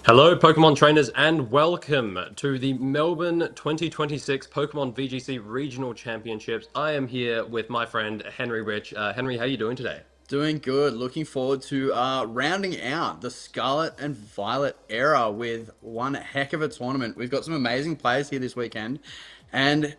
Hello, Pokemon trainers, and welcome to the Melbourne 2026 Pokemon VGC Regional Championships. I am here with my friend Henry Rich. Henry, how are you doing today? Doing good. Looking forward to rounding out the Scarlet and Violet era with one heck of a tournament. We've got some amazing players here this weekend, and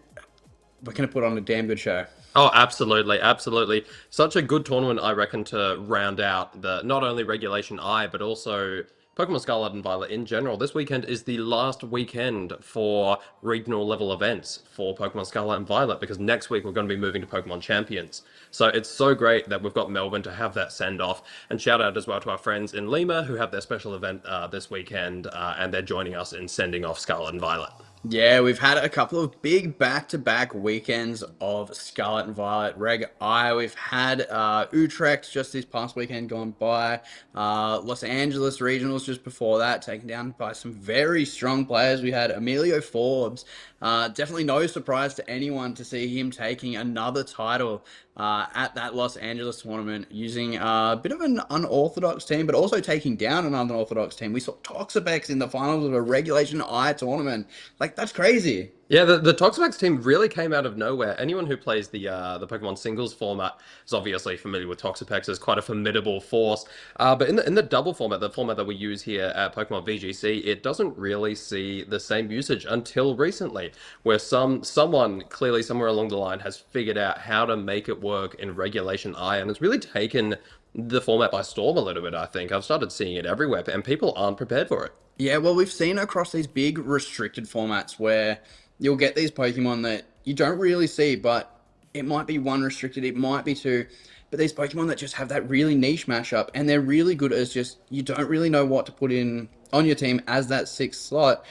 we're going to put on a damn good show. Oh, absolutely, absolutely. Such a good tournament, I reckon, to round out the not only Regulation I, but also Pokemon Scarlet and Violet in general. This weekend is the last weekend for regional level events for Pokemon Scarlet and Violet because next week we're going to be moving to Pokemon Champions. So it's so great that we've got Melbourne to have that send off. And shout out as well to our friends in Lima who have their special event this weekend and they're joining us in sending off Scarlet and Violet. Yeah, we've had a couple of big back-to-back weekends of Scarlet and Violet Reg I. We've had Utrecht just this past weekend gone by. Los Angeles Regionals just before that, taken down by some very strong players. We had Emilio Forbes. Definitely no surprise to anyone to see him taking another title at that Los Angeles tournament using a bit of an unorthodox team, but also taking down an unorthodox team. We saw Toxapex in the finals of a Regulation I tournament. Like, that's crazy. Yeah, the Toxapex team really came out of nowhere. Anyone who plays the Pokemon singles format is obviously familiar with Toxapex as quite a formidable force. But in the double format, the format that we use here at Pokemon VGC, it doesn't really see the same usage until recently, where someone clearly somewhere along the line has figured out how to make it work in Regulation I, and it's really taken the format by storm a little bit, I think. I've started seeing it everywhere, and people aren't prepared for it. Yeah, well, we've seen across these big restricted formats where you'll get these Pokemon that you don't really see, but it might be one restricted, it might be two, but these Pokemon that just have that really niche mashup and they're really good as just you don't really know what to put in on your team as that sixth slot,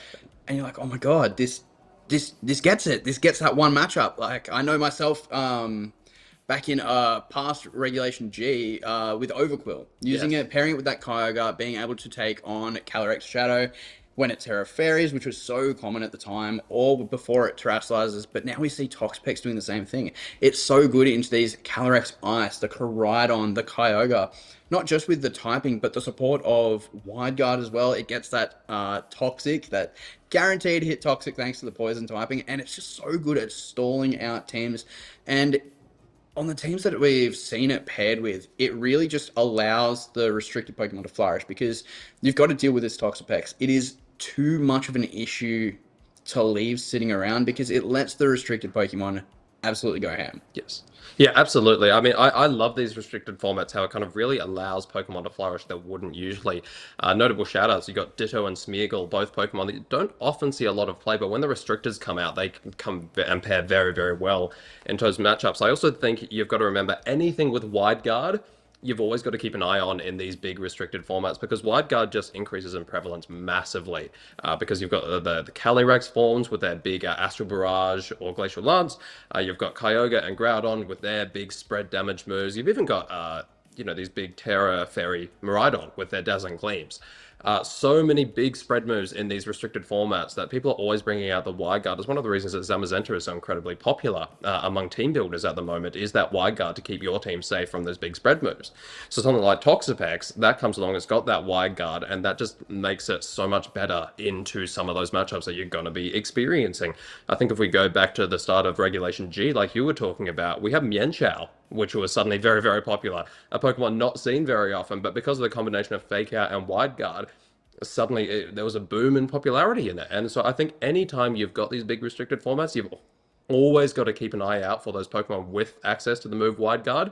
and you're like, oh my god, this gets it, this gets that one matchup. Like I know myself, back in past Regulation G with Overquill, using Yes. it, pairing it with that Kyogre, being able to take on Calyrex Shadow when it Terra Fairies, which was so common at the time, or before it Terastallizes. But now we see Toxapex doing the same thing. It's so good into these Calyrex Ice, the Koraidon, the Kyogre, not just with the typing, but the support of Wide Guard as well. It gets that Toxic, that guaranteed hit Toxic thanks to the Poison typing, and it's just so good at stalling out teams. And on the teams that we've seen it paired with, it really just allows the restricted Pokemon to flourish because you've got to deal with this Toxapex. It is too much of an issue to leave sitting around because it lets the restricted Pokemon absolutely go ham. Yes. Yeah, absolutely. I mean, I love these restricted formats, how it kind of really allows Pokemon to flourish that wouldn't usually. Notable shout-outs, you got Ditto and Smeargle, both Pokemon that you don't often see a lot of play, but when the restrictors come out, they can come and pair very, very well into those matchups. I also think you've got to remember anything with Wide Guard you've always got to keep an eye on in these big restricted formats because Wide Guard just increases in prevalence massively because you've got the Calyrex forms with their big Astral Barrage or Glacial Lance. You've got Kyogre and Groudon with their big spread damage moves. You've even got these big Terra Fairy Miraidon with their Dazzling Gleams. So many big spread moves in these restricted formats that people are always bringing out the Wide Guard. Is one of the reasons that Zamazenta is so incredibly popular among team builders at the moment is that Wide Guard to keep your team safe from those big spread moves. So something like Toxapex, that comes along, it's got that Wide Guard, and that just makes it so much better into some of those matchups that you're going to be experiencing. I think if we go back to the start of Regulation G, like you were talking about, we have Mienshao, which was suddenly very, very popular. A Pokemon not seen very often, but because of the combination of Fake Out and Wide Guard, suddenly there was a boom in popularity in it. And so I think anytime you've got these big restricted formats, you've always got to keep an eye out for those Pokemon with access to the move Wide Guard,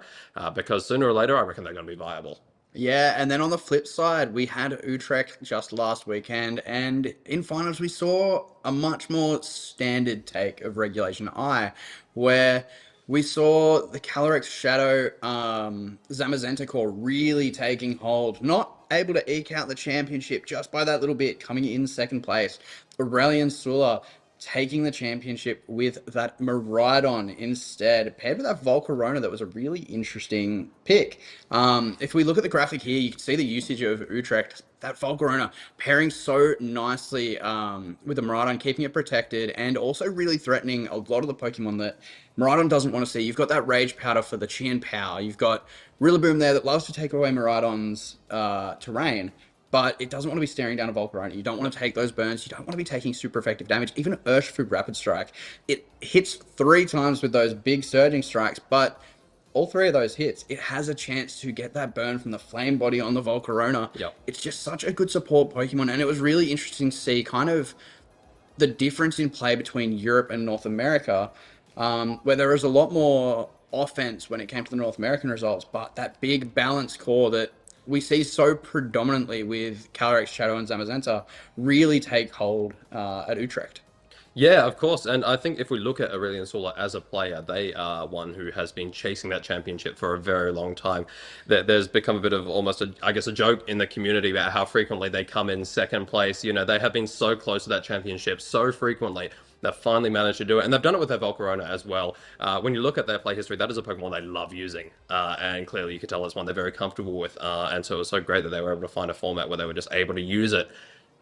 because sooner or later, I reckon they're going to be viable. Yeah, and then on the flip side, we had Utrecht just last weekend, and in finals we saw a much more standard take of Regulation I, where we saw the Calyrex Shadow Zamazenta core really taking hold, not able to eke out the championship just by that little bit, coming in second place. Aurelian Sula taking the championship with that Miraidon instead, paired with that Volcarona. That was a really interesting pick. If we look at the graphic here, you can see the usage of Utrecht. That Volcarona pairing so nicely with the Miraidon, keeping it protected and also really threatening a lot of the Pokemon that Miraidon doesn't want to see. You've got that Rage Powder for the Chien Power. You've got Rillaboom there that loves to take away Miraidon's terrain, but it doesn't want to be staring down a Volcarona. You don't want to take those burns. You don't want to be taking super effective damage. Even Urshifu Rapid Strike, it hits 3 times with those big surging strikes, but all 3 of those hits, it has a chance to get that burn from the flame body on the Volcarona. Yep. It's just such a good support Pokemon, and it was really interesting to see kind of the difference in play between Europe and North America, where there was a lot more offense when it came to the North American results, but that big balanced core that we see so predominantly with Calyrex, Shadow, and Zamazenta really take hold at Utrecht. Yeah, of course. And I think if we look at Aurelion Sola as a player, they are one who has been chasing that championship for a very long time. There's become a bit of almost, I guess, a joke in the community about how frequently they come in second place. You know, they have been so close to that championship so frequently. They've finally managed to do it, and they've done it with their Volcarona as well. When you look at their play history, that is a Pokemon they love using, and clearly you could tell it's one they're very comfortable with. And so it was so great that they were able to find a format where they were just able to use it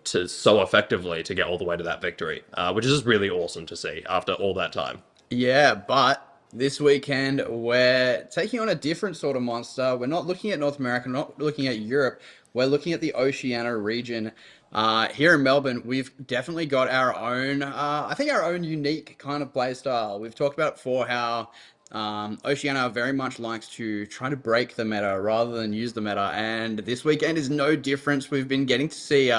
to so effectively to get all the way to that victory, which is just really awesome to see after all that time. Yeah, but this weekend we're taking on a different sort of monster. We're not looking at North America, not looking at Europe. We're looking at the Oceania region. Here in Melbourne, we've definitely got our own, I think our own unique kind of play style. We've talked about before how Oceania very much likes to try to break the meta rather than use the meta, and this weekend is no difference. We've been getting to see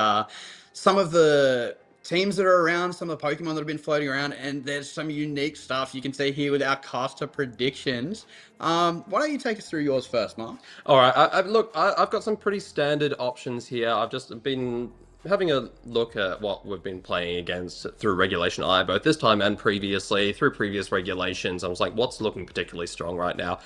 some of the teams that are around, some of the Pokemon that have been floating around, and there's some unique stuff you can see here with our caster predictions. Why don't you take us through yours first, Mark? All right, look, I've got some pretty standard options here. I've just been having a look at what we've been playing against through Regulation I, both this time and previously, through previous regulations. I was like, what's looking particularly strong right now?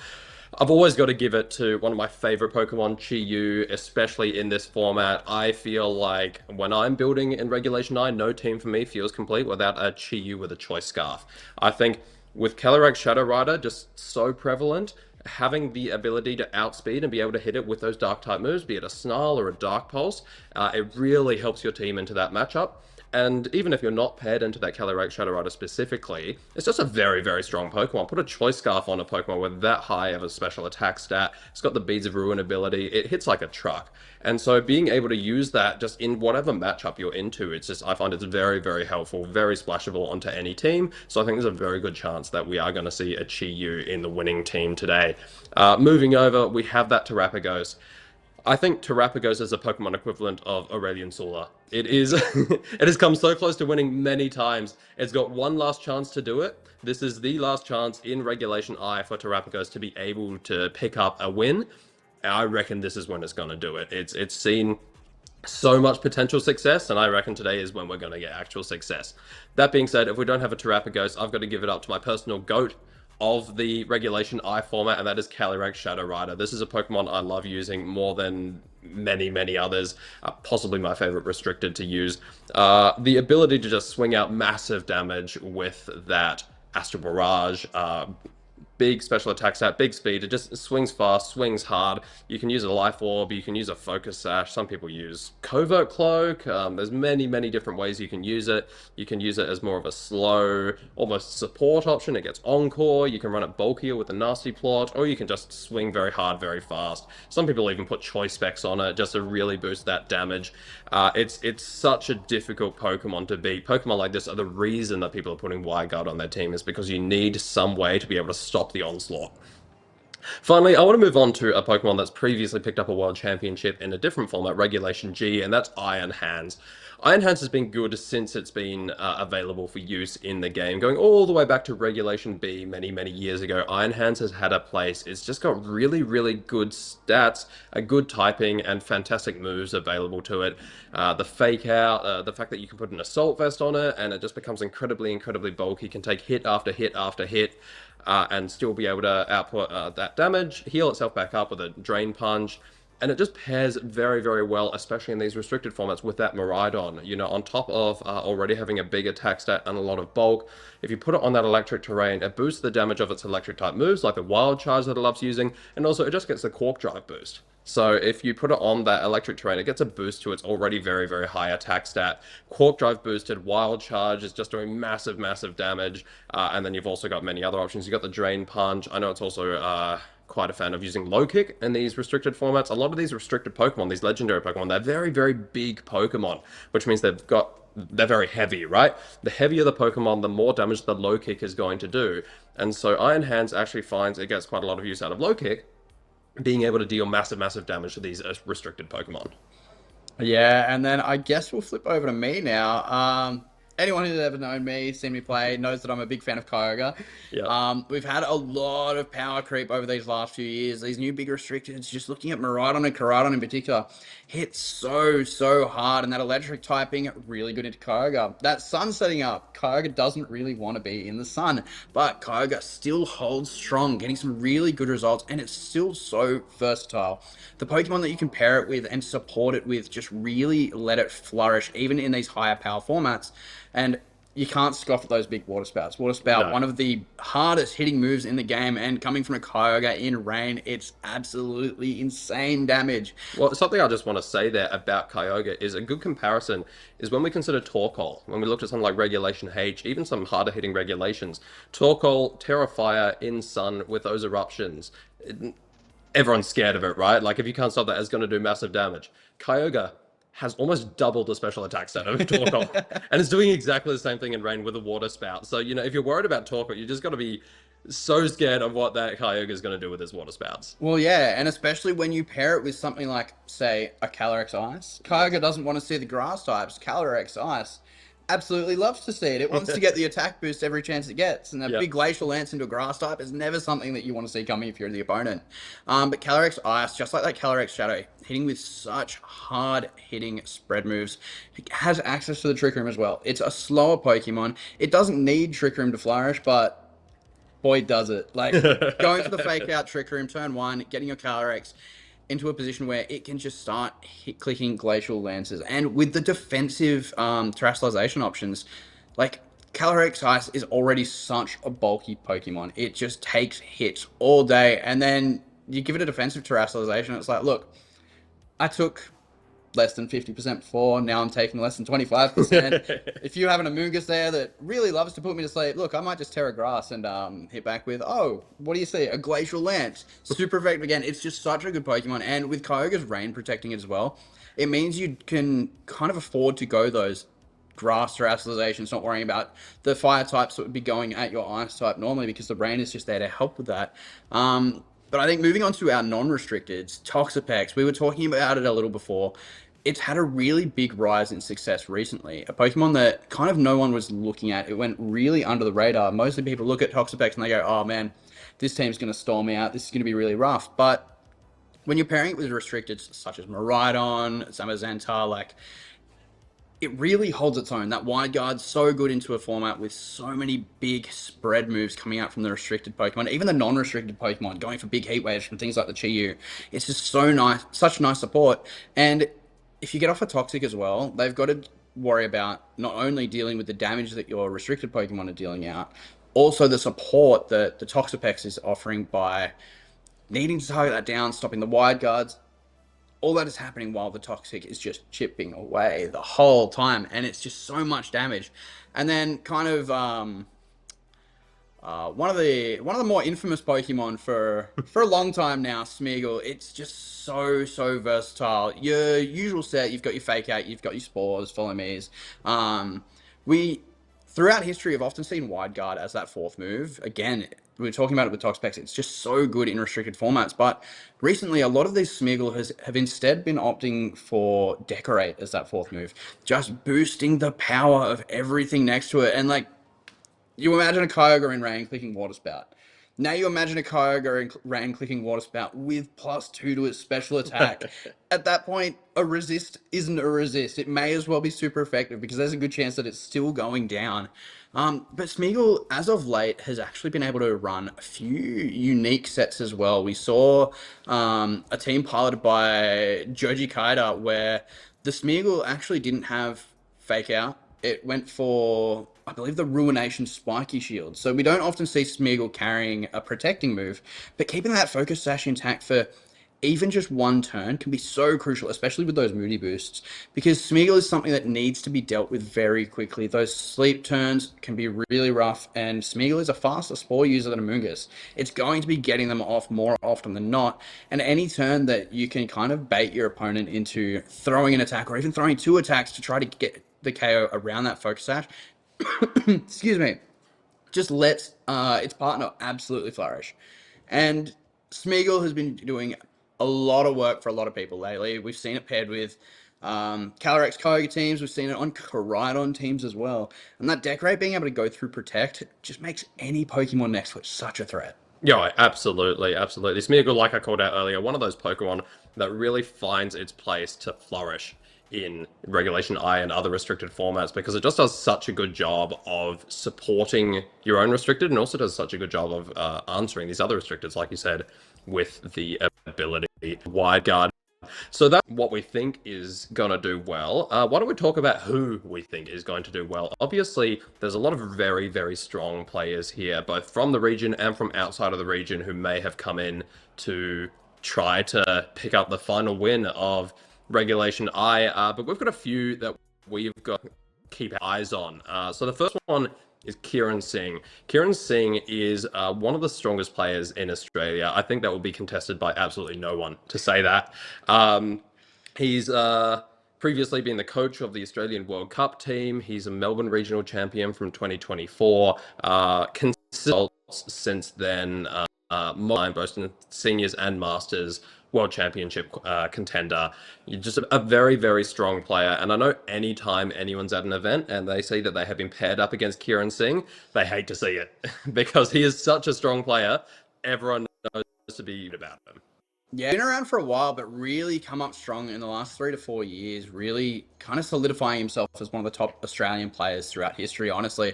I've always got to give it to one of my favorite Pokemon, Chi-Yu, especially in this format. I feel like when I'm building in Regulation I, no team for me feels complete without a Chi-Yu with a Choice Scarf. I think with Calyrex Shadow Rider just so prevalent, having the ability to outspeed and be able to hit it with those dark type moves, be it a Snarl or a Dark Pulse, it really helps your team into that matchup. And even if you're not paired into that Calyrex Shadow Rider specifically, it's just a very, very strong Pokemon. Put a Choice Scarf on a Pokemon with that high of a special attack stat. It's got the Beads of Ruin ability. It hits like a truck. And so being able to use that just in whatever matchup you're into, it's just, I find it's very, very helpful, very splashable onto any team. So I think there's a very good chance that we are going to see a Chi-Yu in the winning team today. Moving over, we have that Terapagos. I think Terapagos is a Pokemon equivalent of Aurelion Sola. It is, it has come so close to winning many times. It's got one last chance to do it. This is the last chance in Regulation I for Terapagos to be able to pick up a win. I reckon this is when it's going to do it. It's seen so much potential success, and I reckon today is when we're going to get actual success. That being said, if we don't have a Terapagos, I've got to give it up to my personal GOAT of the Regulation I format, and that is Calyrex Shadow Rider. This is a Pokemon I love using more than many, many others, possibly my favorite restricted to use. The ability to just swing out massive damage with that Astral Barrage, big special attack stat, big speed. It just swings fast, swings hard. You can use a Life Orb, you can use a Focus Sash. Some people use Covert Cloak. There's many, many different ways you can use it. You can use it as more of a slow, almost support option. It gets Encore. You can run it bulkier with a Nasty Plot, or you can just swing very hard, very fast. Some people even put Choice Specs on it just to really boost that damage. It's such a difficult Pokemon to beat. Pokemon like this are the reason that people are putting Wyguard on their team, is because you need some way to be able to stop the onslaught. Finally, I want to move on to a Pokemon that's previously picked up a World Championship in a different format, Regulation G, and that's Iron Hands. Iron Hands has been good since it's been available for use in the game. Going all the way back to Regulation B many, many years ago, Iron Hands has had a place. It's just got really, really good stats, a good typing, and fantastic moves available to it. The Fake Out, the fact that you can put an Assault Vest on it, and it just becomes incredibly, incredibly bulky, can take hit after hit after hit, and still be able to output that damage, heal itself back up with a Drain Punch, and it just pairs very, very well, especially in these restricted formats, with that Miraidon. You know, on top of already having a big attack stat and a lot of bulk, if you put it on that electric terrain, it boosts the damage of its electric type moves, like the Wild Charge that it loves using, and also it just gets the Quark Drive boost. So if you put it on that electric terrain, it gets a boost to its already very, very high attack stat. Quark Drive boosted, Wild Charge is just doing massive, massive damage. And then you've also got many other options. You've got the Drain Punch. I know it's also quite a fan of using low kick in these restricted formats. A lot of these restricted Pokemon, these legendary Pokemon, they're very, very big Pokemon, which means they're very heavy, right? The heavier the Pokemon, the more damage the low kick is going to do. And so Iron Hands actually finds it gets quite a lot of use out of low kick, being able to deal massive, massive damage to these restricted Pokemon. Yeah, and then I guess we'll flip over to me now. Anyone who's ever known me, seen me play, knows that I'm a big fan of Kyogre. Yeah. We've had a lot of power creep over these last few years. These new big restricteds, just looking at Miraidon and Koraidon in particular, hit so hard, and that electric typing really good into Kyogre. That sun setting up, Kyogre doesn't really want to be in the sun, but Kyogre still holds strong, getting some really good results, and it's still so versatile. The Pokemon that you can pair it with and support it with just really let it flourish, even in these higher power formats. And you can't scoff at those big water spouts. Water spout, No. one of the hardest hitting moves in the game, and coming from a Kyogre in rain, it's absolutely insane damage. Well, something I just want to say there about Kyogre is a good comparison is when we consider Torkoal. When we looked at something like Regulation H, even some harder hitting regulations, Torkoal, Terrafire in Sun with those eruptions, everyone's scared of it, right? Like if you can't stop that, it's going to do massive damage. Kyogre has almost double the special attack set of Torkoal, and it's doing exactly the same thing in rain with a water spout. So if you're worried about Torkoal, you just got to be so scared of what that Kyogre is going to do with his water spouts. Well, yeah, and especially when you pair it with something like, say, a Calyrex Ice. Kyogre doesn't want to see the grass types. Calyrex Ice absolutely loves to see it. It wants to get the attack boost every chance it gets. And a Yep. big Glacial Lance into a grass type is never something that you want to see coming if you're the opponent. But Calyrex Ice, just like that Calyrex Shadow, hitting with such hard hitting spread moves, it has access to the Trick Room as well. It's a slower Pokemon. It doesn't need Trick Room to flourish, but boy does it. Like going for the fake out Trick Room turn one, getting your Calyrex into a position where it can just start clicking Glacial Lances. And with the defensive terrestrialization options, like Calyrex Ice is already such a bulky Pokemon. It just takes hits all day, and then you give it a defensive terrestrialization, it's like, look, I took less than 50% before, now I'm taking less than 25%. If you have an Amoonguss there that really loves to put me to sleep, look, I might just Terra Grass and hit back with, oh, what do you see? A Glacial Lance. Super effective again. It's just such a good Pokemon, and with Kyogre's Rain protecting it as well, it means you can kind of afford to go those grass terrestrializations, not worrying about the fire types that would be going at your ice type normally, because the rain is just there to help with that. But I think moving on to our non-restricteds, Toxapex, we were talking about it a little before. It's had a really big rise in success recently. A Pokemon that kind of no one was looking at. It went really under the radar. Mostly people look at Toxapex and they go, oh man, this team's going to storm me out. This is going to be really rough. But when you're pairing it with restricteds such as Miraidon, Zamazenta, like, it really holds its own. That wide guard's so good into a format with so many big spread moves coming out from the restricted Pokemon, even the non-restricted Pokemon going for big heat waves from things like the Chi-Yu. It's just so nice, such nice support. And if you get off a Toxic as well, they've got to worry about not only dealing with the damage that your restricted Pokemon are dealing out, also the support that the Toxapex is offering by needing to target that down, stopping the wide guards. All that is happening while the Toxic is just chipping away the whole time, and it's just so much damage. And then kind of one of the more infamous Pokemon for a long time now, Smeagol. It's just so versatile. Your usual set, you've got your Fake Out, you've got your Spores, Follow Me's. We throughout history have often seen Wide Guard as that fourth move. Again, we were talking about it with Toxapex. It's just so good in restricted formats. But recently, a lot of these Smeagol have instead been opting for Decorate as that fourth move, just boosting the power of everything next to it. And like, you imagine a Kyogre in rain clicking Water Spout. Now you imagine a Kyogre in rain clicking Water Spout with +2 to its special attack. At that point, a resist isn't a resist. It may as well be super effective because there's a good chance that it's still going down. But Smeagol, as of late, has actually been able to run a few unique sets as well. We saw a team piloted by Joji Kaida where the Smeagol actually didn't have Fake Out. It went for, I believe, the Ruination Spiky Shield. So we don't often see Smeagol carrying a protecting move, but keeping that Focus Sash intact for even just one turn can be so crucial, especially with those moody boosts, because Smeagol is something that needs to be dealt with very quickly. Those sleep turns can be really rough, and Smeagol is a faster spore user than Amoonguss. It's going to be getting them off more often than not, and any turn that you can kind of bait your opponent into throwing an attack or even throwing two attacks to try to get the KO around that focus sash, excuse me, just lets its partner absolutely flourish. And Smeagol has been doing a lot of work for a lot of people lately. We've seen it paired with Calyrex Koga teams. We've seen it on Koraidon teams as well. And that deck rate being able to go through Protect just makes any Pokemon next switch such a threat. Yeah, absolutely, absolutely. Smeargle, like I called out earlier, one of those Pokemon that really finds its place to flourish in Regulation I and other restricted formats because it just does such a good job of supporting your own restricted and also does such a good job of answering these other restricteds, like you said, with the ability Wide Guard. So that's what we think is going to do well. Why don't we talk about who we think is going to do well? Obviously, there's a lot of very, very strong players here, both from the region and from outside of the region, who may have come in to try to pick up the final win of Regulation I. But we've got a few that we've got to keep our eyes on. So the first one is Kieran Singh. Kieran Singh is one of the strongest players in Australia. I think that will be contested by absolutely no one to say that. He's previously been the coach of the Australian World Cup team. He's a Melbourne Regional Champion from 2024. Consistent since then, both in seniors and masters. World Championship contender. You're just a very, very strong player. And I know anytime anyone's at an event and they see that they have been paired up against Kieran Singh, they hate to see it because he is such a strong player. Everyone knows to be about him. Yeah, been around for a while, but really come up strong in the last 3 to 4 years, really kind of solidifying himself as one of the top Australian players throughout history, honestly.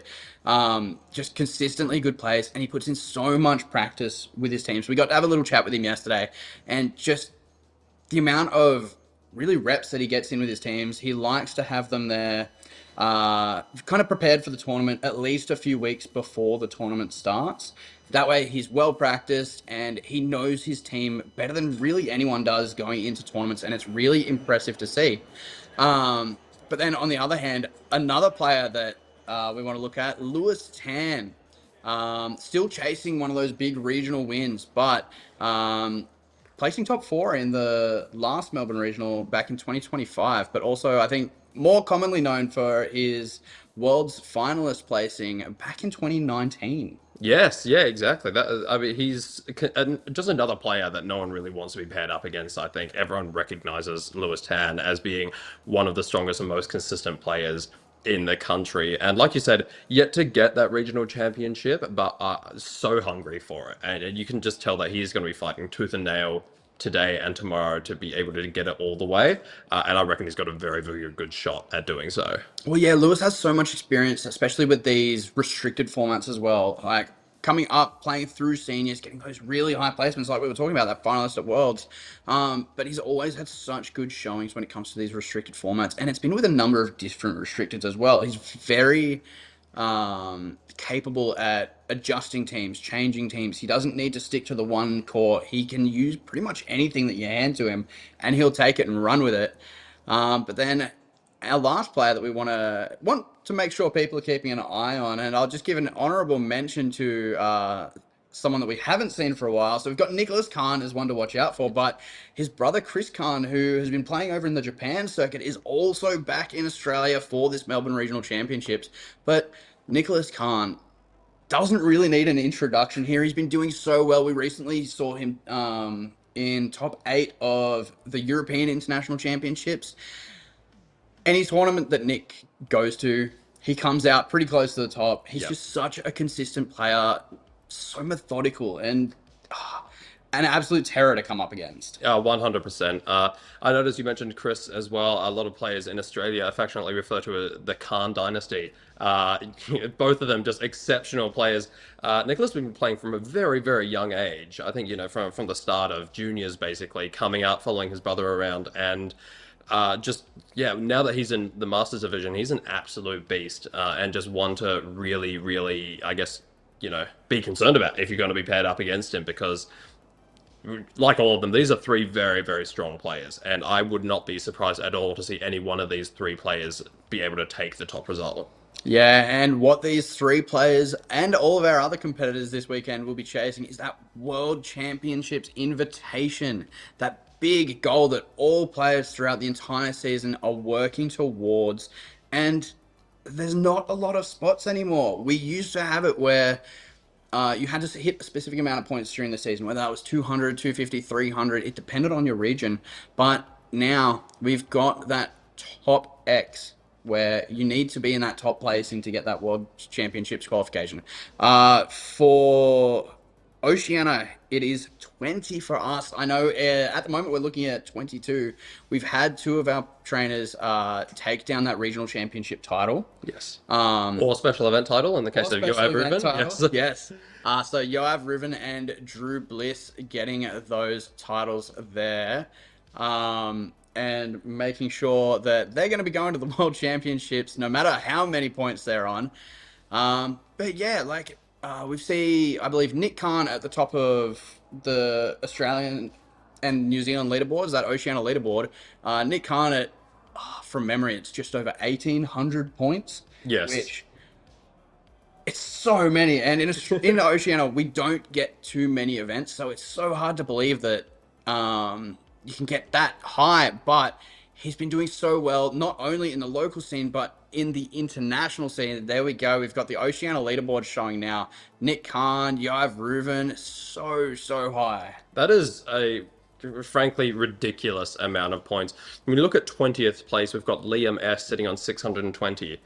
Just consistently good players, and he puts in so much practice with his team. So we got to have a little chat with him yesterday, and just the amount of really reps that he gets in with his teams, he likes to have them there, kind of prepared for the tournament at least a few weeks before the tournament starts. That way, he's well practiced and he knows his team better than really anyone does going into tournaments, and it's really impressive to see. But then on the other hand, another player that we want to look at, Lewis Tan, still chasing one of those big regional wins, but placing top four in the last Melbourne Regional back in 2025, but also I think more commonly known for his World's finalist placing back in 2019. Yes, yeah, exactly. That I mean, he's just another player that no one really wants to be paired up against. I think everyone recognizes Lewis Tan as being one of the strongest and most consistent players in the country. And like you said, yet to get that regional championship, but so hungry for it. And you can just tell that he's going to be fighting tooth and nail today and tomorrow to be able to get it all the way. And I reckon he's got a very, very good shot at doing so. Well, yeah, Lewis has so much experience, especially with these restricted formats as well. Like coming up, playing through seniors, getting those really high placements, like we were talking about, that finalist at Worlds. But he's always had such good showings when it comes to these restricted formats, and it's been with a number of different restricteds as well. He's very capable at adjusting teams, changing teams. He doesn't need to stick to the one core. He can use pretty much anything that you hand to him, and he'll take it and run with it. But then our last player that we want to make sure people are keeping an eye on, and I'll just give an honourable mention to someone that we haven't seen for a while. So we've got Nicholas Khan as one to watch out for, but his brother Chris Khan, who has been playing over in the Japan circuit, is also back in Australia for this Melbourne Regional Championships. But Nicholas Khan doesn't really need an introduction here. He's been doing so well. We recently saw him in top 8 of the European International Championships. Any tournament that Nick goes to, he comes out pretty close to the top. He's just such a consistent player, so methodical, and an absolute terror to come up against. 100%. I noticed you mentioned Chris as well. A lot of players in Australia affectionately refer to the Khan dynasty. Both of them just exceptional players. Nicholas has been playing from a very, very young age. I think, from the start of juniors, basically, coming up, following his brother around, and now that he's in the Masters division, he's an absolute beast, and just one to really, really, I guess, be concerned about if you're going to be paired up against him, because like all of them, these are three very, very strong players, and I would not be surprised at all to see any one of these three players be able to take the top result. Yeah, and what these three players and all of our other competitors this weekend will be chasing is that World Championships invitation. That big goal that all players throughout the entire season are working towards. And there's not a lot of spots anymore. We used to have it where you had to hit a specific amount of points during the season, whether that was 200, 250, 300. It depended on your region. But now we've got that top X where you need to be in that top placing to get that World Championships qualification. For Oceania, it is 20 for us. I know at the moment we're looking at 22. We've had two of our trainers take down that regional championship title. Yes. Um, Or special event title in the case or of special Yoav event Rubin. title. Yes. Yes. So Yoav Riven and Drew Bliss getting those titles there. And making sure that they're going to be going to the World Championships no matter how many points they're on. But yeah, like we see, I believe Nick Khan at the top of the Australian and New Zealand leaderboards, that Oceania leaderboard. Nick Khan at, from memory, it's just over 1,800 points, Yes. which it's so many. And in Oceania, we don't get too many events, so it's so hard to believe that you can get that high. But he's been doing so well, not only in the local scene, but in the international scene. There we go. We've got the Oceania leaderboard showing now. Nick Khan, Yoav Reuven, so high. That is a frankly ridiculous amount of points. When you look at 20th place, we've got Liam S sitting on 620.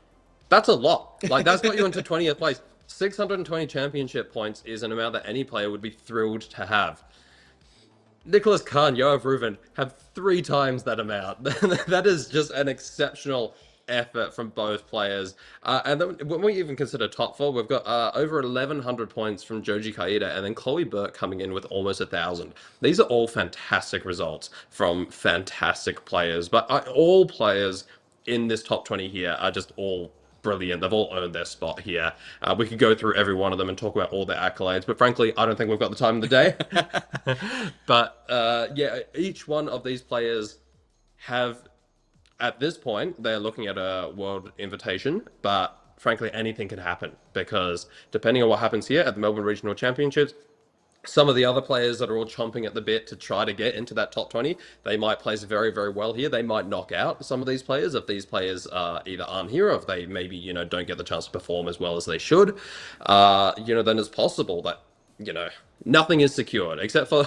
That's a lot. Like, that's got you into 20th place. 620 championship points is an amount that any player would be thrilled to have. Nicholas Khan, Yoav Reuven have three times that amount. That is just an exceptional effort from both players. And then when we even consider top four, we've got over 1,100 points from Joji Kaida and then Chloe Burke coming in with almost 1,000. These are all fantastic results from fantastic players. But all players in this top 20 here are just all brilliant. They've all earned their spot here. We could go through every one of them and talk about all their accolades, but frankly, I don't think we've got the time of the day. But yeah, each one of these players have, at this point, they're looking at a world invitation, but frankly, anything can happen because depending on what happens here at the Melbourne Regional Championships, some of the other players that are all chomping at the bit to try to get into that top 20, they might place very, very well here. They might knock out some of these players if these players either aren't here or if they maybe, don't get the chance to perform as well as they should. Then it's possible that, nothing is secured except for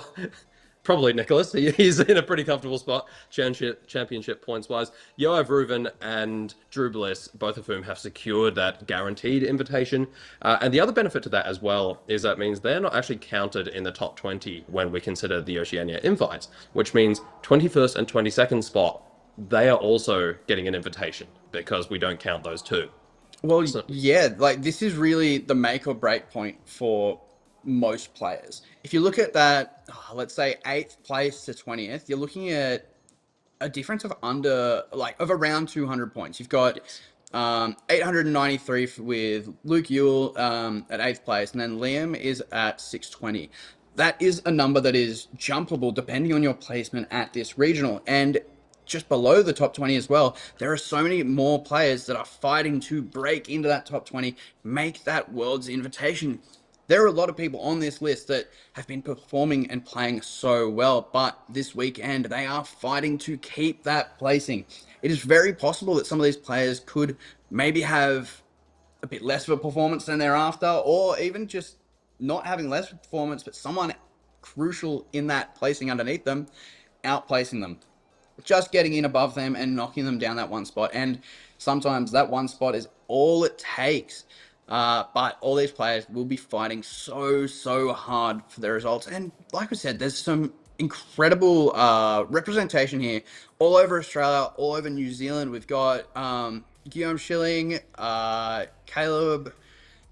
probably Nicholas. He's in a pretty comfortable spot, championship points wise. Yoav Reuven and Drew Bliss, both of whom have secured that guaranteed invitation. And the other benefit to that as well is that means they're not actually counted in the top 20 when we consider the Oceania invites, which means 21st and 22nd spot, they are also getting an invitation because we don't count those two. Well, So, yeah, like this is really the make or break point for most players. If you look at that, let's say eighth place to 20th, you're looking at a difference of of around 200 points. You've got yes. 893 with Luke Ewell at eighth place, and then Liam is at 620. That is a number that is jumpable depending on your placement at this regional. And just below the top 20 as well, there are so many more players that are fighting to break into that top 20, make that world's invitation. There are a lot of people on this list that have been performing and playing so well, but this weekend they are fighting to keep that placing. It is very possible that some of these players could maybe have a bit less of a performance than they're after, or even just not having less performance, but someone crucial in that placing underneath them, outplacing them, just getting in above them and knocking them down that one spot. And sometimes that one spot is all it takes. But all these players will be fighting so hard for their results. And like we said, there's some incredible representation here all over Australia, all over New Zealand. We've got Guillaume Schilling, Caleb,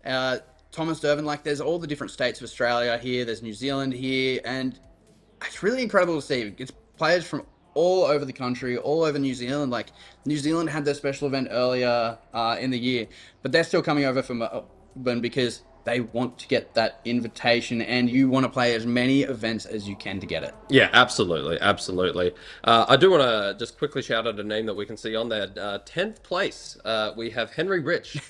Thomas Durvin. Like, there's all the different states of Australia here. There's New Zealand here. And it's really incredible to see. It's players from all over the country, all over New Zealand. Like, New Zealand had their special event earlier in the year, but they're still coming over from Melbourne because they want to get that invitation, and you want to play as many events as you can to get it. Yeah, absolutely, absolutely. I do want to just quickly shout out a name that we can see on there. 10th place, we have Henry Rich.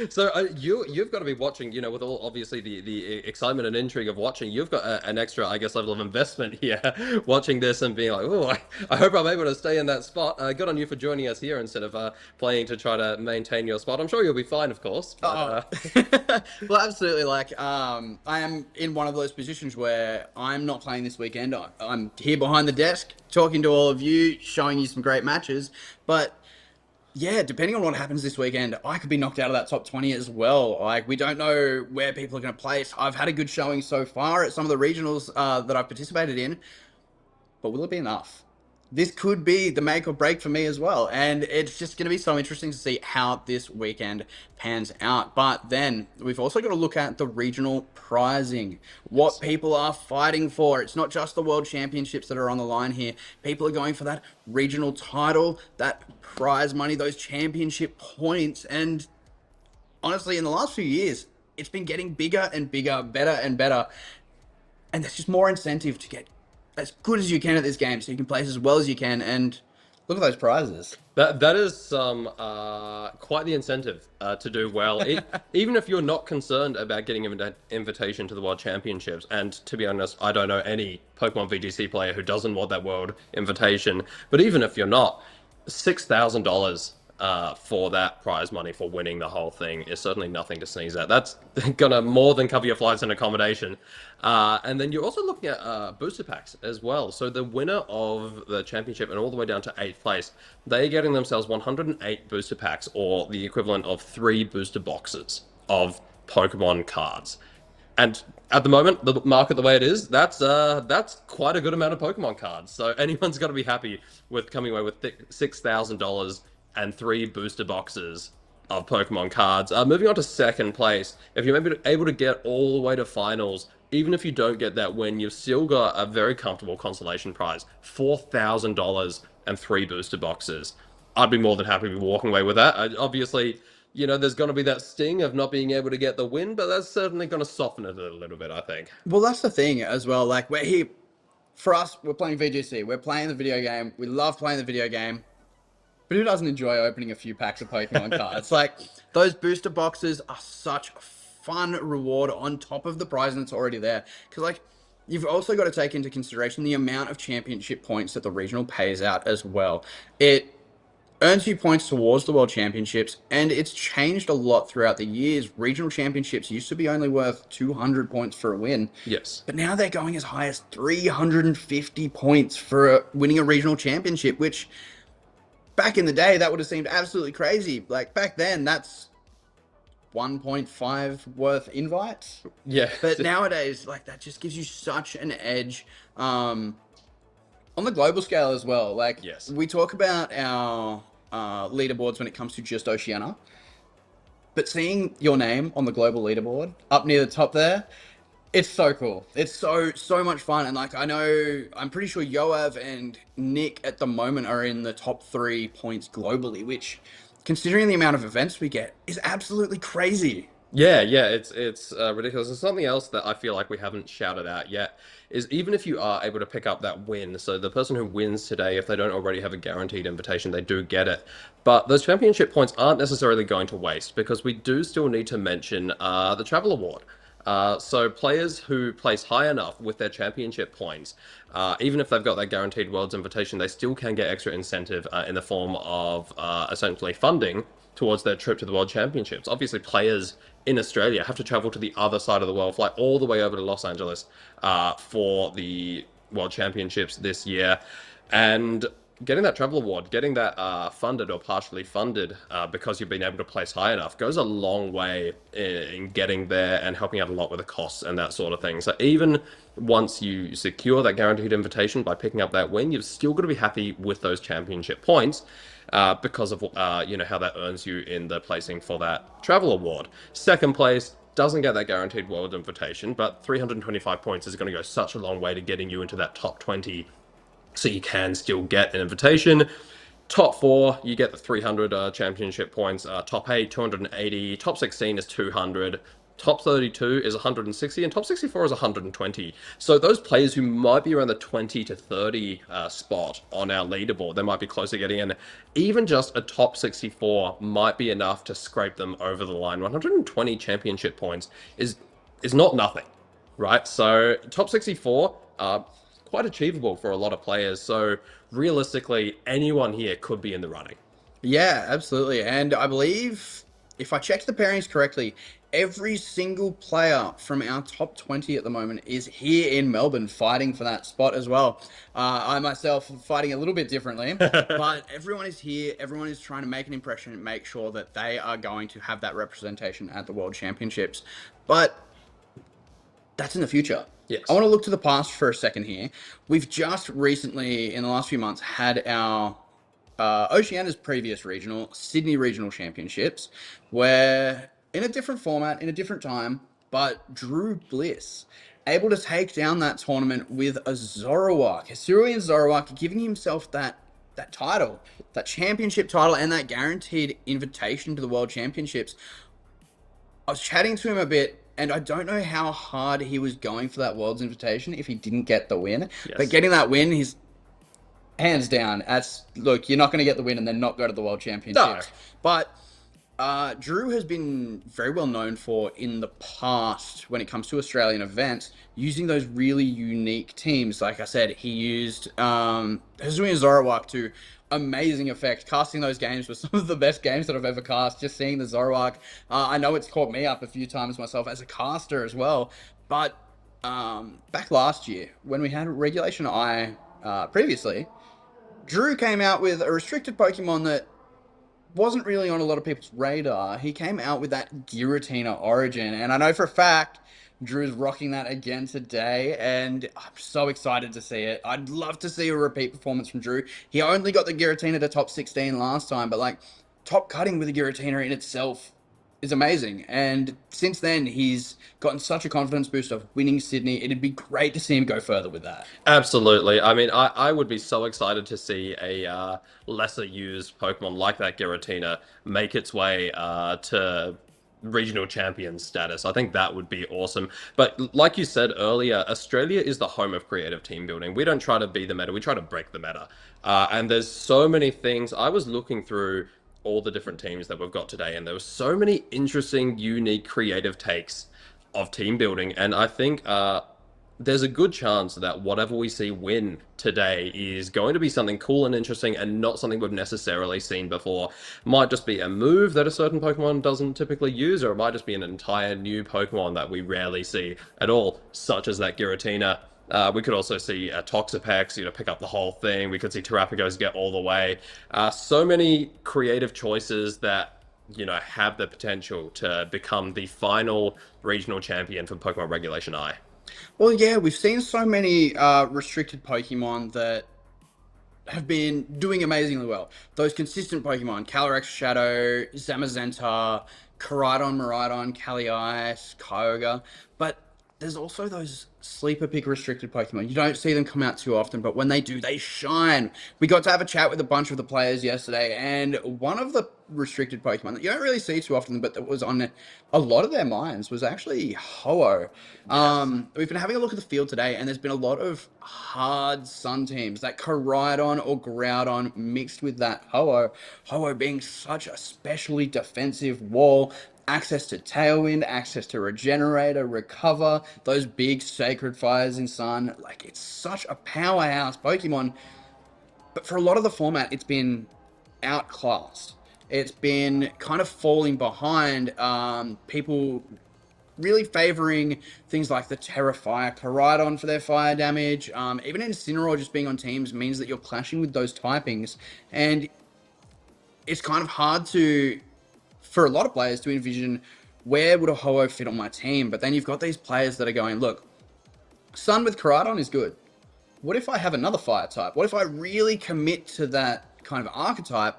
So you've got to be watching, with all obviously the excitement and intrigue of watching. You've got an extra, I guess, level of investment here, watching this and being like, oh, I hope I'm able to stay in that spot. Good on you for joining us here instead of playing to try to maintain your spot. I'm sure you'll be fine, of course, but Oh, well, absolutely. Like, I am in one of those positions where I'm not playing this weekend. I'm here behind the desk talking to all of you, showing you some great matches. But yeah, depending on what happens this weekend, I could be knocked out of that top 20 as well. Like, we don't know where people are going to place. I've had a good showing so far at some of the regionals that I've participated in, but will it be enough? This could be the make or break for me as well. And it's just going to be so interesting to see how this weekend pans out. But then we've also got to look at the regional prizing, what yes. people are fighting for. It's not just the world championships that are on the line here. People are going for that regional title, that prize money, those championship points. And honestly, in the last few years, it's been getting bigger and bigger, better and better. And there's just more incentive to get as good as you can at this game so you can place as well as you can. And look at those prizes. That is some quite the incentive to do well. Even if you're not concerned about getting an invitation to the World Championships, and to be honest, I don't know any Pokemon VGC player who doesn't want that World invitation. But even if you're not, $6,000 for that prize money for winning the whole thing is certainly nothing to sneeze at. That's gonna more than cover your flights and accommodation. And then you're also looking at booster packs as well. So the winner of the championship and all the way down to 8th place, they're getting themselves 108 booster packs, or the equivalent of 3 booster boxes of Pokemon cards. And at the moment, the market the way it is, that's quite a good amount of Pokemon cards. So anyone's got to be happy with coming away with $6,000 and 3 booster boxes of Pokemon cards. Moving on to second place, if you're able to get all the way to finals, even if you don't get that win, you've still got a very comfortable consolation prize, $4,000 and 3 booster boxes. I'd be more than happy with walking away with that. Obviously, there's going to be that sting of not being able to get the win, but that's certainly going to soften it a little bit, I think. Well, that's the thing as well. Like, we're here, for us, we're playing VGC. We're playing the video game. We love playing the video game. But who doesn't enjoy opening a few packs of Pokemon cards? Like, those booster boxes are such a fun reward on top of the prize that's already there. Because, like, you've also got to take into consideration the amount of championship points that the regional pays out as well. It earns you points towards the World Championships, and it's changed a lot throughout the years. Regional Championships used to be only worth 200 points for a win, Yes. but now they're going as high as 350 points for winning a regional championship, which back in the day, that would have seemed absolutely crazy. Like, back then, that's 1.5 worth invites. Yeah. But nowadays, like, that just gives you such an edge. On the global scale as well. Like, Yes. we talk about our leaderboards when it comes to just Oceania, but seeing your name on the global leaderboard up near the top there, it's so cool. It's so much fun. And like, I'm pretty sure Yoav and Nick at the moment are in the top 3 points globally, which, considering the amount of events we get, is absolutely crazy. Yeah, yeah, it's ridiculous. And something else that I feel like we haven't shouted out yet is, even if you are able to pick up that win, so the person who wins today, if they don't already have a guaranteed invitation, they do get it. But those championship points aren't necessarily going to waste, because we do still need to mention the travel award. So players who place high enough with their championship points, even if they've got that guaranteed Worlds invitation, they still can get extra incentive in the form of essentially funding towards their trip to the World Championships. Obviously, players in Australia have to travel to the other side of the world, fly all the way over to Los Angeles for the World Championships this year. And getting that travel award, getting that funded or partially funded because you've been able to place high enough, goes a long way in getting there and helping out a lot with the costs and that sort of thing. So even once you secure that guaranteed invitation by picking up that win, you've still got to be happy with those championship points. Because of how that earns you in the placing for that travel award. Second place doesn't get that guaranteed world invitation, but 325 points is going to go such a long way to getting you into that top 20, so you can still get an invitation. Top four, you get the 300 championship points. Top eight, 280. Top 16 is 200. Top 32 is 160, and top 64 is 120. So those players who might be around the 20 to 30 spot on our leaderboard, they might be close to getting in. Even just a top 64 might be enough to scrape them over the line. 120 championship points is not nothing, right? So top 64, quite achievable for a lot of players. So realistically, anyone here could be in the running. Yeah, absolutely. And I believe, if I checked the pairings correctly, every single player from our top 20 at the moment is here in Melbourne fighting for that spot as well. I myself am fighting a little bit differently, but everyone is here. Everyone is trying to make an impression and make sure that they are going to have that representation at the World Championships. But that's in the future. I Yes. want to look to the past for a second here. We've just recently, in the last few months, had our Oceania's previous regional, Sydney Regional Championships, where in a different format, in a different time, but Drew Bliss able to take down that tournament with a Zoroark, Hisuian Zoroark, giving himself that title, that championship title, and that guaranteed invitation to the World Championships. I was chatting to him a bit, and I don't know how hard he was going for that World's invitation if he didn't get the win. But Yes. getting that win, he's hands down. That's look, you're not going to get the win and then not go to the World No. Championships. But Drew has been very well known for in the past when it comes to Australian events using those really unique teams. Like I said, he used Hisuian Zoroark to amazing effect. Casting those games were some of the best games that I've ever cast. Just seeing the Zoroark, I know it's caught me up a few times myself as a caster as well. But back last year when we had Regulation I previously, Drew came out with a restricted Pokemon that wasn't really on a lot of people's radar. He came out with that Giratina Origin, and I know for a fact Drew's rocking that again today, and I'm so excited to see it. I'd love to see a repeat performance from Drew. He only got the Giratina to top 16 last time, but like top cutting with the Giratina in itself is amazing. And since then, he's gotten such a confidence boost of winning Sydney. It'd be great to see him go further with that. Absolutely. I mean, I would be so excited to see a lesser used Pokemon like that Giratina make its way to regional champion status. I think that would be awesome. But like you said earlier, Australia is the home of creative team building. We don't try to be the meta, we try to break the meta. And there's so many things. I was looking through all the different teams that we've got today, and there were so many interesting, unique, creative takes of team building. And I think there's a good chance that whatever we see win today is going to be something cool and interesting and not something we've necessarily seen before. Might just be a move that a certain Pokemon doesn't typically use, or it might just be an entire new Pokemon that we rarely see at all, such as that Giratina. We could also see Toxapex, pick up the whole thing. We could see Terrapagos get all the way. So many creative choices that have the potential to become the final regional champion for Pokemon Regulation I. Well, yeah, we've seen so many restricted Pokemon that have been doing amazingly well. Those consistent Pokemon, Calyrex Shadow, Zamazenta, Koraidon, Miraidon, Caliice, Kyogre. But there's also those sleeper pick restricted Pokemon. You don't see them come out too often, but when they do, they shine. We got to have a chat with a bunch of the players yesterday, and one of the restricted Pokemon that you don't really see too often, but that was on a lot of their minds was actually Ho-Oh. Yes. We've been having a look at the field today, and there's been a lot of hard Sun teams, that Koraidon or Groudon mixed with that Ho-Oh. Ho-Oh being such a specially defensive wall, access to Tailwind, access to Regenerator, Recover, those big Sacred Fires in Sun. Like, it's such a powerhouse Pokemon. But for a lot of the format, it's been outclassed. It's been kind of falling behind. People really favoring things like the Terrafire Koraidon for their fire damage. Even Incineroar just being on teams means that you're clashing with those typings. And it's kind of hard for a lot of players to envision where would a Ho-Oh fit on my team. But then you've got these players that are going, look, Sun with Koraidon is good. What if I have another fire type? What if I really commit to that kind of archetype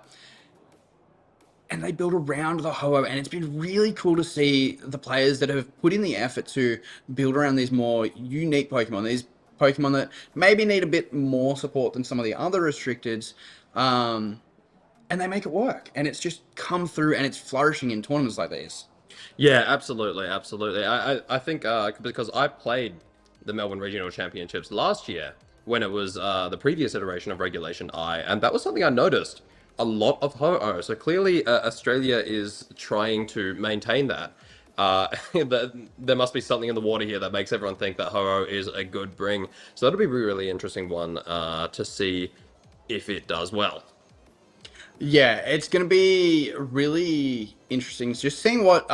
and they build around the Ho-Oh? And it's been really cool to see the players that have put in the effort to build around these more unique Pokemon, these Pokemon that maybe need a bit more support than some of the other restricteds. and they make it work. And it's just come through and it's flourishing in tournaments like these. Yeah, absolutely, absolutely. I think because I played the Melbourne Regional Championships last year when it was the previous iteration of Regulation I, and that was something I noticed a lot of Ho-Oh. So clearly, Australia is trying to maintain that. There must be something in the water here that makes everyone think that Ho-Oh is a good bring. So that'll be a really interesting one to see if it does well. Yeah, it's going to be really interesting just seeing what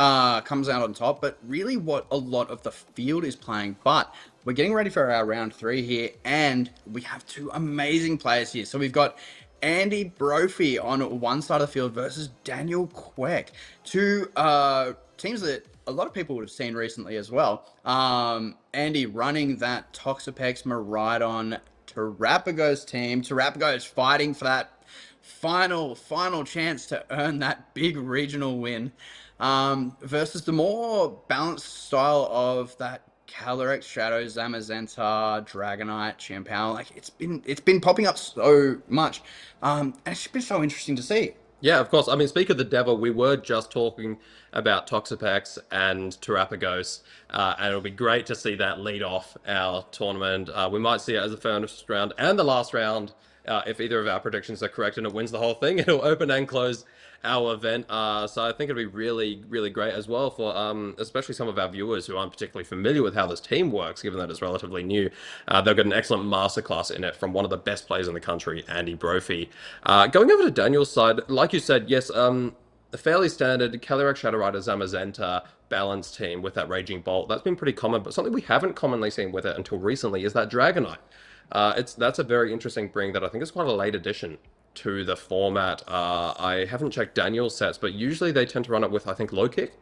comes out on top, but really what a lot of the field is playing. But we're getting ready for our round three here, and we have two amazing players here. So we've got Andy Brophy on one side of the field versus Daniel Queck. Two teams that a lot of people would have seen recently as well. Andy running that Toxapex Maridon Terrapagos team. Terrapagos fighting for that final chance to earn that big regional win, versus the more balanced style of that Calyrex, Shadow, Zamazenta, Dragonite, Champao. Like it's been popping up so much, and it's been so interesting to see. Yeah, of course. I mean, speak of the devil, we were just talking about Toxapex and Terrapagos, and it'll be great to see that lead off our tournament. We might see it as the first round and the last round. If either of our predictions are correct and it wins the whole thing, it'll open and close our event. So I think it'll be really, really great as well for especially some of our viewers who aren't particularly familiar with how this team works, given that it's relatively new. They'll get an excellent masterclass in it from one of the best players in the country, Andy Brophy. Going over to Daniel's side, like you said, yes, a fairly standard Calyrex Shadow Rider Zamazenta balance team with that Raging Bolt. That's been pretty common, but something we haven't commonly seen with it until recently is that Dragonite. That's a very interesting bring that I think is quite a late addition to the format. I haven't checked Daniel's sets, but usually they tend to run it with, I think, low kick.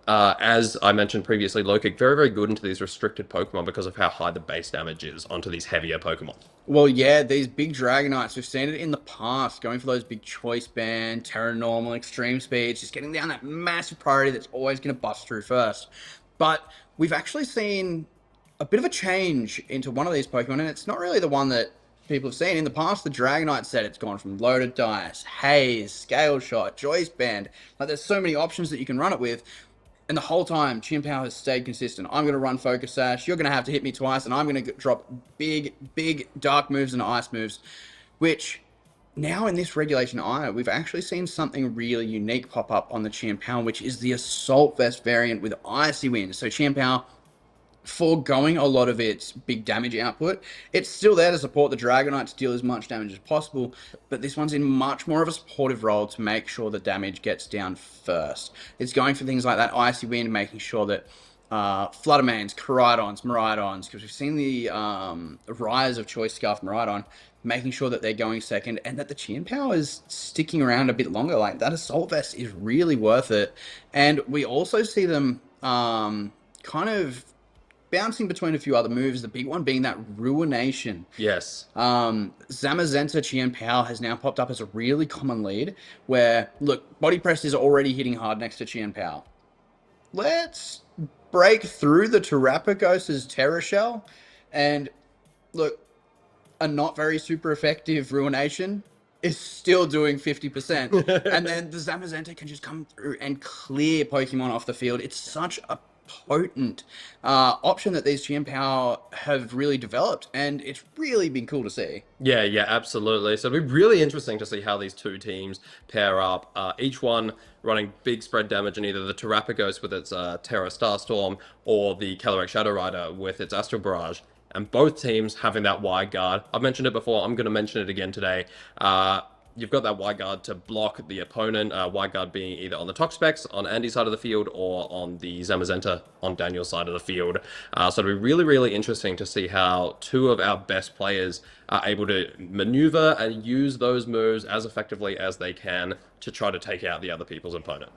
As I mentioned previously, low kick very, very good into these restricted Pokemon because of how high the base damage is onto these heavier Pokemon. Well, yeah, these big Dragonites, we've seen it in the past, going for those big Choice Band, Terra Normal, Extreme Speeds, just getting down that massive priority that's always going to bust through first. But we've actually seen a bit of a change into one of these Pokemon, and it's not really the one that people have seen. In the past, the Dragonite set, it's gone from Loaded Dice, Haze, Scale Shot, Choice Band. Like, there's so many options that you can run it with. And the whole time, Chimpao has stayed consistent. I'm going to run Focus Sash. You're going to have to hit me twice, and I'm going to drop big, big dark moves and ice moves. Which, now in this Regulation I, we've actually seen something really unique pop up on the Chimpao, which is the Assault Vest variant with Icy Wind. So Chimpao, foregoing a lot of its big damage output, it's still there to support the Dragonite to deal as much damage as possible, but this one's in much more of a supportive role to make sure the damage gets down first. It's going for things like that Icy Wind, making sure that Fluttermanes, Koraidons, Miraidons, because we've seen the rise of Choice Scarf Miraidon, making sure that they're going second and that the Chimpao is sticking around a bit longer. Like, that Assault Vest is really worth it. And we also see them kind of bouncing between a few other moves, the big one being that Ruination. Yes. Zamazenta Chienpao has now popped up as a really common lead where, look, Body Press is already hitting hard next to Chienpao. Let's break through the Terrapagos' Terra Shell and, look, a not very super effective Ruination is still doing 50%. And then the Zamazenta can just come through and clear Pokemon off the field. It's such a potent option that these Chienpao have really developed, and it's really been cool to see. Yeah, yeah, absolutely. So it'll be really interesting to see how these two teams pair up. Each one running big spread damage in either the Terrapagos with its Terra Starstorm or the Calyrex Shadow Rider with its Astral Barrage. And both teams having that wide guard. I've mentioned it before. I'm going to mention it again today. You've got that wide guard to block the opponent. Wide guard being either on the Toxapex on Andy's side of the field or on the Zamazenta on Daniel's side of the field. So it'll be really, really interesting to see how two of our best players are able to maneuver and use those moves as effectively as they can to try to take out the other people's opponent.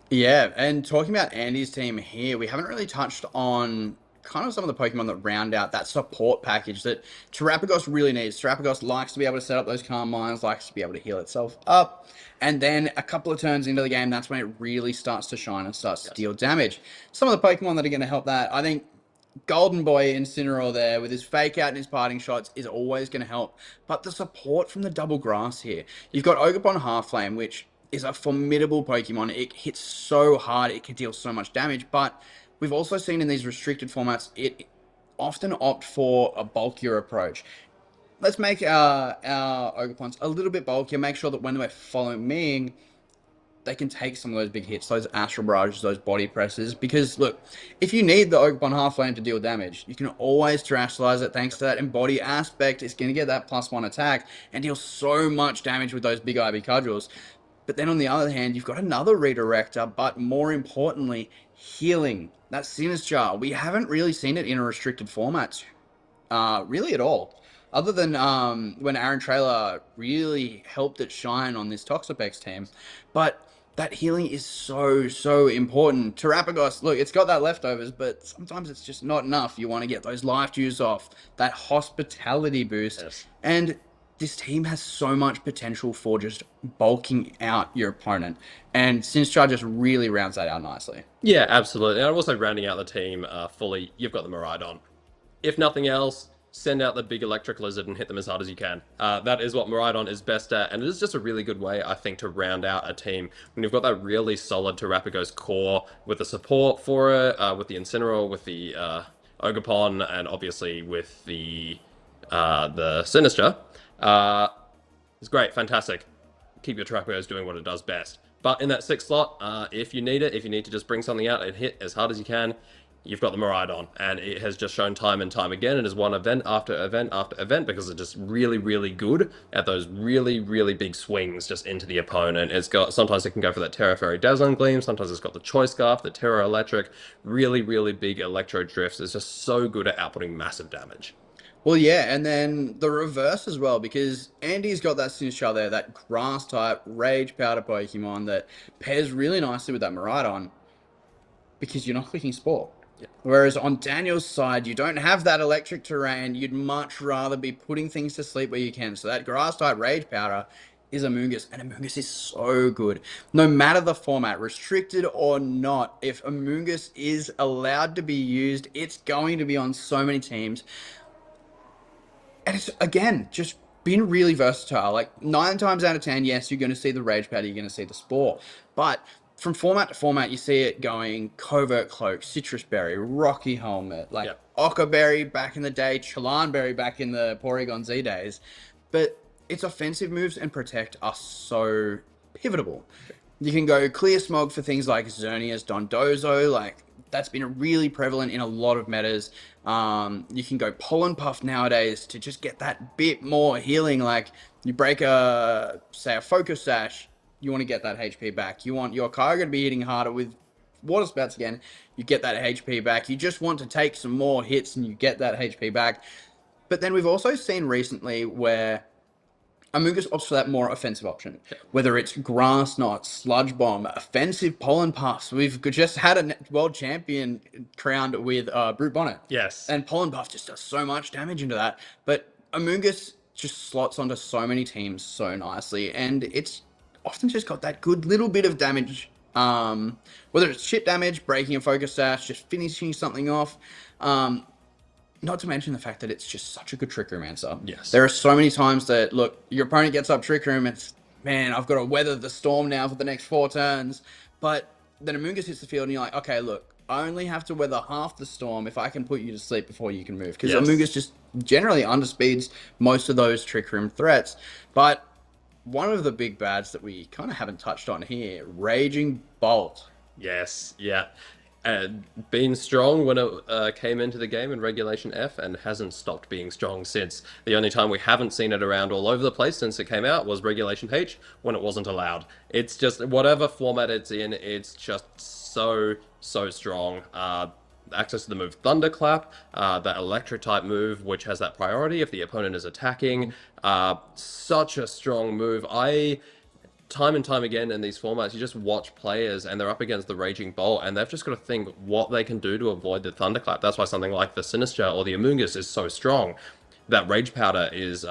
Yeah, and talking about Andy's team here, we haven't really touched on kind of some of the Pokemon that round out that support package that Terrapagos really needs. Terrapagos likes to be able to set up those Calm Minds, likes to be able to heal itself up, and then a couple of turns into the game, that's when it really starts to shine and starts to deal damage. Some of the Pokemon that are going to help that, I think Golden Boy Incineroar there with his fake out and his parting shots is always going to help. But the support from the double grass here. You've got Ogerpon Half-Flame, which is a formidable Pokemon. It hits so hard, it can deal so much damage. But we've also seen in these restricted formats, it often opt for a bulkier approach. Let's make our Ogerpons a little bit bulkier. Make sure that when we're following they can take some of those big hits, those astral barrages, those body presses. Because look, if you need the Ogerpon Half-Flame to deal damage, you can always terastallize it thanks to that embody aspect. It's going to get that +1 attack and deal so much damage with those big IB cudgels. But then on the other hand, you've got another redirector, but more importantly, healing. That Sinistcha, we haven't really seen it in a restricted format, really at all. Other than when Aaron Traylor really helped it shine on this Toxapex team. But that healing is so important. Terapagos, look, it's got that leftovers, but sometimes it's just not enough. You want to get those life dews off, that hospitality boost. Yes. And this team has so much potential for just bulking out your opponent. And Sinistcha just really rounds that out nicely. Yeah, absolutely. And also rounding out the team fully, you've got the Miraidon. If nothing else, send out the big electric lizard and hit them as hard as you can. That is what Miraidon is best at, and it is just a really good way, I think, to round out a team. When you've got that really solid Terapagos core with the support for it, with the Incineroar, with the Ogerpon, and obviously with the Sinistcha. It's great, fantastic. Keep your Terapagos doing what it does best. But in that sixth slot, if you need it, if you need to just bring something out and hit as hard as you can, you've got the Miraidon, and it has just shown time and time again. It has won event after event after event because it's just really, really good at those really, really big swings just into the opponent. It's got, sometimes it can go for that Terra Fairy Dazzling Gleam, sometimes it's got the Choice Scarf, the Terra Electric, really, really big Electro Drifts. It's just so good at outputting massive damage. Well, yeah, and then the reverse as well, because Andy's got that Sinistcha there, that grass type Rage Powder Pokemon that pairs really nicely with that Miraidon because you're not clicking Spore. Yeah. Whereas on Daniel's side, you don't have that electric terrain. You'd much rather be putting things to sleep where you can. So that grass type Rage Powder is Amoonguss, and Amoonguss is so good. No matter the format, restricted or not, if Amoonguss is allowed to be used, it's going to be on so many teams. And it's, again, just been really versatile. Like 9 times out of 10, yes, you're going to see the Rage Powder, you're going to see the Spore. But from format to format, you see it going Covert Cloak, Citrus Berry, Rocky Helmet, like Occa Berry back in the day, Chelan Berry back in the Porygon Z days. But its offensive moves and Protect are so pivotal. You can go Clear Smog for things like Xerneas, Dondozo, like that's been really prevalent in a lot of metas. You can go Pollen Puff nowadays to just get that bit more healing. Like you break say a Focus Sash, you want to get that HP back. You want your Kyogre to be hitting harder with Water Spouts again, you get that HP back. You just want to take some more hits and you get that HP back. But then we've also seen recently where Amoonguss opts for that more offensive option, whether it's Grass Knot, Sludge Bomb, offensive Pollen Puffs. We've just had a world champion crowned with Brute Bonnet. Yes. And Pollen Puff just does so much damage into that. But Amoonguss just slots onto so many teams so nicely, and it's often just got that good little bit of damage. Whether it's chip damage, breaking a Focus Sash, just finishing something off. Not to mention the fact that it's just such a good Trick Room answer. Yes. There are so many times that, look, your opponent gets up Trick Room, it's, man, I've got to weather the storm now for the next 4 turns. But then Amoonguss hits the field and you're like, okay, look, I only have to weather half the storm if I can put you to sleep before you can move. Because Amoonguss just generally underspeeds most of those Trick Room threats. But one of the big bads that we kind of haven't touched on here, Raging Bolt. Yes, yeah. Been strong when it came into the game in Regulation F and hasn't stopped being strong since. The only time we haven't seen it around all over the place since it came out was Regulation H when it wasn't allowed. It's just, whatever format it's in, it's just so strong. Access to the move Thunderclap, that electric type move, which has that priority if the opponent is attacking. Such a strong move. Time and time again in these formats, you just watch players and they're up against the Raging Bolt and they've just got to think what they can do to avoid the Thunderclap. That's why something like the Sinistcha or the Amoonguss is so strong. That Rage Powder is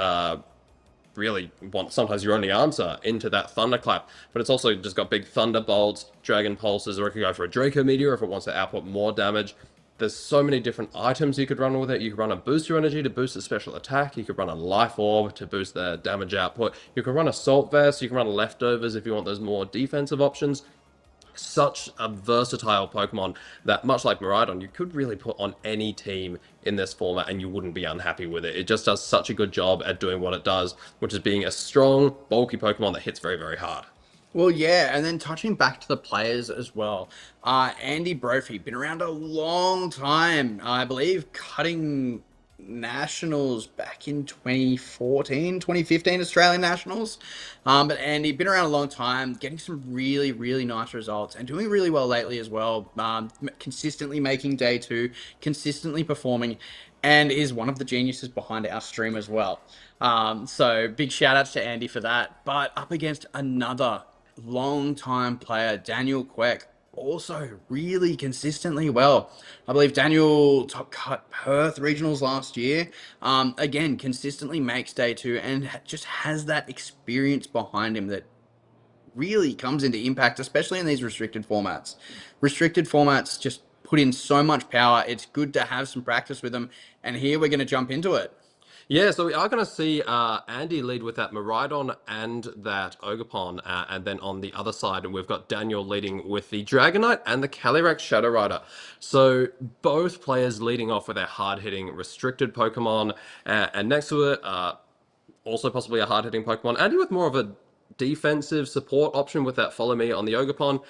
really sometimes your only answer into that Thunderclap. But it's also just got big Thunderbolts, Dragon Pulses, or it can go for a Draco Meteor if it wants to output more damage. There's so many different items you could run with it. You could run a booster energy to boost the special attack. You could run a life orb to boost the damage output. You can run assault vest. You can run leftovers if you want those more defensive options. Such a versatile Pokemon that, much like Miraidon, you could really put on any team in this format and you wouldn't be unhappy with it. It just does such a good job at doing what it does, which is being a strong, bulky Pokemon that hits very, very hard. Well, yeah, and then touching back to the players as well. Andy Brophy, been around a long time. I believe cutting nationals back in 2014, 2015 Australian nationals. But Andy, been around a long time, getting some really, really nice results and doing really well lately as well. Consistently making day two, consistently performing, and is one of the geniuses behind our stream as well. So big shout outs to Andy for that. But up against another long-time player, Daniel Queck, also really consistently well. I believe Daniel top cut Perth regionals last year. Again, consistently makes day two and just has that experience behind him that really comes into impact, especially in these restricted formats. Restricted formats just put in so much power. It's good to have some practice with them. And here we're going to jump into it. Yeah, so we are going to see Andy lead with that Miraidon and that Ogerpon, and then on the other side, we've got Daniel leading with the Dragonite and the Calyrex Shadow Rider. So both players leading off with their hard-hitting restricted Pokemon, and next to it, also possibly a hard-hitting Pokemon. Andy with more of a defensive support option with that Follow Me on the Ogerpon.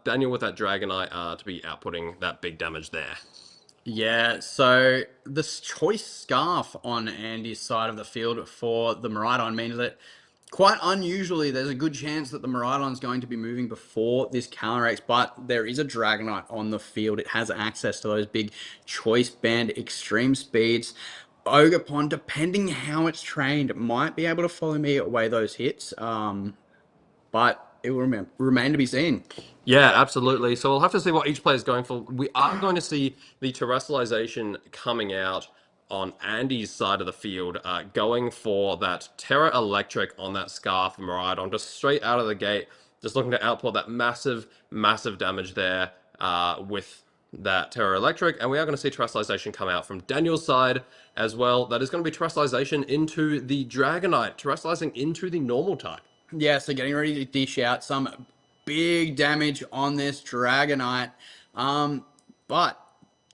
Daniel with that Dragonite to be outputting that big damage there. Yeah, so the choice scarf on Andy's side of the field for the Miraidon means that quite unusually there's a good chance that the Miraidon's going to be moving before this Calyrex, but there is a Dragonite on the field. It has access to those big choice band extreme speeds. Ogerpon, depending how it's trained, might be able to follow me away those hits, but it will remain to be seen. Yeah, absolutely. So we'll have to see what each player is going for. We are going to see the terrestrialization coming out on Andy's side of the field, going for that Terra Electric on that Scarf Miraidon, just straight out of the gate, just looking to output that massive, massive damage there with that Terra Electric. And we are going to see terrestrialization come out from Daniel's side as well. That is going to be terrestrialization into the Dragonite, terrestrializing into the normal type. Yeah, so getting ready to dish out some big damage on this Dragonite. But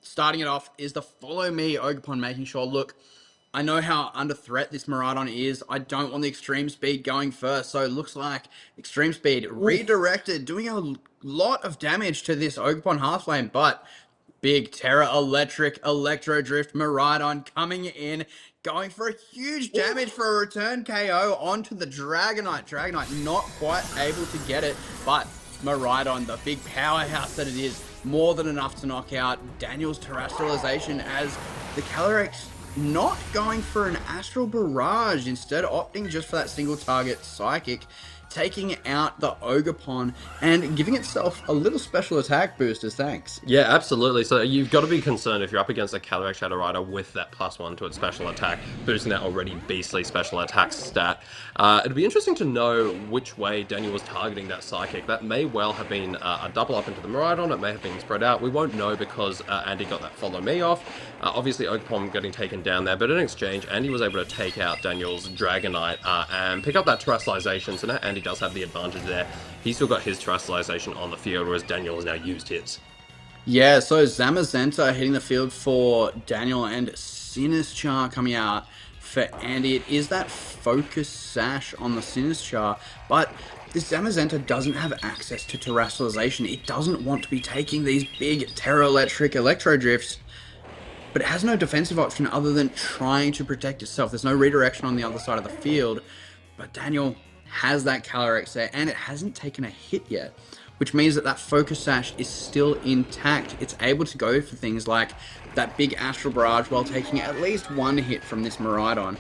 starting it off is the Follow Me Ogerpon, making sure, look, I know how under threat this Miraidon is. I don't want the extreme speed going first. So it looks like extreme speed redirected, doing a lot of damage to this Ogerpon Hearthflame, but big Terra Electric, Electro Drift, Miraidon coming in, going for a huge damage for a return KO onto the Dragonite. Dragonite not quite able to get it, but Miraidon, the big powerhouse that it is, more than enough to knock out Daniel's terrestrialization, as the Calyrex not going for an Astral Barrage, instead opting just for that single target Psychic, taking out the Ogerpon and giving itself a little special attack boost as thanks. Yeah, absolutely. So you've got to be concerned if you're up against a Calyrex Shadow Rider with that +1 to its special attack, boosting that already beastly special attack stat. It'd be interesting to know which way Daniel was targeting that Psychic. That may well have been a double up into the Miraidon. It may have been spread out. We won't know because Andy got that Follow Me off. Obviously, Ogerpon getting taken down there, but in exchange, Andy was able to take out Daniel's Dragonite and pick up that terrestrialization. So now Andy does have the advantage there. He's still got his terrestrialization on the field, whereas Daniel has now used his. Yeah, so Zamazenta hitting the field for Daniel and Sinistchar coming out for Andy. It is that Focus Sash on the Sinistchar, but this Zamazenta doesn't have access to terrestrialization. It doesn't want to be taking these big Terra Electric Electro Drifts, but it has no defensive option other than trying to protect itself. There's no redirection on the other side of the field, but Daniel has that Calyrex there, and it hasn't taken a hit yet, which means that Focus Sash is still intact. It's able to go for things like that big Astral Barrage while taking at least one hit from this Miraidon.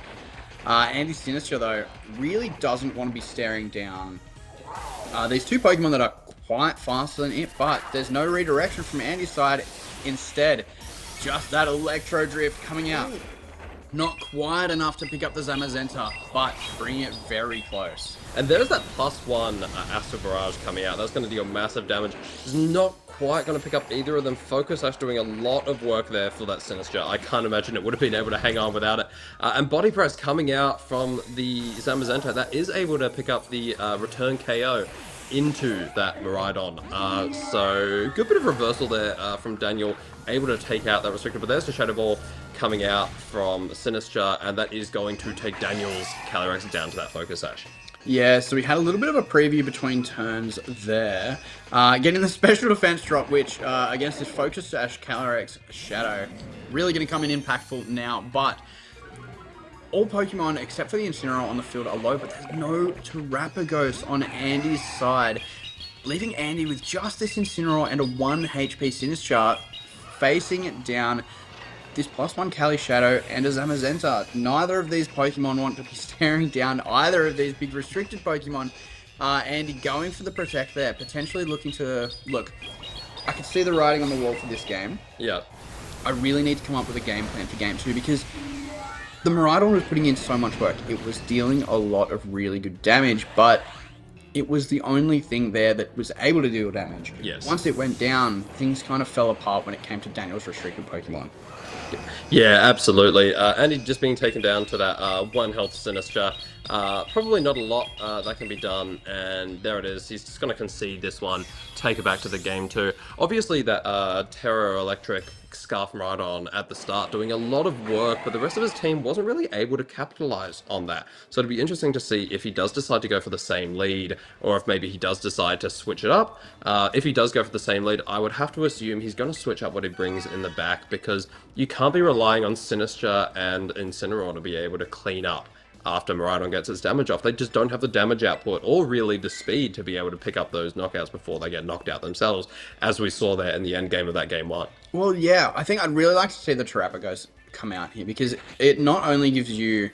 Andy Sinister, though, really doesn't want to be staring down these two Pokemon that are quite faster than it, but there's no redirection from Andy's side. Instead, just that Electro Drift coming out. Not quite enough to pick up the Zamazenta, but bringing it very close. And there's that +1 Astral Barrage coming out. That's going to deal massive damage. It's not quite going to pick up either of them. Focus Ash doing a lot of work there for that Sinister. I can't imagine it would have been able to hang on without it. And Body Press coming out from the Zamazenta. That is able to pick up the return KO into that Miraidon. So good bit of reversal there from Daniel, able to take out that restrictor. But there's the Shadow Ball coming out from Sinister, and that is going to take Daniel's Calyrex down to that Focus Ash. Yeah, so we had a little bit of a preview between turns there. Getting the special defense drop, which against this Focus Sash Calyrex Shadow, really going to come in impactful now. But all Pokemon, except for the Incineroar on the field, are low, but there's no Terapagos on Andy's side, leaving Andy with just this Incineroar and a 1 HP Sinistcha, facing it down this +1 Cali Shadow and a Zamazenta. Neither of these Pokemon want to be staring down either of these big restricted Pokemon. Andy going for the Protect there, potentially looking to... Look, I can see the writing on the wall for this game. Yeah. I really need to come up with a game plan for Game 2 because the Miraidon was putting in so much work. It was dealing a lot of really good damage, but it was the only thing there that was able to deal damage. Yes. Once it went down, things kind of fell apart when it came to Daniel's restricted Pokemon. Yeah, absolutely. Andy just being taken down to that 1 health Sinister. Probably not a lot that can be done, and there it is. He's just going to concede this one, take it back to the game 2. Obviously, that Terra Electric Scarf Miraidon at the start doing a lot of work, but the rest of his team wasn't really able to capitalize on that. So it'd be interesting to see if he does decide to go for the same lead, or if maybe he does decide to switch it up. If he does go for the same lead, I would have to assume he's going to switch up what he brings in the back, because you can't be relying on Sinister and Incineroar to be able to clean up after Miraidon gets its damage off. They just don't have the damage output or really the speed to be able to pick up those knockouts before they get knocked out themselves, as we saw there in the end game of that game 1. Well, yeah, I think I'd really like to see the Terapagos come out here because it not only gives you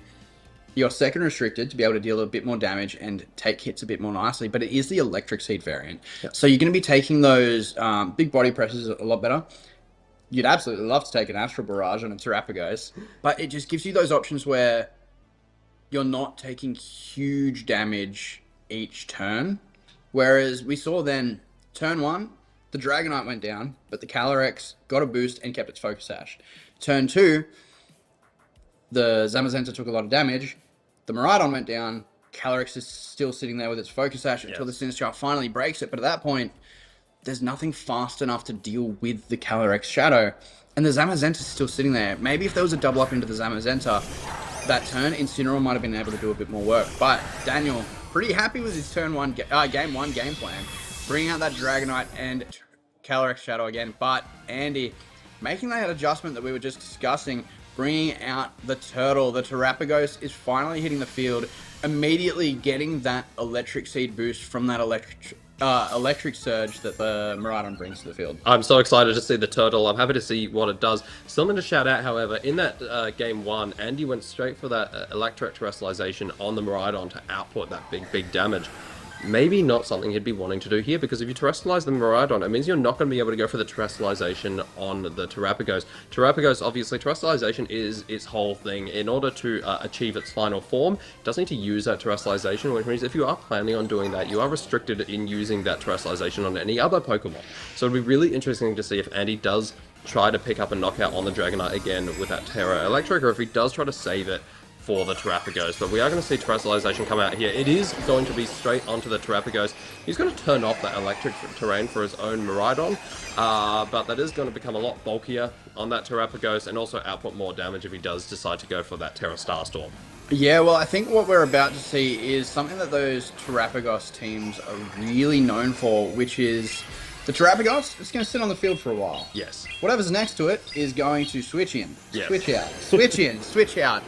your second restricted to be able to deal a bit more damage and take hits a bit more nicely, but it is the Electric Seed variant. Yep. So you're going to be taking those big body presses a lot better. You'd absolutely love to take an Astral Barrage on a Terapagos, but it just gives you those options where you're not taking huge damage each turn. Whereas we saw then, turn 1, the Dragonite went down, but the Calyrex got a boost and kept its Focus Sash. Turn 2, the Zamazenta took a lot of damage, the Miraidon went down, Calyrex is still sitting there with its Focus Sash until the Sinistcha finally breaks it, but at that point, there's nothing fast enough to deal with the Calyrex Shadow, and the Zamazenta's still sitting there. Maybe if there was a double up into the Zamazenta, that turn, Incineroar might have been able to do a bit more work. But Daniel, pretty happy with his game 1 game plan. Bringing out that Dragonite and Calyrex Shadow again. But Andy, making that adjustment that we were just discussing, bringing out the Turtle. The Terapagos is finally hitting the field, immediately getting that Electric Seed boost from that Electric Surge that the Miraidon brings to the field. I'm so excited to see the Turtle. I'm happy to see what it does. Something to shout out, however, in that game 1, Andy went straight for that Electric Terrestrialization on the Miraidon to output that big damage. Maybe not something he'd be wanting to do here, because if you terrestrialize the Miraidon, it means you're not going to be able to go for the terrestrialization on the Terapagos. Terapagos, obviously, terrestrialization is its whole thing. In order to achieve its final form, it does need to use that terrestrialization, which means if you are planning on doing that, you are restricted in using that terrestrialization on any other Pokemon. So it'll be really interesting to see if Andy does try to pick up a knockout on the Dragonite again with that Terra Electric, or if he does try to save it for the Terapagos. But we are going to see terrestrialization come out here. It is going to be straight onto the Terapagos. He's going to turn off that electric terrain for his own Miraidon, but that is going to become a lot bulkier on that Terapagos and also output more damage if he does decide to go for that Terra Starstorm. Yeah, well, I think what we're about to see is something that those Terapagos teams are really known for, which is the Terapagos is going to sit on the field for a while. Yes. Whatever's next to it is going to switch in, Yes. switch out, switch in, switch out.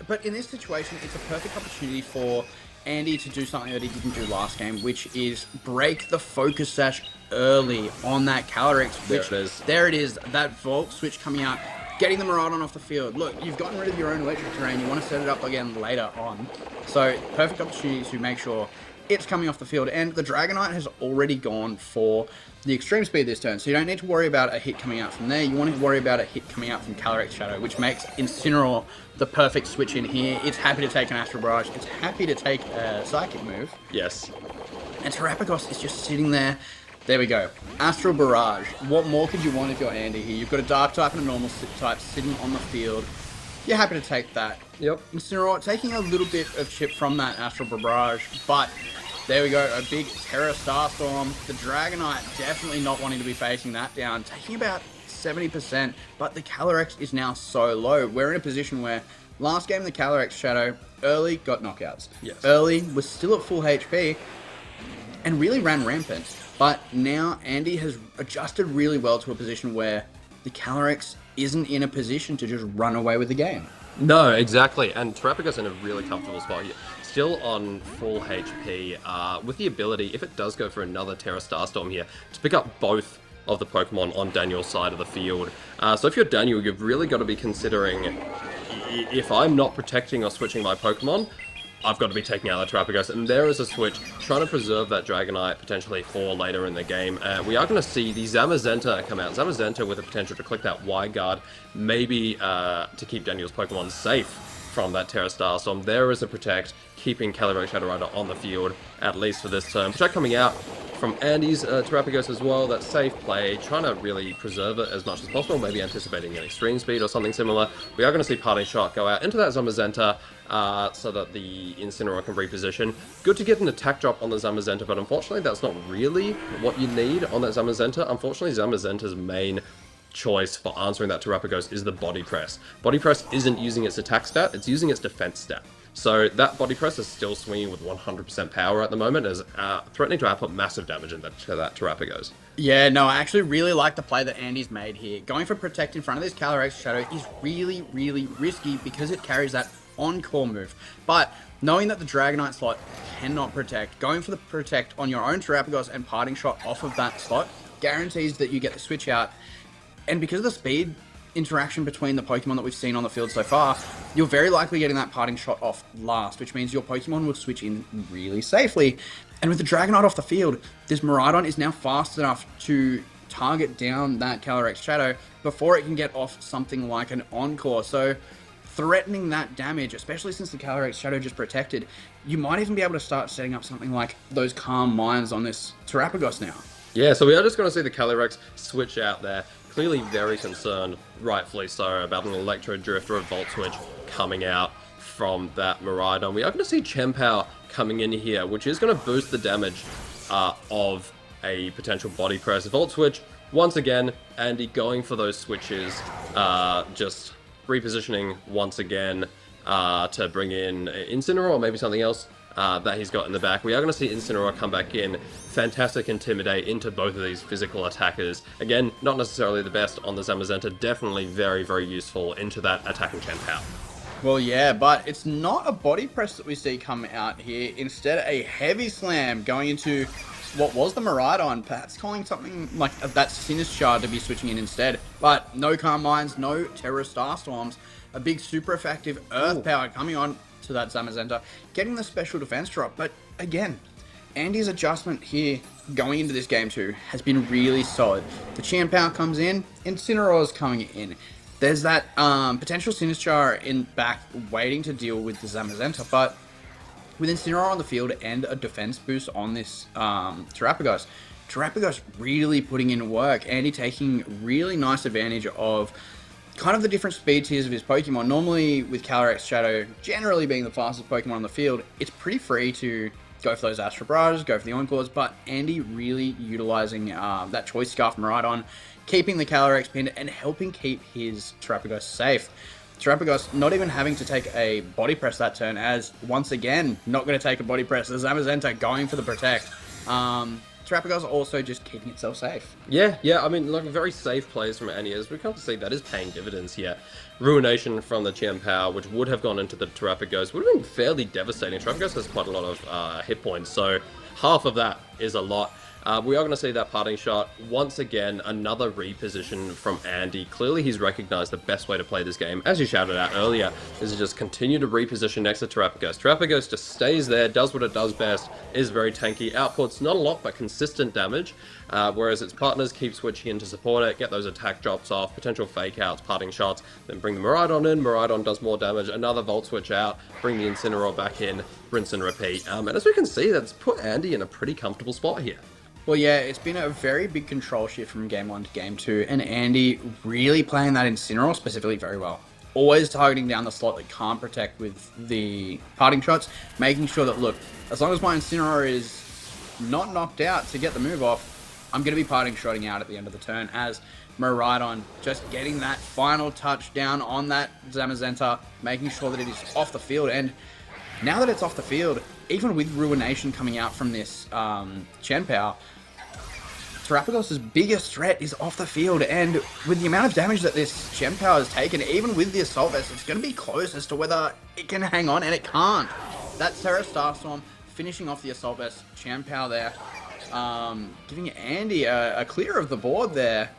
But in this situation, it's a perfect opportunity for Andy to do something that he didn't do last game, which is break the Focus Sash early on that Calyrex. There it is, that Volt switch coming out, getting the Miraidon off the field. Look, you've gotten rid of your own electric terrain, you want to set it up again later on. So, perfect opportunity to make sure it's coming off the field. And the Dragonite has already gone for the extreme speed this turn, so you don't need to worry about a hit coming out from there. You want to worry about a hit coming out from Calyrex Shadow, which makes Incineroar the perfect switch in here. It's happy to take an Astral Barrage. It's happy to take a Psychic move. Yes. And Terapagos is just sitting there. There we go. Astral Barrage. What more could you want if you're Andy here? You've got a Dark type and a normal type sitting on the field. You're happy to take that. Yep. Incineroar taking a little bit of chip from that Astral Barrage, but there we go. A big Terra Starstorm. The Dragonite definitely not wanting to be facing that down. Taking about 70%, but the Calyrex is now so low. We're in a position where last game the Calyrex Shadow early got knockouts. Yes. Early was still at full HP and really ran rampant. But now Andy has adjusted really well to a position where the Calyrex isn't in a position to just run away with the game. No, exactly. And Terapagos in a really comfortable spot here. Still on full HP, with the ability, if it does go for another Terra Starstorm here, to pick up both of the Pokemon on Daniel's side of the field. So if you're Daniel, you've really got to be considering, if I'm not protecting or switching my Pokemon, I've got to be taking out the Terapagos, and there is a switch trying to preserve that Dragonite potentially for later in the game. We are going to see the Zamazenta come out. Zamazenta with the potential to click that Y guard, maybe to keep Daniel's Pokemon safe from that Terra Starstorm. There is a Protect, keeping Calyrex Shadow Rider on the field, at least for this turn. Protect coming out from Andy's Terapagos as well. That safe play, trying to really preserve it as much as possible, maybe anticipating an extreme speed or something similar. We are going to see Parting Shot go out into that Zamazenta, so that the Incineroar can reposition. Good to get an attack drop on the Zamazenta, but unfortunately that's not really what you need on that Zamazenta. Unfortunately, Zamazenta's main choice for answering that Terapagos is the Body Press. Body Press isn't using its attack stat, it's using its defense stat. So that Body Press is still swinging with 100% power at the moment, as threatening to output massive damage into that Terapagos. Yeah, no, I actually really like the play that Andy's made here. Going for Protect in front of this Calyrex Shadow is really, really risky because it carries that Encore move. But knowing that the Dragonite slot cannot Protect, going for the Protect on your own Terapagos and Parting Shot off of that slot guarantees that you get the switch out. And because of the speed interaction between the Pokemon that we've seen on the field so far, you're very likely getting that Parting Shot off last, which means your Pokemon will switch in really safely. And with the Dragonite off the field, this Miraidon is now fast enough to target down that Calyrex Shadow before it can get off something like an Encore. So threatening that damage, especially since the Calyrex Shadow just protected, you might even be able to start setting up something like those Calm Minds on this Terapagos now. Yeah, so we are just going to see the Calyrex switch out there. Clearly very concerned, rightfully so, about an Electro Drift or a Volt Switch coming out from that Miraidon. We are going to see Chien-Pao coming in here, which is going to boost the damage of a potential Body Press. Volt Switch, once again, Andy going for those switches, just repositioning once again to bring in Incineroar or maybe something else that he's got in the back. We are going to see Incineroar come back in. Fantastic Intimidate into both of these physical attackers. Again, not necessarily the best on the Zamazenta, definitely very, very useful into that attacking Chien-Pao. Well, yeah, but it's not a Body Press that we see come out here. Instead, a Heavy Slam going into what was the Miraidon, perhaps calling something like that Sinistchar to be switching in instead. But no Calm Minds, no Terra Starstorms, a big super effective Earth Power coming on to that Zamazenta, getting the special defense drop. But again, Andy's adjustment here going into this game too has been really solid. The Chien-Pao comes in, Incineroar's coming in. There's that potential Sinistchar in back waiting to deal with the Zamazenta, but with Incineroar on the field and a defense boost on this Terapagos really putting in work. Andy taking really nice advantage of kind of the different speed tiers of his Pokemon. Normally with Calyrex Shadow generally being the fastest Pokemon on the field, it's pretty free to go for those Astral Barrages, go for the Encores, but Andy really utilizing that Choice Scarf Miraidon, keeping the Calyrex pinned and helping keep his Terapagos safe. Terapagos not even having to take a Body Press that turn, as once again, not going to take a Body Press. The Zamazenta going for the Protect. Terapagos also just keeping itself safe. Yeah, I mean, like very safe plays from Andy, as we come to see that is paying dividends here. Ruination from the Chien-Pao, which would have gone into the Terapagos, would have been fairly devastating. Terapagos has quite a lot of hit points, so half of that is a lot. We are going to see that parting shot. Once again, another reposition from Andy. Clearly, he's recognized the best way to play this game, as you shouted out earlier, is to just continue to reposition next to Terrapagos. Terrapagos just stays there, does what it does best, is very tanky, outputs not a lot, but consistent damage, whereas its partners keep switching in to support it, get those attack drops off, potential fake outs, parting shots, then bring the Miraidon in, Miraidon does more damage, another Volt Switch out, bring the Incineroar back in, rinse and repeat. And as we can see, that's put Andy in a pretty comfortable spot here. Well, yeah, it's been a very big control shift from game 1 to game 2, and Andy really playing that Incineroar specifically very well. Always targeting down the slot that can't protect with the parting shots, making sure that, look, as long as my Incineroar is not knocked out to get the move off, I'm going to be parting shotting out at the end of the turn, as Miraidon just getting that final touchdown on that Zamazenta, making sure that it is off the field. And now that it's off the field, even with Ruination coming out from this Chien-Pao, Terrapagos' biggest threat is off the field, and with the amount of damage that this Chien-Pao has taken, even with the Assault Vest, it's going to be close as to whether it can hang on, and it can't. That Terra Starstorm finishing off the Assault Vest, Chien-Pao there, giving Andy a clear of the board there.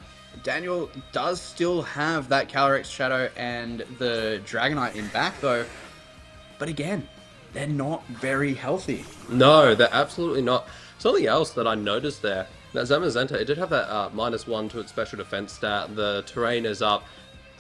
Daniel does still have that Calyrex Shadow and the Dragonite in back, though, but again, they're not very healthy. No, they're absolutely not. Something else that I noticed there, that Zamazenta, it did have that -1 to its special defense stat. The terrain is up.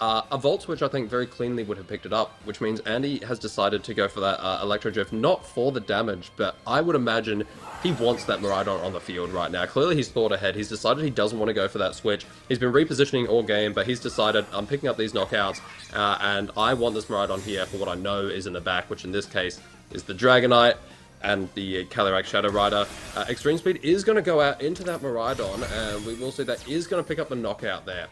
A Volt Switch, I think, very cleanly would have picked it up, which means Andy has decided to go for that Electro Drift, not for the damage, but I would imagine he wants that Miraidon on the field right now. Clearly he's thought ahead. He's decided he doesn't want to go for that switch. He's been repositioning all game, but he's decided, I'm picking up these knockouts, and I want this Miraidon here for what I know is in the back, which in this case is the Dragonite and the Calyrex Shadow Rider. Extreme Speed is going to go out into that Miraidon, and we will see that is going to pick up a knockout there.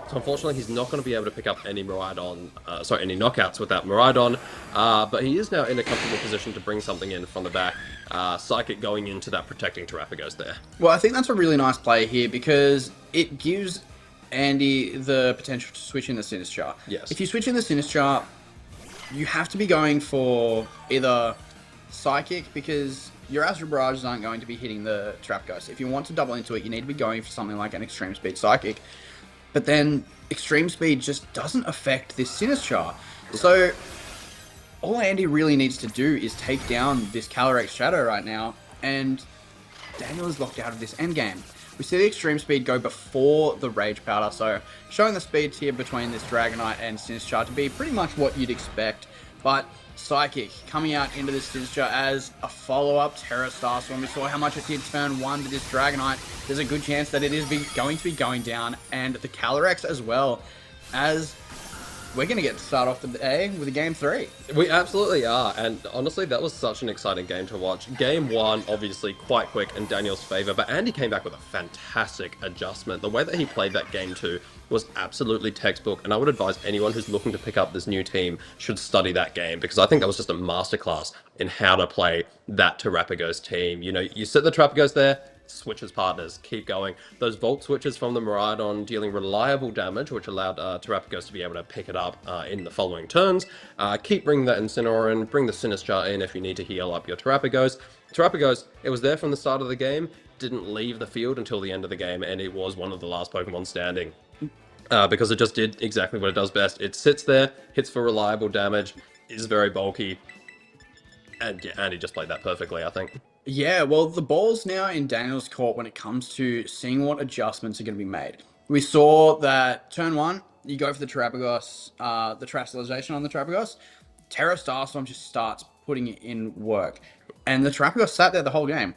So unfortunately, he's not going to be able to pick up any any knockouts with that Miraidon, but he is now in a comfortable position to bring something in from the back. Psychic going into that protecting Terrapagos there. Well, I think that's a really nice play here because it gives Andy the potential to switch in the Sinistcha. Yes. If you switch in the Sinistcha, you have to be going for either Psychic, because your Astral Barrages aren't going to be hitting the Terrapagos. If you want to double into it, you need to be going for something like an Extreme Speed Psychic. But then Extreme Speed just doesn't affect this Sinistcha. So all Andy really needs to do is take down this Calyrex Shadow right now, and Daniel is locked out of this endgame. We see the Extreme Speed go before the Rage Powder, so showing the speeds here between this Dragonite and Sinistcha to be pretty much what you'd expect. But Psychic coming out into this Sinistcha as a follow-up Terra Starstorm. We saw how much it did turn 1 to this Dragonite. There's a good chance that it is going to be going down, and the Calyrex as well, as we're going to get to start off the day with a game 3. We absolutely are, and honestly, that was such an exciting game to watch. Game 1, obviously, quite quick in Daniel's favor, but Andy came back with a fantastic adjustment. The way that he played that Game 2 was absolutely textbook, and I would advise anyone who's looking to pick up this new team should study that game, because I think that was just a masterclass in how to play that Terrapagos team. You know, you set the Terrapagos there, switches partners, keep going. Those Volt Switches from the Miraidon dealing reliable damage, which allowed Terrapagos to be able to pick it up in the following turns. Keep bringing that Incineroar in, bring the Sinistcha in if you need to heal up your Terrapagos. Terrapagos, it was there from the start of the game, didn't leave the field until the end of the game, and it was one of the last Pokemon standing. Because it just did exactly what it does best. It sits there, hits for reliable damage, is very bulky, and yeah, Andy just played that perfectly, I think. Yeah, well, the ball's now in Daniel's court when it comes to seeing what adjustments are going to be made. We saw that turn 1, you go for the Terrapagos, the Terastallization on the Terrapagos. Terra Starstorm just starts putting in work. And the Terrapagos sat there the whole game.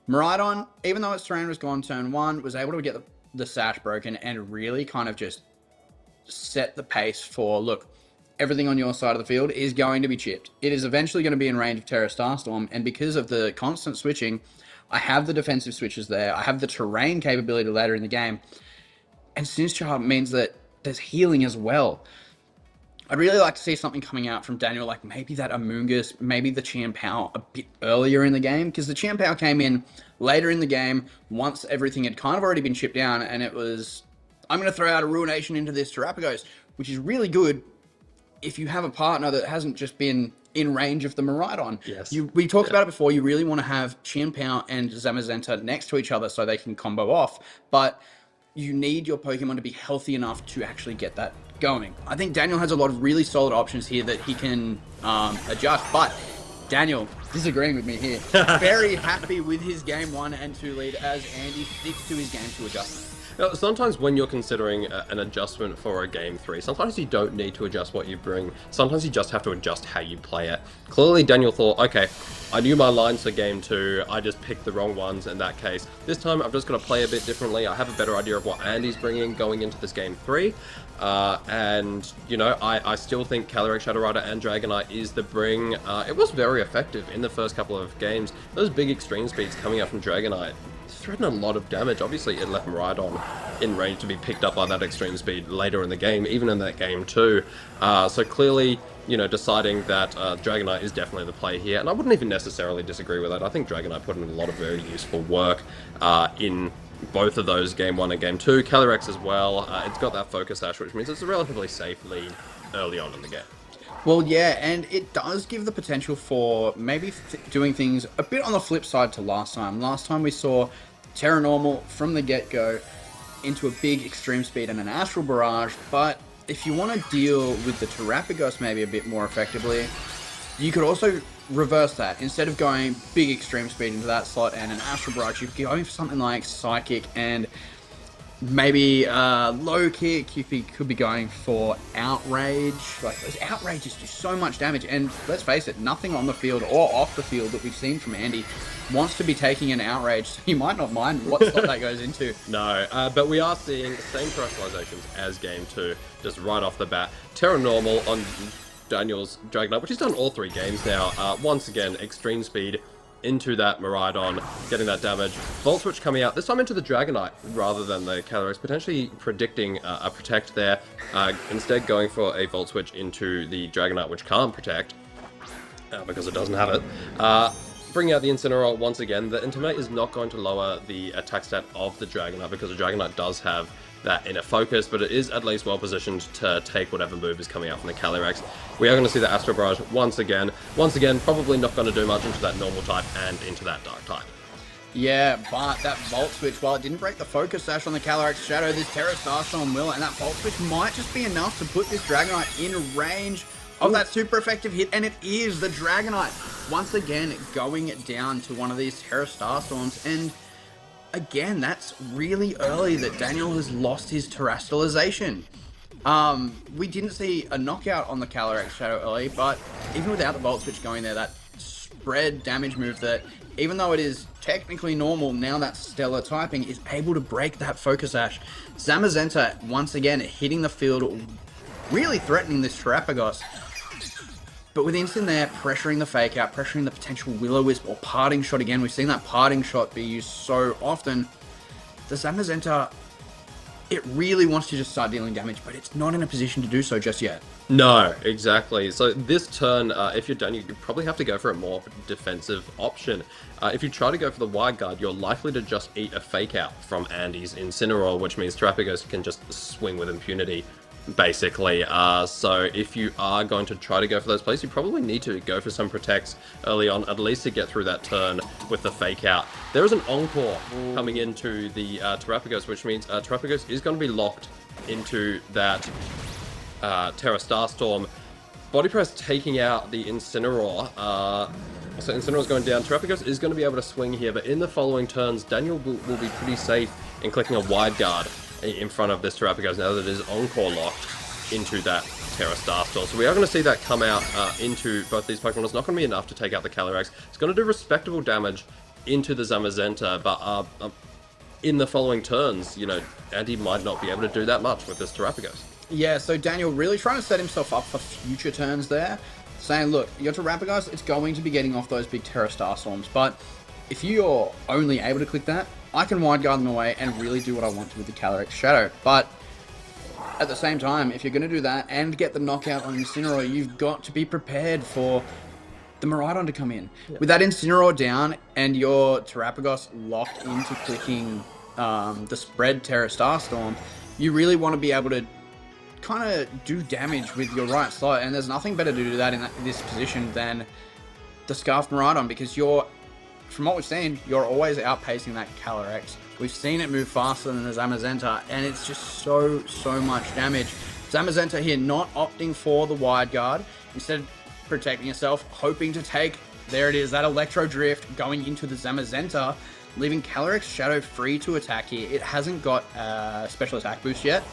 Miraidon, even though its terrain was gone turn 1, was able to get the sash broken and really kind of just set the pace for, look, everything on your side of the field is going to be chipped. It is eventually going to be in range of Terra Starstorm, and because of the constant switching, I have the defensive switches there, I have the terrain capability later in the game, and Sinistcha means that there's healing as well. I'd really like to see something coming out from Daniel, like maybe that Amoonguss, maybe the Chien-Pao a bit earlier in the game, because the Chien-Pao came in later in the game once everything had kind of already been chipped down, and it was, I'm going to throw out a Ruination into this Terrapagos, which is really good if you have a partner that hasn't just been in range of the Miraidon. Yes. We talked Yeah. about it before. You really want to have Chien-Pao and Zamazenta next to each other so they can combo off, but you need your Pokemon to be healthy enough to actually get that going. I think Daniel has a lot of really solid options here that he can adjust, but Daniel disagreeing with me here. Very happy with his game 1 and 2 lead as Andy sticks to his game 2 adjustment. Now, sometimes when you're considering an adjustment for a game 3, sometimes you don't need to adjust what you bring. Sometimes you just have to adjust how you play it. Clearly, Daniel thought, okay, I knew my lines for game 2, I just picked the wrong ones in that case. This time, I'm just going to play a bit differently. I have a better idea of what Andy's bringing going into this game 3. And, you know, I still think Calyrex, Shadow Rider, and Dragonite is the bring. It was very effective in the first couple of games. Those big extreme speeds coming out from Dragonite threatened a lot of damage. Obviously, it left Miraidon in range to be picked up by that extreme speed later in the game, even in that game too. So clearly, you know, deciding that Dragonite is definitely the play here, and I wouldn't even necessarily disagree with that. I think Dragonite put in a lot of very useful work in both of those game 1 and game 2. Calyrex as well. It's got that Focus Sash, which means it's a relatively safe lead early on in the game. Well, yeah, and it does give the potential for maybe doing things a bit on the flip side to last time. Last time we saw Terra Normal from the get-go into a big extreme speed and an Astral Barrage, but if you want to deal with the Terrapagos maybe a bit more effectively, you could also reverse that. Instead of going big extreme speed into that slot and an Astral Barrage, you're going for something like Psychic and maybe low kick. You could be going for outrage. Like, those outrages do so much damage, and let's face it, nothing on the field or off the field that we've seen from Andy wants to be taking an outrage, so you might not mind what slot that goes into. No, but we are seeing the same terrestrializations as game 2, just right off the bat. Terra Normal on Daniel's Dragonite, which he's done all 3 games now. Once again, extreme speed into that Miraidon, getting that damage. Volt Switch coming out, this time into the Dragonite rather than the Calyrex, potentially predicting a Protect there. Instead going for a Volt Switch into the Dragonite, which can't Protect, because it doesn't have it. Bringing out the Incineroar once again. The Intimidate is not going to lower the attack stat of the Dragonite, because the Dragonite does have that inner focus, but it is at least well positioned to take whatever move is coming out from the Calyrex. We are going to see the Astral Barrage once again. Once again, probably not going to do much into that normal type and into that dark type. Yeah, but that Volt Switch, while it didn't break the Focus Sash on the Calyrex Shadow, this Terra Starstorm will, and that Volt Switch might just be enough to put this Dragonite in range of that super effective hit, and it is the Dragonite once again going down to one of these Terra Starstorms, and again, that's really early that Daniel has lost his terrestrialization. We didn't see a knockout on the Calyrex Shadow early, but even without the Volt Switch going there, that spread damage move that, even though it is technically normal, now that Stellar typing is able to break that Focus Sash. Zamazenta, once again, hitting the field, really threatening this Terrapagos. But with Instant there, pressuring the Fake Out, pressuring the potential Will-O-Wisp or Parting Shot again. We've seen that Parting Shot be used so often. The Zamazenta, it really wants to just start dealing damage, but it's not in a position to do so just yet. No, exactly. So this turn, if you're done, you probably have to go for a more defensive option. If you try to go for the Wide Guard, you're likely to just eat a Fake Out from Andy's Incineroar, which means Terrapagos can just swing with impunity, basically. So if you are going to try to go for those plays, you probably need to go for some protects early on, at least to get through that turn with the Fake Out. There is an Encore coming into the Terrapagos, which means Terrapagos is going to be locked into that Terra Starstorm. Body Press taking out the Incineroar. So Incineroar's going down. Terrapagos is going to be able to swing here, but in the following turns, Daniel will be pretty safe in clicking a Wide Guard in front of this Terrapagos now that it is Encore locked into that Terra Starstorm. So we are going to see that come out into both these Pokemon. It's not going to be enough to take out the Calyrex. It's going to do respectable damage into the Zamazenta, but in the following turns, you know, Andy might not be able to do that much with this Terrapagos. Yeah, so Daniel really trying to set himself up for future turns there, saying, look, your Terrapagos, it's going to be getting off those big Terra Starstorms, but if you're only able to click that, I can Wide Guard them away and really do what I want to with the Calyrex Shadow. But at the same time, if you're going to do that and get the knockout on Incineroar, you've got to be prepared for the Miraidon to come in. Yep. With that Incineroar down and your Terrapagos locked into clicking the spread Terra Starstorm, you really want to be able to kind of do damage with your right slot, and there's nothing better to do that in this position than the Scarf Miraidon, because from what we've seen, you're always outpacing that Calyrex. We've seen it move faster than the Zamazenta, and it's just so much damage. Zamazenta here not opting for the wide guard, instead protecting yourself, hoping to take, there it is, that Electro Drift going into the Zamazenta, leaving Calyrex Shadow free to attack here. It hasn't got a special attack boost yet.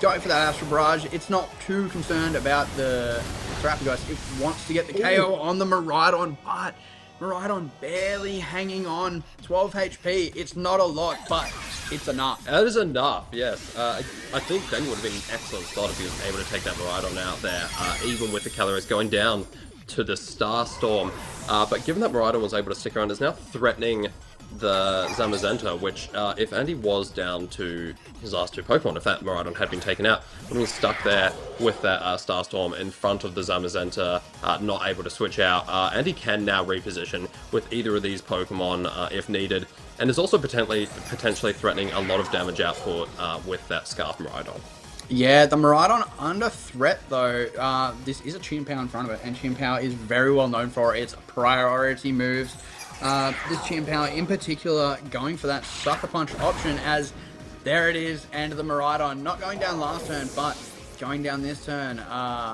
Going for that Astral Barrage. It's not too concerned about the Terapagos. It wants to get the KO on the Miraidon, but Miraidon barely hanging on. 12 HP. It's not a lot, but it's enough. That is enough, yes. I think Daniel would have been an excellent spot if he was able to take that Miraidon out there, even with the Calyrex going down to the Starstorm. But given that Miraidon was able to stick around, is now threatening the Zamazenta, which, if Andy was down to his last two Pokemon, if that Miraidon had been taken out, would have been stuck there with that Starstorm in front of the Zamazenta, not able to switch out. Andy can now reposition with either of these Pokemon if needed, and is also potentially threatening a lot of damage output with that Scarf Miraidon. Yeah, the Miraidon under threat though. This is a Chien-Pao in front of it, and Chien-Pao is very well known for its priority moves. This Chien-Pao in particular going for that Sucker Punch option, as there it is, and the Miraidon not going down last turn, but going down this turn.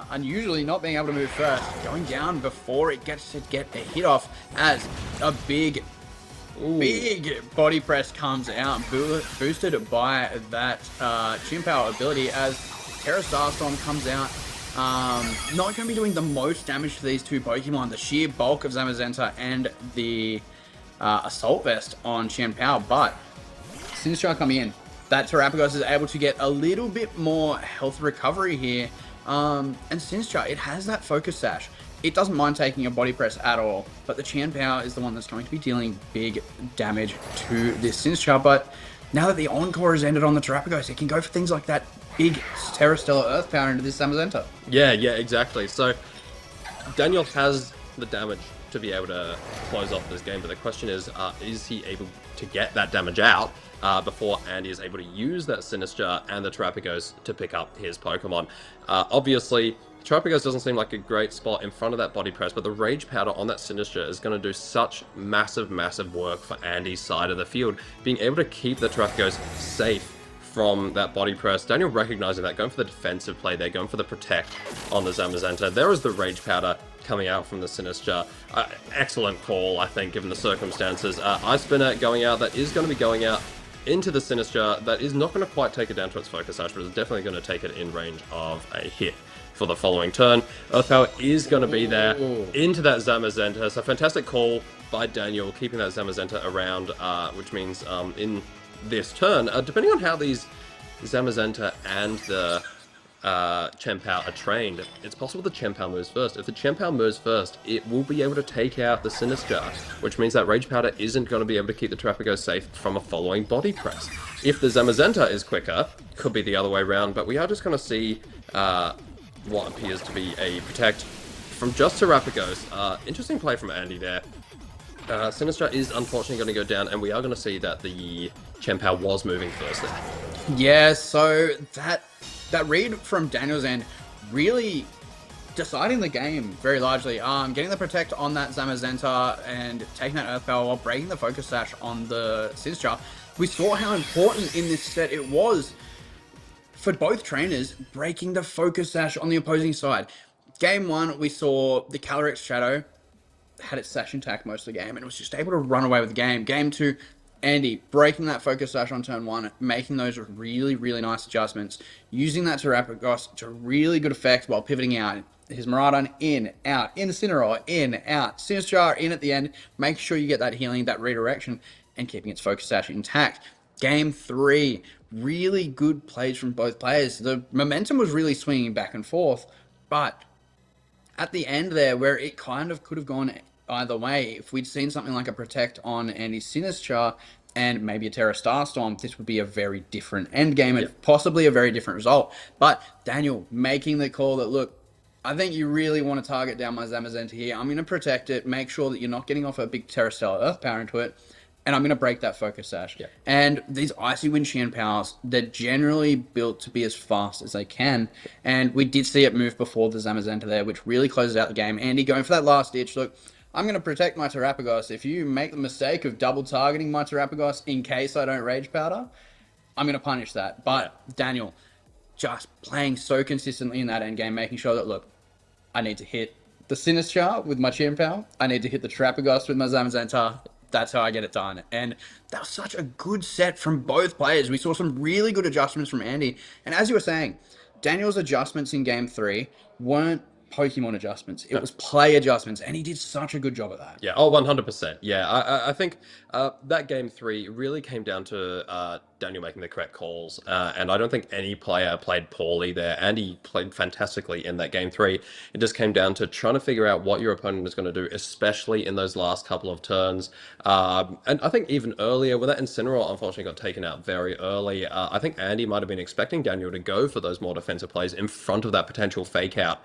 Unusually not being able to move first, going down before it gets to get a hit off, as a big body press comes out, boosted by that Chien-Pao ability, as Terra Starstorm comes out. Not going to be doing the most damage to these two Pokemon. The sheer bulk of Zamazenta and the Assault Vest on Chien-Pao, but Sinistcha coming in, that Terapagos is able to get a little bit more health recovery here. And Sinistcha, it has that Focus Sash. It doesn't mind taking a body press at all, but the Chien-Pao is the one that's going to be dealing big damage to this Sinistcha. But now that the Encore has ended on the Terapagos, it can go for things like that big Terra Stellar Earth Power into this Zamazenta. Yeah, exactly. So Daniel has the damage to be able to close off this game, but the question is he able to get that damage out before Andy is able to use that Sinistcha and the Terapagos to pick up his Pokemon? Obviously, Terapagos doesn't seem like a great spot in front of that body press, but the Rage Powder on that Sinistcha is going to do such massive work for Andy's side of the field. Being able to keep the Terapagos safe from that body press. Daniel recognizing that, going for the defensive play there, going for the protect on the Zamazenta. There is the Rage Powder coming out from the Sinistcha. Excellent call, I think, given the circumstances. Ice Spinner going out, that is going to be going out into the Sinistcha. That is not going to quite take it down to its Focus Sash, but it's definitely going to take it in range of a hit for the following turn. Earth Power is going to be there into that Zamazenta. So fantastic call by Daniel, keeping that Zamazenta around, which means in this turn, depending on how these Zamazenta and the Chien-Pao are trained, it's possible the Chien-Pao moves first. If the Chien-Pao moves first, it will be able to take out the Sinistcha, which means that Rage Powder isn't going to be able to keep the Terapagos safe from a following body press. If the Zamazenta is quicker, could be the other way around, but we are just going to see what appears to be a protect from just Terapagos. Interesting play from Andy there. Sinistcha is unfortunately going to go down, and we are going to see that the Chien-Pao was moving first there. Yeah, so that read from Daniel's end really deciding the game very largely. Getting the protect on that Zamazenta and taking that Earth Power while breaking the Focus Sash on the Sinistcha. We saw how important in this set it was for both trainers breaking the Focus Sash on the opposing side. Game 1, we saw the Calyrex Shadow had its Sash intact most of the game and was just able to run away with the game. Game 2, Andy breaking that Focus Sash on turn 1, making those really nice adjustments, using that Terapagos to really good effect while pivoting out. His Miraidon in, out, Incineroar, in, out, Sinistcha in at the end, make sure you get that healing, that redirection, and keeping its Focus Sash intact. Game 3, really good plays from both players. The momentum was really swinging back and forth, but at the end there, where it kind of could have gone either way, if we'd seen something like a Protect on Andy's Sinistcha and maybe a Terra Starstorm, this would be a very different end game and possibly a very different result. But Daniel making the call that, look, I think you really want to target down my Zamazenta here. I'm going to protect it, make sure that you're not getting off a big Terra Stellar Earth Power into it, and I'm going to break that focus sash. Yeah. And these Icy Wind Qian Powers, they're generally built to be as fast as they can. And we did see it move before the Zamazenta there, which really closes out the game. Andy going for that last ditch. Look, I'm going to protect my Terrapagos. If you make the mistake of double targeting my Terrapagos in case I don't Rage Powder, I'm going to punish that. But Daniel, just playing so consistently in that end game, making sure that, look, I need to hit the Sinister with my Chien-Pao. I need to hit the Terrapagos with my Zamazenta. That's how I get it done. And that was such a good set from both players. We saw some really good adjustments from Andy. And as you were saying, Daniel's adjustments in game 3 weren't Pokemon adjustments. It was play adjustments, and he did such a good job of that. Yeah, oh, 100%. Yeah, I think that game 3 really came down to Daniel making the correct calls, and I don't think any player played poorly there. Andy played fantastically in that game 3. It just came down to trying to figure out what your opponent is going to do, especially in those last couple of turns. And I think even earlier, when that Incineroar unfortunately got taken out very early, I think Andy might have been expecting Daniel to go for those more defensive plays in front of that potential fake out.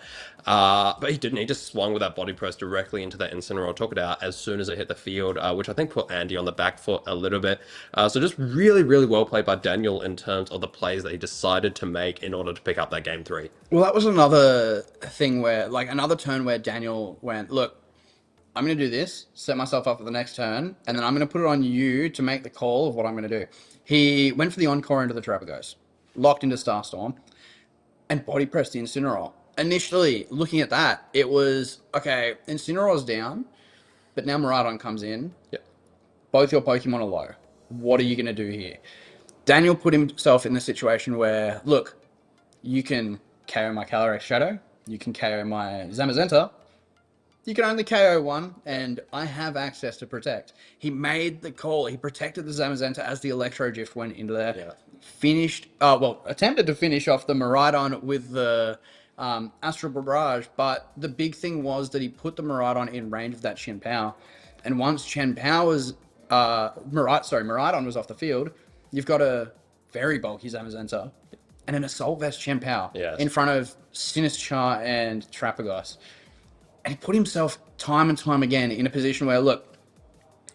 But he didn't. He just swung with that body press directly into that Incineroar, took it out as soon as it hit the field, which I think put Andy on the back foot a little bit. So just really, really well played by Daniel in terms of the plays that he decided to make in order to pick up that game 3. Well, that was another thing where, like, another turn where Daniel went, look, I'm going to do this, set myself up for the next turn, and then I'm going to put it on you to make the call of what I'm going to do. He went for the Encore into the Terrapagos, locked into Starstorm, and body pressed the Incineroar. Initially, looking at that, it was, okay, Incineroar's down, but now Miraidon comes in. Yep. Both your Pokemon are low. What are you going to do here? Daniel put himself in the situation where, look, you can KO my Calyrex Shadow, you can KO my Zamazenta, you can only KO one, and I have access to protect. He made the call. He protected the Zamazenta as the Electro Gift went into there. Yeah. Finished, attempted to finish off the Miraidon with the Astral Barrage, but the big thing was that he put the Miraidon in range of that Chien-Pao. And once Chien-Pao was, Miraidon was off the field, you've got a very bulky Zamazenta and an Assault Vest Chien-Pao in front of Sinister and Terrapagos. And he put himself time and time again in a position where, look,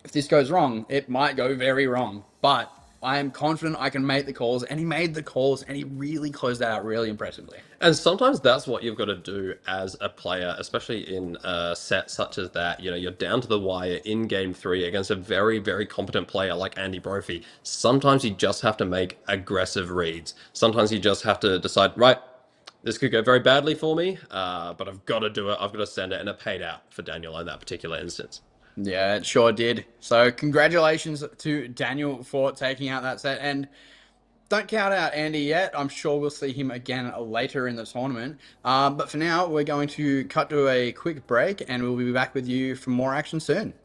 if this goes wrong, it might go very wrong. But I am confident I can make the calls. And he made the calls, and he really closed that out really impressively. And sometimes that's what you've got to do as a player, especially in a set such as that. You know, you're down to the wire in game 3 against a very, very competent player like Andy Brophy. Sometimes you just have to make aggressive reads. Sometimes you just have to decide, right, this could go very badly for me, but I've got to do it. I've got to send it, and it paid out for Daniel in that particular instance. Yeah, it sure did. So congratulations to Daniel for taking out that set. And don't count out Andy yet. I'm sure we'll see him again later in the tournament. But for now, we're going to cut to a quick break, and we'll be back with you for more action soon.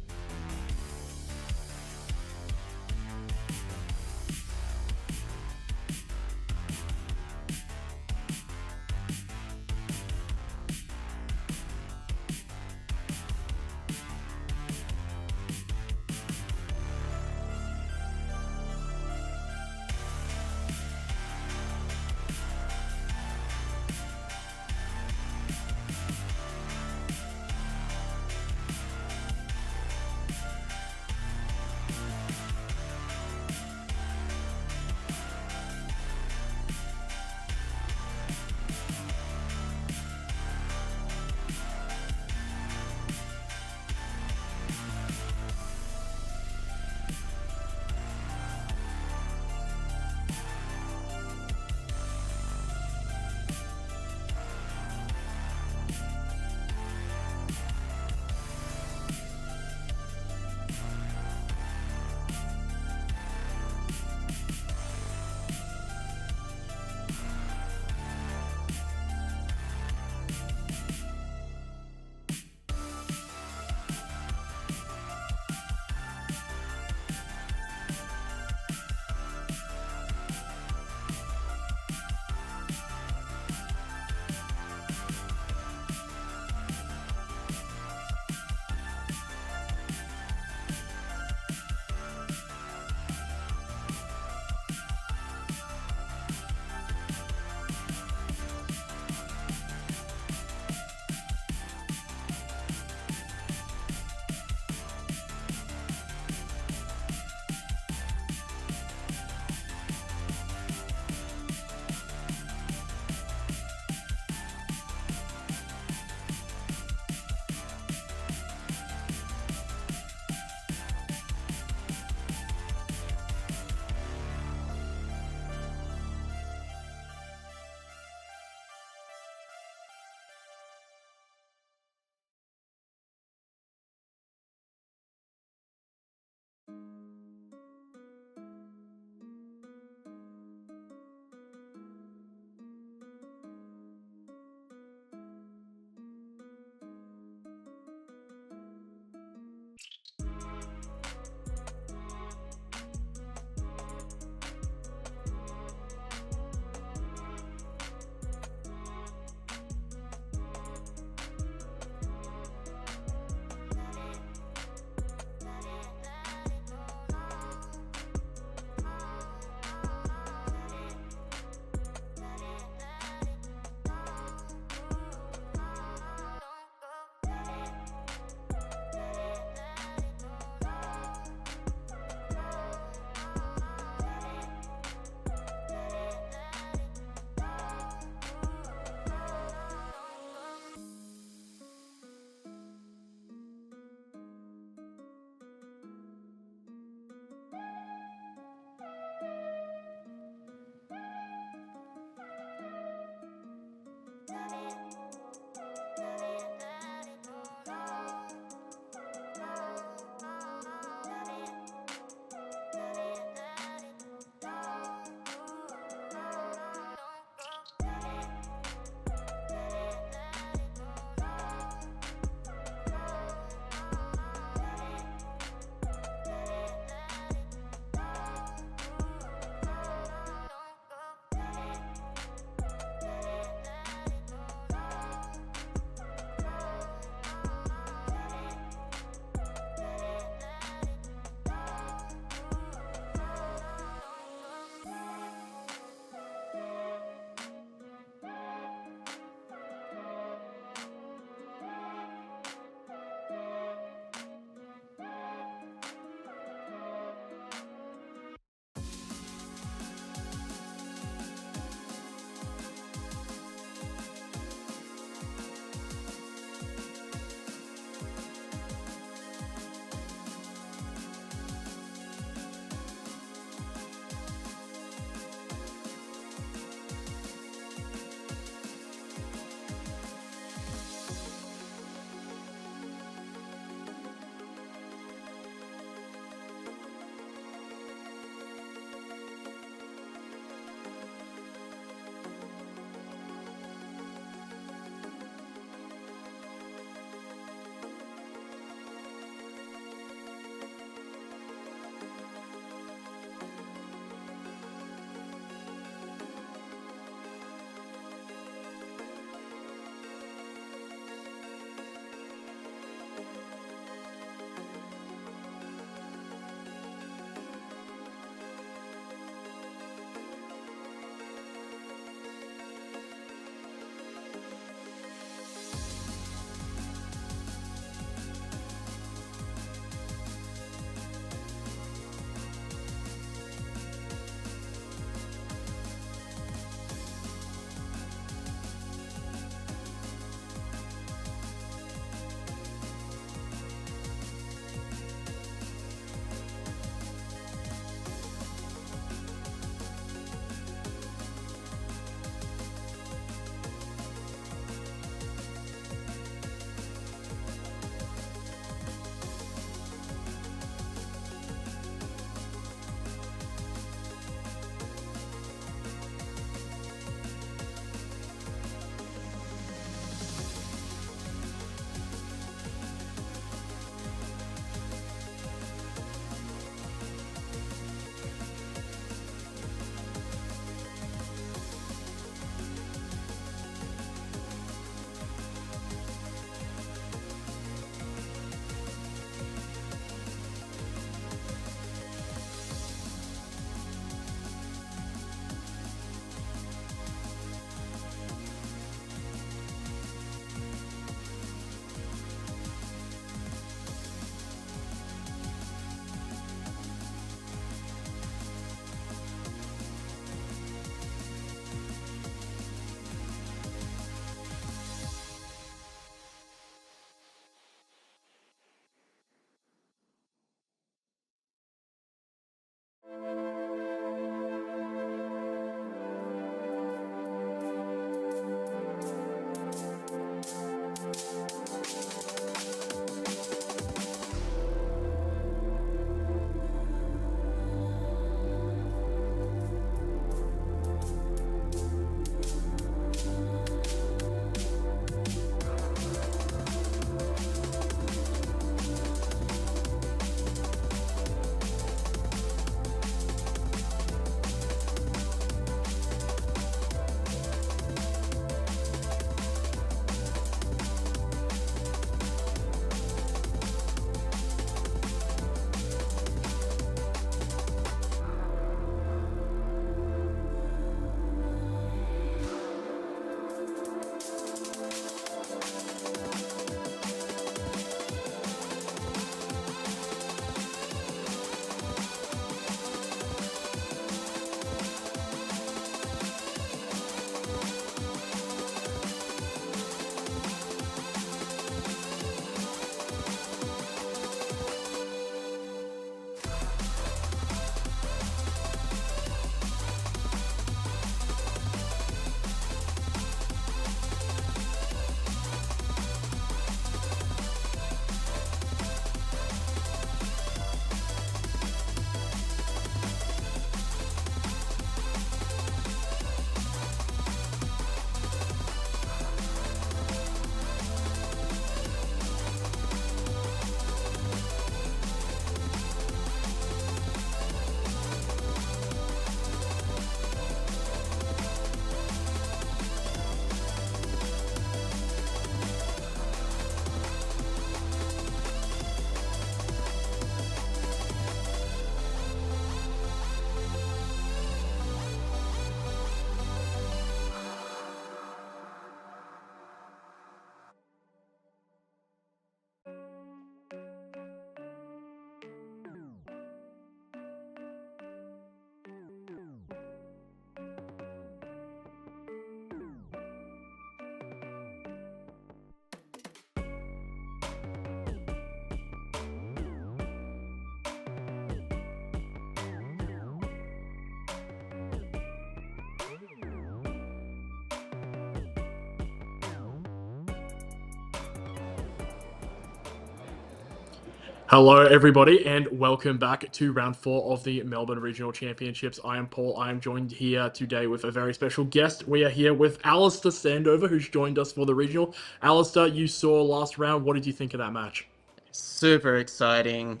Hello, everybody, and welcome back to round four of the Melbourne Regional Championships. I am Paul. I am joined here today with a very special guest. We are here with Alistair Sandover, who's joined us for the regional. Alistair, you saw last round. What did you think of that match? Super exciting.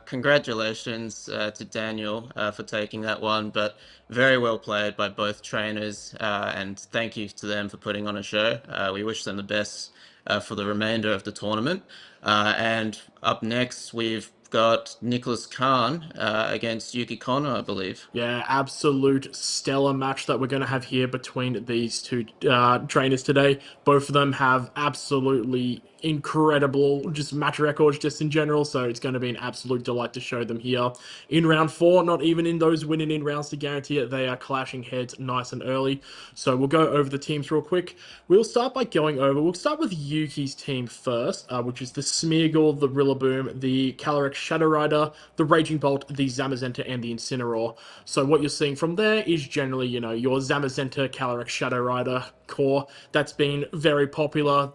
Congratulations to Daniel for taking that one, but very well played by both trainers, and thank you to them for putting on a show. We wish them the best for the remainder of the tournament. And up next, we've got Nicholas Khan against Yuki Kono, I believe. Yeah, absolute stellar match that we're going to have here between these two trainers today. Both of them have absolutely incredible just match records just in general, so it's going to be an absolute delight to show them here in round four. Not even in those winning in rounds to guarantee it. They are clashing heads nice and early. So we'll go over the teams real quick. We'll start with Yuki's team first, which is the Smeargle, the Rillaboom, the Calyrex Shadow Rider, the Raging Bolt, the Zamazenta, and the Incineroar. So what you're seeing from there is generally, your Zamazenta, Calyrex Shadow Rider core. That's been very popular.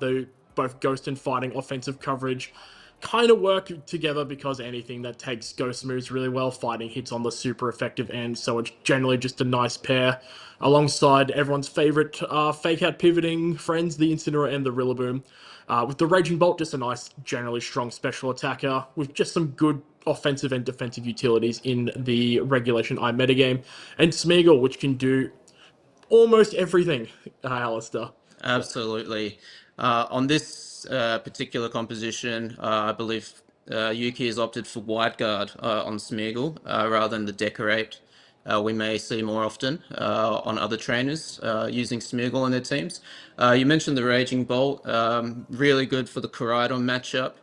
Both Ghost and Fighting offensive coverage kind of work together because anything that takes Ghost moves really well, Fighting hits on the super effective end. So it's generally just a nice pair alongside everyone's favorite fake out pivoting friends, the Incineroar and the Rillaboom. With the Raging Bolt, just a nice, generally strong special attacker with just some good offensive and defensive utilities in the Regulation I metagame. And Smeargle, which can do almost everything, Alistair. So, Absolutely. On this particular composition, I believe Yuki has opted for Wide Guard on Smeargle rather than the Decorate. We may see more often on other trainers using Smeargle in their teams. You mentioned the Raging Bolt, really good for the Koraidon matchup,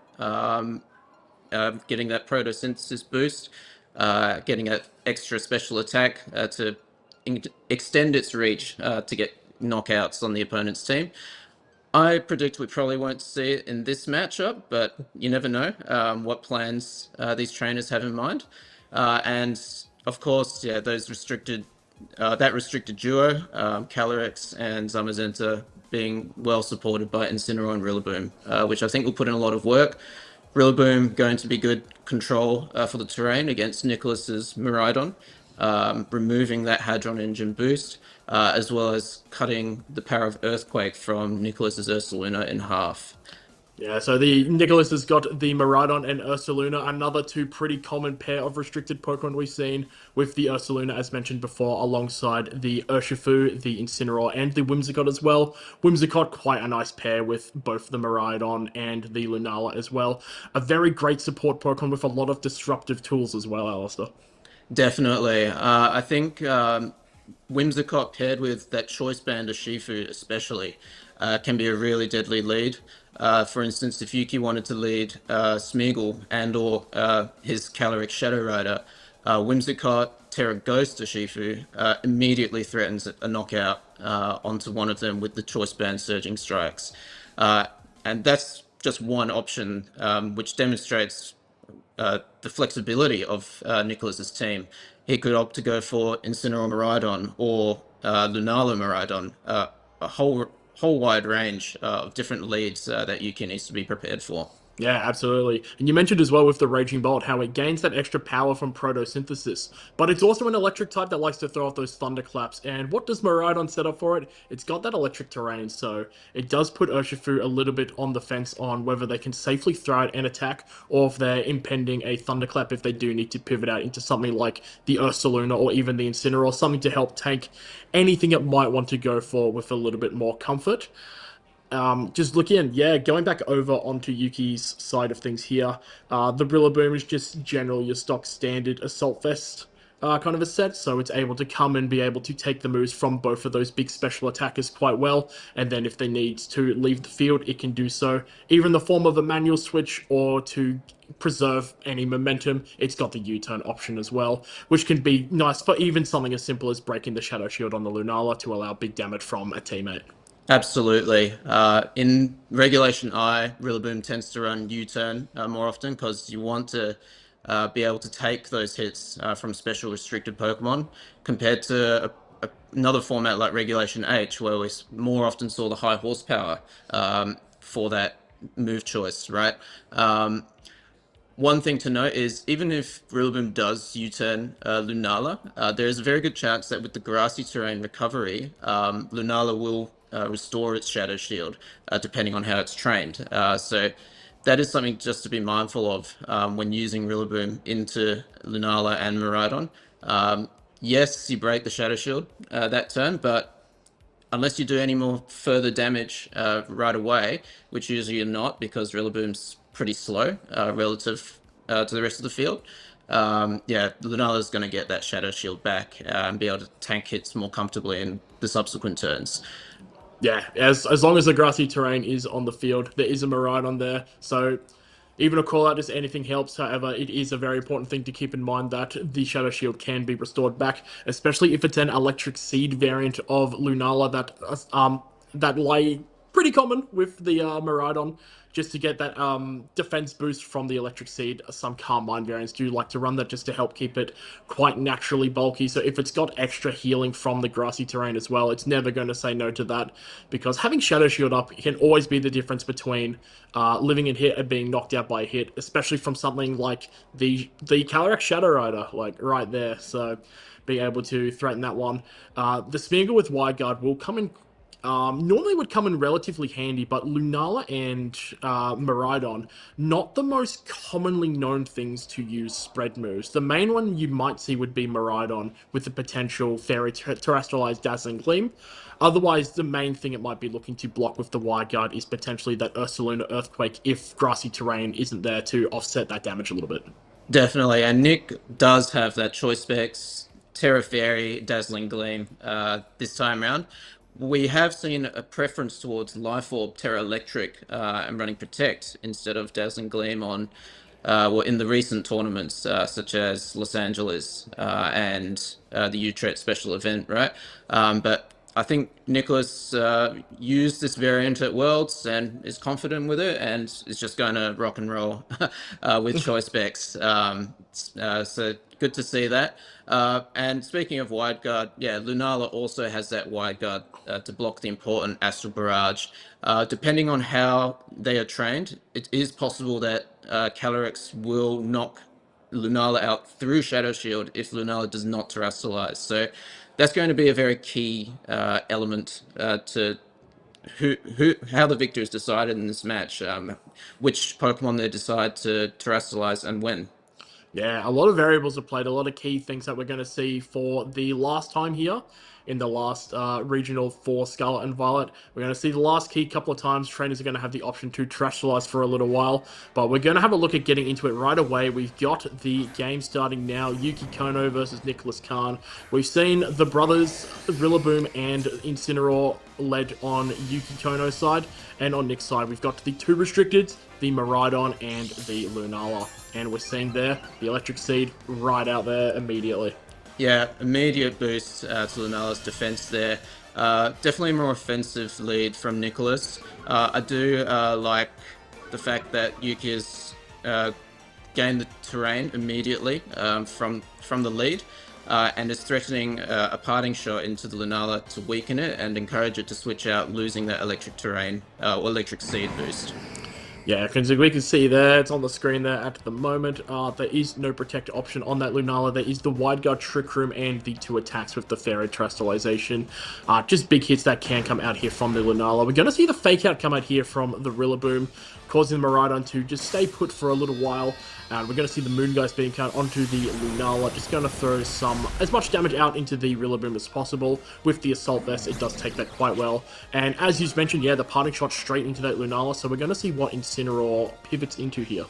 getting that Photosynthesis boost, getting that extra special attack to extend its reach to get knockouts on the opponent's team. I predict we probably won't see it in this matchup, but you never know what plans these trainers have in mind. And of course, yeah, that restricted duo, Calyrex and Zamazenta, being well supported by Incineroar and Rillaboom, which I think will put in a lot of work. Rillaboom going to be good control for the terrain against Nicholas's Miraidon, removing that Hadron Engine boost, as well as cutting the power of Earthquake from Nicholas's Ursaluna in half. yeah, so the Nicholas has got the Miraidon and Ursaluna, another two pretty common pair of restricted Pokemon we've seen, with the Ursaluna, as mentioned before, alongside the Urshifu, the Incineroar, and the Whimsicott as well. Whimsicott, quite a nice pair with both the Miraidon and the Lunala as well. A very great support Pokemon with a lot of disruptive tools as well, Alistair. Definitely. I think Whimsicott paired with that Choice Band of Shifu especially can be a really deadly lead. For instance, if Yuki wanted to lead Smeargle and or his Calyrex Shadow Rider, Whimsicott, Terra Ghost of Shifu immediately threatens a knockout onto one of them with the Choice Band Surging Strikes. Uh, and that's just one option, which demonstrates the flexibility of Nicholas's team. He could opt to go for Incineroar Miraidon or Lunala Miraidon, a whole wide range of different leads that Yuki needs to be prepared for. Yeah, absolutely. And you mentioned as well with the Raging Bolt how it gains that extra power from photosynthesis, but it's also an electric type that likes to throw off those thunderclaps. And what does Miraidon set up for it? It's got that electric terrain, so it does put Urshifu a little bit on the fence on whether they can safely throw out an attack or if they're impending a thunderclap if they do need to pivot out into something like the Ursaluna or even the Incineroar, something to help tank anything it might want to go for with a little bit more comfort. Just looking, yeah, going back over onto Yuki's side of things here, the Rillaboom is just generally your stock standard Assault Vest kind of a set, so it's able to come and be able to take the moves from both of those big special attackers quite well, and then if they need to leave the field, it can do so, either in the form of a manual switch or to preserve any momentum. It's got the U-turn option as well, which can be nice for even something as simple as breaking the Shadow Shield on the Lunala to allow big damage from a teammate. Absolutely. In Regulation I, Rillaboom tends to run U-turn more often because you want to be able to take those hits from special restricted Pokemon compared to another format like Regulation H, where we more often saw the high horsepower for that move choice, right? One thing to note is even if Rillaboom does U-turn Lunala, there is a very good chance that with the grassy terrain recovery, Lunala will restore its Shadow Shield, depending on how it's trained. So that is something just to be mindful of when using Rillaboom into Lunala and Miraidon. Yes, you break the Shadow Shield that turn, but unless you do any more further damage right away, which usually you're not because Rillaboom's pretty slow relative to the rest of the field, yeah, Lunala's going to get that Shadow Shield back and be able to tank hits more comfortably in the subsequent turns. Yeah, as long as the grassy terrain is on the field, there is a Miraidon there. So even a call out as anything helps. However, it is a very important thing to keep in mind that the Shadow Shield can be restored back, especially if it's an Electric Seed variant of Lunala that lay pretty common with the Miraidon, just to get that defense boost from the Electric Seed. Some Calm Mind variants do like to run that just to help keep it quite naturally bulky. So if it's got extra healing from the grassy terrain as well, it's never going to say no to that, because having Shadow Shield up can always be the difference between living in hit and being knocked out by a hit, especially from something like the Calyrex Shadow Rider, like right there. So being able to threaten that one. The Smeargle with Wide Guard will come in. Normally would come in relatively handy, but Lunala and Miraidon, not the most commonly known things to use spread moves. The main one you might see would be Miraidon with the potential Fairy Terrestrialized Dazzling Gleam. Otherwise, the main thing it might be looking to block with the Wide Guard is potentially that Ursaluna Earthquake if grassy terrain isn't there to offset that damage a little bit. Definitely, and Nick does have that choice specs, Terra Fairy, Dazzling Gleam this time around. We have seen a preference towards Life Orb, Terra Electric, and running Protect instead of Dazzling Gleam on, well, in the recent tournaments, such as Los Angeles and the Utrecht special event, right? But I think Nicholas used this variant at Worlds and is confident with it, and is just going to rock and roll with choice specs. So good to see that. And speaking of wide guard, yeah, Lunala also has that wide guard to block the important Astral Barrage. Depending on how they are trained, it is possible that Calyrex will knock Lunala out through Shadow Shield if Lunala does not terrestrialize. So that's going to be a very key element to how the victor is decided in this match, which Pokemon they decide to terrestrialize and when. Yeah, a lot of variables are played, a lot of key things that we're going to see for the last time here in the last regional for Scarlet and Violet. We're going to see the last key couple of times. Trainers are going to have the option to terrestrialize for a little while, but we're going to have a look at getting into it right away. We've got the game starting now. Yuki Kono versus Nicholas Khan. We've seen the brothers Rillaboom and Incineroar led on Yuki Kono's side, and on Nick's side we've got the two restricted, the Miraidon and the Lunala. And we're seeing there the Electric Seed right out there immediately. Yeah, immediate boost to Lunala's defense there. Definitely a more offensive lead from Nicholas. I do like the fact that Yuki has gained the terrain immediately from the lead, and is threatening a parting shot into the Lunala to weaken it and encourage it to switch out, losing that electric terrain or electric seed boost. Yeah, because we can see there, it's on the screen there at the moment. There is no protect option on that Lunala. There is the Wide Guard Trick Room and the two attacks with the Fairy Terrestrialization. Just big hits that can come out here from the Lunala. We're going to see the Fake Out come out here from the Rillaboom, causing the Miraidon to just stay put for a little while. And we're going to see the Moongeist being count onto the Lunala, just going to throw as much damage out into the Rillaboom as possible. With the Assault Vest, it does take that quite well. And as you mentioned, yeah, the parting shot straight into that Lunala, so we're going to see what Incineroar pivots into here.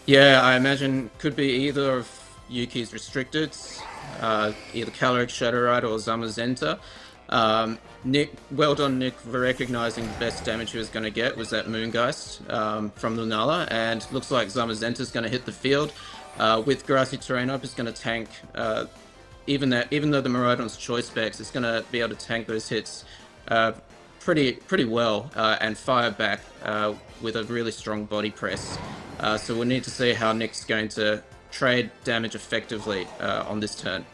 Yeah, I imagine could be either of Yuki's restricteds, either Calyrex Shadow Rider or Zamazenta. Nick, well done, Nick, for recognizing the best damage he was going to get was that Moongeist from Lunala, and looks like Zamazenta's going to hit the field. With grassy terrain up, it's going to tank. Even though the Miraidon's choice specs, it's going to be able to tank those hits pretty well and fire back with a really strong body press. So we'll need to see how Nick's going to trade damage effectively on this turn.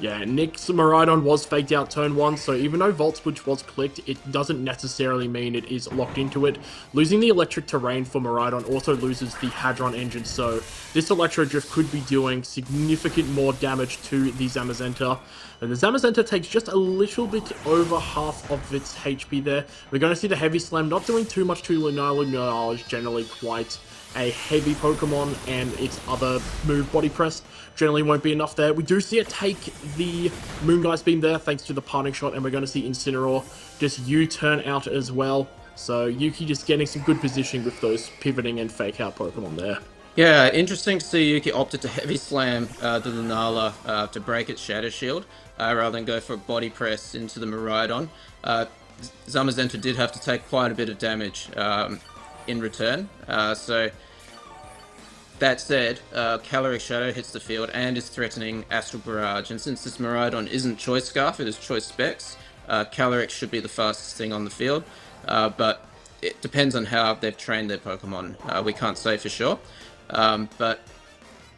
Yeah, Nick's Miraidon was faked out turn 1, so even though Volt Switch was clicked, it doesn't necessarily mean it is locked into it. Losing the electric terrain for Miraidon also loses the Hadron engine, so this Electro Drift could be doing significant more damage to the Zamazenta. And the Zamazenta takes just a little bit over half of its HP there. We're going to see the Heavy Slam not doing too much to Lunala. Lunala is generally quite a heavy Pokemon, and its other move, Body Press, generally won't be enough there. We do see it take the Moongeist Beam there thanks to the Parting Shot, and we're going to see Incineroar just U-turn out as well. So Yuki just getting some good positioning with those pivoting and fake out Pokemon there. Yeah, interesting to see Yuki opted to Heavy Slam the Lunala to break its Shadow Shield rather than go for a Body Press into the Miraidon. Zamazenta did have to take quite a bit of damage in return. So that said, Caloric Shadow hits the field and is threatening Astral Barrage. And since this Miraidon isn't Choice Scarf, it is Choice Specs, Caloric should be the fastest thing on the field. But it depends on how they've trained their Pokemon. We can't say for sure. But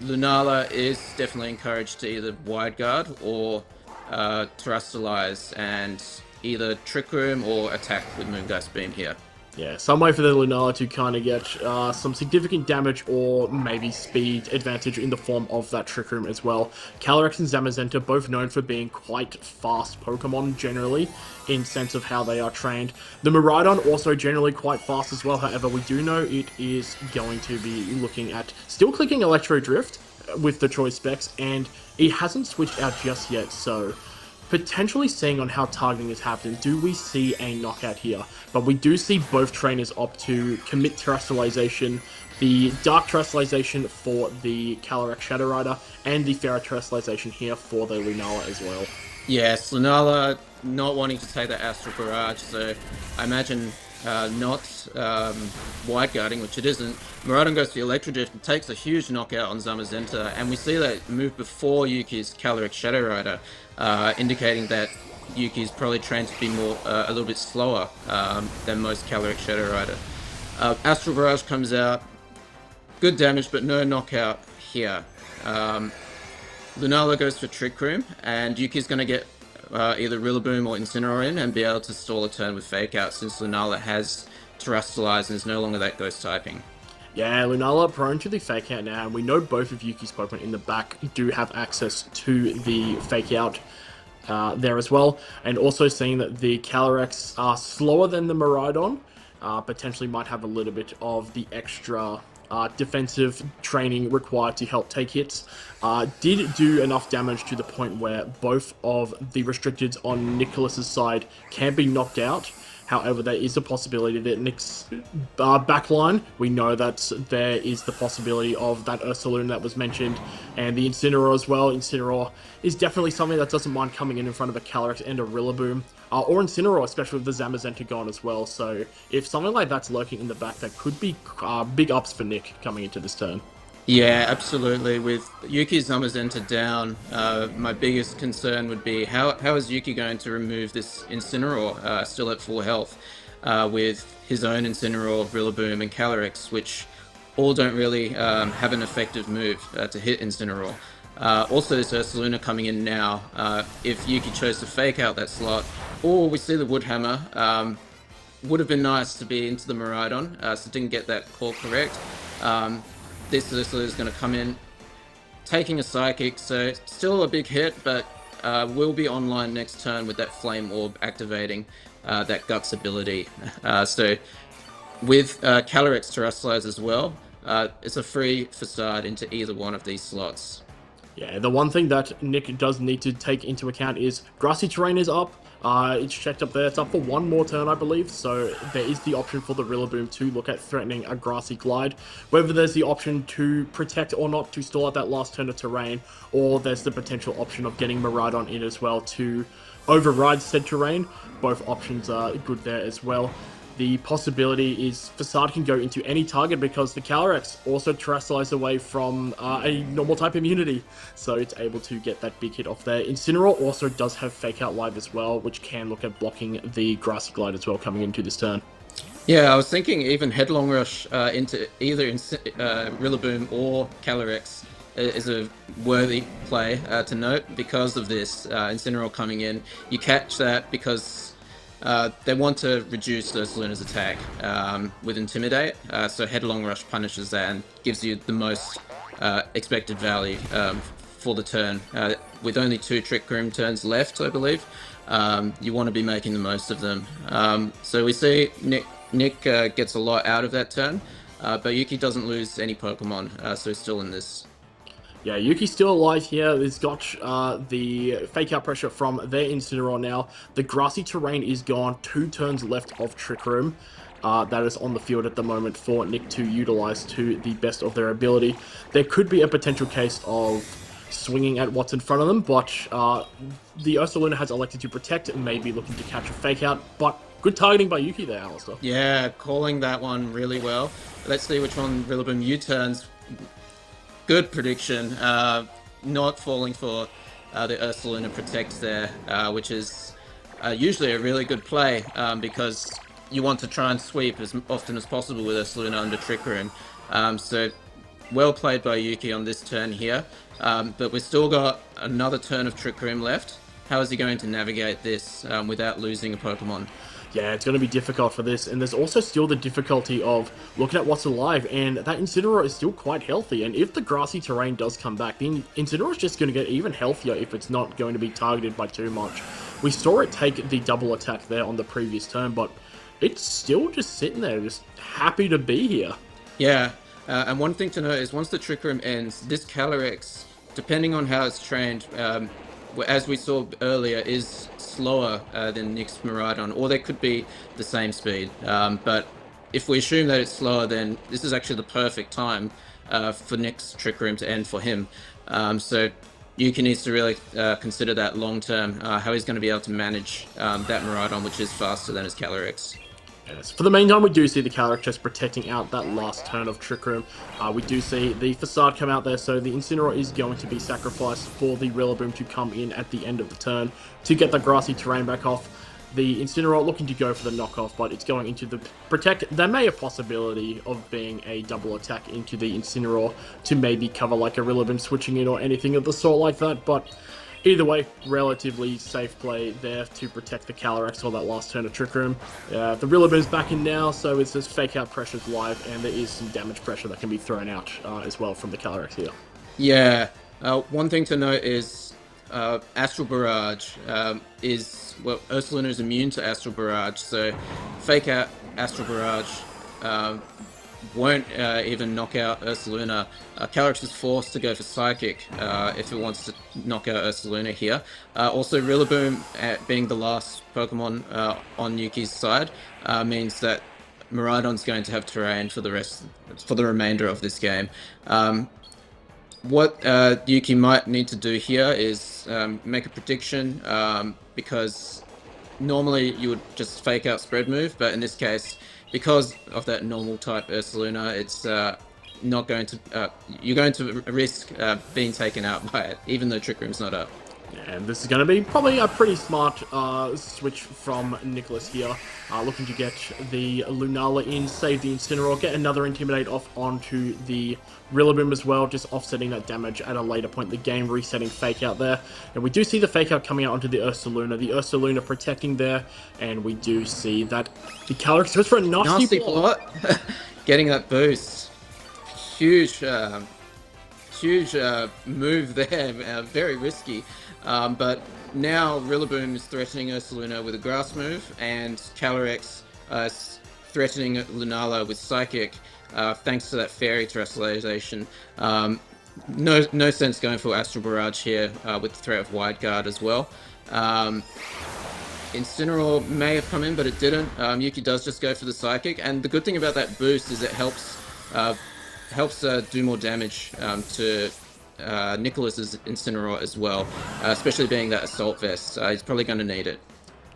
Lunala is definitely encouraged to either Wide Guard or Terastallize and either Trick Room or attack with Moongeist Beam here. Yeah, some way for the Lunala to kind of get some significant damage or maybe speed advantage in the form of that Trick Room as well. Calyrex and Zamazenta both known for being quite fast Pokemon generally, in sense of how they are trained. The Miraidon also generally quite fast as well, however we do know it is going to be looking at still clicking Electro Drift with the choice specs, and it hasn't switched out just yet, so potentially seeing on how targeting is happening, do we see a knockout here? But we do see both trainers opt to commit Terastallization, the Dark Terastallization for the Calyrex Shadow Rider, and the Ferro Terastallization here for the Lunala as well. Yes, Lunala not wanting to take that Astral Barrage, so I imagine not Wide Guarding, which it isn't. Miraidon goes to the Electro Drift and takes a huge knockout on Zamazenta, and we see that move before Yuki's Calyrex Shadow Rider, indicating that Yuki's probably trained to be more a little bit slower than most Calyrex Shadow Rider. Astral Barrage comes out, good damage, but no knockout here. Lunala goes for Trick Room, and Yuki's going to get either Rillaboom or Incineroar in and be able to stall a turn with Fake Out, since Lunala has Terastallize and is no longer that Ghost typing. Yeah, Lunala prone to the Fake Out now, and we know both of Yuki's Pokemon in the back do have access to the Fake Out there as well, and also seeing that the Calyrex are slower than the Miraidon, potentially might have a little bit of the extra defensive training required to help take hits. Did do enough damage to the point where both of the restricteds on Nicholas's side can be knocked out. However, there is a possibility that Nick's backline, we know that there is the possibility of that Ursaloon that was mentioned, and the Incineroar as well. Incineroar is definitely something that doesn't mind coming in front of a Calyrex and a Rillaboom, or Incineroar, especially with the Zamazenta gone as well. So if something like that's lurking in the back, that could be big ups for Nick coming into this turn. Yeah, absolutely. With Yuki Zamazenta down, my biggest concern would be how is Yuki going to remove this Incineroar still at full health with his own Incineroar, Rillaboom, and Calyrex, which all don't really have an effective move to hit Incineroar. Also, this Ursaluna coming in now. If Yuki chose to fake out that slot, or we see the Woodhammer, would have been nice to be into the Miraidon, so didn't get that call correct. This Ursula is going to come in, taking a Psychic, so still a big hit, but will be online next turn with that Flame Orb activating that Guts ability. So with Calyrex Terastallize as well, it's a free facade into either one of these slots. Yeah, the one thing that Nick does need to take into account is Grassy Terrain is up. It's checked up there. It's up for one more turn, I believe. So there is the option for the Rillaboom to look at threatening a Grassy Glide. Whether there's the option to protect or not to stall out that last turn of terrain, or there's the potential option of getting Miraidon in as well to override said terrain. Both options are good there as well. The possibility is Facade can go into any target because the Calyrex also Terastallize away from a normal type immunity, so it's able to get that big hit off there. Incineroar also does have Fake Out Live as well, which can look at blocking the Grassy Glide as well coming into this turn. Yeah, I was thinking even Headlong Rush into either Rillaboom or Calyrex is a worthy play to note because of this Incineroar coming in. You catch that because they want to reduce Ursaluna's attack with Intimidate, so Headlong Rush punishes that and gives you the most expected value for the turn. With only 2 Trick Room turns left, I believe, you want to be making the most of them. So we see Nick gets a lot out of that turn, but Yuki doesn't lose any Pokemon, so he's still in this. Yeah, Yuki's still alive here. He's got the fake out pressure from their Incineroar now. The grassy terrain is gone. 2 turns left of Trick Room. That is on the field at the moment for Nick to utilize to the best of their ability. There could be a potential case of swinging at what's in front of them, but the Ursaluna has elected to protect, maybe looking to catch a fake out, but good targeting by Yuki there, Alistair. Yeah, calling that one really well. Let's see which one Rillaboom U-turns. Good prediction. Not falling for the Ursaluna Protect there, which is usually a really good play because you want to try and sweep as often as possible with Ursaluna under Trick Room. So well played by Yuki on this turn here. But we've still got another turn of Trick Room left. How is he going to navigate this without losing a Pokemon? Yeah, it's going to be difficult for this, and there's also still the difficulty of looking at what's alive, and that Incineroar is still quite healthy, and if the grassy terrain does come back, the Incineroar is just going to get even healthier if it's not going to be targeted by too much. We saw it take the double attack there on the previous turn, but it's still just sitting there, just happy to be here. Yeah, and one thing to note is once the Trick Room ends, this Calyrex, depending on how it's trained, as we saw earlier, is slower than Nick's Miraidon, or they could be the same speed. But if we assume that it's slower, then this is actually the perfect time for Nick's Trick Room to end for him. So Yuki needs to really consider that long term, how he's going to be able to manage that Miraidon, which is faster than his Calyrex. Yes. For the meantime, we do see the Calyrex just protecting out that last turn of Trick Room. We do see the Facade come out there, so the Incineroar is going to be sacrificed for the Rillaboom to come in at the end of the turn to get the grassy terrain back off. The Incineroar looking to go for the knockoff, but it's going into the Protect. There may a possibility of being a double attack into the Incineroar to maybe cover like a Rillaboom switching in or anything of the sort like that, but either way, relatively safe play there to protect the Calyrex or that last turn of Trick Room. The Rillaboom's back in now, so it's just fake out pressure's live, and there is some damage pressure that can be thrown out as well from the Calyrex here. Yeah, one thing to note is Astral Barrage Ursaluna is immune to Astral Barrage, so fake out Astral Barrage won't even knock out Ursaluna. Calyrex is forced to go for Psychic if it wants to knock out Ursaluna here. Also, Rillaboom, being the last Pokemon on Yuki's side, means that Miraidon's going to have terrain for the remainder of this game. What Yuki might need to do here is make a prediction, because normally you would just fake out Spread Move, but in this case, because of that normal type Ursaluna, it's not going to. You're going to risk being taken out by it, even though Trick Room's not up. And this is going to be probably a pretty smart switch from Nicholas here. Looking to get the Lunala in, save the Incineroar, get another Intimidate off onto the Rillaboom as well, just offsetting that damage at a later point in the game, resetting Fake Out there. And we do see the Fake Out coming out onto the Ursaluna protecting there, and we do see that the Calyrex goes for a nasty plot. Getting that boost. Huge move there, very risky. But now Rillaboom is threatening Ursaluna with a Grass move, and Calyrex is threatening Lunala with Psychic, thanks to that Fairy Terrestrialization. No sense going for Astral Barrage here with the threat of Wide Guard as well. Incineroar may have come in, but it didn't. Yuki does just go for the Psychic, and the good thing about that boost is it helps do more damage to Nicholas's Incineroar as well, especially being that Assault Vest. He's probably going to need it.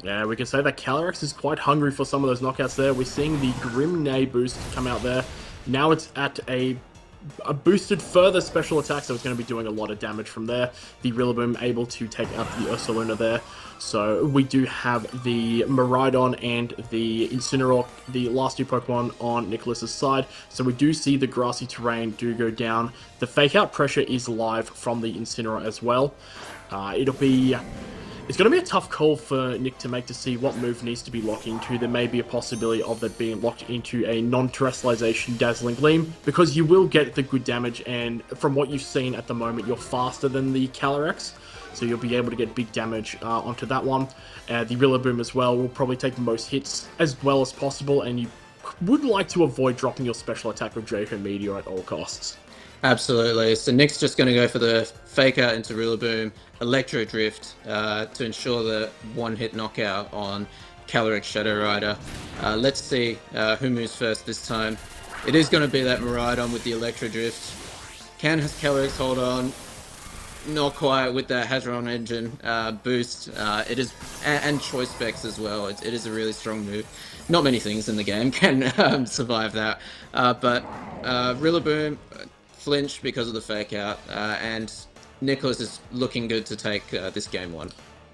Yeah, we can say that Calyrex is quite hungry for some of those knockouts there. We're seeing the Grim Neigh boost come out there. Now it's at a boosted further special attacks that was going to be doing a lot of damage from there. The Rillaboom able to take out the Ursaluna there. So we do have the Miraidon and the Incineroar, the last two Pokemon on Nicholas's side. So we do see the grassy terrain do go down. The fake out pressure is live from the Incineroar as well. It's going to be a tough call for Nick to make to see what move needs to be locked into. There may be a possibility of that being locked into a non-terrestrialization Dazzling Gleam, because you will get the good damage, and from what you've seen at the moment, you're faster than the Calyrex, so you'll be able to get big damage onto that one. The Rillaboom as well will probably take most hits as well as possible, and you would like to avoid dropping your special attack with Draco Meteor at all costs. Absolutely. So Nick's just going to go for the fake out into Rillaboom, Electro Drift to ensure the one-hit knockout on Calyrex Shadow Rider. Let's see who moves first this time. It is going to be that Miraidon with the Electro Drift. Can Calyrex hold on? Not quite with that Hadron Engine boost. It is, and Choice Specs as well. It is a really strong move. Not many things in the game can survive that. But Rillaboom flinch because of the fake out, and Nicholas is looking good to take this game one.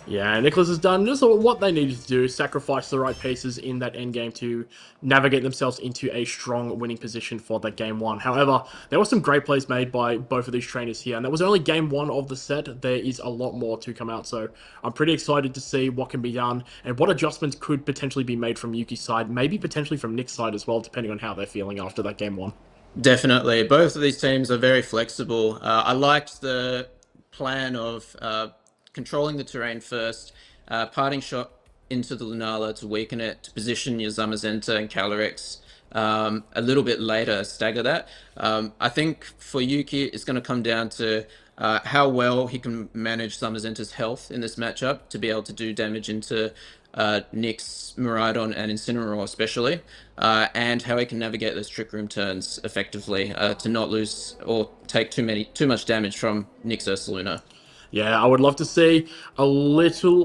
Yeah, Nicholas has done just what they needed to do, sacrifice the right pieces in that endgame to navigate themselves into a strong winning position for that game one. However, there were some great plays made by both of these trainers here, and that was only game one of the set. There is a lot more to come out, so I'm pretty excited to see what can be done and what adjustments could potentially be made from Yuki's side, maybe potentially from Nick's side as well, depending on how they're feeling after that game one. Definitely. Both of these teams are very flexible. I liked the plan of controlling the terrain first, parting shot into the Lunala to weaken it, to position your Zamazenta and Calyrex a little bit later, stagger that. I think for Yuki, it's going to come down to how well he can manage Zamazenta's health in this matchup to be able to do damage into Nick's Miraidon and Incineroar especially, and how he can navigate those Trick Room turns effectively to not lose or take too much damage from Nick's Ursaluna. Yeah, I would love to see a little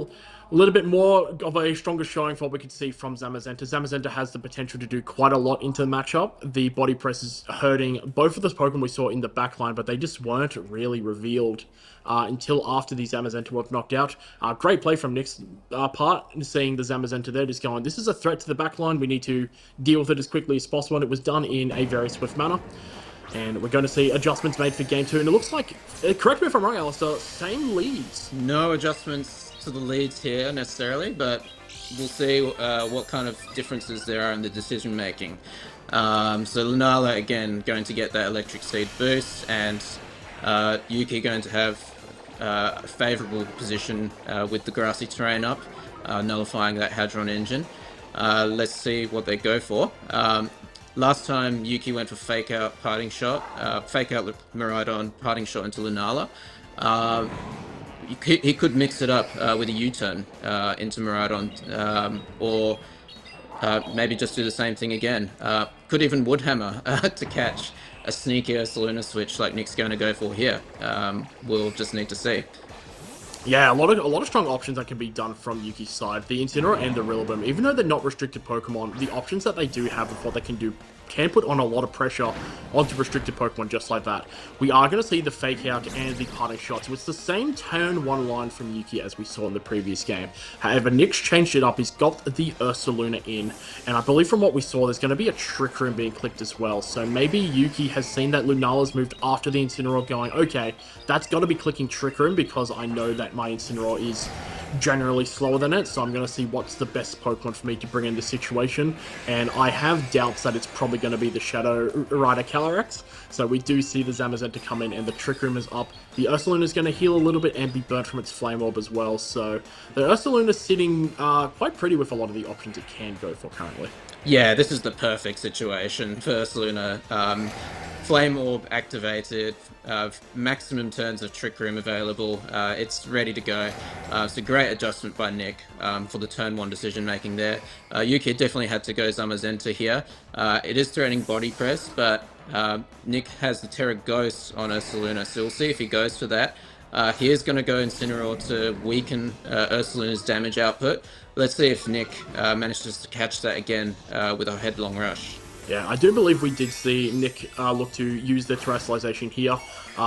bit more of a stronger showing for what we could see from Zamazenta. Zamazenta has the potential to do quite a lot into the matchup. The body press is hurting both of those Pokemon we saw in the backline, but they just weren't really revealed until after the Zamazenta were knocked out. Great play from Nick's part, seeing the Zamazenta there, just going, this is a threat to the backline, we need to deal with it as quickly as possible, and it was done in a very swift manner. And we're going to see adjustments made for Game 2. And it looks like, correct me if I'm wrong, Alistair, same leads. No adjustments to the leads here necessarily, but we'll see what kind of differences there are in the decision making. So Lunala, again, going to get that Electric Seed boost, and Yuki going to have a favourable position with the grassy terrain up, nullifying that Hadron Engine. Let's see what they go for. Last time Yuki went for fake out parting shot, fake out Miraidon, parting shot into Lunala. He could mix it up with a U-turn into Miraidon, or maybe just do the same thing again. Could even Woodhammer to catch a sneaky Ursaluna switch like Nick's going to go for here. We'll just need to see. Yeah, a lot of strong options that can be done from Yuki's side. The Incineroar and the Rillaboom, even though they're not restricted Pokemon, the options that they do have of what they can do can put on a lot of pressure onto restricted Pokemon just like that. We are going to see the fake out and the parting shot, so it's the same turn one line from Yuki as we saw in the previous game. However, Nick's changed it up. He's got the Ursaluna in, and I believe from what we saw, there's going to be a Trick Room being clicked as well. So maybe Yuki has seen that Lunala's moved after the Incineroar, going, okay, that's got to be clicking Trick Room because I know that my Incineroar is generally slower than it, so I'm going to see what's the best Pokemon for me to bring in this situation, and I have doubts that it's probably going to be the Shadow Rider Calyrex, so we do see the Zamazenta come in and the Trick Room is up. The Ursaluna is going to heal a little bit and be burnt from its Flame Orb as well, so the Ursaluna is sitting quite pretty with a lot of the options it can go for currently. Yeah, this is the perfect situation for Ursaluna. Flame Orb activated, maximum turns of Trick Room available, it's ready to go. It's a great adjustment by Nick for the turn one decision making there. Yuki definitely had to go Zamazenta here. It is threatening body press, but Nick has the Terra Ghost on Ursaluna, so we'll see if he goes for that. He is going to go Incineroar to weaken Ursaluna's damage output. Let's see if Nick manages to catch that again with a Headlong Rush. Yeah, I do believe we did see Nick look to use the terrestrialization here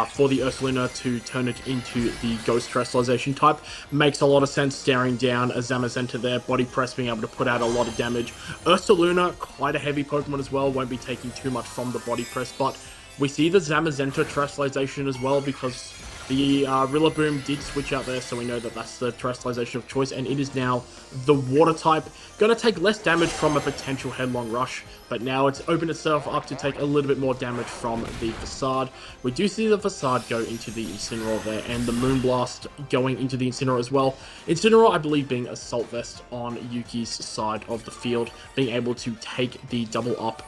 for the Ursaluna to turn it into the Ghost terrestrialization type. Makes a lot of sense staring down a Zamazenta there, body press being able to put out a lot of damage. Ursaluna, quite a heavy Pokemon as well, won't be taking too much from the body press, but we see the Zamazenta terrestrialization as well because the Rillaboom did switch out there, so we know that that's the terrestrialization of choice, and it is now the water type. Going to take less damage from a potential headlong rush, but now it's opened itself up to take a little bit more damage from the Facade. We do see the Facade go into the Incineroar there, and the Moonblast going into the Incineroar as well. Incineroar, I believe, being Assault Vest on Yuki's side of the field, being able to take the double up,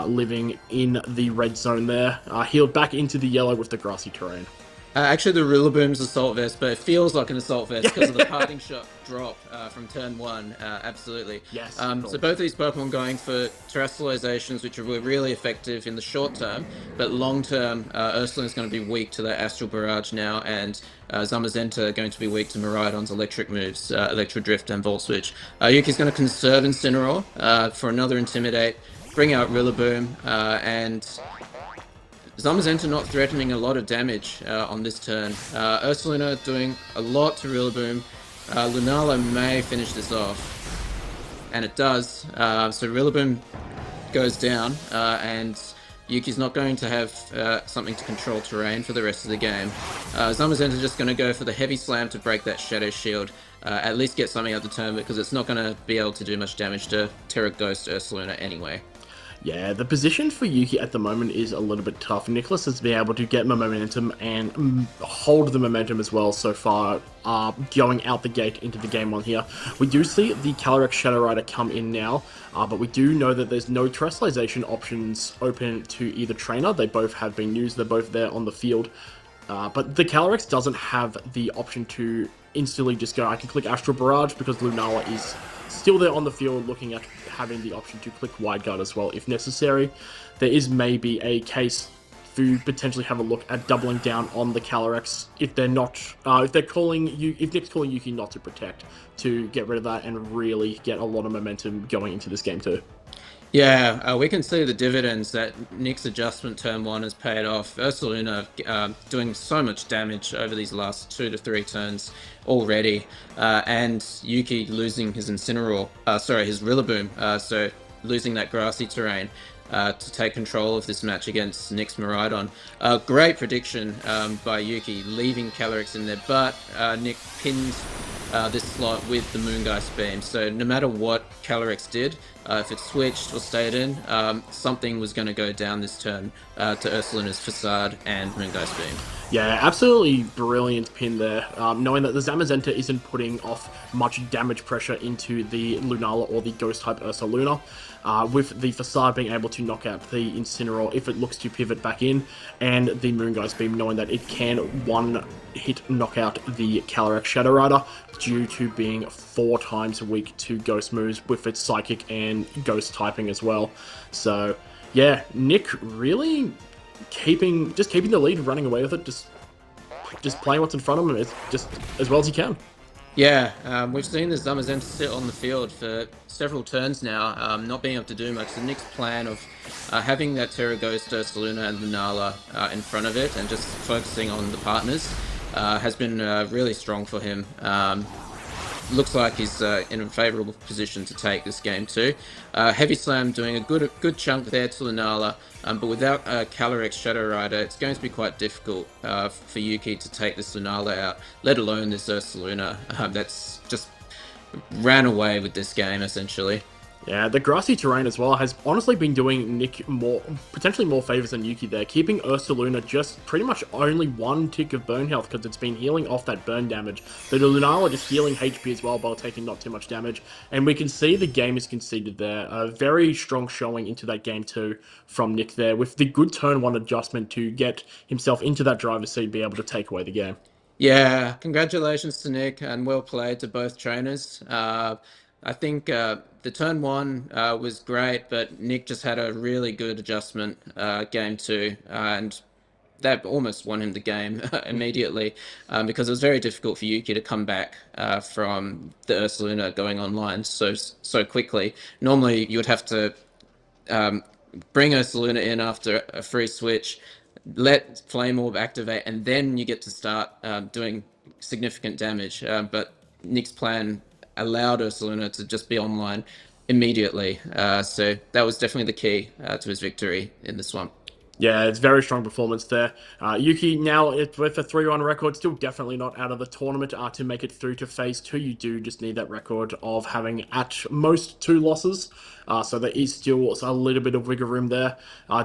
living in the red zone there, healed back into the yellow with the grassy terrain. Actually, the Rillaboom's Assault Vest, but it feels like an Assault Vest because of the parting shot drop from turn 1. Absolutely. Yes. So both of these Pokemon going for terrestrializations, which are really effective in the short term, but long term, Ursaluna is going to be weak to that Astral Barrage now, and Zamazenta are going to be weak to Miraidon's electric moves, Electro Drift and Volt Switch. Yuki's going to conserve Incineroar for another Intimidate, bring out Rillaboom, and Zamazenta not threatening a lot of damage on this turn. Ursaluna doing a lot to Rillaboom. Lunala may finish this off. And it does. So Rillaboom goes down, and Yuki's not going to have something to control terrain for the rest of the game. Zamazenta just going to go for the heavy slam to break that Shadow Shield. At least get something out the turn, because it's not going to be able to do much damage to Terra Ghost Ursaluna anyway. Yeah, the position for Yuki at the moment is a little bit tough. Nicholas has been able to get momentum and hold the momentum as well so far, going out the gate into the game 1 here. We do see the Calyrex Shadow Rider come in now, but we do know that there's no terrestrialization options open to either trainer. They both have been used, they're both there on the field. But the Calyrex doesn't have the option to instantly just go, I can click Astral Barrage, because Lunala is still there on the field looking at having the option to click Wide Guard as well if necessary. There is maybe a case to potentially have a look at doubling down on the Calyrex if they're not, if Nick's calling Yuki not to protect, to get rid of that and really get a lot of momentum going into this game too. Yeah, we can see the dividends that Nick's adjustment turn 1 has paid off. Ursaluna doing so much damage over these last 2 to 3 turns already, and Yuki losing his Incineroar, his Rillaboom, so losing that grassy terrain to take control of this match against Nick's Miraidon. Great prediction by Yuki, leaving Calyrex in there, but Nick pinned this slot with the Moongeist Beam. So no matter what Calyrex did, if it switched or stayed in, something was going to go down this turn to Ursaluna's Facade and Moongeist Beam. Yeah, absolutely brilliant pin there. Knowing that the Zamazenta isn't putting off much damage pressure into the Lunala or the Ghost-type Ursaluna, with the Facade being able to knock out the Incineroar if it looks to pivot back in, and the Moongeist Beam knowing that it can one-hit knock out the Calyrex Shadow Rider due to being 4 times weak to Ghost moves with its Psychic and Ghost typing as well. So, yeah, Nick really keeping the lead, running away with it, just playing what's in front of him as well as he can. Yeah, we've seen the Zamazenta sit on the field for several turns now, not being able to do much. So Nick's plan of having that Terra Ghost, Ursaluna, and Lunala in front of it and just focusing on the partners has been really strong for him. Looks like he's in a favourable position to take this game too. Heavy Slam doing a good chunk there to Lunala, but without Calyrex Shadow Rider, it's going to be quite difficult for Yuki to take this Lunala out, let alone this Ursaluna that's just ran away with this game essentially. Yeah, the grassy terrain as well has honestly been doing Nick potentially more favors than Yuki there, keeping Ursaluna just pretty much only 1 tick of burn health because it's been healing off that burn damage. The Lunala just healing HP as well while taking not too much damage, and we can see the game is conceded there. A very strong showing into that game 2 from Nick there, with the good turn 1 adjustment to get himself into that driver's seat, be able to take away the game. Yeah, congratulations to Nick and well played to both trainers. I think the turn 1 was great, but Nick just had a really good adjustment game 2, and that almost won him the game immediately because it was very difficult for Yuki to come back from the Ursaluna going online so quickly. Normally, you would have to bring Ursaluna in after a free switch, let Flame Orb activate, and then you get to start doing significant damage. But Nick's plan allowed Ursaluna to just be online immediately. So that was definitely the key to his victory in this one. Yeah, it's very strong performance there. Yuki now with a 3-1 record, still definitely not out of the tournament. To make it through to phase 2, you do just need that record of having at most 2 losses. So there is still a little bit of wiggle room there.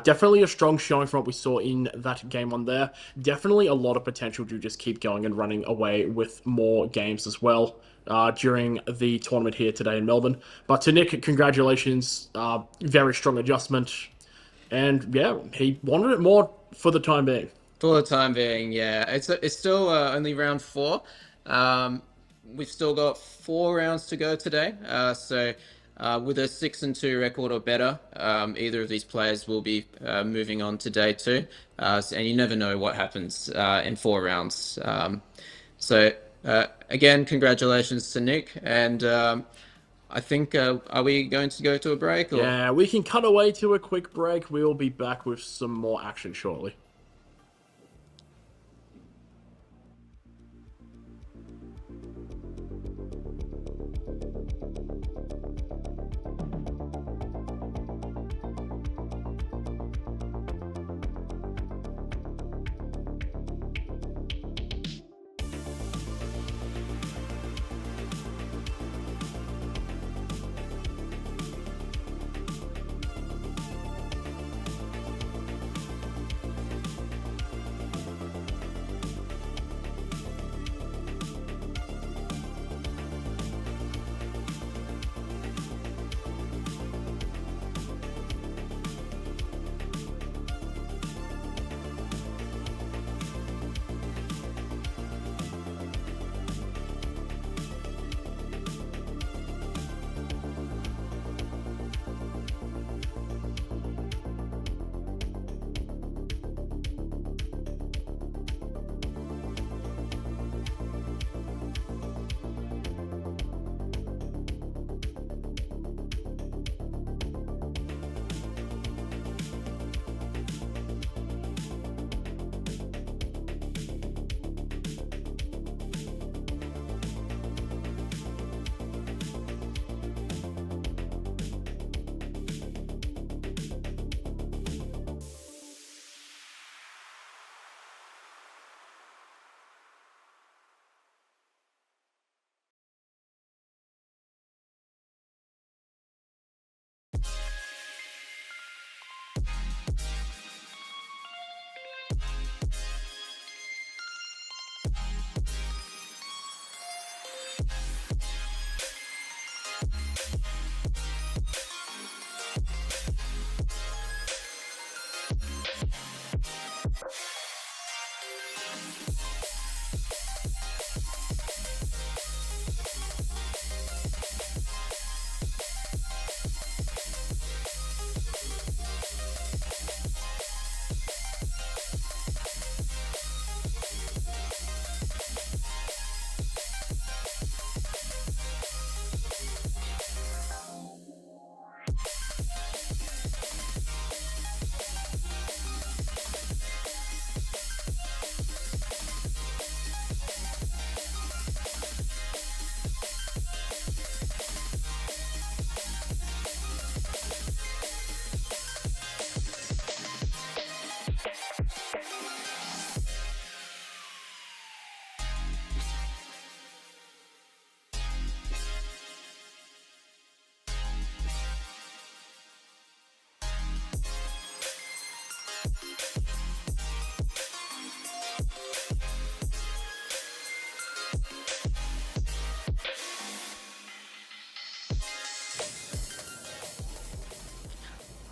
Definitely a strong showing from what we saw in that game on there. Definitely a lot of potential to just keep going and running away with more games as well. During the tournament here today in Melbourne. But to Nick, congratulations. Very strong adjustment. And yeah, he wanted it more for the time being. For the time being, yeah, it's still only round 4. We've still got 4 rounds to go today. So with a 6-2 record or better, either of these players will be moving on to day 2. And you never know what happens in 4 rounds. So again, congratulations to Nick. And I think, are we going to go to a break? Or? Yeah, we can cut away to a quick break. We'll be back with some more action shortly.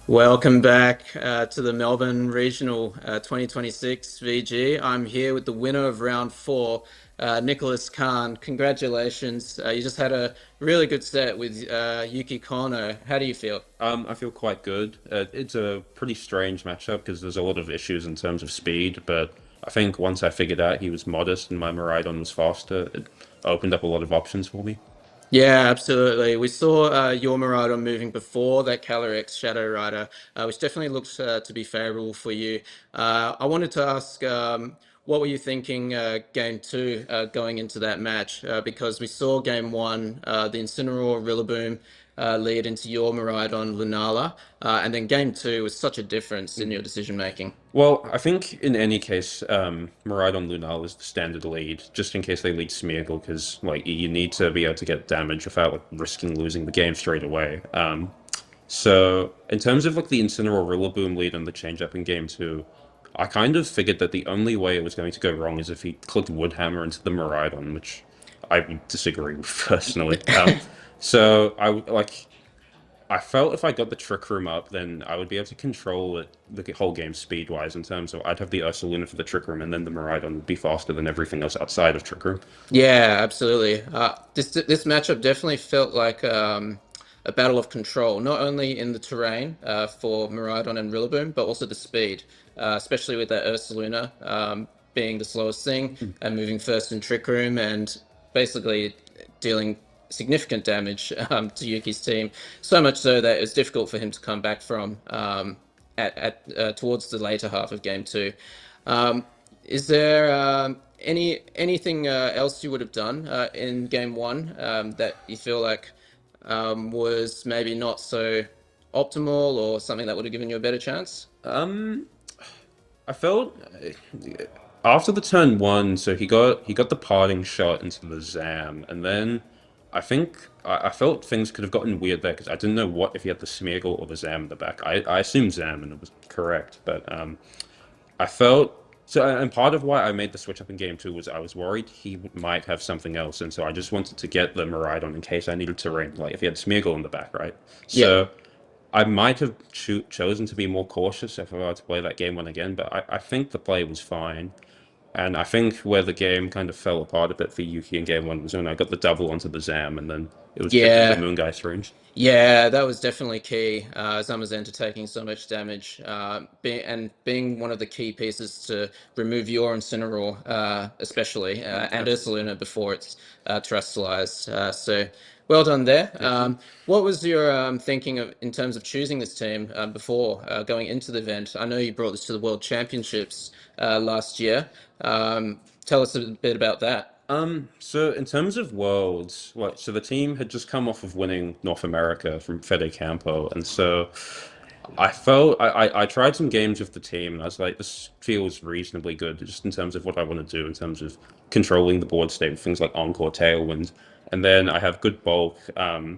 Welcome back to the Melbourne Regional 2026 VG. I'm here with the winner of round 4, Nicholas Khan. Congratulations. You just had a really good set with Yuki Kono. How do you feel? I feel quite good. It's a pretty strange matchup because there's a lot of issues in terms of speed, but I think once I figured out he was modest and my Miraidon was faster, it opened up a lot of options for me. Yeah, absolutely. We saw Yormaraidon moving before that Calyrex Shadow Rider, which definitely looks to be favourable for you. I wanted to ask, what were you thinking game two going into that match? Because we saw game one, the Incineroar Rillaboom lead into Yormaraidon Lunala, and then game two was such a difference in your decision making. Well, I think in any case, Miraidon Lunal is the standard lead, just in case they lead Smeargle, because like you need to be able to get damage without like risking losing the game straight away. So in terms of like the Incineroar Rillaboom lead and the change up in game two, I kind of figured that the only way it was going to go wrong is if he clicked Woodhammer into the Miraidon, which I would disagree with personally. So I felt if I got the Trick Room up, then I would be able to control it, the whole game speed-wise, in terms of I'd have the Ursaluna for the Trick Room, and then the Miraidon would be faster than everything else outside of Trick Room. Yeah, absolutely. This matchup definitely felt like a battle of control, not only in the terrain for Miraidon and Rillaboom, but also the speed, especially with that Ursaluna being the slowest thing and moving first in Trick Room and basically dealing significant damage to Yuki's team. So much so that it was difficult for him to come back from at towards the later half of game two. Um, is there anything else you would have done in game one that you feel like was maybe not so optimal or something that would have given you a better chance? I felt after the turn one, so he got the parting shot into the Zam, and then I think I felt things could have gotten weird there because I didn't know what if he had the Smeargle or the Zam in the back. I assumed Zam and it was correct, but I felt so, and part of why I made the switch up in game two was I was worried he might have something else, and so I just wanted to get the Miraidon in case I needed terrain, like if he had Smeargle in the back, right? Yeah. So I might have chosen to be more cautious if I were to play that game one again, but I think the play was fine. And I think where the game kind of fell apart a bit for Yuki in game one was when I got the double onto the Zam, and then it was kept into Yeah. Moongeist range. Yeah, that was definitely key. Zamazenta taking so much damage, being one of the key pieces to remove your Incineroar, especially, and Ursaluna before it's terrestrialized. So well done there. What was your thinking of in terms of choosing this team before going into the event? I know you brought this to the World Championships last year. Tell us a bit about that. So in terms of worlds, so the team had just come off of winning North America from Fede Campo, and so I felt I tried some games with the team, and I was like, this feels reasonably good, just in terms of what I want to do, in terms of controlling the board state with things like Encore Tailwind, and then I have good bulk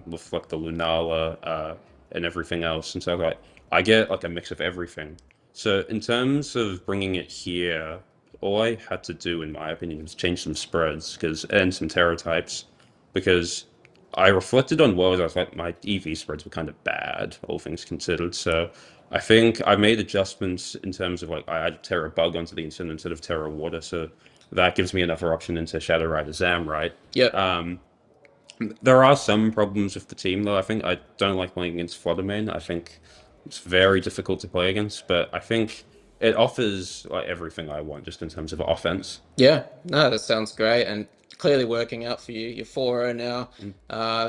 with like the Lunala and everything else, and so like I get like a mix of everything. So in terms of bringing it here, all I had to do, in my opinion, was change some spreads and some terror types, because I reflected on Worlds. I was like, my EV spreads were kind of bad, all things considered. So I think I made adjustments in terms of like I added Terra Bug onto the Instant instead of Terra Water, so that gives me another option into Shadow Rider Zam, right? Yep. There are some problems with the team, though. I think I don't like playing against Fluttermane. I think it's very difficult to play against, but I think it offers like everything I want, just in terms of offense. Yeah, no, that sounds great and clearly working out for you. You're 4-0 now.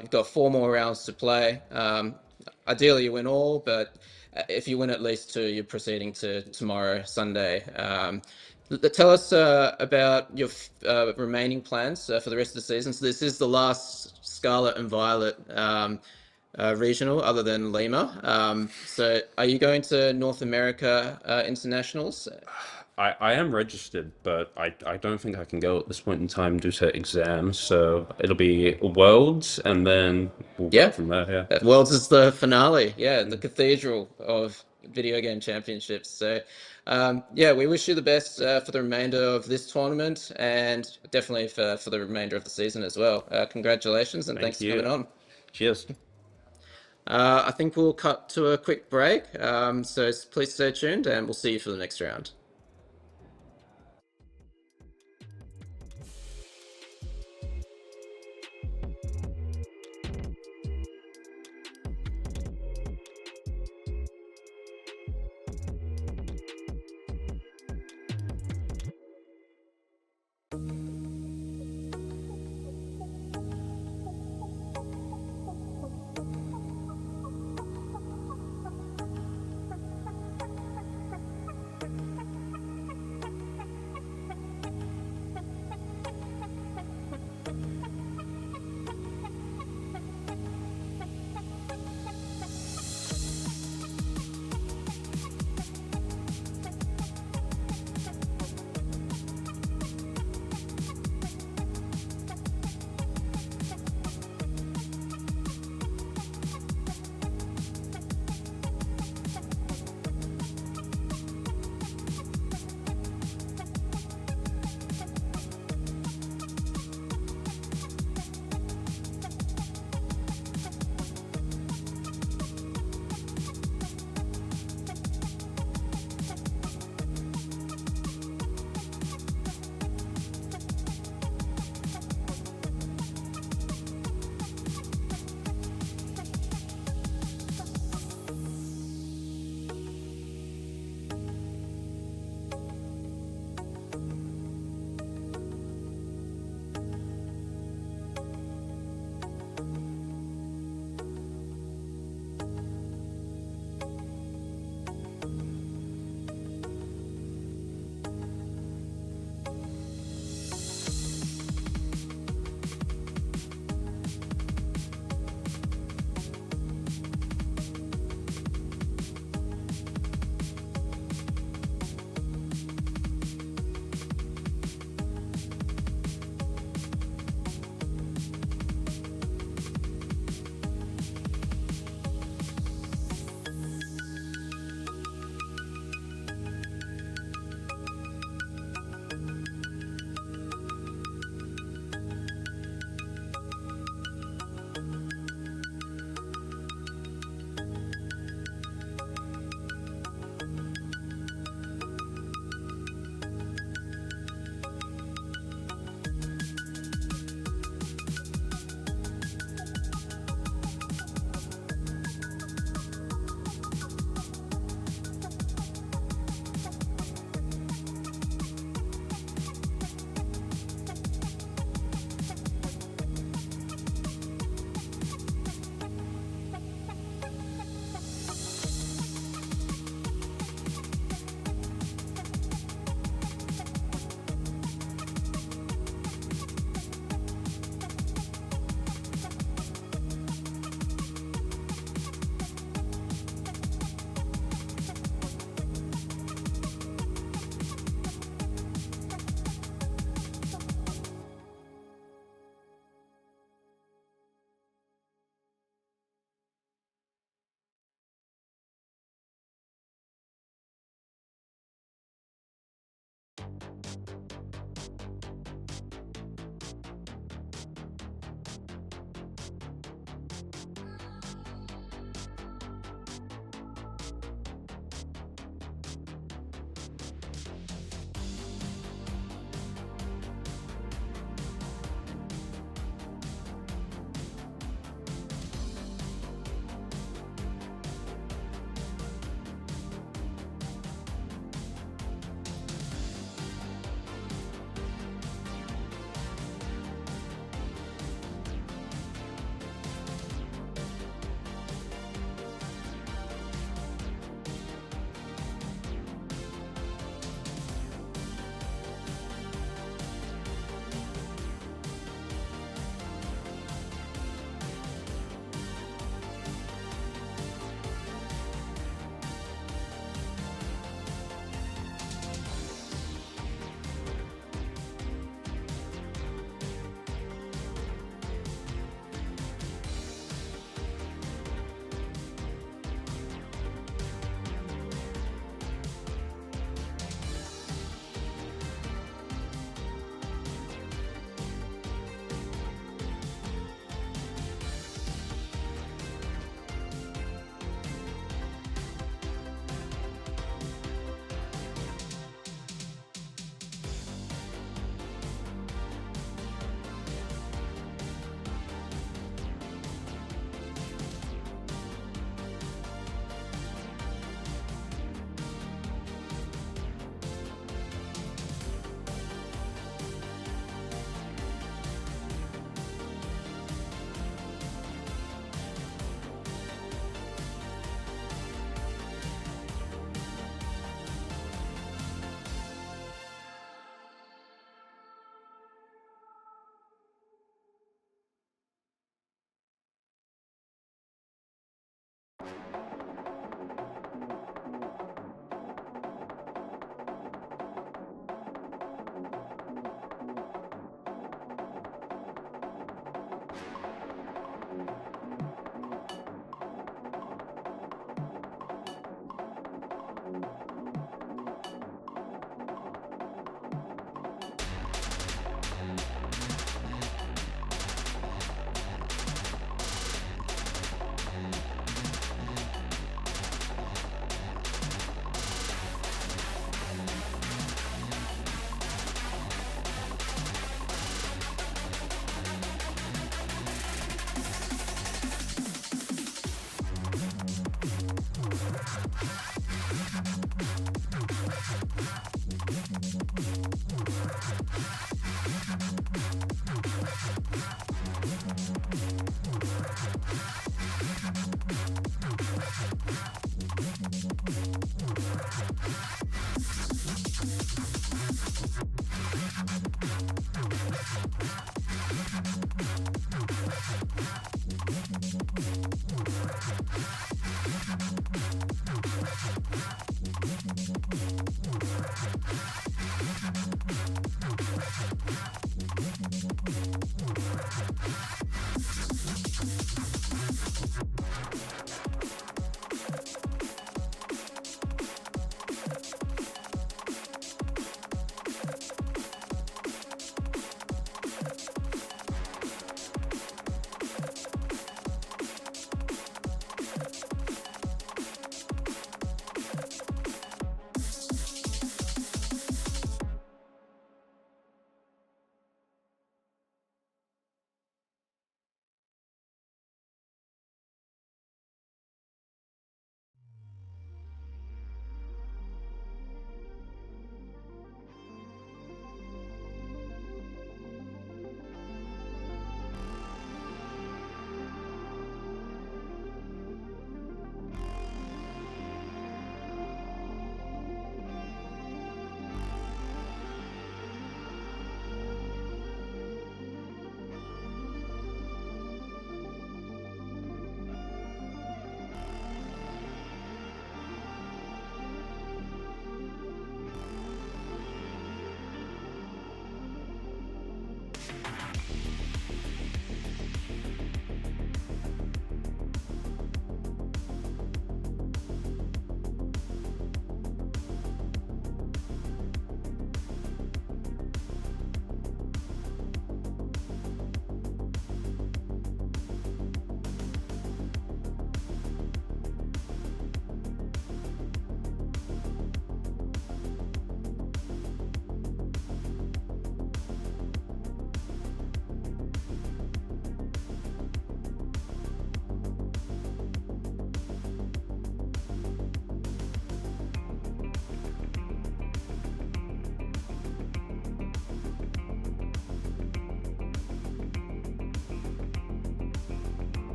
You've got four more rounds to play. Ideally, you win all, but if you win at least two, you're proceeding to tomorrow, Sunday. Tell us about your remaining plans for the rest of the season. So this is the last Scarlet and Violet regional, other than Lima. So are you going to North America internationals? I am registered, but I don't think I can go at this point in time due to exams. So it'll be Worlds, and then we'll go Yeah. from there. Yeah. Worlds is the finale, yeah, the cathedral of video game championships. So, yeah, we wish you the best for the remainder of this tournament and definitely for the remainder of the season as well. Congratulations and thanks for you. coming on. Cheers. I think we'll cut to a quick break. So please stay tuned and we'll see you for the next round.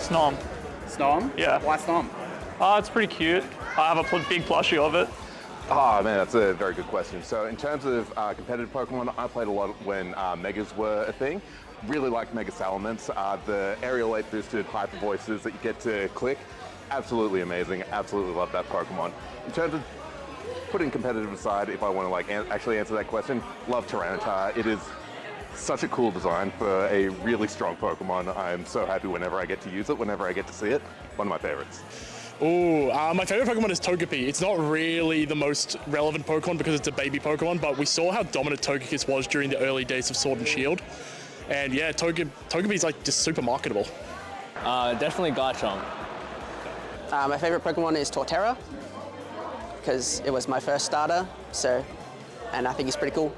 Snom. Snom? Yeah. Why Snom? It's pretty cute. I have a big plushie of it. Oh man, that's a very good question. So in terms of competitive Pokemon, I played a lot when Megas were a thing. Really liked Mega Salamence. The aerial 8 boosted hyper voices that you get to click, absolutely amazing. Absolutely love that Pokemon. In terms of putting competitive aside, if I want to like actually answer that question, love Tyranitar. It is such a cool design for a really strong Pokemon. I'm so happy whenever I get to use it, whenever I get to see it. One of my favorites. Ooh, my favorite Pokemon is Togepi. It's not really the most relevant Pokemon because it's a baby Pokemon, but we saw how dominant Togekiss was during the early days of Sword and Shield. And yeah, Togepi is like just super marketable. Definitely Garchomp. My favorite Pokemon is Torterra because it was my first starter, and I think it's pretty cool.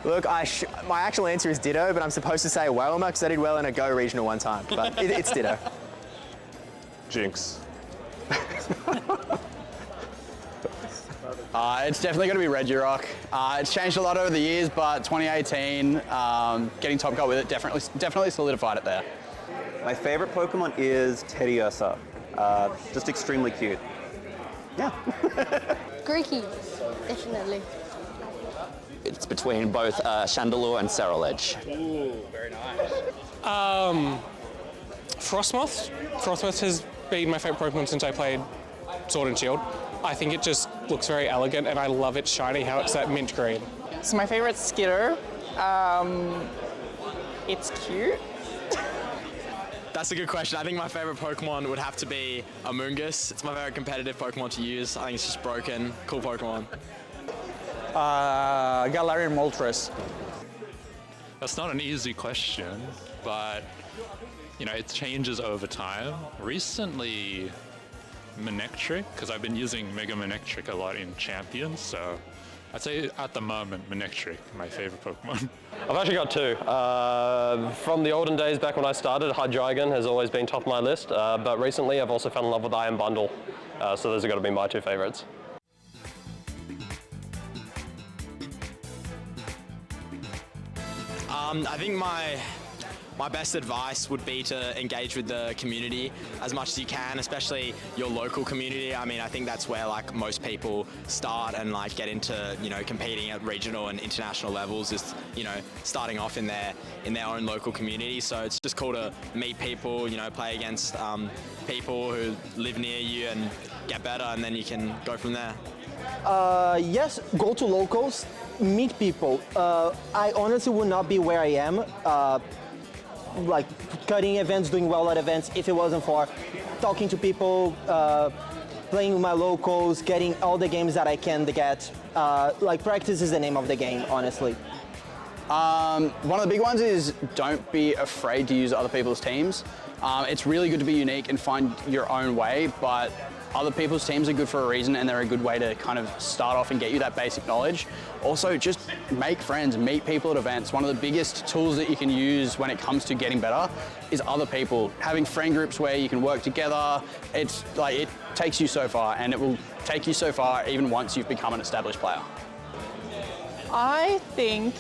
Look, my actual answer is Ditto, but I'm supposed to say Wailmer because I did well in a Go regional one time, but it's Ditto. Jinx. It's definitely going to be Regirock. It's changed a lot over the years, but 2018, getting top cut with it definitely solidified it there. My favorite Pokemon is Teddiursa. Just extremely cute. Yeah. Greeky, definitely. It's between both Chandelure and Ceruledge. Ooh, very nice. Frostmoth. Frostmoth has been my favorite Pokemon since I played Sword and Shield. I think it just looks very elegant and I love it shiny, how it's that mint green. So my favorite Skitter, it's cute. That's a good question. I think my favorite Pokemon would have to be Amoonguss. It's my favorite competitive Pokemon to use. I think it's just broken, cool Pokemon. Galarian Moltres. That's not an easy question, but it changes over time. Recently, Manectric, because I've been using Mega Manectric a lot in Champions, so I'd say at the moment, Manectric, my favorite Pokemon. I've actually got two. From the olden days back when I started, Hydreigon has always been top of my list, but recently I've also fell in love with Iron Bundle, so those have got to be my two favorites. I think my best advice would be to engage with the community as much as you can, especially your local community. I mean, I think that's where like most people start and like get into, competing at regional and international levels is, starting off in their own local community. So it's just cool to meet people, play against people who live near you and get better, and then you can go from there. Yes, go to locals, meet people. I honestly would not be where I am, like cutting events, doing well at events, if it wasn't for talking to people, playing with my locals, getting all the games that I can get. Like practice is the name of the game, honestly. One of the big ones is don't be afraid to use other people's teams. It's really good to be unique and find your own way, but other people's teams are good for a reason and they're a good way to kind of start off and get you that basic knowledge. Also, just make friends, meet people at events. One of the biggest tools that you can use when it comes to getting better is other people. Having friend groups where you can work together, it's like it takes you so far, and it will take you so far even once you've become an established player. I think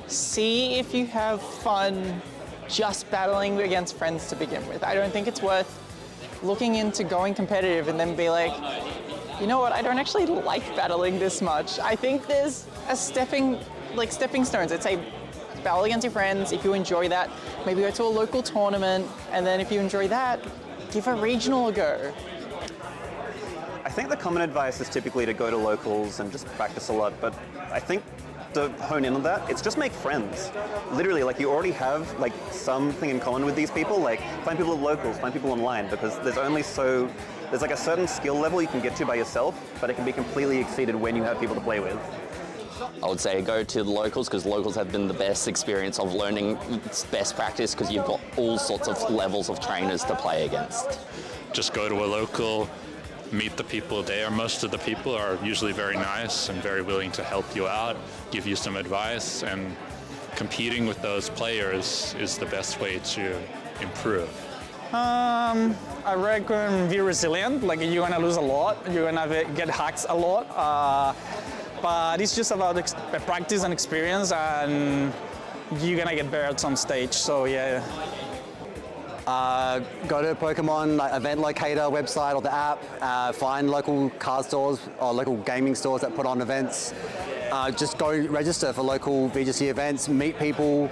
see if you have fun just battling against friends to begin with. I don't think it's worth looking into going competitive and then be like, you know what, I don't actually like battling this much. I think there's a stepping stones. I'd say battle against your friends. If you enjoy that, maybe go to a local tournament, and then if you enjoy that, give a regional a go. I think the common advice is typically to go to locals and just practice a lot, but I think to hone in on that, it's just make friends. Literally, like you already have like something in common with these people, like find people at locals, find people online, because there's like a certain skill level you can get to by yourself, but it can be completely exceeded when you have people to play with. I would say go to the locals, because locals have been the best experience of learning best practice, because you've got all sorts of levels of trainers to play against. Just go to a local, meet the people there. Most of the people are usually very nice and very willing to help you out, give you some advice, and competing with those players is the best way to improve. I reckon be resilient. Like you're gonna lose a lot, you're gonna get hacked a lot, but it's just about practice and experience, and you're gonna get better at some stage. So yeah. Go to Pokemon event locator website or the app, find local card stores or local gaming stores that put on events. Just go register for local VGC events, meet people,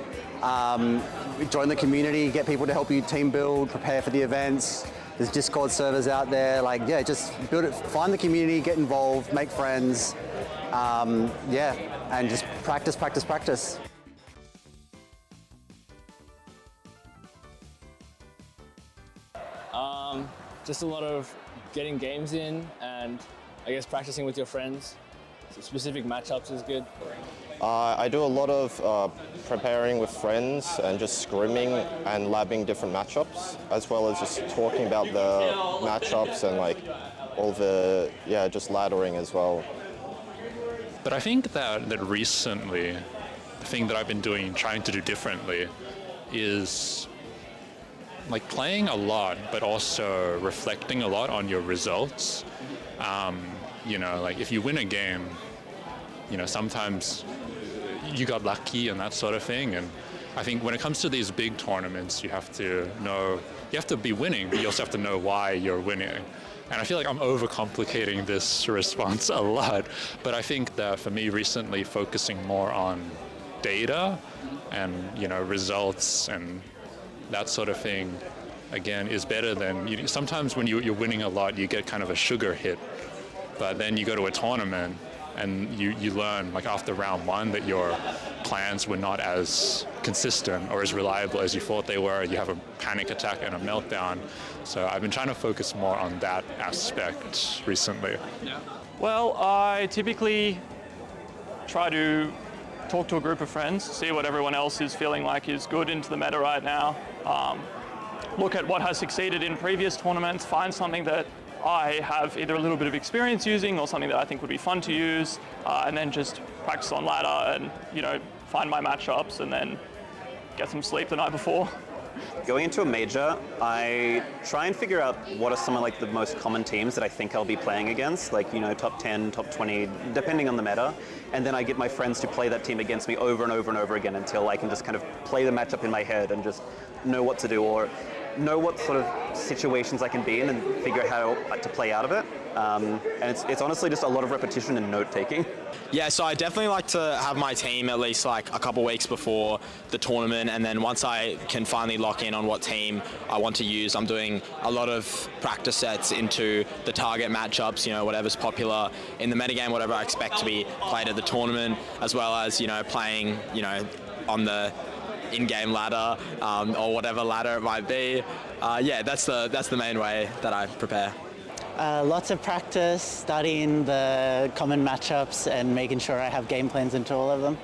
join the community, get people to help you team build, prepare for the events. There's Discord servers out there. Just build it, find the community, get involved, make friends, and just practice, practice, practice. Just a lot of getting games in and I guess practicing with your friends. So specific matchups is good. I do a lot of preparing with friends and just scrimming and labbing different matchups, as well as just talking about the matchups and all the, just laddering as well. But I think that recently, the thing that I've been trying to do differently is playing a lot, but also reflecting a lot on your results. If you win a game, sometimes you got lucky and that sort of thing. And I think when it comes to these big tournaments, you have to be winning, but you also have to know why you're winning. And I feel like I'm overcomplicating this response a lot, but I think that for me recently, focusing more on data and results and that sort of thing, again, is better than, sometimes when you're winning a lot, you get kind of a sugar hit, but then you go to a tournament and you learn, after round one, that your plans were not as consistent or as reliable as you thought they were. You have a panic attack and a meltdown. So I've been trying to focus more on that aspect recently. Yeah. Well, I typically try to talk to a group of friends, see what everyone else is feeling like is good into the meta right now, look at what has succeeded in previous tournaments, find something that I have either a little bit of experience using or something that I think would be fun to use, and then just practice on ladder and, find my matchups and then get some sleep the night before. Going into a major, I try and figure out what are some of the most common teams that I think I'll be playing against, top 10, top 20, depending on the meta. And then I get my friends to play that team against me over and over and over again until I can just kind of play the matchup in my head and just know what to do or know what sort of situations I can be in and figure out how to play out of it. And it's honestly just a lot of repetition and note-taking. Yeah, so I definitely like to have my team at least a couple weeks before the tournament, and then once I can finally lock in on what team I want to use, I'm doing a lot of practice sets into the target matchups, whatever's popular in the metagame, whatever I expect to be played at the tournament, as well as, playing, on the in-game ladder or whatever ladder it might be. That's the main way that I prepare. Lots of practice, studying the common matchups and making sure I have game plans into all of them.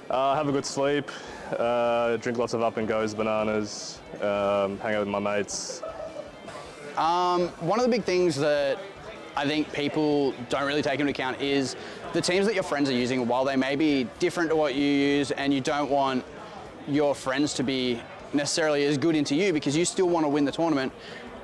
Have a good sleep, drink lots of up and goes, bananas, hang out with my mates. One of the big things that I think people don't really take into account is the teams that your friends are using, while they may be different to what you use and you don't want your friends to be necessarily as good into you because you still want to win the tournament,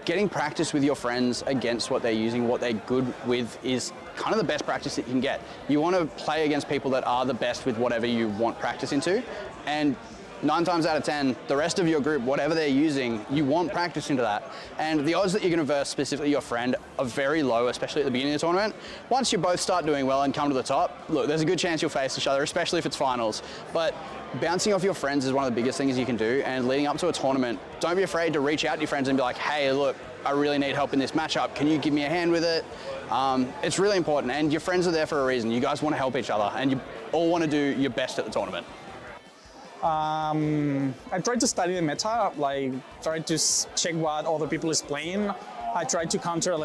getting practice with your friends against what they're using, what they're good with, is kind of the best practice that you can get. You want to play against people that are the best with whatever you want practice into, and 9 times out of 10, the rest of your group, whatever they're using, you want practice into that. And the odds that you're going to verse specifically your friend are very low, especially at the beginning of the tournament. Once you both start doing well and come to the top, look, there's a good chance you'll face each other, especially if it's finals. But bouncing off your friends is one of the biggest things you can do, and leading up to a tournament, don't be afraid to reach out to your friends and be like, hey, look, I really need help in this matchup. Can you give me a hand with it? It's really important, and your friends are there for a reason. You guys want to help each other, and you all want to do your best at the tournament. I try to study the meta, try to check what other people is playing. I try to counter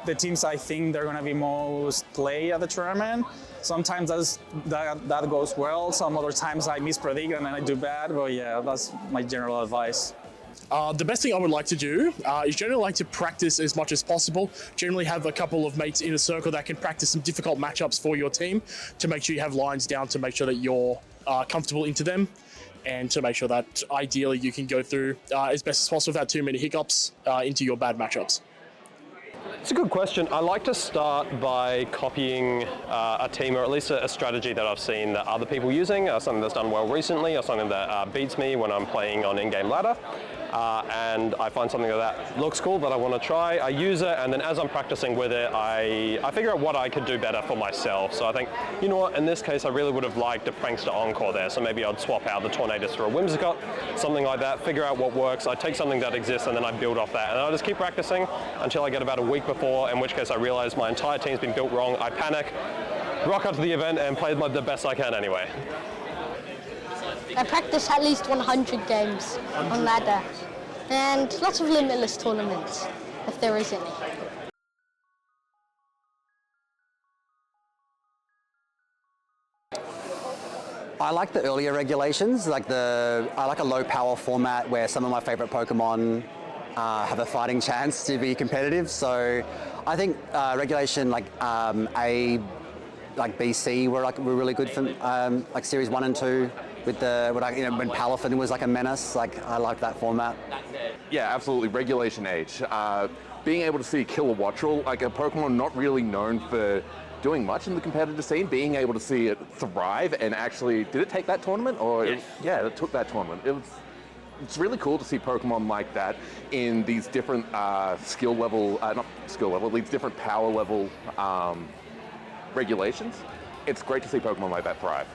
the teams I think they're gonna be most play at the tournament. Sometimes that goes well. Some other times I mispredict and then I do bad. But yeah, that's my general advice. The best thing I would like to do is generally like to practice as much as possible. Generally have a couple of mates in a circle that can practice some difficult matchups for your team to make sure you have lines down to make sure that you're comfortable into them, and to make sure that ideally you can go through as best as possible without too many hiccups into your bad matchups. It's a good question. I like to start by copying a team, or at least a strategy that I've seen that other people using, something that's done well recently, or something that beats me when I'm playing on in-game ladder. and I find something that looks cool that I want to try, I use it, and then as I'm practicing with it, I figure out what I could do better for myself. So I think, you know what, in this case I really would have liked a Prankster Encore there, so maybe I'd swap out the Tornadus for a Whimsicott, something like that, figure out what works, I take something that exists and then I build off that, and I just keep practicing until I get about a week before, in which case I realize my entire team's been built wrong, I panic, rock up to the event and play the best I can anyway. I practice at least 100 games on ladder and lots of limitless tournaments, if there is any. I like the earlier regulations, I like a low power format where some of my favorite Pokemon have a fighting chance to be competitive. So I think regulation like A, like BC were really good for like Series 1 and 2 with when Palafin was like a menace. Like I like that format. Yeah, absolutely. Regulation H. Being able to see Kilowattrel, like a Pokemon not really known for doing much in the competitive scene, being able to see it thrive and actually, did it take that tournament? Or yeah, it took that tournament. It's really cool to see Pokemon like that in these different these different power level regulations. It's great to see Pokemon like that thrive.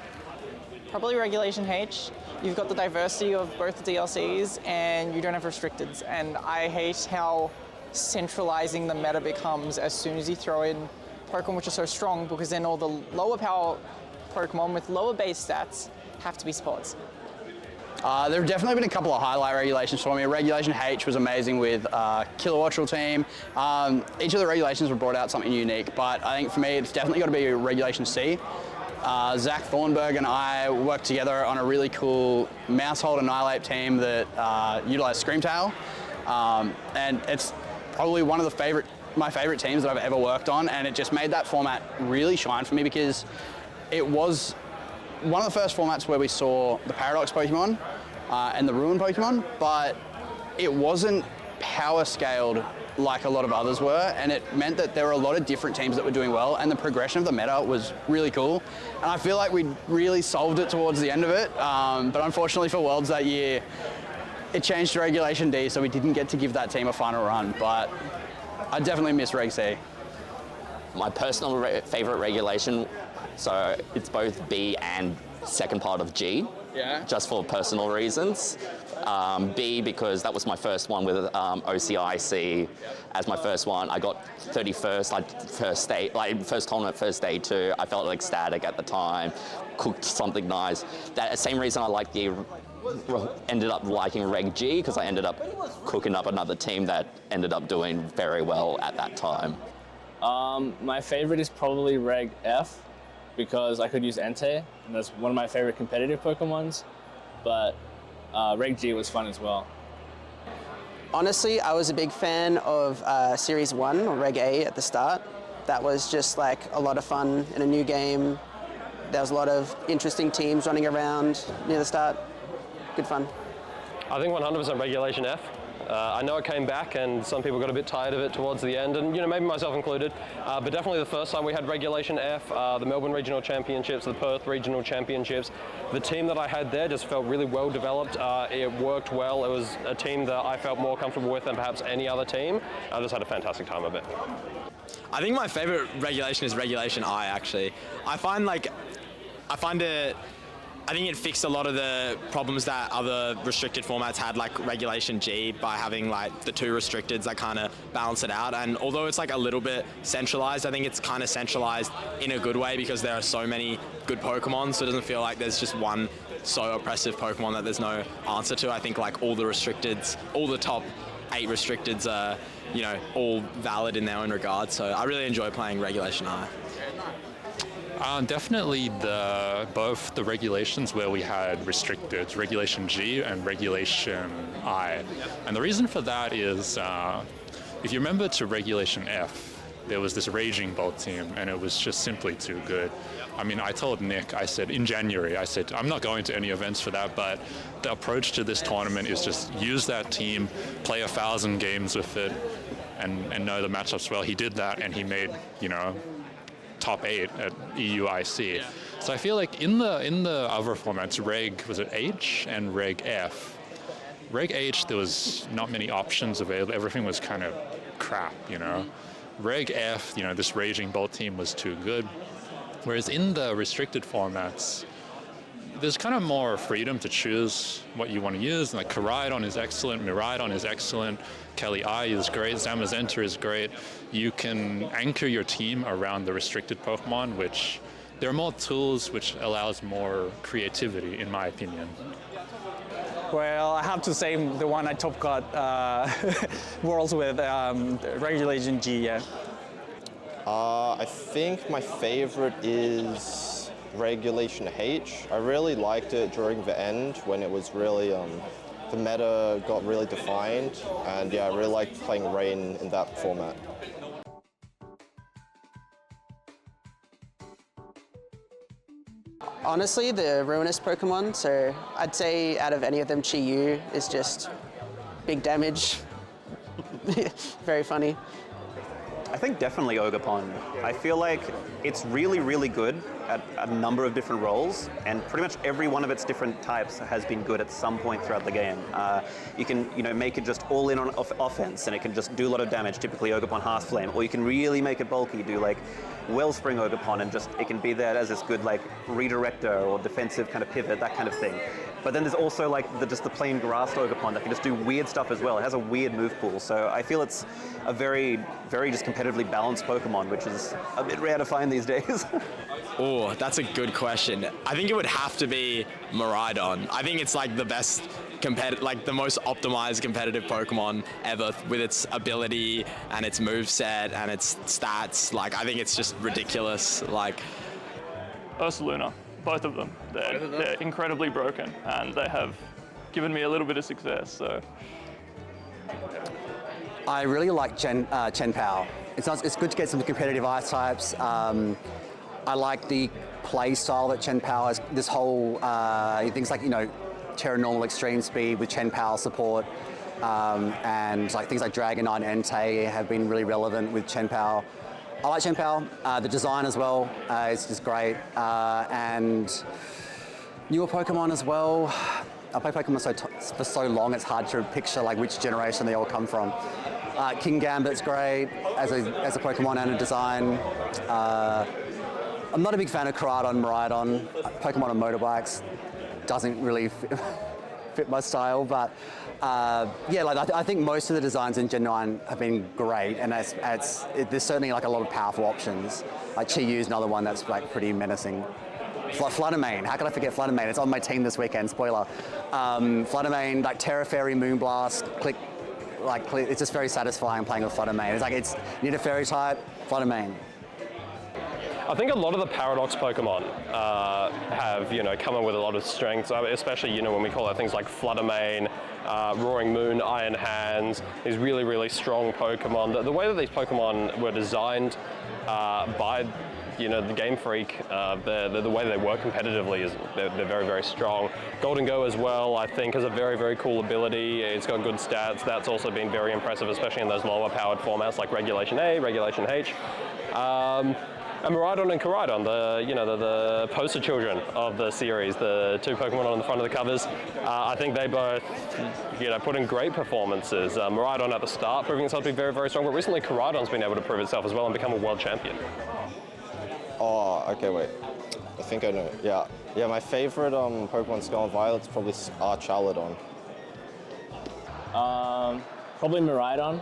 Probably Regulation H. You've got the diversity of both the DLCs and you don't have restricteds. And I hate how centralizing the meta becomes as soon as you throw in Pokemon which are so strong, because then all the lower power Pokemon with lower base stats have to be spots. There have definitely been a couple of highlight regulations for me. Regulation H was amazing with Kilowattrel team. Each of the regulations were brought out something unique, but I think for me it's definitely got to be Regulation C. Zach Thornburg and I worked together on a really cool Mousehold Annihilate team that utilized Screamtail, and it's probably one of my favorite teams that I've ever worked on, and it just made that format really shine for me because it was one of the first formats where we saw the Paradox Pokemon and the Ruin Pokemon, but it wasn't power scaled like a lot of others were, and it meant that there were a lot of different teams that were doing well, and the progression of the meta was really cool. And I feel like we really solved it towards the end of it, but unfortunately for Worlds that year, it changed to Regulation D, so we didn't get to give that team a final run, but I definitely miss Reg C. My personal favorite regulation, so it's both B and second part of G, just for personal reasons. B, because that was my first one with OCIC as my first one. I got 31st, first tournament, first day too. I felt ecstatic at the time, cooked something nice. That same reason I like ended up liking Reg G, because I ended up cooking up another team that ended up doing very well at that time. My favorite is probably Reg F, because I could use Entei, and that's one of my favorite competitive Pokemons, but Reg G was fun as well. Honestly, I was a big fan of Series 1, or Reg A at the start. That was just like a lot of fun in a new game. There was a lot of interesting teams running around near the start. Good fun. I think 100% Regulation F. I know it came back and some people got a bit tired of it towards the end, and maybe myself included, but definitely the first time we had Regulation F, the Melbourne Regional Championships, the Perth Regional Championships, the team that I had there just felt really well developed. It worked well. It was a team that I felt more comfortable with than perhaps any other team. I just had a fantastic time of it. I think my favorite regulation is Regulation I, actually. I think it fixed a lot of the problems that other restricted formats had, like Regulation G, by having the two restricteds that kind of balance it out. And although it's a little bit centralized, I think it's kind of centralized in a good way, because there are so many good Pokemon, so it doesn't feel like there's just one so oppressive Pokemon that there's no answer to. I think all the restricteds, all the top 8 restricteds are, all valid in their own regard. So I really enjoy playing Regulation I. Definitely both the regulations where we had restricted, Regulation G and Regulation I. And the reason for that is, if you remember to Regulation F, there was this Raging Bolt team, and it was just simply too good. I mean, I told Nick, I said, in January, I'm not going to any events for that, but the approach to this tournament is just use that team, play 1,000 games with it, and know the matchups well. He did that, and he made, top 8 at EUIC. So I feel like in the other formats, was it H and Reg F, Reg H, there was not many options available. Everything was kind of crap, you know. Reg F, you know, this Raging Bolt team was too good. Whereas in the restricted formats, there's kind of more freedom to choose what you want to use. Like Koraidon is excellent, Miraidon is excellent, Kelly I is great, Zamazenta is great. You can anchor your team around the restricted Pokemon, which there are more tools which allows more creativity, in my opinion. Well, I have to say the one I top cut Worlds with Regulation G, yeah. I think my favorite is Regulation H. I really liked it during the end when it was really, the meta got really defined, and yeah, I really liked playing Rain in that format. Honestly, the Ruinous Pokemon, so I'd say out of any of them, Chi-Yu is just big damage. Very funny. I think definitely Ogerpon. I feel like it's really, really good at a number of different roles, and pretty much every one of its different types has been good at some point throughout the game. You can, make it just all in on offense, and it can just do a lot of damage, typically Ogerpon Hearth Flame, or you can really make it bulky, do like Wellspring Ogerpon, and just it can be there as this good like redirector or defensive kind of pivot, that kind of thing. But then there's also like just the plain grass Ogerpon that can just do weird stuff as well. It has a weird move pool, so I feel it's a very, very just competitively balanced Pokemon, which is a bit rare to find these days. Oh, that's a good question. I think it would have to be Miraidon. I think it's like the best like the most optimized competitive Pokemon ever with its ability and its moveset and its stats. Like, I think it's just ridiculous. Like, Ursaluna, both of them. They're incredibly broken, and they have given me a little bit of success, so. I really like Chen Pao. It's good to get some competitive ice types. I like the play style that Chen Pao has. This whole things like Terra Normal Extreme Speed with Chen Pao support, and like things like Dragonite and Entei have been really relevant with Chen Pao. I like Chen Pao. The design as well is just great, and newer Pokemon as well. I play Pokemon for so long, it's hard to picture like which generation they all come from. King Gambit's great as a Pokemon and a design. I'm not a big fan of Koraidon, Miraidon. Pokemon on motorbikes doesn't really fit my style, but I think most of the designs in Gen 9 have been great, and there's certainly like a lot of powerful options. Like Chi-Yu is another one that's like pretty menacing. Fluttermane, how could I forget Fluttermane? It's on my team this weekend, spoiler. Fluttermane, like Terra Fairy, Moonblast, it's just very satisfying playing with Fluttermane. It's you need a fairy type, Fluttermane. I think a lot of the Paradox Pokemon have, come in with a lot of strengths, especially, when we call out things like Fluttermane, Roaring Moon, Iron Hands, these really, really strong Pokemon. The way that these Pokemon were designed by, the Game Freak, the way they work competitively is they're very, very strong. Golden Go as well, I think, has a very, very cool ability. It's got good stats. That's also been very impressive, especially in those lower powered formats like Regulation A, Regulation H. And Miraidon and Koraidon, the poster children of the series, the two Pokemon on the front of the covers, I think they both, put in great performances. Miraidon at the start proving itself to be very, very strong, but recently Koraidon's been able to prove itself as well and become a world champion. Oh, okay, wait. I think I know. Yeah, my favorite Pokemon Scarlet and Violet is probably Charladon. Probably Miraidon.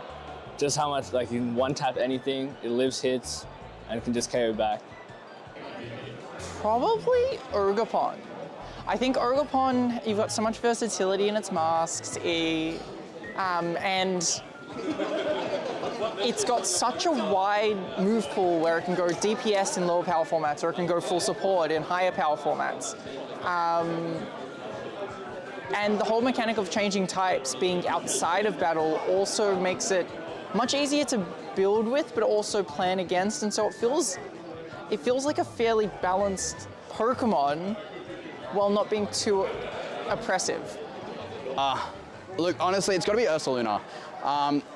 Just how much, you can one-tap anything, it lives hits, and can just KO back. Probably Ogerpon. I think Ogerpon, you've got so much versatility in its masks, and it's got such a wide move pool where it can go DPS in lower power formats, or it can go full support in higher power formats. And the whole mechanic of changing types being outside of battle also makes it much easier to build with, but also plan against, and so it feels like a fairly balanced Pokemon while not being too oppressive. Look, honestly, it's got to be Ursaluna.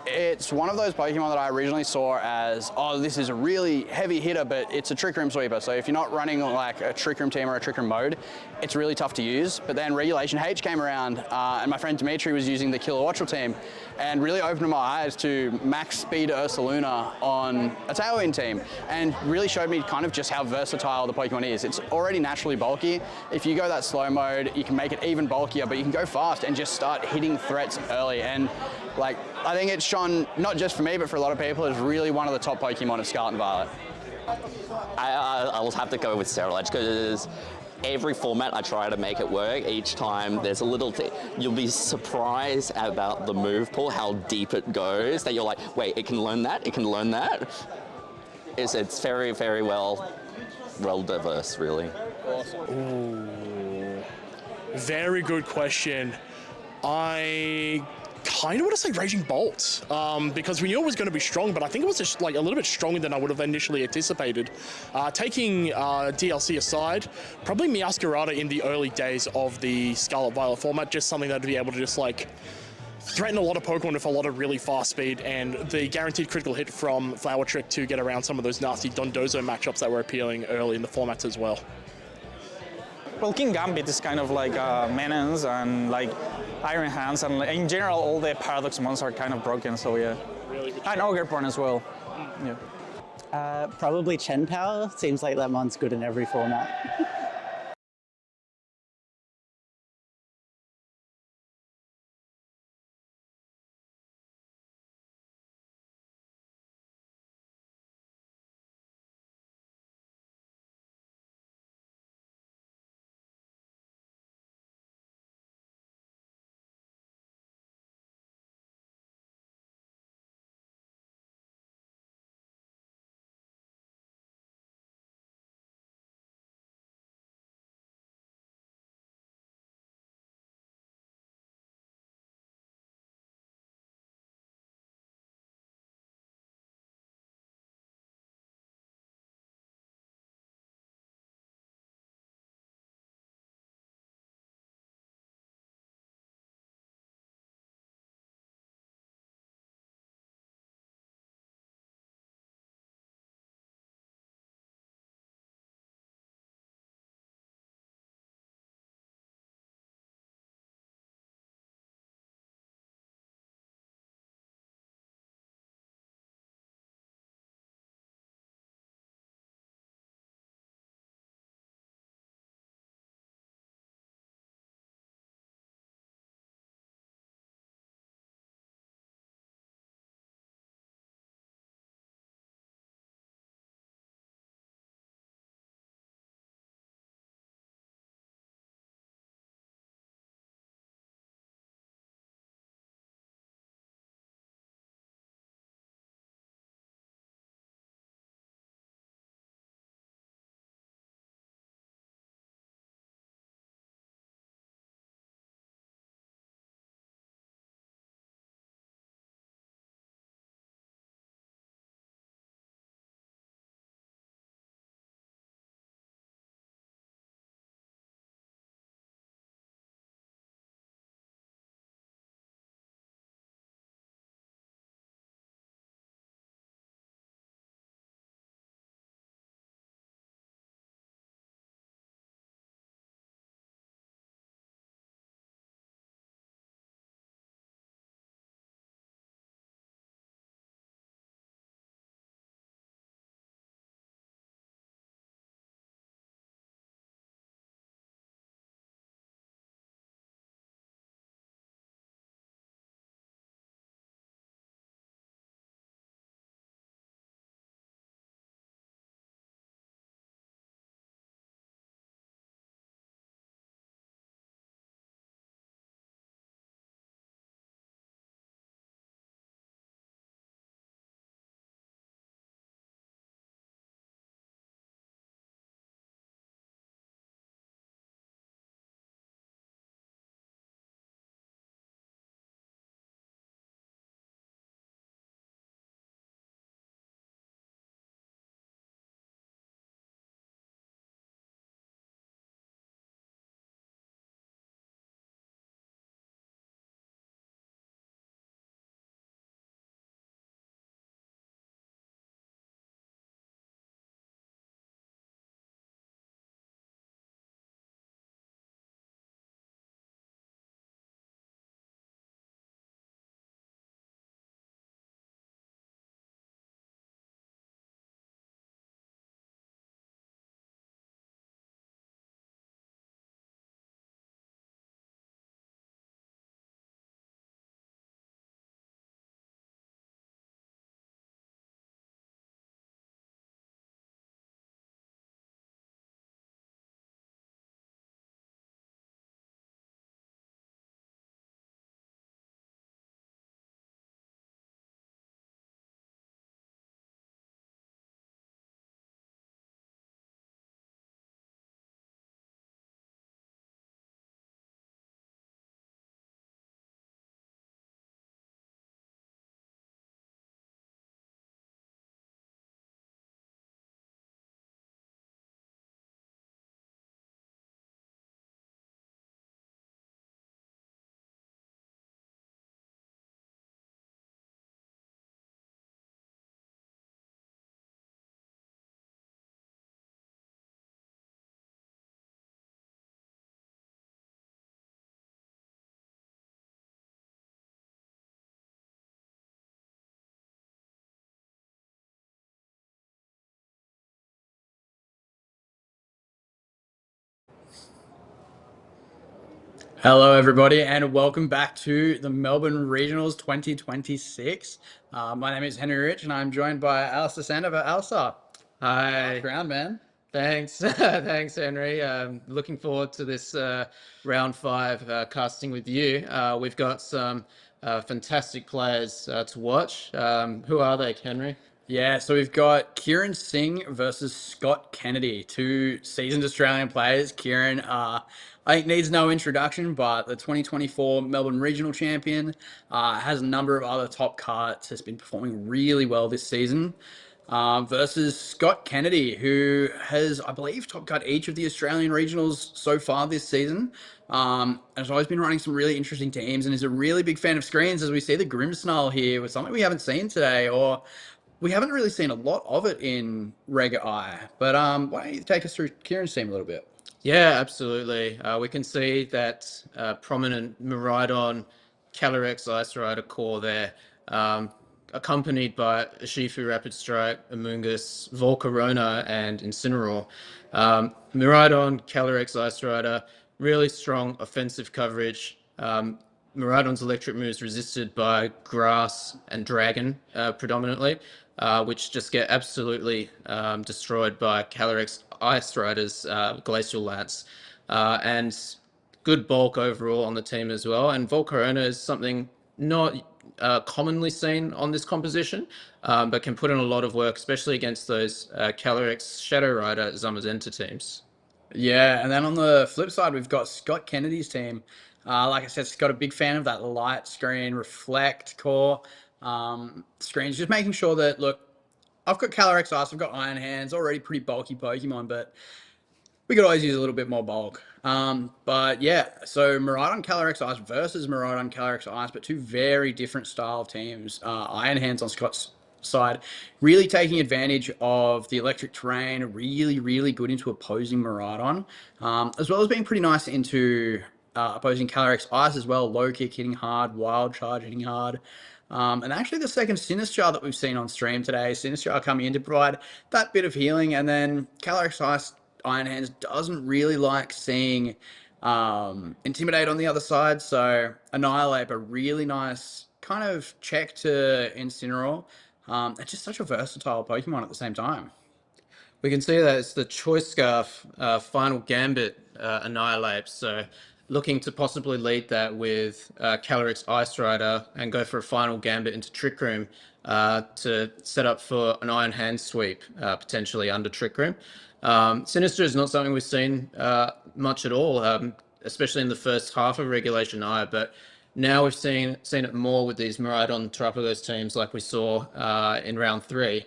It's one of those Pokemon that I originally saw as, oh, this is a really heavy hitter, but it's a Trick Room sweeper. So if you're not running like a Trick Room team or a Trick Room mode, it's really tough to use. But then Regulation H came around, and my friend Dimitri was using the Kilowattrel team, and really opened my eyes to max speed Ursaluna on a Tailwind team, and really showed me kind of just how versatile the Pokemon is. It's already naturally bulky. If you go that slow mode, you can make it even bulkier, but you can go fast and just start hitting threats early. And like, I think it's shown, not just for me, but for a lot of people, is really one of the top Pokemon of Scarlet and Violet. I will have to go with Sterile Edge because every format I try to make it work. Each time there's a little you'll be surprised about the move pool, how deep it goes, that you're like, wait, it can learn that, it can learn that. It's very, very well diverse, really. Awesome. Ooh. Very good question. I kind of want to say Raging Bolt, because we knew it was going to be strong, but I think it was just like a little bit stronger than I would have initially anticipated. Taking DLC aside, probably Meowscarada in the early days of the Scarlet Violet format, just something that would be able to just like threaten a lot of Pokemon with a lot of really fast speed, and the guaranteed critical hit from Flower Trick to get around some of those nasty Dondozo matchups that were appealing early in the formats as well. Well, King Gambit is kind of like Menace and like Iron Hands, and in general, all the Paradox mons are kind of broken, so yeah. Really good. And Ogerpon as well. Yeah. Probably Chen Power. Seems like that mon's good in every format. Hello, everybody, and welcome back to the Melbourne Regionals 2026. My name is Henry Rich, and I'm joined by Alistair Sandover. Alistair, Hi. round, man. Thanks. Thanks, Henry. Looking forward to this round 5 casting with you. We've got some fantastic players to watch. Who are they, Henry? Yeah, so we've got Kieran Singh versus Scott Kennedy, two seasoned Australian players. Kieran, I think, needs no introduction, but the 2024 Melbourne Regional Champion, has a number of other top cards, has been performing really well this season. Versus Scott Kennedy, who has, I believe, top cut each of the Australian regionals so far this season. And has always been running some really interesting teams and is a really big fan of screens, as we see the Grimmsnarl here with something we haven't seen today, or we haven't really seen a lot of it in Reg I. But why don't you take us through Kieran's team a little bit? Yeah, absolutely. We can see that prominent Miraidon Calyrex Ice Rider core there, accompanied by Urshifu Rapid Strike, Amoonguss, Volcarona, and Incineroar. Miraidon Calyrex Ice Rider, really strong offensive coverage. Miraidon's electric moves resisted by Grass and Dragon predominantly, which just get absolutely destroyed by Calyrex Ice Rider's Glacial Lance. And good bulk overall on the team as well. And Volcarona is something not commonly seen on this composition, but can put in a lot of work, especially against those Calyrex Shadow Rider Zamazenta teams. Yeah, and then on the flip side, we've got Scott Kennedy's team. Like I said, Scott, a big fan of that light screen, reflect core screens, just making sure that, look, I've got Calyrex Ice, I've got Iron Hands, already pretty bulky Pokemon, but we could always use a little bit more bulk. But yeah, so Miraidon Calyrex Ice versus Miraidon Calyrex Ice, but two very different style of teams. Iron Hands on Scott's side, really taking advantage of the electric terrain, really, really good into opposing Miraidon, as well as being pretty nice into opposing Calyrex Ice as well. Low kick hitting hard, wild charge hitting hard. And actually the second Sinistrar that we've seen on stream today, Sinistrar coming in to provide that bit of healing, and then Calyrex Ice Iron Hands doesn't really like seeing Intimidate on the other side, so Annihilate, a really nice kind of check to Incineroar. It's just such a versatile Pokemon at the same time. We can see that it's the Choice Scarf Final Gambit Annihilate, so looking to possibly lead that with Calyrex Ice Rider and go for a Final Gambit into Trick Room to set up for an Iron Hand sweep, potentially under Trick Room. Sinister is not something we've seen much at all, especially in the first half of Regulation I, but now we've seen it more with these Miraidon Terrapagos teams like we saw in round 3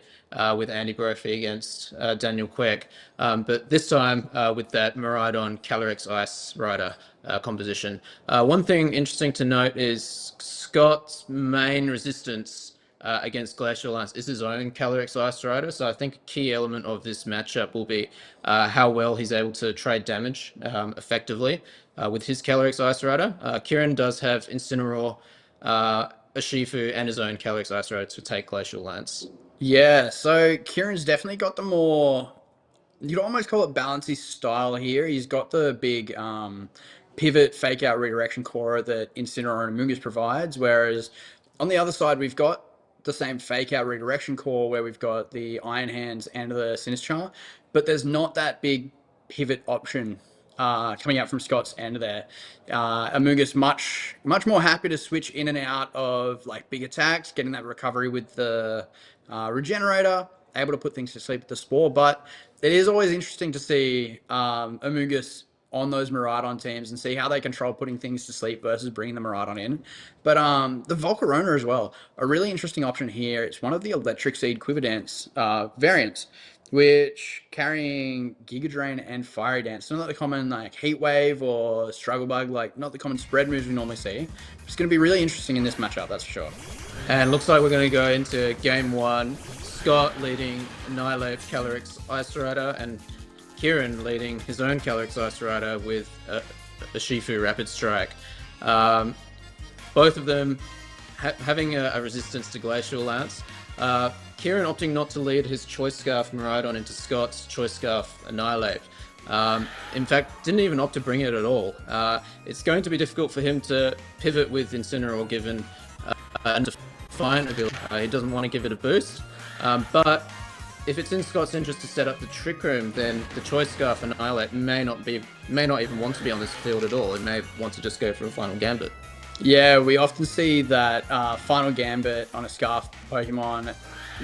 with Andy Brophy against Daniel Queck. But this time with that Miraidon Calyrex Ice Rider composition. One thing interesting to note is Scott's main resistance against Glacial Lance is his own Calyrex Ice Rider, so I think a key element of this matchup will be how well he's able to trade damage effectively with his Calyrex Ice Rider. Kieran does have Incineroar, Urshifu, and his own Calyrex Ice Rider to take Glacial Lance. Yeah, so Kieran's definitely got the more, you'd almost call it balancy style here. He's got the big pivot, fake out redirection core that Incineroar and Amoonguss provides, whereas on the other side, we've got the same fake out redirection core where we've got the Iron Hands and the Sinistrar, but there's not that big pivot option coming out from Scott's end there. Amoonguss much more happy to switch in and out of like big attacks, getting that recovery with the Regenerator, able to put things to sleep with the Spore, but it is always interesting to see Amoonguss on those Miraidon teams and see how they control putting things to sleep versus bringing the Miraidon in. But the Volcarona as well, a really interesting option here. It's one of the Electric Seed Quiver Dance variants, which carrying Giga Drain and Fiery Dance. So not the common like Heat Wave or Struggle Bug, like not the common spread moves we normally see. It's going to be really interesting in this matchup, that's for sure. And looks like we're going to go into game 1. Scott leading Annihilate Calyrex Ice Rider, and Kieran leading his own Calyrex Ice Rider with a Urshifu Rapid Strike. Both of them having a resistance to Glacial Lance. Kieran opting not to lead his Choice Scarf Miraidon into Scott's Choice Scarf Annihilate. In fact, didn't even opt to bring it at all. It's going to be difficult for him to pivot with Incineroar given and Defiant ability. He doesn't want to give it a boost, but if it's in Scott's interest to set up the Trick Room, then the Choice Scarf Annihilate may not even want to be on this field at all. It may want to just go for a Final Gambit. Yeah, we often see that Final Gambit on a Scarf Pokemon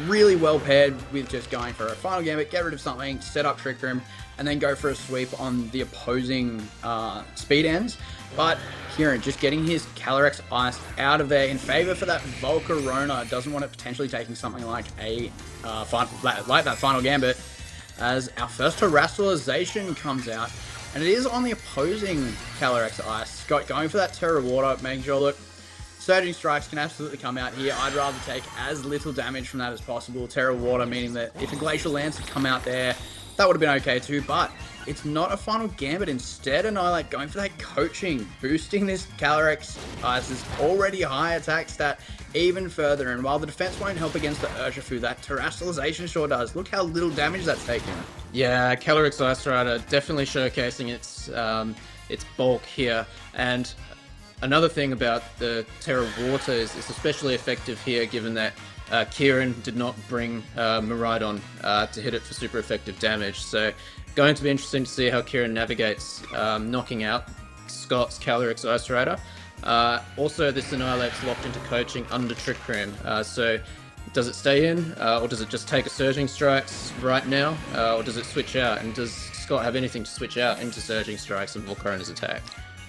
really well paired with just going for a Final Gambit, get rid of something, set up Trick Room, and then go for a sweep on the opposing speed ends. But Kieran just getting his Calyrex Ice out of there in favor for that Volcarona, doesn't want it potentially taking something like a like that Final Gambit, as our first Terastallization comes out, and it is on the opposing Calyrex Ice. Scott going for that Terra Water, making sure, look, Surging Strikes can absolutely come out here. I'd rather take as little damage from that as possible. Terra Water meaning that if a Glacial Lance had come out there, that would have been okay too, but it's not a Final Gambit. Instead, Annihilate going for that Coaching, boosting this Calyrex Ice's already high attack stat even further. And while the defense won't help against the Urshifu, that Terastallization sure does. Look how little damage that's taking. Yeah, Calyrex Ice Rider definitely showcasing its bulk here. And another thing about the Terra Water is it's especially effective here, given that Kieran did not bring Miraidon to hit it for super effective damage. So going to be interesting to see how Kieran navigates knocking out Scott's Calyrex Ice Rider. Also, this Annihilate's locked into Coaching under Trick Room. So does it stay in, or does it just take a Surging Strikes right now, or does it switch out? And does Scott have anything to switch out into Surging Strikes and Volcarona's attack?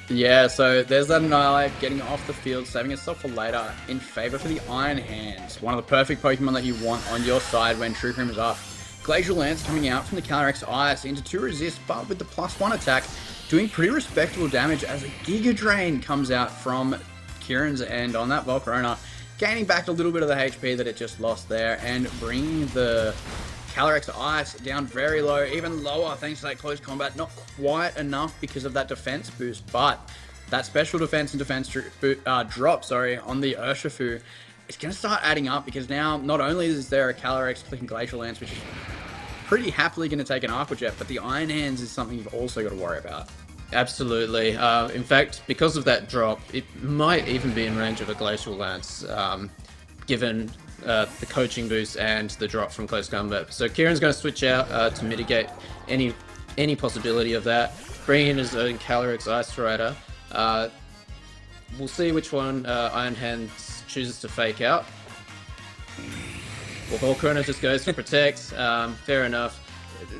Yeah, so there's that Annihilate getting off the field, saving itself for later in favor for the Iron Hands. One of the perfect Pokemon that you want on your side when Trick Room is up. Glacial Lance coming out from the Calyrex Ice into 2 resist, but with the +1 attack, doing pretty respectable damage as a Giga Drain comes out from Kieran's end on that Volcarona, gaining back a little bit of the HP that it just lost there, and bringing the Calyrex Ice down very low, even lower thanks to that close combat. Not quite enough because of that defense boost, but that special defense and defense drop on the Urshifu is going to start adding up, because now not only is there a Calyrex clicking Glacial Lance, which is pretty happily going to take an Aqua Jet, but the Iron Hands is something you've also got to worry about. Absolutely. In fact, because of that drop, it might even be in range of a Glacial Lance, given the Coaching boost and the drop from Close Combat. So Kieran's going to switch out to mitigate any possibility of that, bring in his own Calyrex Ice Rider. We'll see which one Iron Hands chooses to fake out. Well, Volcarona just goes for Protect. Fair enough.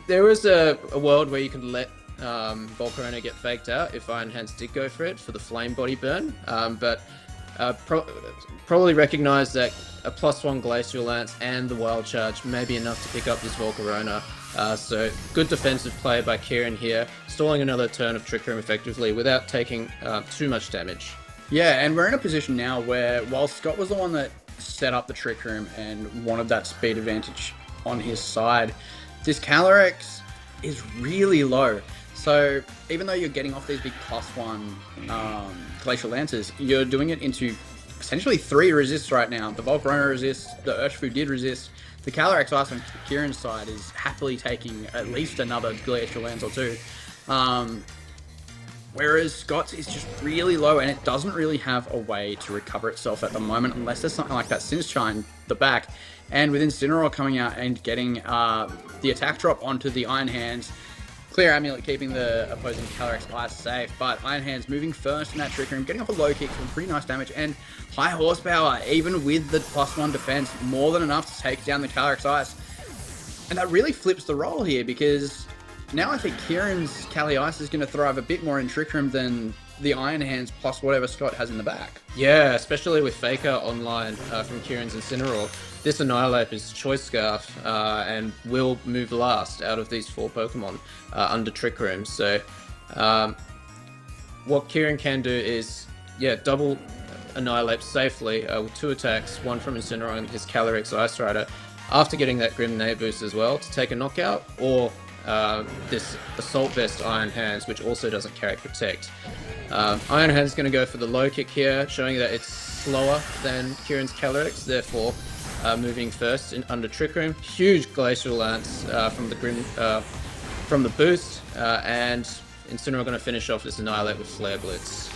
There is a world where you can let Volcarona get faked out if Iron Hands did go for it for the Flame Body Burn, but probably recognise that a +1 Glacial Lance and the Wild Charge may be enough to pick up this Volcarona. So good defensive play by Kieran here, stalling another turn of Trick Room effectively without taking too much damage. Yeah, and we're in a position now where, while Scott was the one that set up the Trick Room and wanted that speed advantage on his side, this Calyrex is really low. So even though you're getting off these big +1 Glacial Lances, you're doing it into essentially 3 resists right now. The Volcarona resists, the Urshifu did resist. The Calyrex Ice on Kieran's side is happily taking at least another Glacial Lance or 2. Whereas Scott's is just really low, and it doesn't really have a way to recover itself at the moment unless there's something like that Sinshine the back. And with Incineroar coming out and getting the attack drop onto the Iron Hands, Clear Amulet keeping the opposing Calyrex Ice safe, but Iron Hands moving first in that Trick Room, getting off a low kick for pretty nice damage, and high horsepower, even with the +1 defense, more than enough to take down the Calyrex Ice. And that really flips the role here, because now I think Kieran's Cali Ice is going to thrive a bit more in Trick Room than the Iron Hands plus whatever Scott has in the back. Yeah, especially with Faker online from Kieran's Incineroar. This Annihilate is Choice Scarf and will move last out of these 4 Pokemon under Trick Room. So what Kieran can do is, double Annihilate safely with 2 attacks, one from Incineroar and his Calyrex Ice Rider, after getting that Grim Neigh boost as well to take a knockout, or this Assault Vest Iron Hands, which also doesn't carry Protect. Iron Hands is going to go for the low kick here, showing that it's slower than Kieran's Calyrex, therefore moving first under Trick Room. Huge Glacial Lance from the from the boost, and Incineroar going to finish off this Annihilate with Flare Blitz.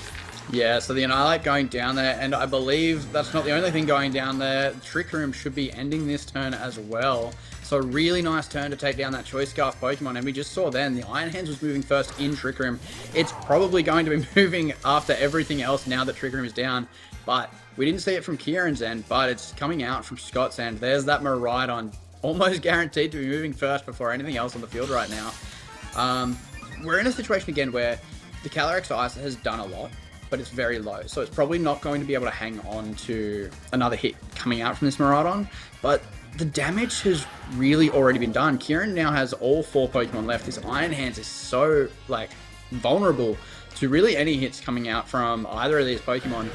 Yeah, so the Annihilate going down there, and I believe that's not the only thing going down there. Trick Room should be ending this turn as well. So really nice turn to take down that Choice Scarf Pokemon, and we just saw then the Iron Hands was moving first in Trick Room. It's probably going to be moving after everything else now that Trick Room is down, but we didn't see it from Kieran's end, but it's coming out from Scott's end. There's that Miraidon, almost guaranteed to be moving first before anything else on the field right now. We're in a situation again where the Calyrex Ice has done a lot, but it's very low, so it's probably not going to be able to hang on to another hit coming out from this Miraidon, but the damage has really already been done. Kieran now has all 4 Pokemon left. This Iron Hands is so, like, vulnerable to really any hits coming out from either of these Pokemon.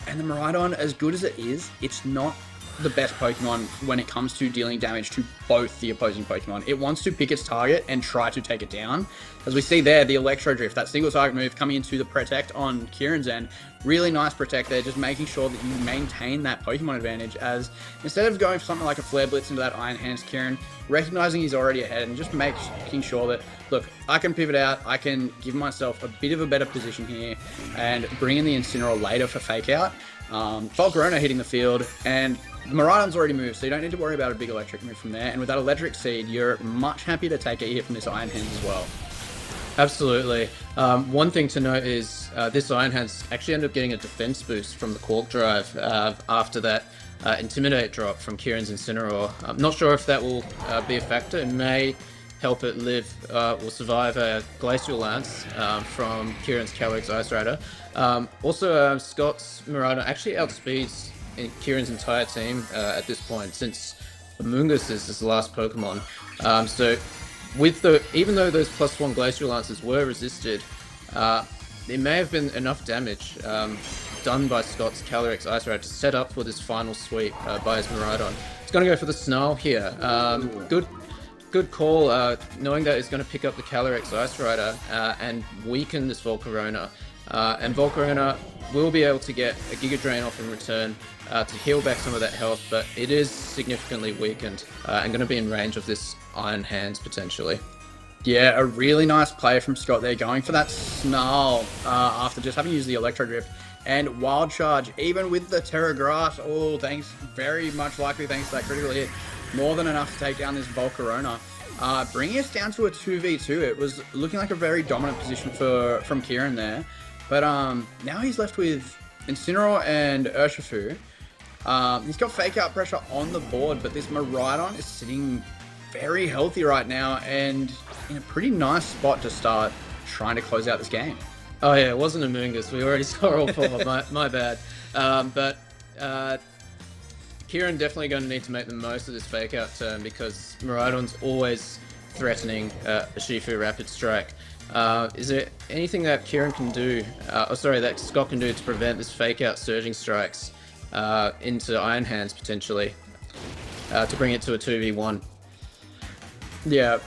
And the Miraidon, as good as it is, it's not the best Pokemon when it comes to dealing damage to both the opposing Pokemon. It wants to pick its target and try to take it down. As we see there, the Electro Drift, that single target move coming into the Protect on Kieran's end. Really nice Protect there, just making sure that you maintain that Pokemon advantage, as instead of going for something like a Flare Blitz into that Iron Hands Kieran, recognizing he's already ahead and just making sure that, look, I can pivot out, I can give myself a bit of a better position here and bring in the Incineroar later for Fake Out. Volcarona hitting the field, and Miraidon's already moved, so you don't need to worry about a big electric move from there. And with that Electric Seed, you're much happier to take a hit from this Iron Hands as well. Absolutely. One thing to note is this Iron Hands actually ended up getting a defense boost from the Quark Drive after that Intimidate drop from Kieran's Incineroar. I'm not sure if that will be a factor. It may help it live or survive a Glacial Lance from Kieran's Calyrex Ice Rider. Also, Scott's Miraidon actually outspeeds Kieran's entire team at this point, since Amoonguss is his last Pokemon. So with even though those +1 Glacial Lances were resisted, there may have been enough damage done by Scott's Calyrex Ice Rider to set up for this final sweep by his Miraidon. He's going to go for the Snarl here. Good call, knowing that he's going to pick up the Calyrex Ice Rider and weaken this Volcarona. And Volcarona will be able to get a Giga Drain off in return to heal back some of that health, but it is significantly weakened and going to be in range of this Iron Hands potentially. Yeah, a really nice play from Scott there, going for that Snarl after just having used the Electro Drift. And Wild Charge, even with the Terra Grass, oh, thanks, very much likely thanks to that critical hit. More than enough to take down this Volcarona. Bringing us down to a 2v2. It was looking like a very dominant position from Kieran there. But now he's left with Incineroar and Urshifu. He's got Fake Out pressure on the board, but this Miraidon is sitting very healthy right now and in a pretty nice spot to start trying to close out this game. Oh yeah, it wasn't Amoonguss. We already saw all 4. my bad. But Kieran definitely going to need to make the most of this Fake Out turn, because Miraidon's always threatening Urshifu Rapid Strike. Is there anything that Kieran can do, that Scott can do to prevent this Fake Out Surging Strikes into Iron Hands potentially, to bring it to a 2v1? Yeah,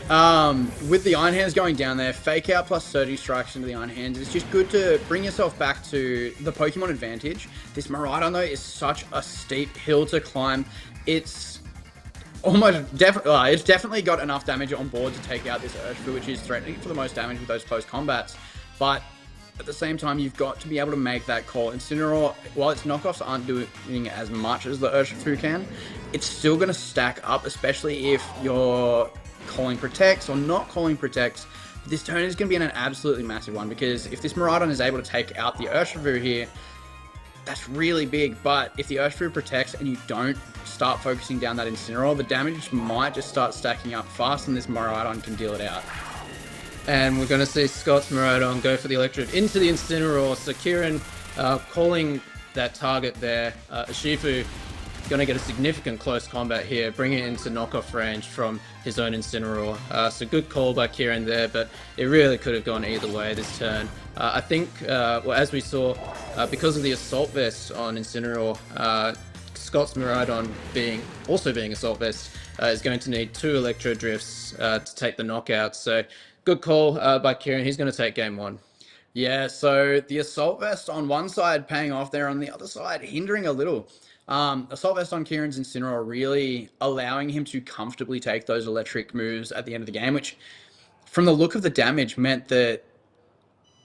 with the Iron Hands going down there, Fake Out plus Surging Strikes into the Iron Hands, it's just good to bring yourself back to the Pokemon advantage. This Miraidon though is such a steep hill to climb. It's definitely got enough damage on board to take out this Urshifu, which is threatening for the most damage with those close combats. But at the same time, you've got to be able to make that call. Incineroar, while its knockoffs aren't doing as much as the Urshifu can, it's still going to stack up, especially if you're calling Protects or not calling Protects. This turn is going to be an absolutely massive one, because if this Miraidon is able to take out the Urshifu here, that's really big. But if the Urshifu protects and you don't start focusing down that Incineroar, the damage might just start stacking up fast and this Miraidon can deal it out. And we're going to see Scott's Miraidon go for the Electric into the Incineroar. So Kieran calling that target there. Urshifu going to get a significant close combat here, bring it into knockoff range from his own Incineroar. So good call by Kieran there, but it really could have gone either way this turn. I think, as we saw, because of the Assault Vest on Incineroar, Scott's Miraidon being Assault Vest, is going to need 2 Electro Drifts to take the knockout. So good call by Kieran. He's going to take game 1. Yeah, so the Assault Vest on one side paying off there, on the other side hindering a little. Assault Vest on Kieran's Incineroar really allowing him to comfortably take those electric moves at the end of the game, which from the look of the damage, meant that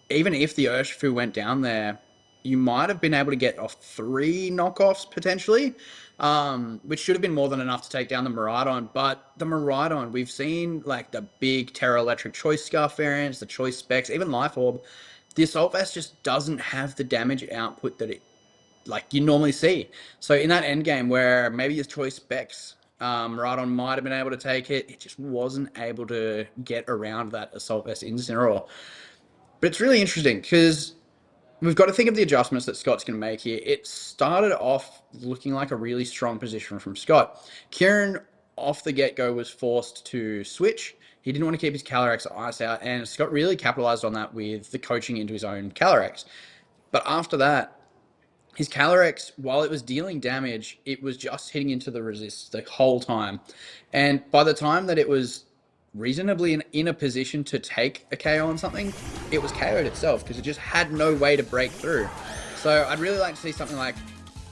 even if the Urshifu went down there, you might have been able to get off 3 knockoffs potentially, which should have been more than enough to take down the Miraidon. But the Miraidon, we've seen like the big Terra Electric Choice Scarf variants, the Choice Specs, even Life Orb. The Assault Vest just doesn't have the damage output that it like you normally see. So in that end game where maybe his Choice Specs, Miraidon might have been able to take it, it just wasn't able to get around that Assault Vest Incineroar. But it's really interesting because we've got to think of the adjustments that Scott's going to make here. It started off looking like a really strong position from Scott. Kieran, off the get-go, was forced to switch. He didn't want to keep his Calyrex Ice out, and Scott really capitalized on that with the coaching into his own Calyrex. But after that, his Calyrex, while it was dealing damage, it was just hitting into the resist the whole time. And by the time that it was reasonably in a position to take a KO on something, it was KO'd itself because it just had no way to break through. So I'd really like to see something like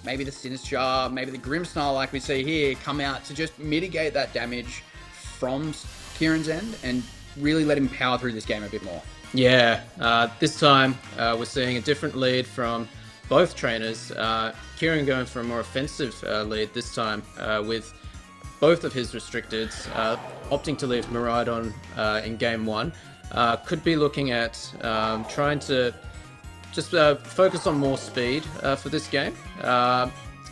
maybe the Sinistcha, maybe the Grimmsnarl like we see here come out to just mitigate that damage from Kieran's end and really let him power through this game a bit more. Yeah, this time we're seeing a different lead from both trainers. Kieran going for a more offensive lead this time with both of his restricteds, opting to leave Miraidon in game 1. Could be looking at trying to just focus on more speed for this game,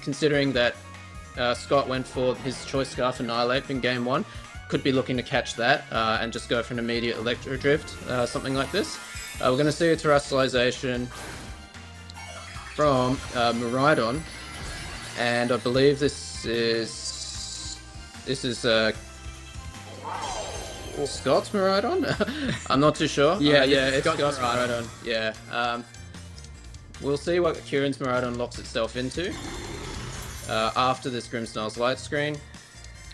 considering that Scott went for his Choice Scarf Annihilate in game 1. Could be looking to catch that and just go for an immediate Electro Drift, something like this. We're going to see a Terrestrialization from Miraidon, and I believe this is Scott's Miraidon? I'm not too sure. Yeah, it's Scott's Miraidon. Yeah. We'll see what Kieran's Miraidon locks itself into after this Grimmsnarl's Light Screen.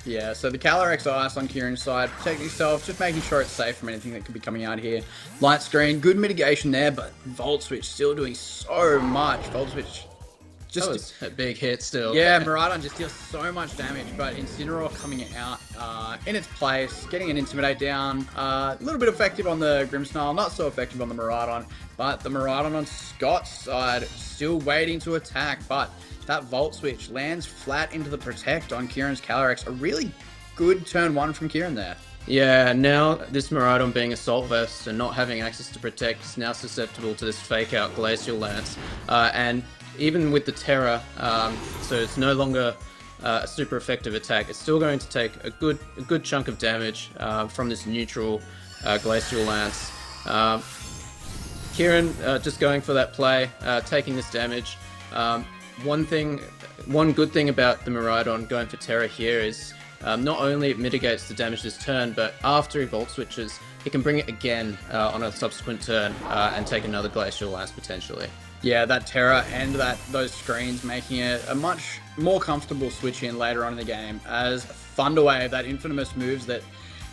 Yeah, so the Calyrex Ice on Kieran's side, protecting yourself, just making sure it's safe from anything that could be coming out here. Light Screen, good mitigation there, but Volt Switch still doing so much. Volt Switch just that was a big hit still. Yeah, Miraidon just deals so much damage, but Incineroar coming out in its place, getting an Intimidate down, a little bit effective on the Grimmsnarl, not so effective on the Miraidon, but the Miraidon on Scott's side still waiting to attack, but that Volt Switch lands flat into the Protect on Kieran's Calyrex. A really good turn 1 from Kieran there. Yeah, now this Miraidon being Assault Vest and not having access to Protect is now susceptible to this fake out Glacial Lance. And even with the Terra, so it's no longer a super effective attack, it's still going to take a good chunk of damage from this neutral Glacial Lance. Kieran just going for that play, taking this damage. One good thing about the Miraidon going for Terra here is not only it mitigates the damage this turn, but after he Volt Switches, he can bring it again on a subsequent turn and take another Glacial Lance potentially. Yeah, that Terra and those screens making it a much more comfortable switch in later on in the game as Thunderwave, that infamous moves that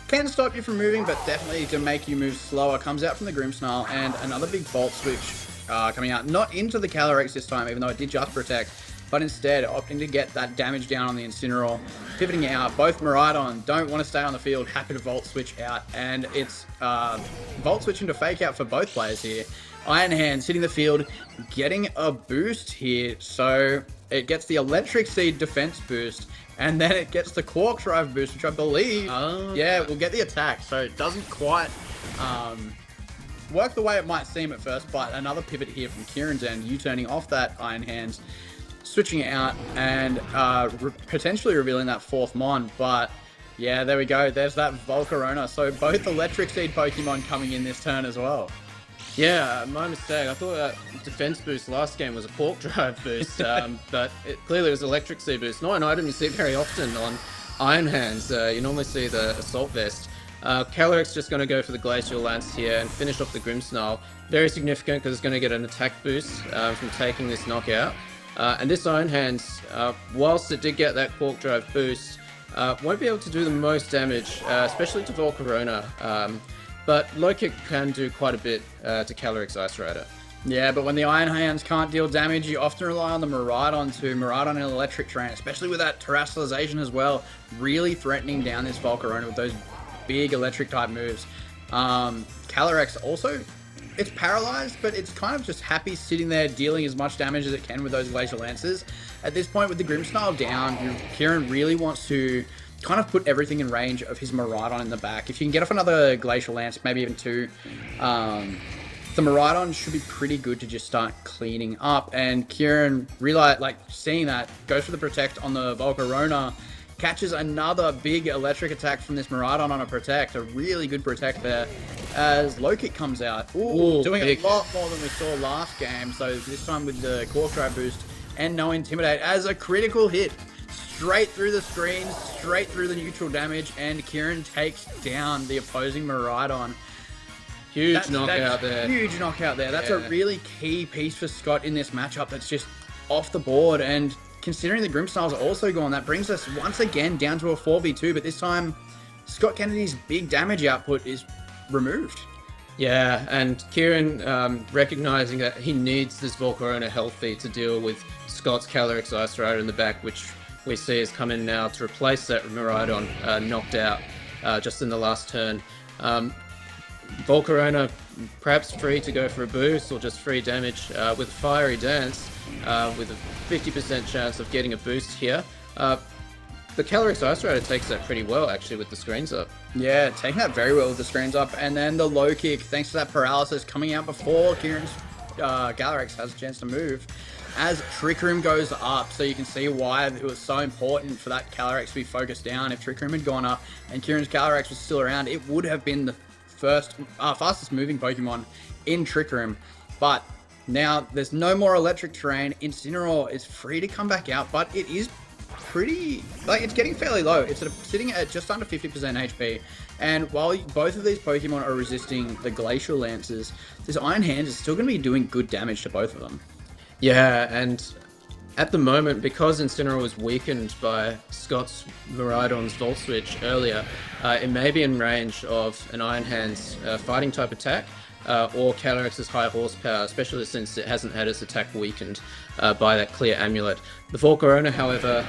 can stop you from moving, but definitely to make you move slower, comes out from the Grimmsnarl, and another big Volt Switch coming out, not into the Calyrex this time, even though it did just protect, but instead opting to get that damage down on the Incineroar, pivoting out. Both Miraidon don't want to stay on the field, happy to Volt Switch out, and it's Volt Switch into Fake Out for both players here. Iron Hands hitting the field, getting a boost here, so it gets the Electric Seed defense boost, and then it gets the Quark Drive boost, which I believe, yeah, will get the attack, so it doesn't quite work the way it might seem at first, but another pivot here from Kieran's end, U-turning off that Iron Hands, switching it out, and potentially revealing that 4th Mon, but yeah, there we go, there's that Volcarona, so both Electric Seed Pokemon coming in this turn as well. Yeah, my mistake. I thought that defense boost last game was a Quark Drive boost, but clearly it was Electric Seed boost. Not an item you see very often on Iron Hands. You normally see the Assault Vest. Calyrex just going to go for the Glacial Lance here and finish off the Grimmsnarl. Very significant because it's going to get an attack boost from taking this knockout. And this Iron Hands, whilst it did get that Quark Drive boost, won't be able to do the most damage, especially to Volcarona. But Low Kick can do quite a bit to Calyrex Ice Rider. Yeah, but when the Iron Hands can't deal damage, you often rely on the Miraidon to Miraidon and Electric Terrain, especially with that Terrestrialization as well, really threatening down this Volcarona with those big electric type moves. Calyrex also, it's paralyzed, but it's kind of just happy sitting there dealing as much damage as it can with those Glacial Lances. At this point, with the Grimmsnarl down, Kieran really wants to kind of put everything in range of his Miraidon in the back. If you can get off another Glacial Lance, maybe even two, the Miraidon should be pretty good to just start cleaning up. And Kieran, seeing that, goes for the Protect on the Volcarona, catches another big electric attack from this Miraidon on a Protect, a really good Protect there, as low kick comes out. Doing a lot more than we saw last game, so this time with the Cork Drive boost and no Intimidate as a critical hit. Straight through the screen, straight through the neutral damage, and Kieran takes down the opposing Miraidon. Huge knockout there. Huge knockout there. That's a really key piece for Scott in this matchup that's just off the board. And considering the Grimmsnarls are also gone, that brings us once again down to a 4v2. But this time, Scott Kennedy's big damage output is removed. Yeah, and Kieran recognizing that he needs this Volcarona healthy to deal with Scott's Calyrex Ice Rider in the back, which we see has come in now to replace that Miraidon knocked out just in the last turn. Volcarona perhaps free to go for a boost or just free damage with Fiery Dance with a 50% chance of getting a boost here. The Calyrex Ice Rider takes that pretty well actually with the screens up. Yeah, taking that very well with the screens up. And then the low kick, thanks to that paralysis coming out before Kieran's Calyrex has a chance to move. As Trick Room goes up, so you can see why it was so important for that Calyrex to be focused down. If Trick Room had gone up and Kieran's Calyrex was still around, it would have been the fastest moving Pokemon in Trick Room. But now there's no more electric terrain. Incineroar is free to come back out, but it is pretty, it's getting fairly low. It's sitting at just under 50% HP. And while both of these Pokemon are resisting the Glacial Lances, this Iron Hand is still going to be doing good damage to both of them. Yeah, and at the moment, because Incineroar was weakened by Scott's Miraidon's Volt Switch earlier, it may be in range of an Iron Hand's fighting type attack or Calyrex's high horsepower, especially since it hasn't had its attack weakened by that clear amulet. The Volcarona, however,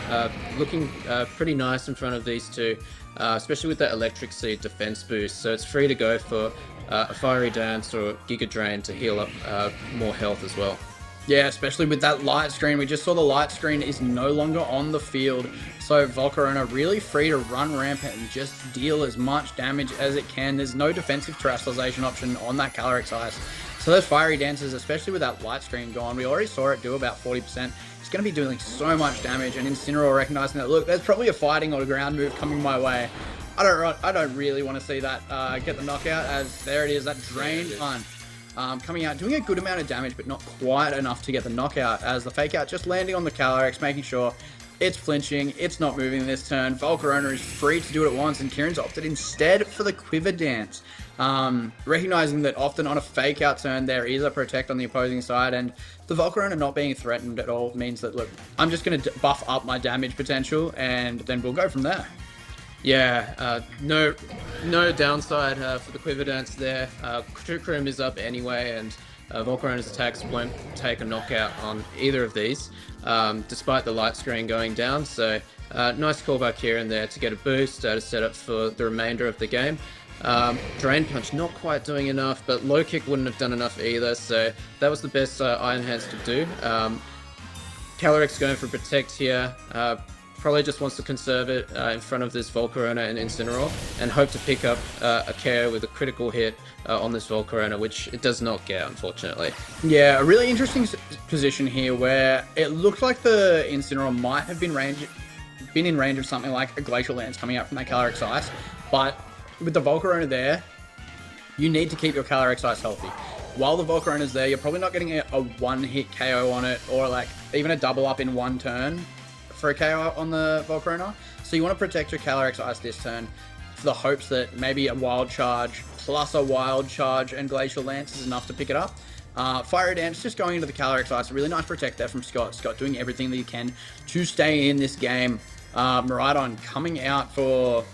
looking pretty nice in front of these two, especially with that Electric Seed defense boost, so it's free to go for a Fiery Dance or Giga Drain to heal up more health as well. Yeah, especially with that light screen. We just saw the light screen is no longer on the field. So Volcarona really free to run rampant and just deal as much damage as it can. There's no defensive terrestrialization option on that Calyrex Ice. So those Fiery Dances, especially with that light screen gone, we already saw it do about 40%. It's going to be doing so much damage. And Incineroar recognizing that, look, there's probably a fighting or a ground move coming my way. I don't really want to see that get the knockout, as there it is, that Drain Punch. Coming out, doing a good amount of damage, but not quite enough to get the knockout, as the Fake Out just landing on the Calyrex, making sure it's flinching, it's not moving this turn. Volcarona is free to do it at once, and Kieran's opted instead for the Quiver Dance. Recognizing that often on a Fake Out turn, there is a Protect on the opposing side, and the Volcarona not being threatened at all means that, look, I'm just going to buff up my damage potential, and then we'll go from there. Yeah, no downside for the Quiver Dance there. Trick Room is up anyway, and Volcarona's attacks won't take a knockout on either of these, despite the light screen going down. So nice call by Kieran there to get a boost to set up for the remainder of the game. Drain Punch not quite doing enough, but Low Kick wouldn't have done enough either, so that was the best Iron Hands could do. Calyrex going for Protect here. Probably just wants to conserve it in front of this Volcarona and Incineroar, and hope to pick up a KO with a critical hit on this Volcarona, which it does not get, unfortunately. Yeah, a really interesting position here where it looked like the Incineroar might have been in range of something like a Glacial Lance coming out from that Calyrex Ice, but with the Volcarona there, you need to keep your Calyrex Ice healthy. While the Volcarona's there, you're probably not getting a one-hit KO on it, or like even a double up in one turn for a KO on the Volcarona. So you want to protect your Calyrex Ice this turn for the hopes that maybe a Wild Charge plus a Wild Charge and Glacial Lance is enough to pick it up. Fiery Dance just going into the Calyrex Ice. A really nice protect there from Scott. Scott doing everything that he can to stay in this game. Miraidon coming out for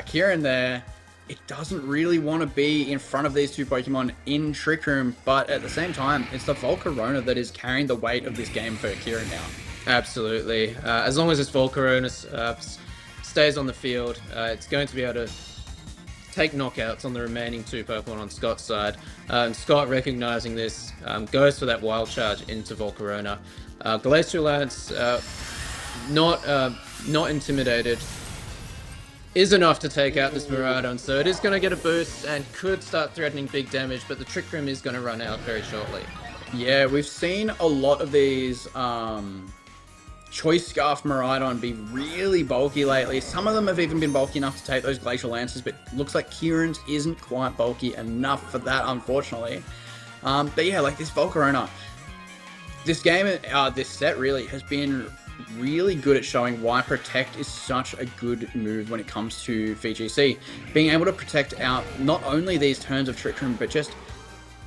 Kieran there. It doesn't really want to be in front of these two Pokemon in Trick Room, but at the same time, it's the Volcarona that is carrying the weight of this game for Kieran now. Absolutely. As long as this Volcarona stays on the field, it's going to be able to take knockouts on the remaining 2 Pokemon on Scott's side. Scott, recognizing this, goes for that Wild Charge into Volcarona. Glacial Lance, not intimidated, is enough to take out this Miraidon, so it is going to get a boost and could start threatening big damage, but the Trick Room is going to run out very shortly. Yeah, we've seen a lot of these Choice Scarf Miraidon be really bulky lately. Some of them have even been bulky enough to take those Glacial Lances, but looks like Kieran's isn't quite bulky enough for that, unfortunately. But yeah, like this Volcarona, this game, this set really has been really good at showing why Protect is such a good move when it comes to VGC. Being able to protect out not only these turns of Trick Room, but just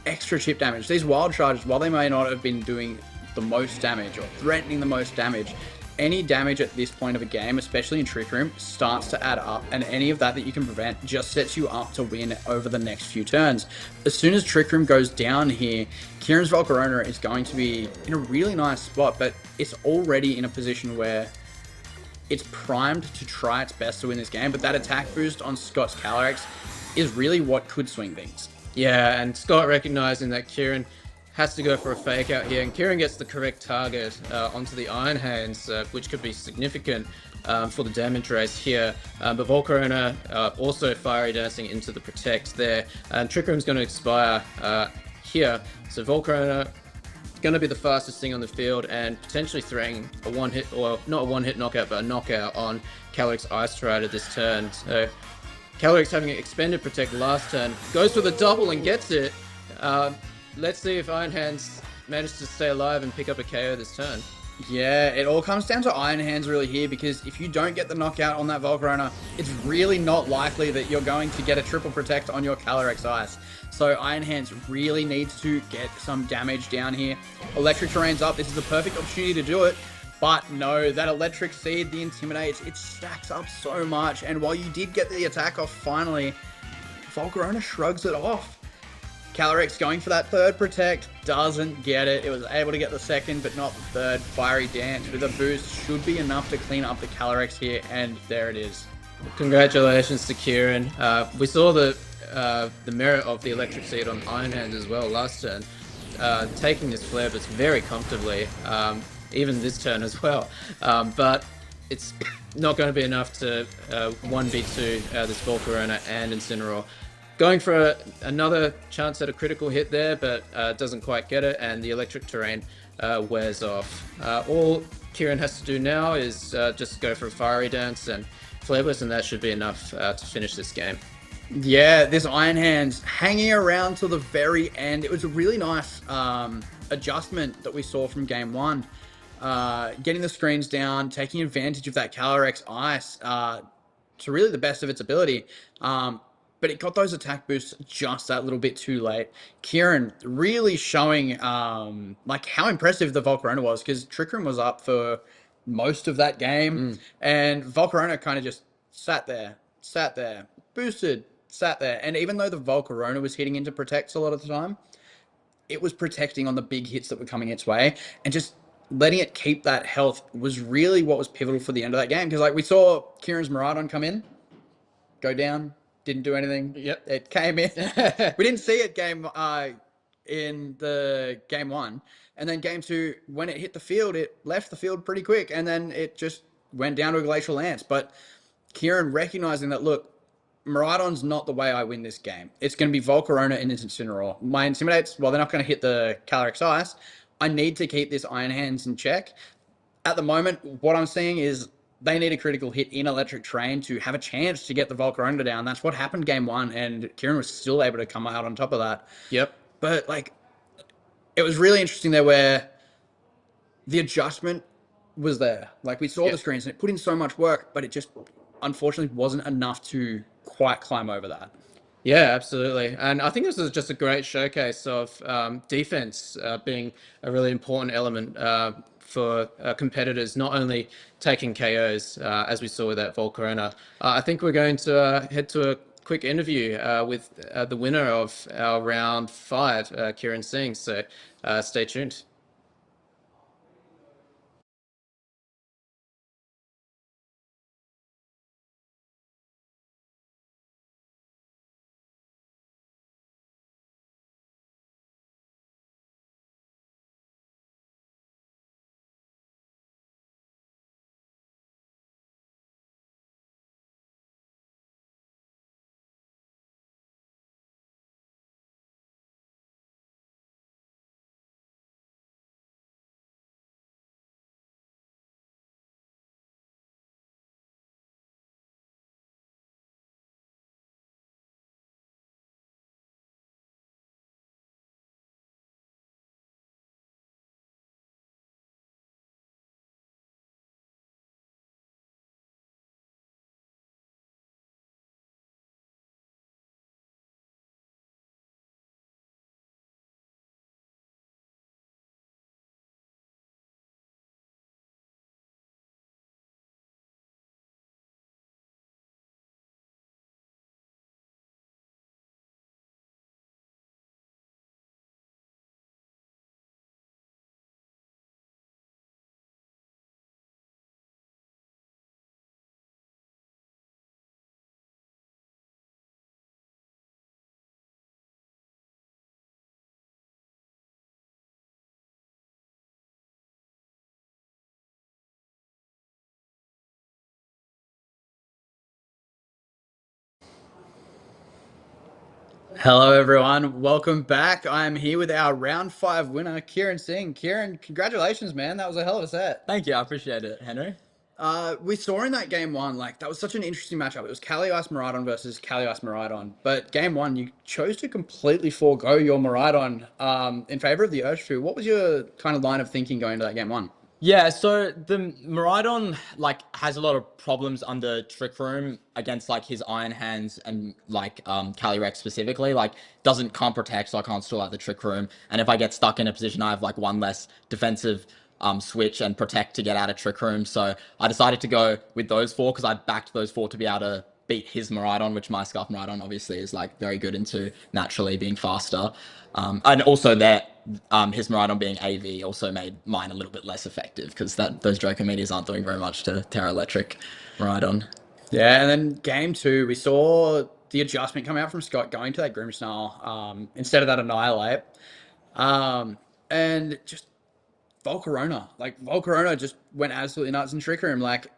extra chip damage. These Wild Charges, while they may not have been doing the most damage or threatening the most damage, any damage at this point of a game, especially in Trick Room, starts to add up, and any of that you can prevent just sets you up to win over the next few turns. As soon as Trick Room goes down here, Kieran's Volcarona is going to be in a really nice spot, but it's already in a position where it's primed to try its best to win this game, but that attack boost on Scott's Calyrex is really what could swing things. Yeah, and Scott recognizing that Kieran has to go for a fake out here, and Kieran gets the correct target onto the Iron Hands, which could be significant for the damage race here. But Volcarona also Fiery Dancing into the Protect there, and Trick Room's going to expire here. So Volcarona going to be the fastest thing on the field and potentially throwing a one-hit, or not a one-hit knockout, but a knockout on Calyrex Ice Strider this turn. So Calyrex, having expended Protect last turn, goes for the double and gets it. Let's see if Iron Hands manage to stay alive and pick up a KO this turn. Yeah, it all comes down to Iron Hands really here, because if you don't get the knockout on that Volcarona, it's really not likely that you're going to get a triple protect on your Calyrex Ice. So Iron Hands really needs to get some damage down here. Electric Terrain's up. This is the perfect opportunity to do it. But no, that Electric Seed, the Intimidates, it stacks up so much. And while you did get the attack off finally, Volcarona shrugs it off. Calyrex going for that third Protect, doesn't get it. It was able to get the second, but not the third. Fiery Dance with a boost should be enough to clean up the Calyrex here, and there it is. Congratulations to Kieran. We saw the merit of the Electric Seed on Iron Hands as well last turn, taking this Flare Blitz very comfortably, even this turn as well. But it's not going to be enough to 1v2 this Volcarona and Incineroar. Going for another chance at a critical hit there, but doesn't quite get it, and the Electric Terrain wears off. All Kieran has to do now is just go for a Fiery Dance and Flare Blitz, and that should be enough to finish this game. Yeah, this Iron Hands hanging around till the very end. It was a really nice adjustment that we saw from Game 1. Getting the screens down, taking advantage of that Calyrex Ice to really the best of its ability. But it got those attack boosts just that little bit too late. Kieran really showing like how impressive the Volcarona was, because Trick Room was up for most of that game, and Volcarona kind of just sat there, boosted, sat there. And even though the Volcarona was hitting into Protects a lot of the time, it was protecting on the big hits that were coming its way, and just letting it keep that health was really what was pivotal for the end of that game. Because like we saw Kieran's Miraidon come in, go down, didn't do anything. Yep. It came in. We didn't see it in the Game 1. And then Game 2, when it hit the field, it left the field pretty quick. And then it just went down to a Glacial Lance. But Kieran recognizing that, look, Miraidon's not the way I win this game. It's going to be Volcarona and Incineroar. My Intimidates, well, they're not going to hit the Calyrex Ice. I need to keep this Iron Hands in check. At the moment, what I'm seeing is they need a critical hit in Electric Terrain to have a chance to get the Volcarona down. That's what happened Game 1, and Kieran was still able to come out on top of that. Yep. But, like, it was really interesting there where the adjustment was there. Like, we saw the screens, and it put in so much work, but it just, unfortunately, wasn't enough to quite climb over that. Yeah, absolutely. And I think this is just a great showcase of defense being a really important element for competitors, not only taking KOs, as we saw with that Volcarona. I think we're going to head to a quick interview with the winner of our round 5, Kieran Singh. So stay tuned. Hello, everyone. Welcome back. I'm here with our round 5 winner, Kieran Singh. Kieran, congratulations, man. That was a hell of a set. Thank you. I appreciate it, Henry. We saw in that game 1, like, that was such an interesting matchup. It was Kali Ice Maridon versus Kali Ice Maridon. But game 1, you chose to completely forego your Maridon in favor of the Urshifu. What was your kind of line of thinking going into that game 1? Yeah, so the Maridon like has a lot of problems under Trick Room against like his Iron Hands and like Calyrex specifically. Like can't protect, so I can't stall out the Trick Room. And if I get stuck in a position, I have like one less defensive switch and protect to get out of Trick Room. So I decided to go with those 4 because I backed those 4 to be able to beat his Maridon, which my Scarf Maridon obviously is like very good into naturally being faster. And also that his Maridon being AV also made mine a little bit less effective because those Draco Meteors aren't doing very much to Terra Electric Maridon. Yeah, and then game 2, we saw the adjustment come out from Scott going to that Grimmsnarl instead of that Annihilate. And just Volcarona. Like, Volcarona just went absolutely nuts in Trick Room. Like,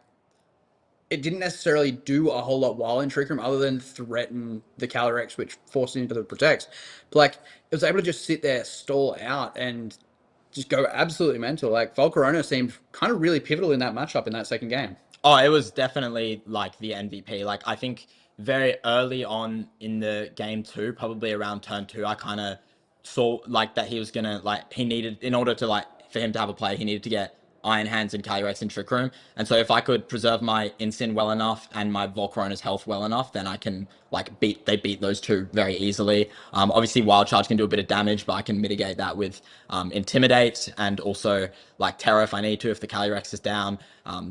it didn't necessarily do a whole lot while in Trick Room other than threaten the Calyrex, which forced it into the Protects. But, like, it was able to just sit there, stall out, and just go absolutely mental. Like, Volcarona seemed kind of really pivotal in that matchup in that second game. Oh, it was definitely like the MVP. Like I think very early on in the game 2, probably around turn 2, I kind of saw like that he was gonna like he needed in order to like for him to have a play, he needed to get Iron Hands and Calyrex in Trick Room. And so if I could preserve my Incin well enough and my Volcarona's health well enough, then I can like beat those 2 very easily. Obviously Wild Charge can do a bit of damage, but I can mitigate that with Intimidate and also like Terror if I need to, if the Calyrex is down.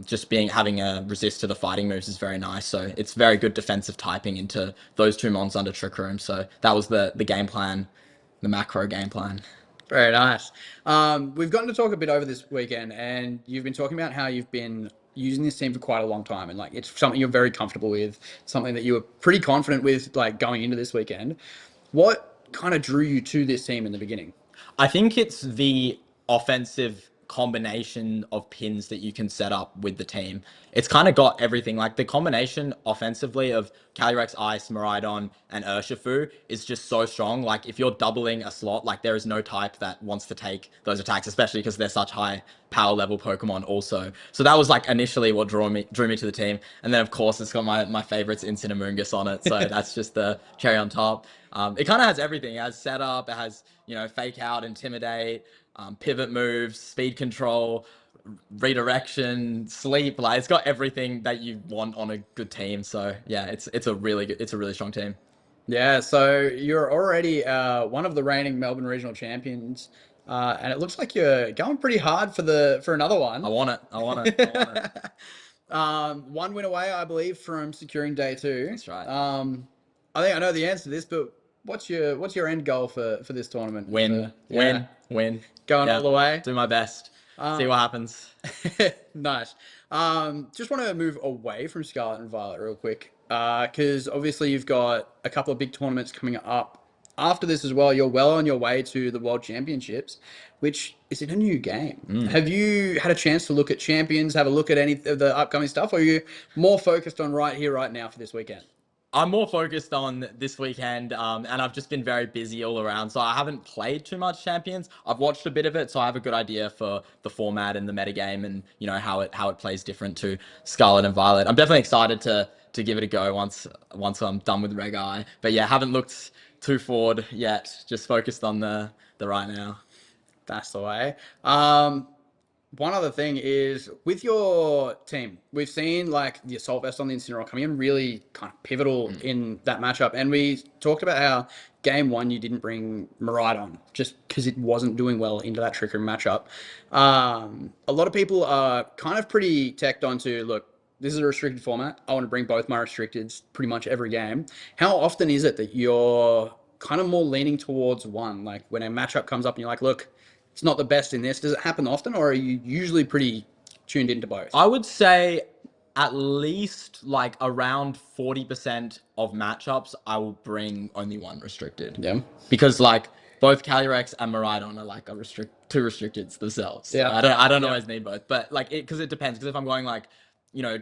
Just having a resist to the fighting moves is very nice. So it's very good defensive typing into those 2 mons under Trick Room. So that was the game plan, the macro game plan. Very nice. We've gotten to talk a bit over this weekend, and you've been talking about how you've been using this team for quite a long time, and like it's something you're very comfortable with, something that you were pretty confident with, like going into this weekend. What kind of drew you to this team in the beginning? I think it's the offensive combination of pins that you can set up with the team. It's kind of got everything. Like the combination offensively of Calyrex, Ice, Maridon, and Urshifu is just so strong. Like if you're doubling a slot, like there is no type that wants to take those attacks, especially because they're such high power level Pokemon also. So that was like initially what drew me to the team. And then of course it's got my favorites Incinemungus on it. So that's just the cherry on top. It kind of has everything. It has setup, it has, fake out, intimidate, pivot moves, speed control, redirection, sleep. Like it's got everything that you want on a good team. So yeah, it's a really strong team. Yeah, so you're already one of the reigning Melbourne Regional Champions, and it looks like you're going pretty hard for another one. I want it. 1 win away, I believe, from securing day 2. That's right. I think I know the answer to this, but what's your end goal for this tournament? Win. Going all the way. Do my best. See what happens. Nice. Just want to move away from Scarlet and Violet real quick, because obviously you've got a couple of big tournaments coming up after this as well. You're well on your way to the World Championships, which is in a new game. Have you had a chance to look at Champions, have a look at any of the upcoming stuff, or are you more focused on right here, right now for this weekend? I'm more focused on this weekend, and I've just been very busy all around, so I haven't played too much Champions. I've watched a bit of it, so I have a good idea for the format and the metagame and, how it plays different to Scarlet and Violet. I'm definitely excited to give it a go once I'm done with Reg I. But yeah, haven't looked too forward yet, just focused on the right now. That's the way. One other thing is with your team, we've seen like the Assault Vest on the Incineroar coming in really kind of pivotal in that matchup. And we talked about how game 1 you didn't bring Maridon just because it wasn't doing well into that Trick Room matchup. A lot of people are kind of pretty teched onto, look, this is a restricted format. I want to bring both my restricteds pretty much every game. How often is it that you're kind of more leaning towards one? Like when a matchup comes up and you're like, look, it's not the best in this. Does it happen often, or are you usually pretty tuned into both? I would say at least like around 40% of matchups, I will bring only one restricted. Yeah. Because like both Calyrex and Maridon are like two restricteds themselves. Yeah. I don't always need both, but like because it depends. Because if I'm going like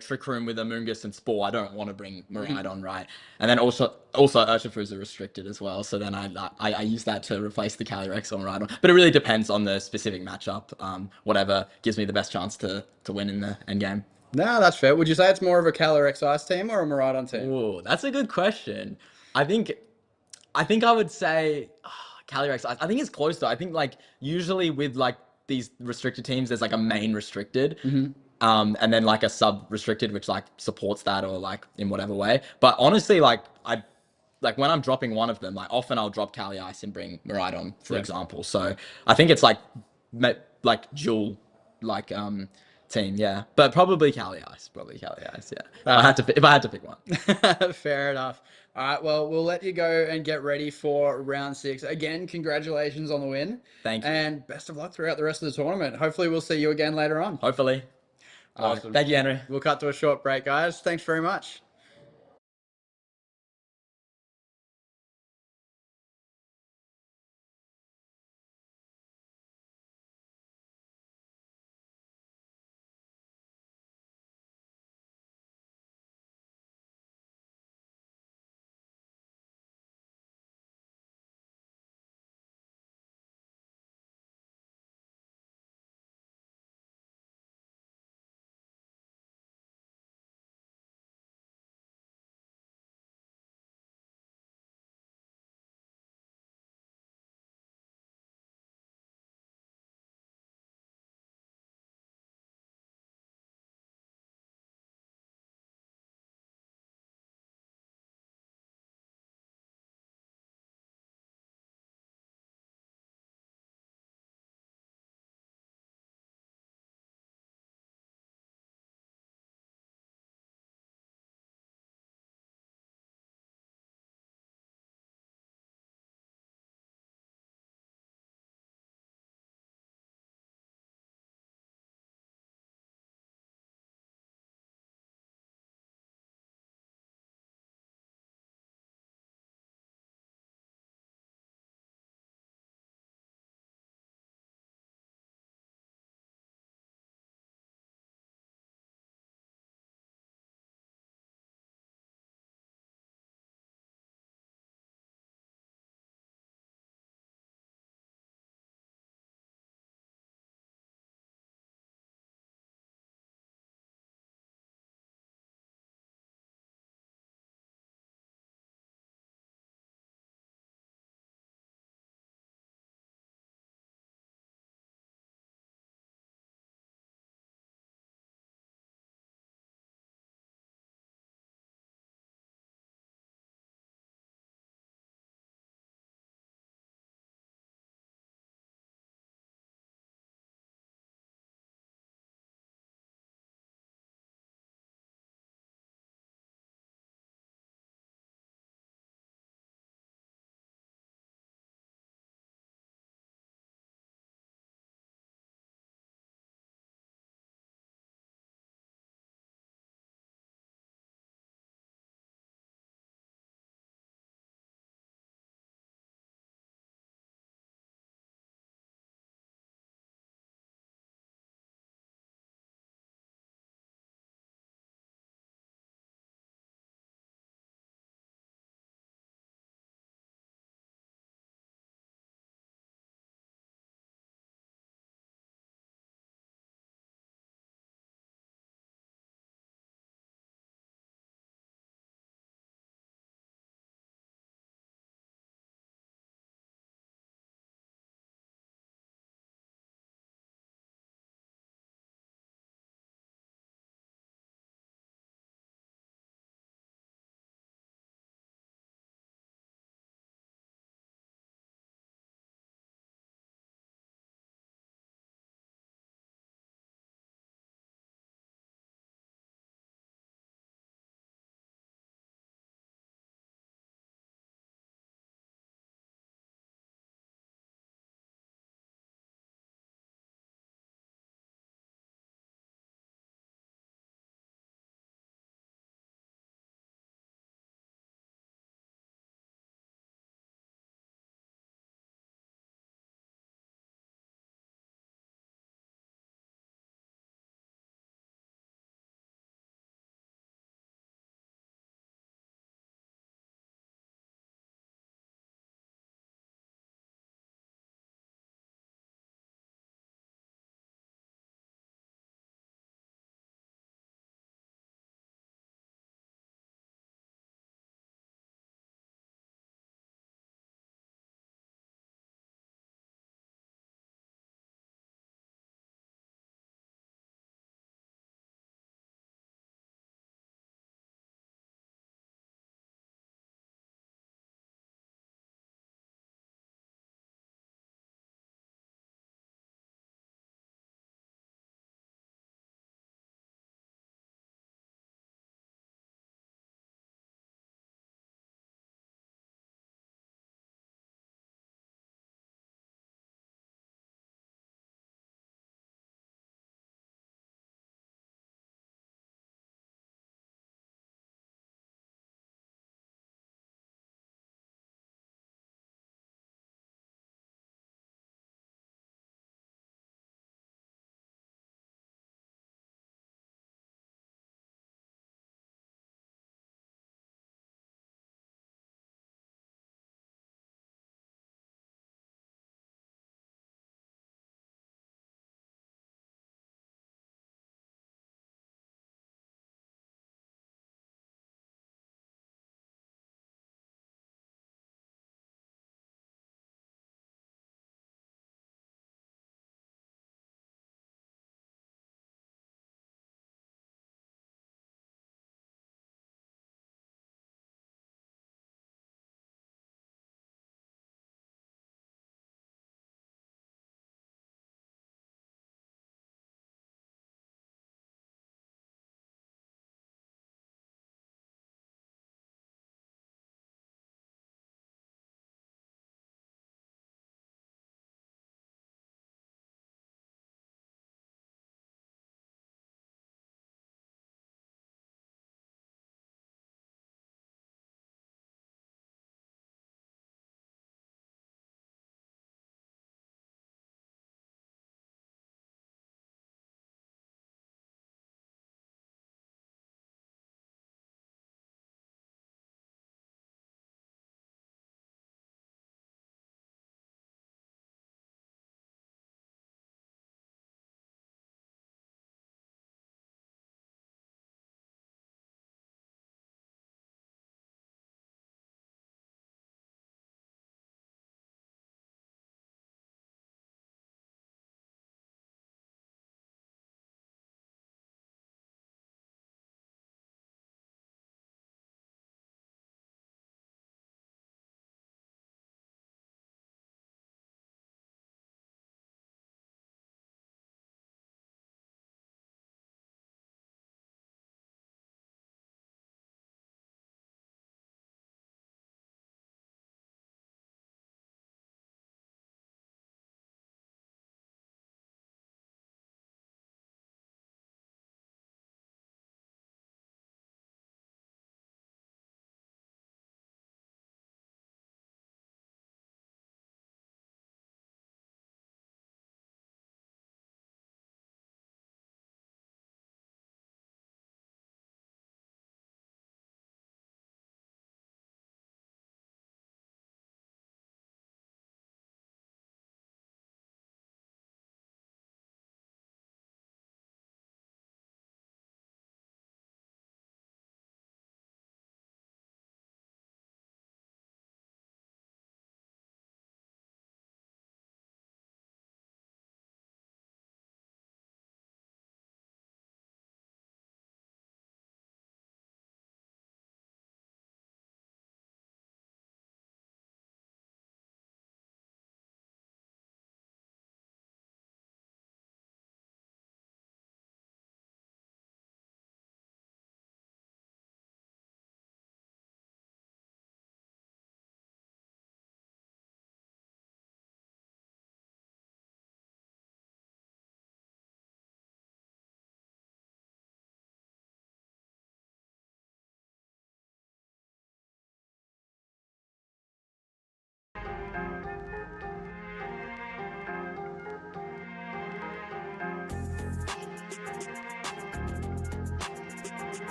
Trick Room with Amoonguss and Spore, I don't want to bring Miraidon, right? And then also Urshifu's are restricted as well, so then I use that to replace the Calyrex or Miraidon. But it really depends on the specific matchup. Whatever gives me the best chance to win in the end game. No, that's fair. Would you say it's more of a Calyrex Ice team or a Miraidon team? Ooh, that's a good question. I think I would say Calyrex. I think it's close though. I think like usually with like these restricted teams, there's like a main restricted, and then like a sub restricted, which like supports that or like in whatever way. But honestly, like when I'm dropping one of them, like often I'll drop Cali Ice and bring Miraidon, for example. So I think it's like dual team, yeah. But probably Cali Ice, yeah. If I had to pick one. Fair enough. All right, well, we'll let you go and get ready for round 6. Again, congratulations on the win. Thank you. And best of luck throughout the rest of the tournament. Hopefully, we'll see you again later on. Hopefully. Awesome. Thank you, Henry. We'll cut to a short break, guys. Thanks very much.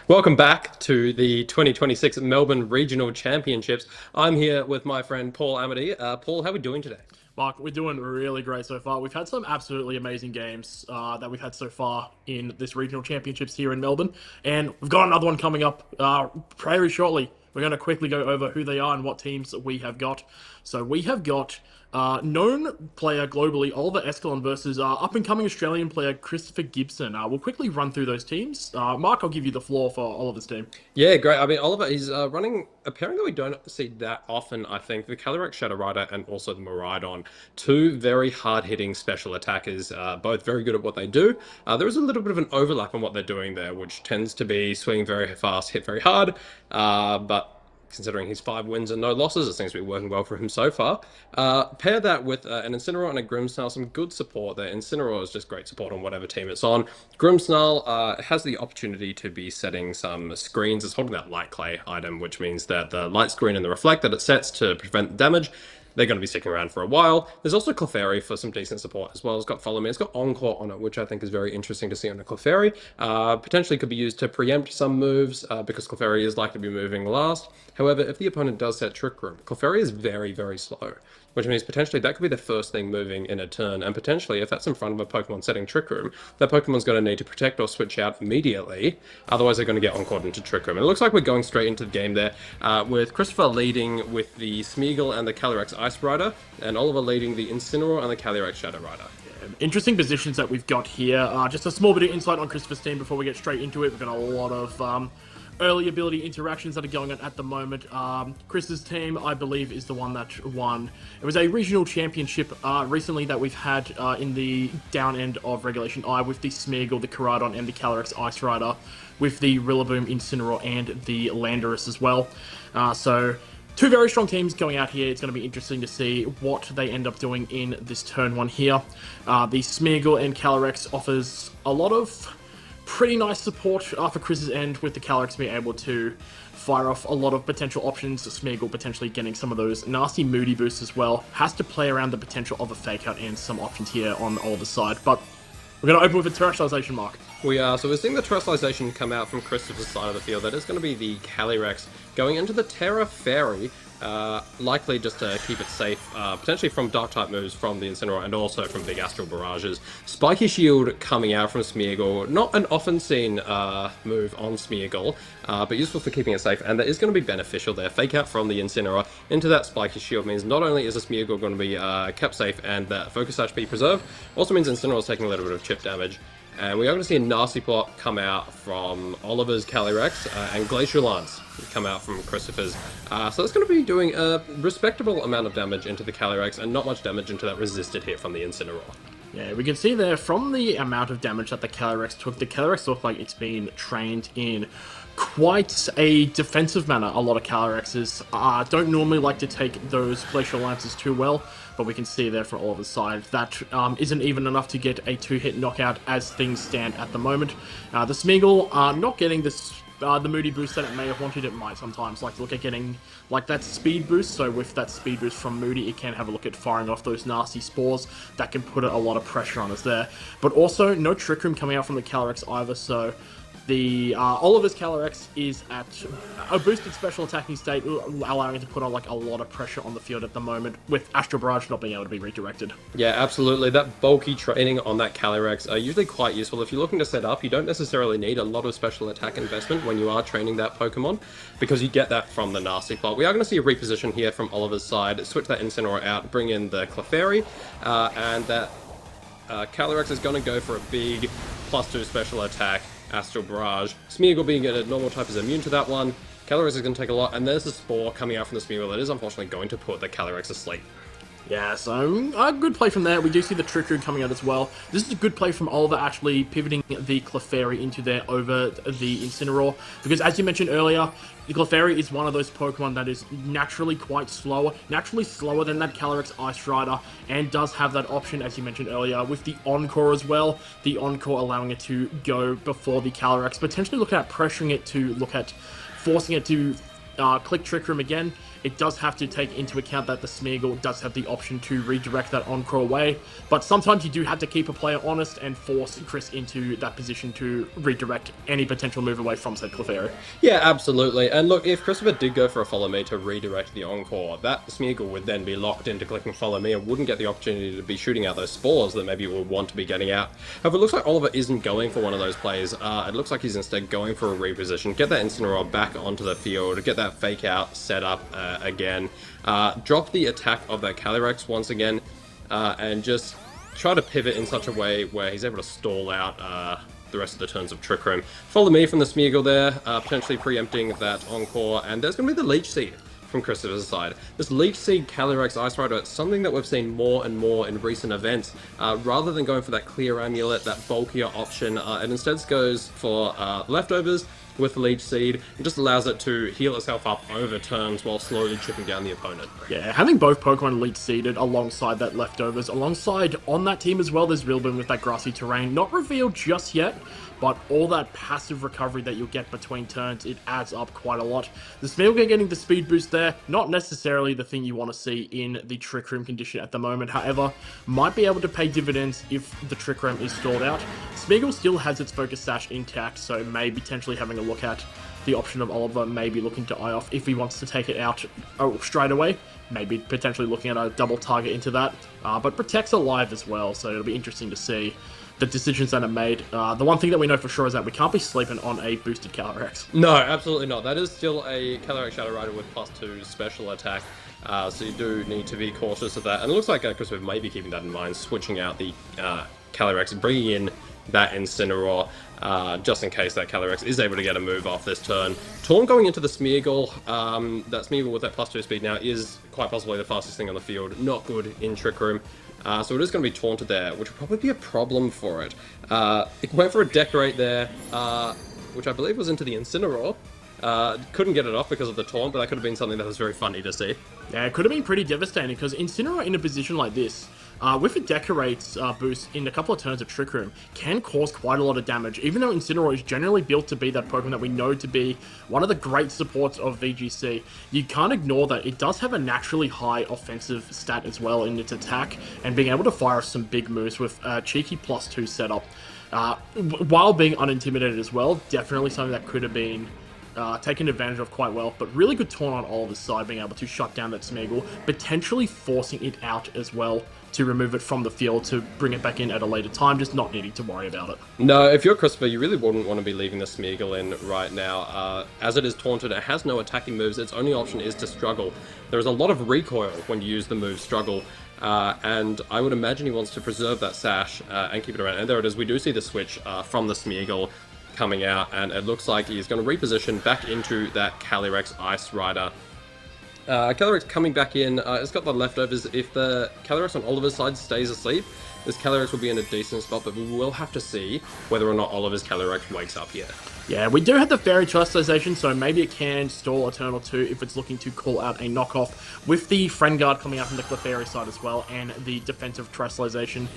Welcome back to the 2026 Melbourne Regional Championships. I'm here with my friend Paul Amity. Paul, how are we doing today? Mark, we're doing really great so far. We've had some absolutely amazing games that we've had so far in this regional championships here in Melbourne, and we've got another one coming up very shortly. We're going to quickly go over who they are and what teams we have got. So we have got known player globally, Oliver Escalon versus up-and-coming Australian player Christopher Gibson. We'll quickly run through those teams. Mark, I'll give you the floor for Oliver's team. Yeah, great. I mean, Oliver, he's running a pairing that we don't see that often, I think. The Calyrex Shadow Rider and also the Miraidon. Two very hard-hitting special attackers, both very good at what they do. There is a little bit of an overlap on what they're doing there, which tends to be swing very fast, hit very hard, but considering his 5 wins and no losses, it seems to be working well for him so far. Pair that with an Incineroar and a Grimmsnarl, some good support there. Incineroar is just great support on whatever team it's on. Grimmsnarl has the opportunity to be setting some screens. It's holding that Light Clay item, which means that the light screen and the reflect that it sets to prevent damage, they're going to be sticking around for a while. There's also Clefairy for some decent support as well. It's got Follow Me. It's got Encore on it, which I think is very interesting to see on a Clefairy. Potentially could be used to preempt some moves because Clefairy is likely to be moving last. However, if the opponent does set Trick Room, Clefairy is very slow, which means potentially that could be the first thing moving in a turn, and potentially if that's in front of a Pokemon setting Trick Room, that Pokemon's going to need to protect or switch out immediately, otherwise they're going to get encored into Trick Room. And it looks like we're going straight into the game there, with Christopher leading with the Smeagol and the Calyrex Ice Rider, and Oliver leading the Incineroar and the Calyrex Shadow Rider. Interesting positions that we've got here. Just a small bit of insight on Christopher's team before we get straight into it. We've got a lot of early ability interactions that are going on at the moment. Chris's team, I believe, is the one that won. It was a regional championship recently that we've had in the down end of Regulation I with the Smeagol, the Caradon, and the Calyrex Ice Rider, with the Rillaboom, Incineroar, and the Landorus as well. So two very strong teams going out here. It's going to be interesting to see what they end up doing in this turn 1 here. The Smeagol and Calyrex offers a lot of pretty nice support for Chris's end, with the Calyrex being able to fire off a lot of potential options. Smeagol potentially getting some of those nasty Moody boosts as well. Has to play around the potential of a Fake Out and some options here on Oliver's side. But we're going to open with a Terrestrialization, Mark. We are. So we're seeing the Terrestrialization come out from Christopher's side of the field. That is going to be the Calyrex going into the Terra Fairy. Likely just to keep it safe, potentially from Dark-type moves from the Incineroar and also from big Astral Barrages. Spiky Shield coming out from Smeagol, not an often seen move on Smeagol, but useful for keeping it safe, and that is going to be beneficial there. Fake Out from the Incineroar into that Spiky Shield means not only is the Smeagol going to be kept safe and that Focus Sash be preserved, also means Incineroar is taking a little bit of chip damage. And we are going to see a nasty plot come out from Oliver's Calyrex and Glacial Lance come out from Christopher's. So it's going to be doing a respectable amount of damage into the Calyrex and not much damage into that resisted hit from the Incineroar. Yeah, we can see there from the amount of damage that the Calyrex took, the Calyrex looked like it's been trained in quite a defensive manner. A lot of Calyrexes don't normally like to take those Glacial Lances too well, but we can see there from Oliver's side that isn't even enough to get a 2-hit knockout as things stand at the moment. The Smeagol not getting this the Moody boost that it may have wanted. It might sometimes like to look at getting like that speed boost. So with that speed boost from Moody, it can have a look at firing off those nasty spores that can put a lot of pressure on us there. But also no Trick Room coming out from the Calyrex either, so the Oliver's Calyrex is at a boosted special attacking state, allowing it to put on like a lot of pressure on the field at the moment, with Astral Barrage not being able to be redirected. Yeah, absolutely. That bulky training on that Calyrex are usually quite useful. If you're looking to set up, you don't necessarily need a lot of special attack investment when you are training that Pokemon, because you get that from the nasty plot. We are going to see a reposition here from Oliver's side, switch that Incineroar out, bring in the Clefairy, and that Calyrex is going to go for a big +2 special attack. Astral Barrage. Smeagol being a normal type is immune to that one. Calyrex is going to take a lot, and there's a Spore coming out from the Smeagol that is unfortunately going to put the Calyrex asleep. Yeah, so a good play from there. We do see the Trick Room coming out as well. This is a good play from Oliver, actually pivoting the Clefairy into there over the Incineroar, because as you mentioned earlier, the Clefairy is one of those Pokemon that is naturally quite slower, naturally slower than that Calyrex Ice Rider, and does have that option, as you mentioned earlier, with the Encore as well. The Encore allowing it to go before the Calyrex, potentially looking at pressuring it to look at forcing it to click Trick Room again, It does have to take into account that the Smeagol does have the option to redirect that Encore away, but sometimes you do have to keep a player honest and force Chris into that position to redirect any potential move away from said Clefairy. Yeah, absolutely. And look, if Christopher did go for a follow me to redirect the Encore, that Smeagol would then be locked into clicking follow me and wouldn't get the opportunity to be shooting out those spores that maybe you would want to be getting out. However, it looks like Oliver isn't going for one of those plays. It looks like he's instead going for a reposition, get that Incineroar back onto the field, get that fake out set up again, drop the attack of that Calyrex once again, and just try to pivot in such a way where he's able to stall out the rest of the turns of Trick Room. Follow me from the Smeagol there, potentially preempting that Encore, and there's going to be the Leech Seed from Christopher's side. This Leech Seed Calyrex Ice Rider, it's something that we've seen more and more in recent events. Rather than going for that Clear Amulet, that bulkier option, it instead goes for Leftovers with Leech Seed. It just allows it to heal itself up over turns while slowly chipping down the opponent. Yeah, having both Pokemon Leech Seeded alongside that Leftovers, alongside on that team as well, there's Rillaboom with that Grassy Terrain. Not revealed just yet, but all that passive recovery that you'll get between turns, it adds up quite a lot. The Smeagol getting the speed boost there, not necessarily the thing you want to see in the Trick Room condition at the moment. However, might be able to pay dividends if the Trick Room is stalled out. Smeagol still has its Focus Sash intact, so may potentially having a look at the option of Oliver maybe looking to eye off if he wants to take it out straight away. Maybe potentially looking at a double target into that. But Protect's alive as well, so it'll be interesting to see the decisions that are made. The one thing that we know for sure is that we can't be sleeping on a boosted Calyrex. No, absolutely not. That is still a Calyrex Shadow Rider with +2 special attack, so you do need to be cautious of that. And it looks like Christopher may be keeping that in mind, switching out the Calyrex, bringing in that Incineroar, just in case that Calyrex is able to get a move off this turn. Taunt going into the Smeagol, that Smeagol with that +2 speed now is quite possibly the fastest thing on the field. Not good in Trick Room. So it is going to be taunted there, which will probably be a problem for it. It went for a Decorate there, which I believe was into the Incineroar. Couldn't get it off because of the taunt, but that could have been something that was very funny to see. Yeah, it could have been pretty devastating because Incineroar in a position like this, with a Decorate's boost in a couple of turns of Trick Room, can cause quite a lot of damage, even though Incineroar is generally built to be that Pokemon that we know to be one of the great supports of VGC. You can't ignore that it does have a naturally high offensive stat as well in its attack, and being able to fire some big moves with a cheeky +2 setup, while being unintimidated as well, definitely something that could have been taken advantage of quite well, but really good taunt on Oliver's side, being able to shut down that Smeagol, potentially forcing it out as well to remove it from the field to bring it back in at a later time, just not needing to worry about it. No, if you're Christopher, you really wouldn't want to be leaving the Smeagol in right now. As it is taunted, it has no attacking moves, its only option is to struggle. There is a lot of recoil when you use the move struggle, and I would imagine he wants to preserve that sash and keep it around. And there it is, we do see the switch from the Smeagol coming out, and it looks like he's going to reposition back into that Calyrex Ice Rider. Calyrex coming back in, it's got the Leftovers. If the Calyrex on Oliver's side stays asleep, this Calyrex will be in a decent spot, but we will have to see whether or not Oliver's Calyrex wakes up here. Yeah, we do have the Fairy Terrestrialization, so maybe it can stall a turn or two if it's looking to call out a knockoff, with the Friend Guard coming out from the Clefairy side as well, and the Defensive Terrestrialization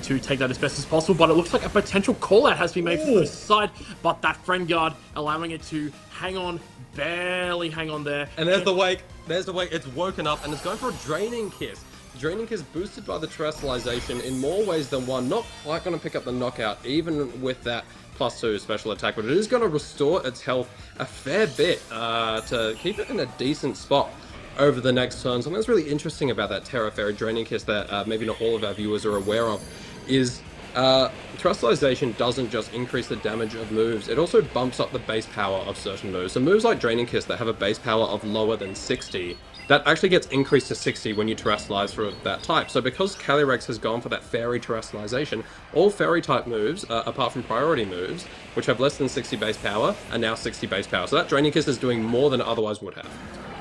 to take that as best as possible. But it looks like a potential call out has been made from this side, but that Friend Guard allowing it to hang on, barely hang on there. And there's the wake. There's the wake. It's woken up, and it's going for a Draining Kiss. Draining Kiss boosted by the Terrestrialization in more ways than one. Not quite going to pick up the knockout, even with that +2 special attack, but it is going to restore its health a fair bit to keep it in a decent spot over the next turn. Something that's really interesting about that Terra Fairy Draining Kiss that maybe not all of our viewers are aware of is Terrestrialization doesn't just increase the damage of moves, it also bumps up the base power of certain moves. So moves like Draining Kiss that have a base power of lower than 60, that actually gets increased to 60 when you Terrestrialize for that type. So because Calyrex has gone for that Fairy Terrestrialization, all Fairy type moves, apart from priority moves, which have less than 60 base power, are now 60 base power. So that Draining Kiss is doing more than it otherwise would have.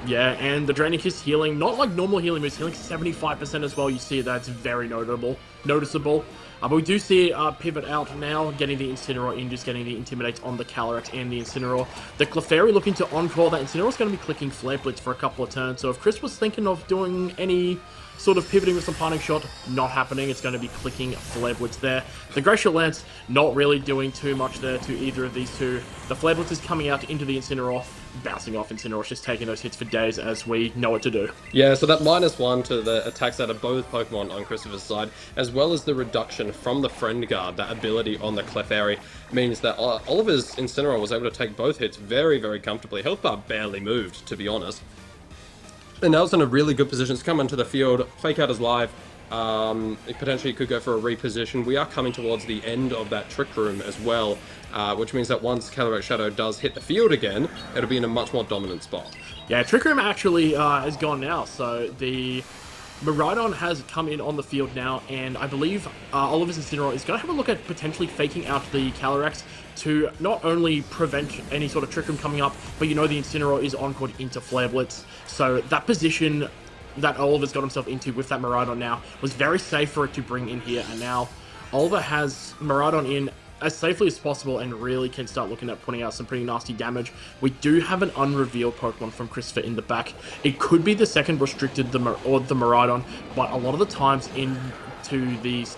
Yeah, and the Draining Kiss healing, not like normal healing moves, healing 75% as well. You see that's very noticeable. But we do see pivot out now, getting the Incineroar in, just getting the Intimidate on the Calyrex and the Incineroar. The Clefairy looking to Encore. That Incineroar's going to be clicking Flare Blitz for a couple of turns. So if Chris was thinking of doing any sort of pivoting with some Parting Shot, not happening. It's going to be clicking Flare Blitz there. The Glacial Lance not really doing too much there to either of these two. The Flare Blitz is coming out into the Incineroar. bouncing off Incineroar's just taking those hits for days, as we know what to do. Yeah, so that -1 to the attacks out of both Pokemon on Christopher's side, as well as the reduction from the Friend Guard, that ability on the Clefairy, means that Oliver's Incineroar was able to take both hits very, very comfortably. Health bar barely moved, to be honest. And now it's in a really good position to come into the field. Fake Out is live. It potentially could go for a reposition. We are coming towards the end of that Trick Room as well, which means that once Calyrex Shadow does hit the field again, it'll be in a much more dominant spot. Yeah, Trick Room actually is gone now, so the Miraidon has come in on the field now, and I believe Oliver's Incineroar is going to have a look at potentially faking out the Calyrex to not only prevent any sort of Trick Room coming up, but you know the Incineroar is Encored into Flare Blitz, so that position that Oliver's got himself into with that Miraidon now was very safe for it to bring in here, and now Oliver has Miraidon in as safely as possible and really can start looking at putting out some pretty nasty damage. We do have an unrevealed Pokemon from Christopher in the back. It could be the second restricted or the Miraidon, but a lot of the times into these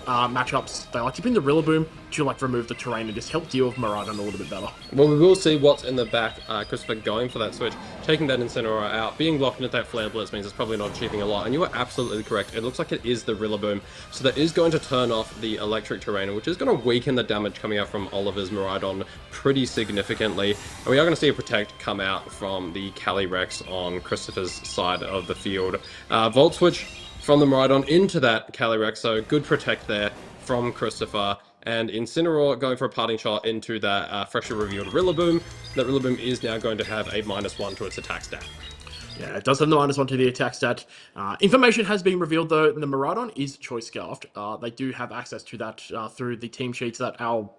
matchups, they like to bring the Rillaboom to like remove the terrain and just help deal with Miraidon a little bit better. Well, we will see what's in the back. Christopher going for that switch, taking that Incineroar out, being locked into that Flare Blitz means it's probably not achieving a lot, and you are absolutely correct. It looks like it is the Rillaboom, so that is going to turn off the electric terrain, which is going to weaken the damage coming out from Oliver's Miraidon pretty significantly, and we are going to see a Protect come out from the Calyrex on Christopher's side of the field. Volt Switch from the Miraidon into that Calyrex, so good Protect there from Christopher. And Incineroar going for a parting shot into that freshly revealed Rillaboom. That Rillaboom is now going to have a -1 to its attack stat. Yeah, it does have the -1 to the attack stat. Information has been revealed, though. The Miraidon is Choice Scarfed. They do have access to that through the team sheets that our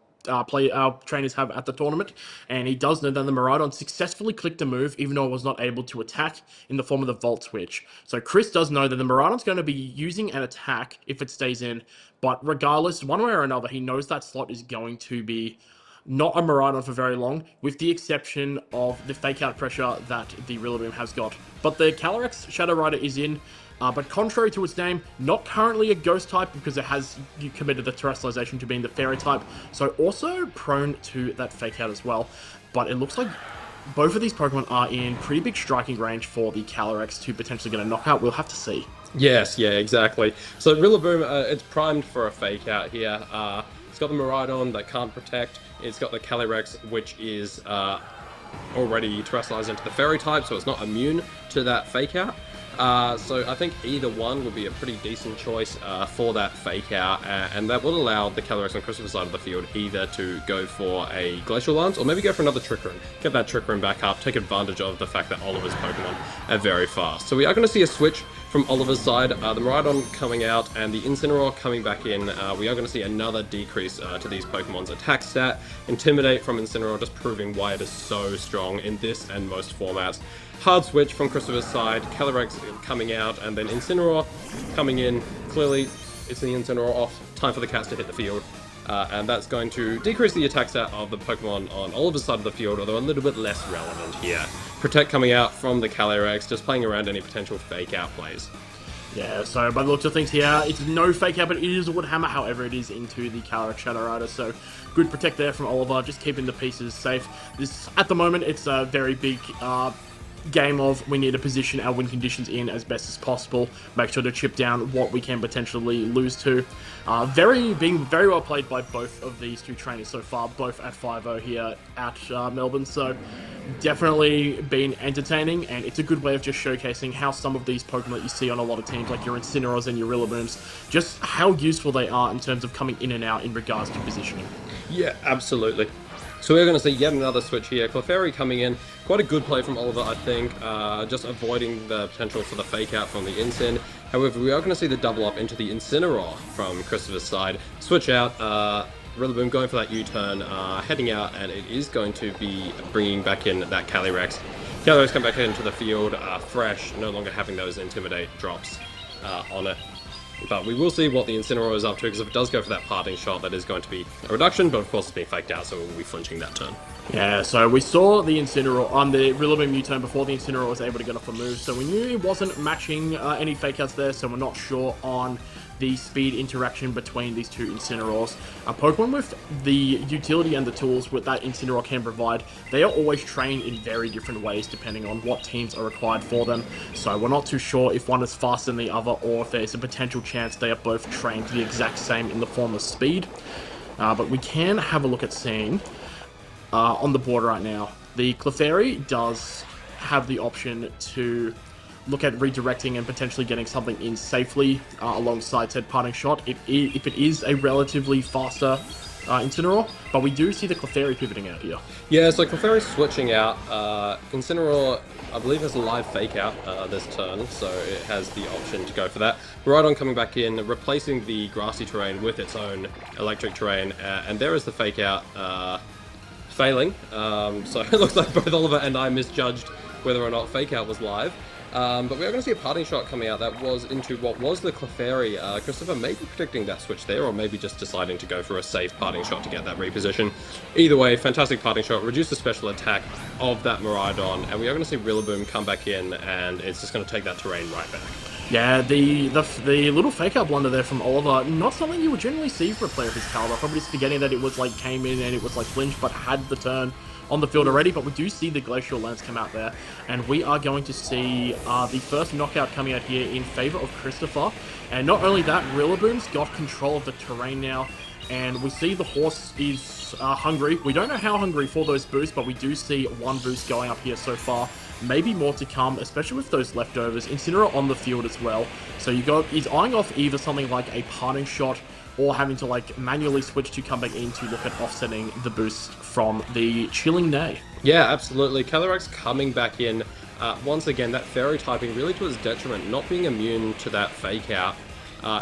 trainers have at the tournament, and he does know that the Miraidon successfully clicked a move, even though it was not able to attack in the form of the Volt Switch. So Chris does know that the Miraidon's going to be using an attack if it stays in, but regardless, one way or another, he knows that slot is going to be not a Miraidon for very long, with the exception of the Fake Out pressure that the Rillaboom has got. But the Calyrex Shadow Rider is in, but contrary to its name, not currently a Ghost type because it has committed the Terrestrialization to being the Fairy type, so also prone to that Fake Out as well. But it looks like both of these Pokemon are in pretty big striking range for the Calyrex to potentially get a knockout. We'll have to see. Yes, yeah, exactly. So Rillaboom, it's primed for a Fake Out here. It's got the Miraidon that can't Protect. It's got the Calyrex, which is already terrestrialized into the Fairy type, so it's not immune to that Fake Out. So I think either one would be a pretty decent choice for that Fake Out, and that would allow the Calyrex on Christopher's side of the field either to go for a Glacial Lance or maybe go for another Trick Room. Get that Trick Room back up, take advantage of the fact that Oliver's Pokemon are very fast. So we are going to see a switch from Oliver's side, the Miraidon coming out and the Incineroar coming back in. We are going to see another decrease to these Pokemon's attack stat. Intimidate from Incineroar, just proving why it is so strong in this and most formats. Hard switch from Christopher's side, Calyrex coming out, and then Incineroar coming in. Clearly, it's the Incineroar off. Time for the cats to hit the field. And that's going to decrease the attack stat of the Pokemon on Oliver's side of the field, although a little bit less relevant here. Protect coming out from the Calyrex, just playing around any potential Fake Out plays. Yeah, so by the looks of things here, it's no Fake Out, but it is a Wood Hammer, however it is into the Calyrex Shadow Rider, so good Protect there from Oliver, just keeping the pieces safe. This, at the moment, it's a very big game of we need to position our win conditions in as best as possible, make sure to chip down what we can potentially lose to. Being very well played by both of these two trainers so far, both at 5-0 here at Melbourne, so definitely been entertaining, and it's a good way of just showcasing how some of these Pokemon that you see on a lot of teams, like your Incineroars and your Rillabooms, just how useful they are in terms of coming in and out in regards to positioning. Yeah, absolutely. So we're going to see yet another switch here. Clefairy coming in. Quite a good play from Oliver, I think. Just avoiding the potential for the Fake Out from the Incin. However, we are going to see the double up into the Incineroar from Christopher's side. Switch out. Rillaboom going for that U-turn. Heading out, and it is going to be bringing back in that Calyrex. Calyrex come back into the field fresh, no longer having those Intimidate drops on it. But we will see what the Incineroar is up to, because if it does go for that parting shot, that is going to be a reduction, but of course it's being faked out, so we'll be flinching that turn. Yeah, so we saw the Incineroar on the Rillaboom U-turn before the Incineroar was able to get off a move, so we knew it wasn't matching any fake outs there, so we're not sure on the speed interaction between these two Incineroars. Pokemon with the utility and the tools that Incineroar can provide, they are always trained in very different ways depending on what teams are required for them. So we're not too sure if one is faster than the other or if there's a potential chance they are both trained the exact same in the form of speed. But we can have a look at seeing on the board right now. The Clefairy does have the option to look at redirecting and potentially getting something in safely alongside said parting shot if it is a relatively faster Incineroar, but we do see the Clefairy pivoting out here. Yeah, so Clefairy's switching out. Incineroar, I believe, has a live fake out this turn, so it has the option to go for that. Miraidon coming back in, replacing the grassy terrain with its own electric terrain, and there is the fake out failing. So it looks like both Oliver and I misjudged whether or not fake out was live. But we are going to see a parting shot coming out that was into what was the Clefairy. Christopher maybe predicting that switch there, or maybe just deciding to go for a safe parting shot to get that reposition. Either way, fantastic parting shot, reduce the special attack of that Miraidon, and we are going to see Rillaboom come back in, and it's just going to take that terrain right back. Yeah, the little fake out blunder there from Oliver, not something you would generally see for a player of his caliber. Probably just forgetting that it was like came in and it was like flinched, but had the turn on the field already. But we do see the Glacial Lens come out there, and we are going to see the first knockout coming out here in favor of Christopher. And not only that, Rillaboom's got control of the terrain now, and we see the horse is hungry. We don't know how hungry for those boosts, but we do see one boost going up here so far. Maybe more to come, especially with those leftovers. Incineroar on the field as well. So he's eyeing off either something like a parting shot or having to like manually switch to come back in to look at offsetting the boost from the Chilling Neigh. Yeah, absolutely. Calyrex coming back in. Once again, that fairy typing really to his detriment, not being immune to that fake out.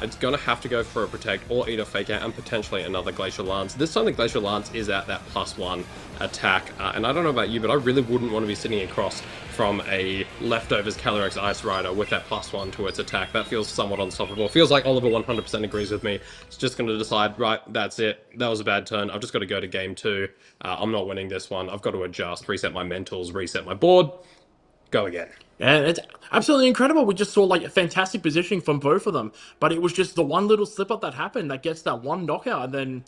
It's going to have to go for a protect or eat a fake out and potentially another Glacial Lance. This time the Glacial Lance is at that +1 attack. And I don't know about you, but I really wouldn't want to be sitting across from a leftovers Calyrex Ice Rider with that +1 to its attack. That feels somewhat unstoppable. Feels like Oliver 100% agrees with me. It's just going to decide, right, that's it. That was a bad turn. I've just got to go to game 2. I'm not winning this one. I've got to adjust, reset my mentals, reset my board, go again. Yeah, it's absolutely incredible. We just saw like a fantastic positioning from both of them, but it was just the one little slip up that happened that gets that one knockout, and then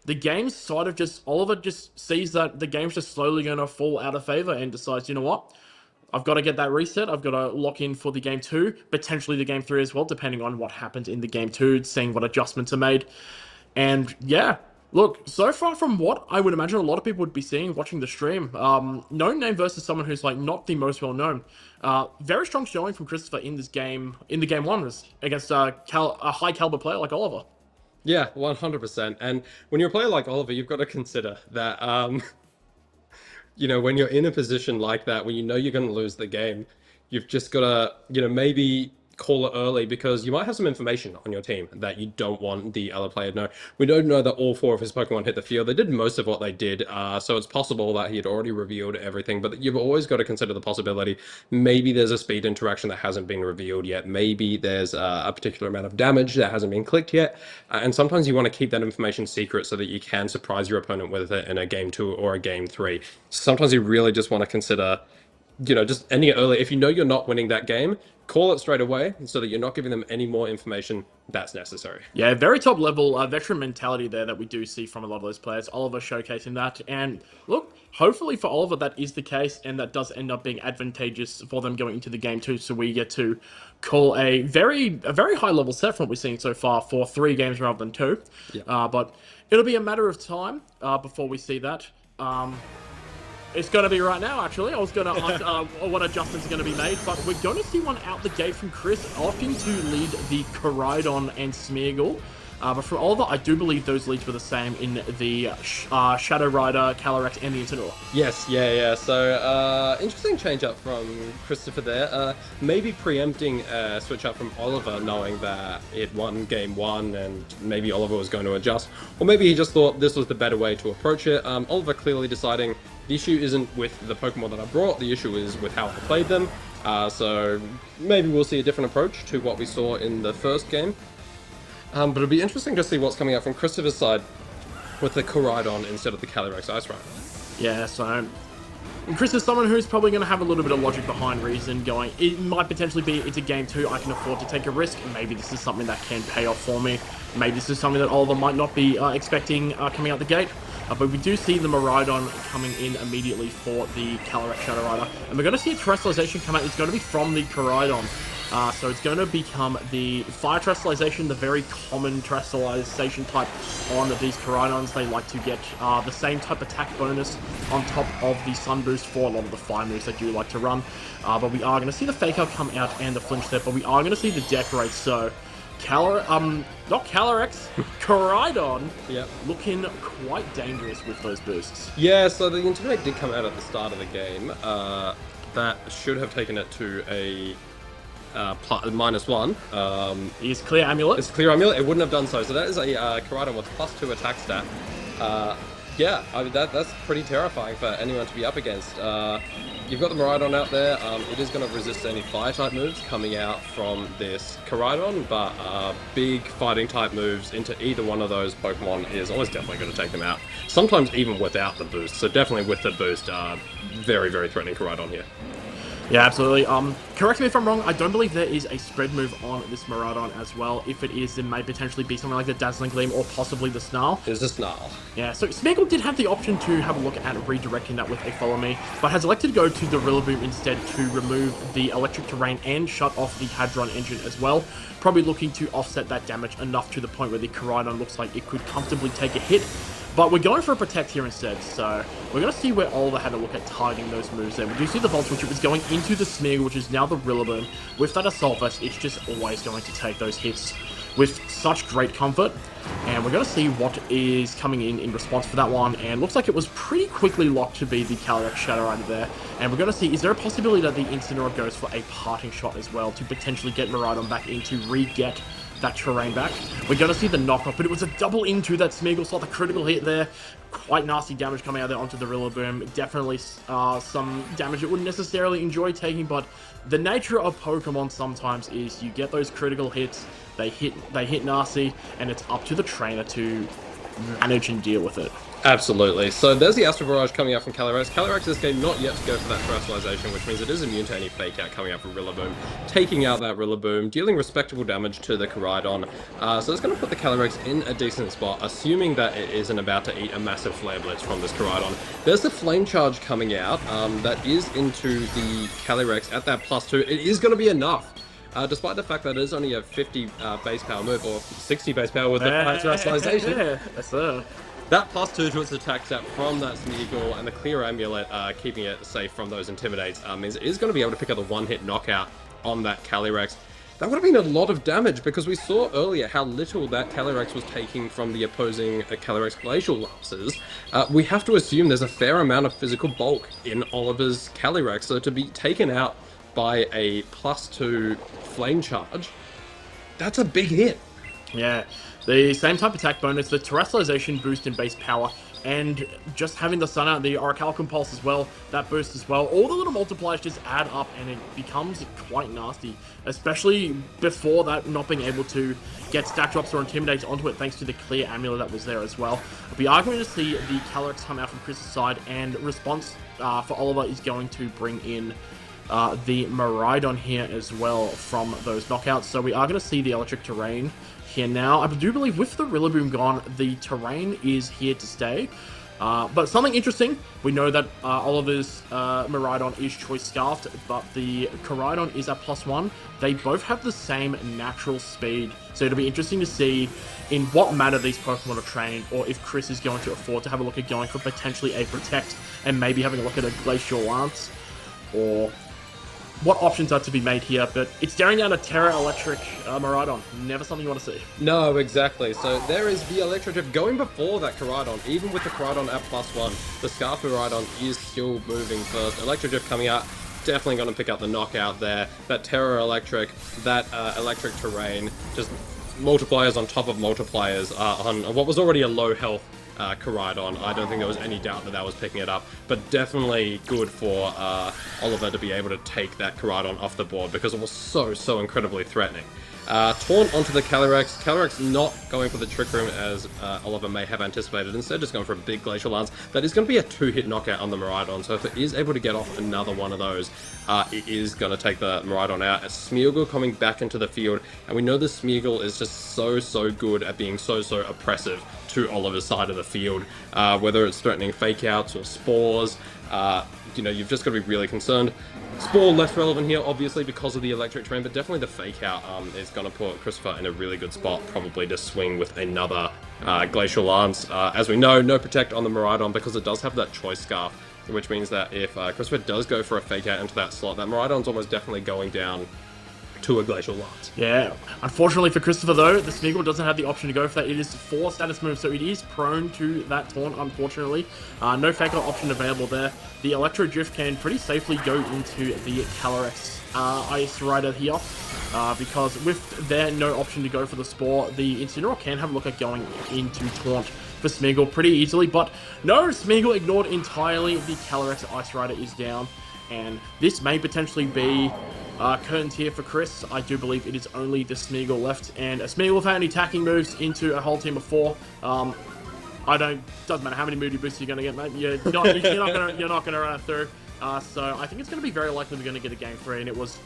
the game's sort of just, Oliver just sees that the game's just slowly going to fall out of favor and decides, you know what, I've got to get that reset. I've got to lock in for the game 2, potentially the game 3 as well, depending on what happens in the game 2, seeing what adjustments are made. And yeah, look, so far from what I would imagine a lot of people would be seeing watching the stream, no name versus someone who's like not the most well known. Very strong showing from Christopher in this game, in the game 1 was against a high caliber player like Oliver. Yeah, 100%. And when you're a player like Oliver, you've got to consider that, you know, when you're in a position like that, when you know you're going to lose the game, you've just got to, you know, maybe call it early because you might have some information on your team that you don't want the other player to know. We don't know that all 4 of his Pokemon hit the field. They did most of what they did, so it's possible that he had already revealed everything, but you've always got to consider the possibility maybe there's a speed interaction that hasn't been revealed yet. Maybe there's a particular amount of damage that hasn't been clicked yet, and sometimes you want to keep that information secret so that you can surprise your opponent with it in a game 2 or a game 3. Sometimes you really just want to consider, you know, just ending it early. If you know you're not winning that game, call it straight away so that you're not giving them any more information that's necessary. Yeah, very top level veteran mentality there that we do see from a lot of those players. Oliver showcasing that. And look, hopefully for Oliver that is the case and that does end up being advantageous for them going into the game 2. So we get to call a very high level set from what we're seeing so far for 3 games rather than 2. Yeah. But it'll be a matter of time before we see that. It's going to be right now, actually. I was going to ask what adjustments are going to be made, but we're going to see one out the gate from Chris, opting to lead the Koraidon and Smeargle. But from Oliver, I do believe those leads were the same in the Shadow Rider, Calyrex, and the Incineroar. Yes, yeah. So, interesting change up from Christopher there. Maybe preempting a switch up from Oliver, knowing that it won game 1 and maybe Oliver was going to adjust. Or maybe he just thought this was the better way to approach it. Oliver clearly deciding the issue isn't with the Pokemon that I brought, the issue is with how I played them. So maybe we'll see a different approach to what we saw in the first game. But it'll be interesting to see what's coming out from Christopher's side with the Koraidon instead of the Calyrex Ice Rider. Yeah, so Chris is someone who's probably going to have a little bit of logic behind reason going, it might potentially be, it's a game 2, I can afford to take a risk. Maybe this is something that can pay off for me. Maybe this is something that Oliver might not be expecting coming out the gate. But we do see the Miraidon coming in immediately for the Calyrex Shadow Rider. And we're going to see a Terrestrialization come out. It's going to be from the Miraidon. So it's going to become the Fire Terrestrialization, the very common Terrestrialization type on these Miraidons. They like to get the same type attack bonus on top of the Sun Boost for a lot of the fire moves they do like to run. But we are going to see the Fake Out come out and the Flinch Step, but we are going to see the Decorate. So not Calyrex, Miraidon, looking quite dangerous with those boosts. Yeah, so the Intimidate did come out at the start of the game. That should have taken it to a -1. Is Clear Amulet? It's Clear Amulet. It wouldn't have done so. So that is a Miraidon with +2 attack stat. Yeah, I mean, that's pretty terrifying for anyone to be up against. You've got the Miraidon out there. It is going to resist any fire-type moves coming out from this Miraidon, but big fighting-type moves into either one of those Pokemon is almost definitely going to take them out. Sometimes even without the boost, so definitely with the boost, very, very threatening Miraidon here. Yeah, absolutely. Correct me if I'm wrong, I don't believe there is a spread move on this Miraidon as well. If it is, it may potentially be something like the Dazzling Gleam or possibly the Snarl. There's the Snarl. Yeah, so Smeagol did have the option to have a look at redirecting that with a Follow Me, but has elected to go to the Rillaboom instead to remove the Electric Terrain and shut off the Hadron Engine as well. Probably looking to offset that damage enough to the point where the Miraidon looks like it could comfortably take a hit. But we're going for a Protect here instead, so we're going to see where Oliver had a look at targeting those moves there. We do see the Volt Switch, it was going into the Smeagol, which is now the Rillaboom. With that Assault Vest, it's just always going to take those hits with such great comfort. And we're going to see what is coming in response for that one. And looks like it was pretty quickly locked to be the Calyrex Shadow Rider there. And we're going to see, is there a possibility that the Incineroar goes for a Parting Shot as well to potentially get Miraidon back in to re-get that terrain back? We're going to see the knockoff, but it was a double into that Smeagol, saw the critical hit there. Quite nasty damage coming out there onto the Rillaboom. Definitely some damage it wouldn't necessarily enjoy taking, but the nature of Pokemon sometimes is you get those critical hits, they hit nasty, and it's up to the trainer to manage and deal with it. Absolutely. So there's the Astral Barrage coming out from Calyrex. Calyrex this game not yet to go for that Terrestrialization, which means it is immune to any Fake Out coming out from Rillaboom. Taking out that Rillaboom, dealing respectable damage to the Miraidon. So it's going to put the Calyrex in a decent spot, assuming that it isn't about to eat a massive Flare Blitz from this Miraidon. There's the Flame Charge coming out that is into the Calyrex at that +2. It is going to be enough. Despite the fact that it is only a 50 base power move, or 60 base power with the Terrestrialization. Yes, sir. That +2 to its attack stat from that Smeagol and the Clear Amulet keeping it safe from those Intimidates means it is going to be able to pick up a one-hit knockout on that Calyrex. That would have been a lot of damage because we saw earlier how little that Calyrex was taking from the opposing Calyrex Glacial Lances. We have to assume there's a fair amount of physical bulk in Oliver's Calyrex, so to be taken out by a +2 Flame Charge, that's a big hit. Yeah, the same type attack bonus, the Terrestrialization boost in base power, and just having the Sun out, the Orichalcum Pulse as well, that boost as well. All the little multipliers just add up and it becomes quite nasty, especially before that not being able to get Stat Drops or Intimidate onto it thanks to the Clear Amulet that was there as well. We are going to see the Calyrex come out from Chris's side, and response for Oliver is going to bring in the Miraidon here as well from those knockouts. So we are going to see the Electric Terrain here now. I do believe with the Rillaboom gone, the Terrain is here to stay. But something interesting, we know that Oliver's Miraidon is Choice Scarfed, but the Miraidon is at +1. They both have the same natural speed, so it'll be interesting to see in what manner these Pokemon are trained, or if Chris is going to afford to have a look at going for potentially a Protect, and maybe having a look at a Glacial Lance, or what options are to be made here. But it's staring down a Terra Electric Miraidon. Never something you want to see. No, exactly. So there is the Electric Drift going before that Miraidon. Even with the Miraidon at +1, the Scarf Miraidon is still moving first. Electric Drift coming out, definitely going to pick up the knockout there. That Terra Electric, that Electric Terrain, just multipliers on top of multipliers on what was already a low health Miraidon. I don't think there was any doubt that was picking it up, but definitely good for Oliver to be able to take that Miraidon off the board because it was so incredibly threatening. Taunt onto the Calyrex. Calyrex not going for the Trick Room as Oliver may have anticipated. Instead, just going for a big Glacial Lance. That is going to be a 2-hit knockout on the Miraidon. So if it is able to get off another one of those, it is going to take the Miraidon out. As Smeargle coming back into the field. And we know the Smeargle is just so good at being so oppressive to Oliver's side of the field. Whether it's threatening Fake Outs or Spores, you've just got to be really concerned. Spore less relevant here, obviously, because of the electric train, but definitely the Fake Out is going to put Christopher in a really good spot, probably to swing with another Glacial Lance. As we know, no Protect on the Miraidon because it does have that Choice Scarf, which means that if Christopher does go for a Fake Out into that slot, that Miraidon's almost definitely going down to a Glacial Lance. Yeah, unfortunately for Christopher though, the Smeargle doesn't have the option to go for that. It is 4 status moves, so it is prone to that taunt, unfortunately. No Fake Out option available there. The Electro Drift can pretty safely go into the Calyrex Ice Rider here, because with there no option to go for the Spore, the Incineroar can have a look at going into taunt for Smeargle pretty easily, but no, Smeargle ignored entirely. The Calyrex Ice Rider is down, and this may potentially be curtains here for Chris. I do believe it is only the Smeargle left, and a Smeargle without any attacking moves into a whole team of 4. Doesn't matter how many Moody Boosts you're going to get, mate. You're not going to run it through. So I think it's going to be very likely we're going to get a Game 3, and it was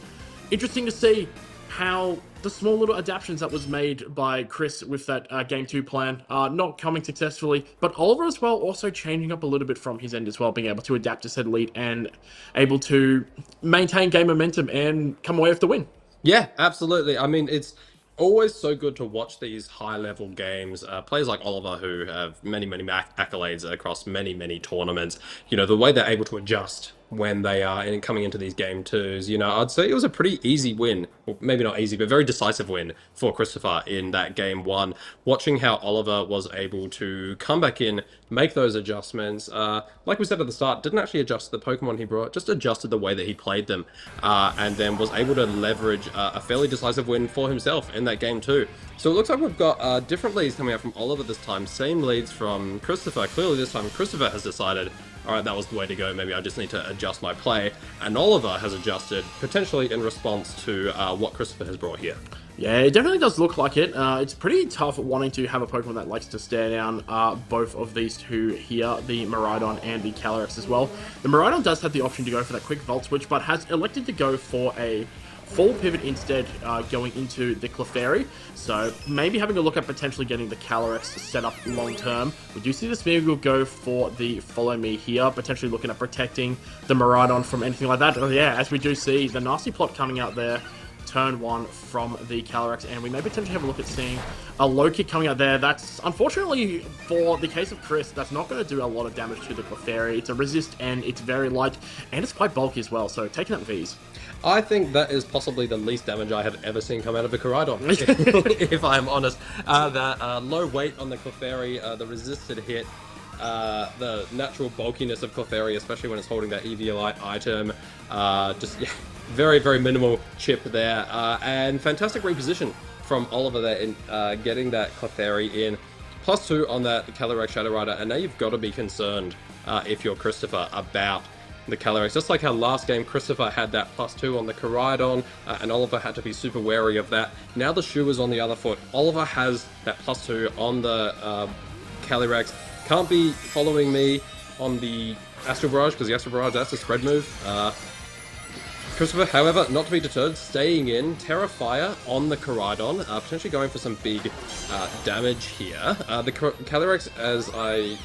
interesting to see how the small little adaptations that was made by Chris with that Game 2 plan not coming successfully, but Oliver as well also changing up a little bit from his end as well, being able to adapt to said lead and able to maintain game momentum and come away with the win. Yeah, absolutely. I mean, it's always so good to watch these high-level games. Players like Oliver, who have many accolades across many tournaments, the way they're able to adjust when they are coming into these Game 2s, I'd say it was a pretty easy win. Well, maybe not easy, but very decisive win for Christopher in that Game 1. Watching how Oliver was able to come back in, make those adjustments. Like we said at the start, didn't actually adjust the Pokemon he brought, just adjusted the way that he played them, and then was able to leverage a fairly decisive win for himself in that Game 2. So it looks like we've got different leads coming out from Oliver this time, same leads from Christopher. Clearly this time Christopher has decided, alright, that was the way to go, maybe I just need to adjust my play, and Oliver has adjusted, potentially in response to what Christopher has brought here. Yeah, it definitely does look like it. It's pretty tough wanting to have a Pokemon that likes to stare down both of these two here, the Miraidon and the Calyrex as well. The Miraidon does have the option to go for that quick Volt Switch, but has elected to go for a full pivot instead, going into the Clefairy. So maybe having a look at potentially getting the Calyrex set up long term. We do see the Smeargle go for the Follow Me here, potentially looking at protecting the Miraidon from anything like that. Oh yeah, as we do see the nasty plot coming out there. Turn 1 from the Calyrex, and we may potentially have a look at seeing a low kick coming out there. That's unfortunately, for the case of Chris, that's not going to do a lot of damage to the Clefairy. It's a resist and it's very light, and it's quite bulky as well, so taking up Vs. I think that is possibly the least damage I have ever seen come out of a Koraidon, if I'm honest. That low weight on the Clefairy, the resisted hit, the natural bulkiness of Clefairy, especially when it's holding that Eviolite item, very minimal chip there, and fantastic reposition from Oliver there in getting that Clefairy in. +2 on that Calyrex Shadow Rider, and now you've got to be concerned if you're Christopher about the Calyrex. Just like how last game Christopher had that +2 on the Koraidon, and Oliver had to be super wary of that. Now the shoe is on the other foot. Oliver has that +2 on the Calyrex. Can't be following me on the Astral Barrage, because the Astral Barrage, that's a spread move. Christopher, however, not to be deterred, staying in. Terra Fire on the Koraidon, potentially going for some big damage here. The Calyrex, as I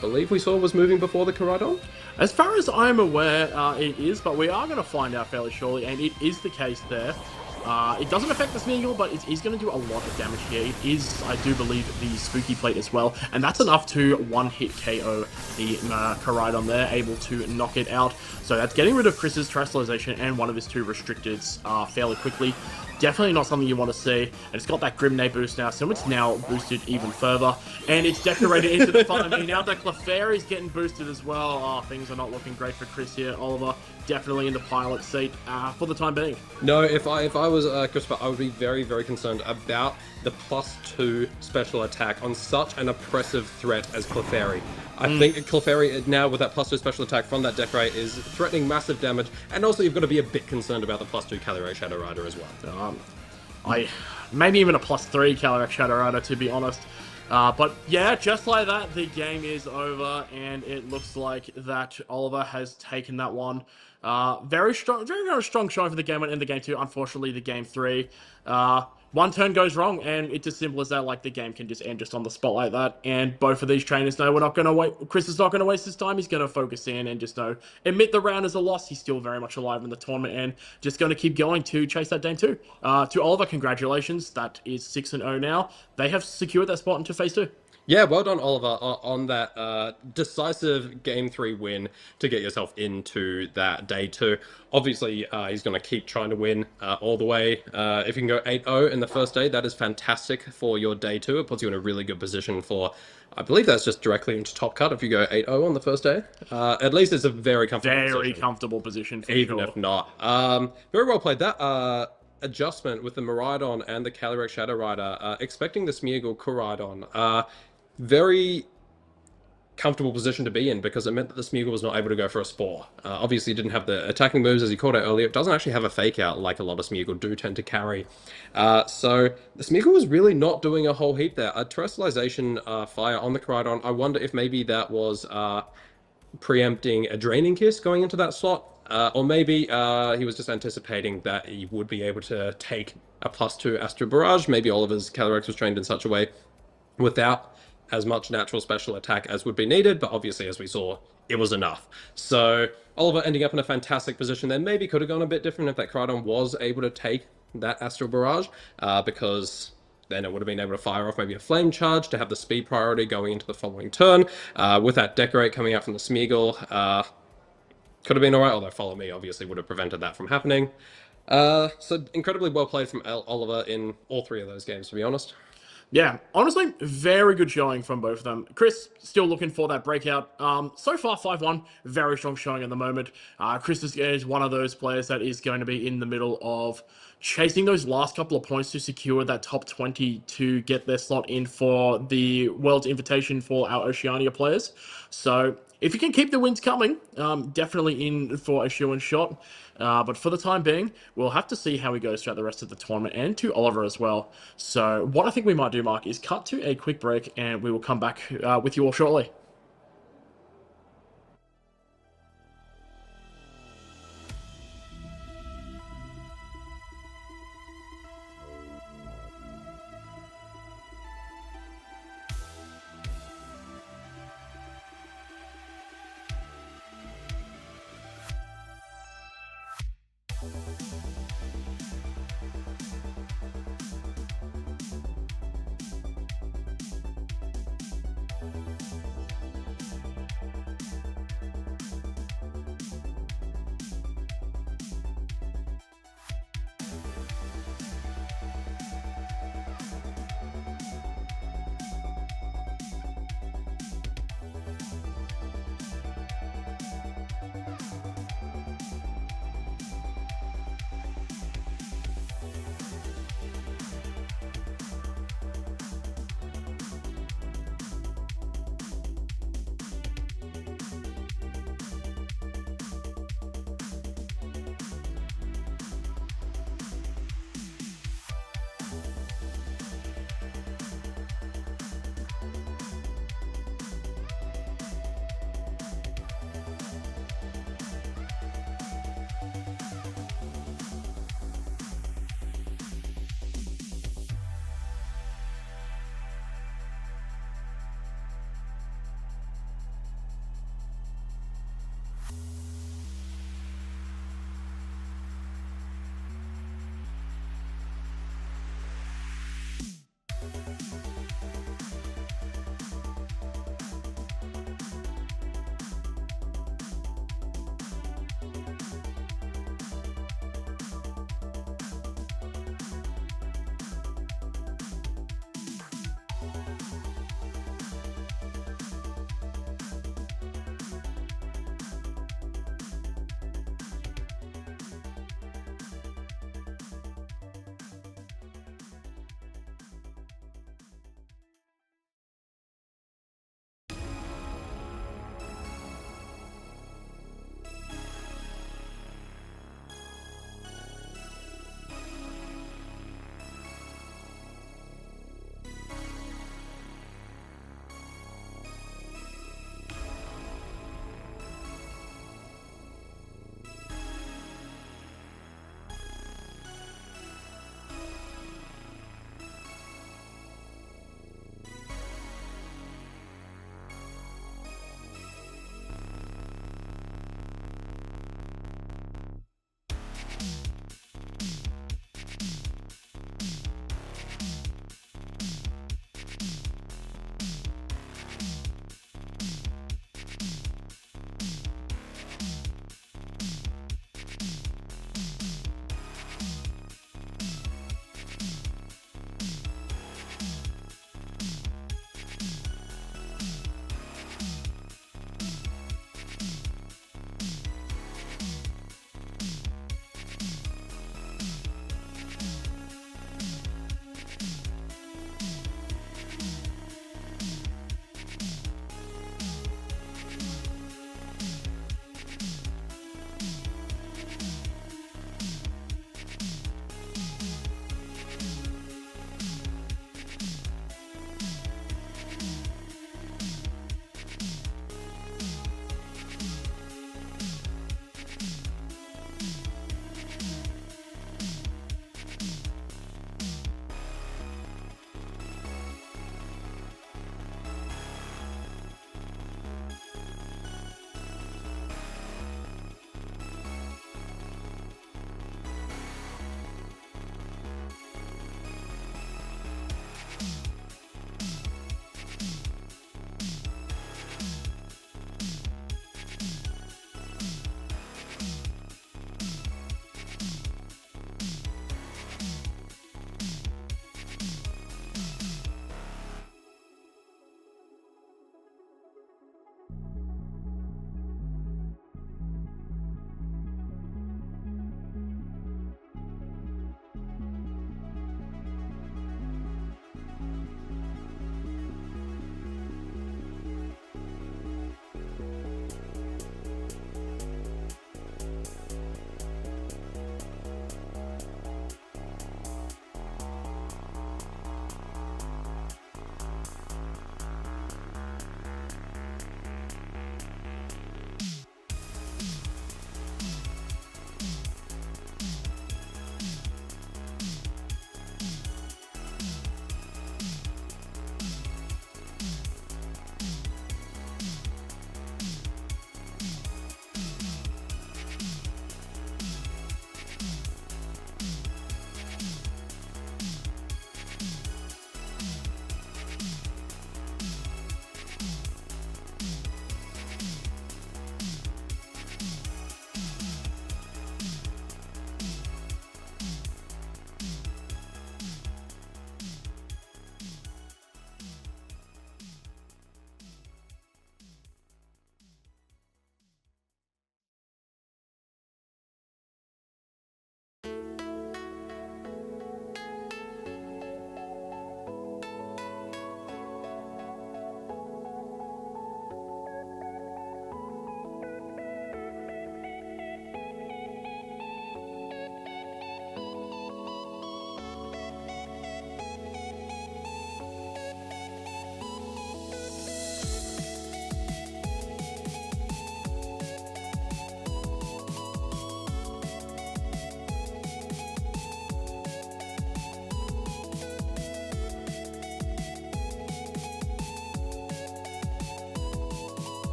believe we saw, was moving before the Koraidon? As far as I'm aware, it is, but we are going to find out fairly shortly, and it is the case there. It doesn't affect the Smeargle, but it is going to do a lot of damage here. It is, I do believe, the Spooky Plate as well, and that's enough to one-hit KO the Koraidon there, able to knock it out. So that's getting rid of Chris's Terrestrialization and one of his 2 Restricteds fairly quickly. Definitely not something you want to see, and it's got that Grimnay boost now, so it's now boosted even further, and it's decorated into the fun. I mean, now the Clefairy's getting boosted as well. Oh, things are not looking great for Chris here. Oliver definitely in the pilot seat for the time being. No, if I was Christopher, I would be very concerned about the +2 special attack on such an oppressive threat as Clefairy. I think Clefairy now with that +2 special attack from that Decorate is threatening massive damage, and also you've got to be a bit concerned about the +2 Calyrex Shadow Rider as well. Maybe even a +3 Calyrex Shadow Rider, to be honest. But yeah, just like that, the game is over, and it looks like that Oliver has taken that one. Very strong, very strong showing for the game 1 and the game 2. Unfortunately, the game 3, one turn goes wrong, and it's as simple as that. Like, the game can just end just on the spot like that. And both of these trainers know we're not going to wait. Chris is not going to waste his time. He's going to focus in and just admit the round as a loss. He's still very much alive in the tournament, and just going to keep going to chase that game 2. To Oliver, congratulations. That is 6-0 now. They have secured that spot into phase 2. Yeah, well done, Oliver, on that decisive Game 3 win to get yourself into that Day 2. Obviously, he's going to keep trying to win all the way. If you can go 8-0 in the first day, that is fantastic for your Day 2. It puts you in a really good position for, I believe that's just directly into top cut if you go 8-0 on the first day. At least it's a very comfortable position. Very comfortable position, for Even sure. if not. Very well played. That adjustment with the Miraidon and the Calyrex Shadow Rider, expecting the Smeargle Koraidon, very comfortable position to be in, because it meant that the Smeargle was not able to go for a Spore. Obviously, it didn't have the attacking moves, as you called out earlier. It doesn't actually have a Fake Out like a lot of Smeargle do tend to carry. So the Smeargle was really not doing a whole heap there. A Terrestrialization Fire on the Koraidon, I wonder if maybe that was preempting a Draining Kiss going into that slot. Or maybe he was just anticipating that he would be able to take a +2 Astral Barrage. Maybe Oliver's Calyrex was trained in such a way without as much natural special attack as would be needed, but obviously, as we saw, it was enough. So Oliver ending up in a fantastic position there. Maybe could have gone a bit different if that Koraidon was able to take that Astral Barrage, because then it would have been able to fire off maybe a Flame Charge to have the speed priority going into the following turn. With that Decorate coming out from the Smeargle, could have been alright, although Follow Me obviously would have prevented that from happening. So incredibly well played from Oliver in all 3 of those games, to be honest. Yeah, honestly, very good showing from both of them. Chris, still looking for that breakout. So far, 5-1, very strong showing at the moment. Chris is one of those players that is going to be in the middle of chasing those last couple of points to secure that top 20 to get their slot in for the World's Invitation for our Oceania players. So if you can keep the wins coming, definitely in for a shoe-in shot. But for the time being, we'll have to see how he goes throughout the rest of the tournament, and to Oliver as well. So what I think we might do, Mark, is cut to a quick break, and we will come back with you all shortly.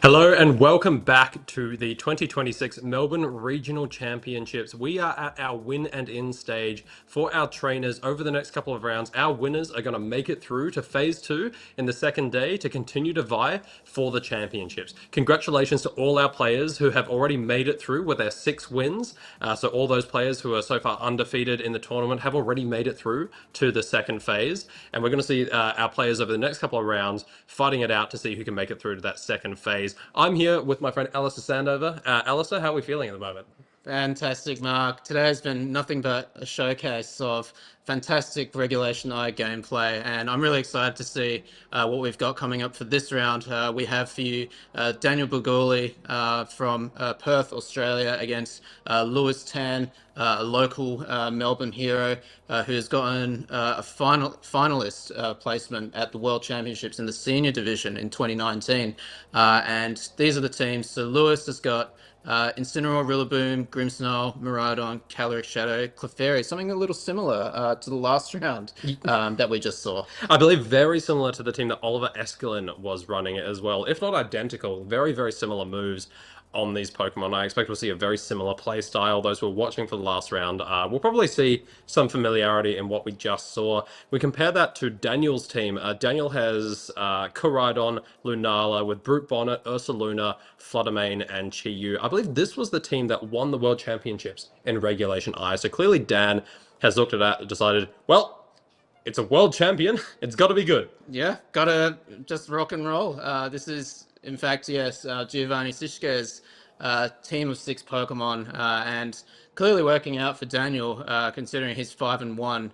Hello and welcome back to the 2026 Melbourne Regional Championships. We are at our win and in stage for our trainers over the next couple of rounds. Our winners are going to make it through to phase 2 in the second day to continue to vie for the championships. Congratulations to all our players who have already made it through with their 6 wins. So all those players who are so far undefeated in the tournament have already made it through to the second phase. And we're going to see our players over the next couple of rounds fighting it out to see who can make it through to that second phase. I'm here with my friend Alistair Sandover. Alistair, how are we feeling at the moment? Fantastic, Mark. Today has been nothing but a showcase of fantastic Regulation I gameplay, and I'm really excited to see what we've got coming up for this round. We have for you Daniel Buguli from Perth, Australia, against Lewis Tan, a local Melbourne hero who has gotten a finalist placement at the World Championships in the senior division in 2019. And these are the teams. So Lewis has got Incineroar, Rillaboom, Grimmsnarl, Miraidon, Calyrex Shadow, Clefairy, something a little similar to the last round that we just saw. I believe very similar to the team that Oliver Eskelin was running as well, if not identical. Very, very similar moves on these Pokemon. I expect we'll see a very similar play style. Those who are watching for the last round will probably see some familiarity in what we just saw. We compare that to Daniel's team. Daniel has Koraidon, Lunala with Brute Bonnet, Ursaluna, Fluttermane, and Chi-Yu. I believe this was the team that won the World Championships in Regulation I. So clearly Dan has looked at that and decided, well, it's a world champion. It's got to be good. Yeah, gotta just rock and roll. This is, in fact, yes, Giovanni Sishke's team of 6 Pokemon, and clearly working out for Daniel, considering he's 5-1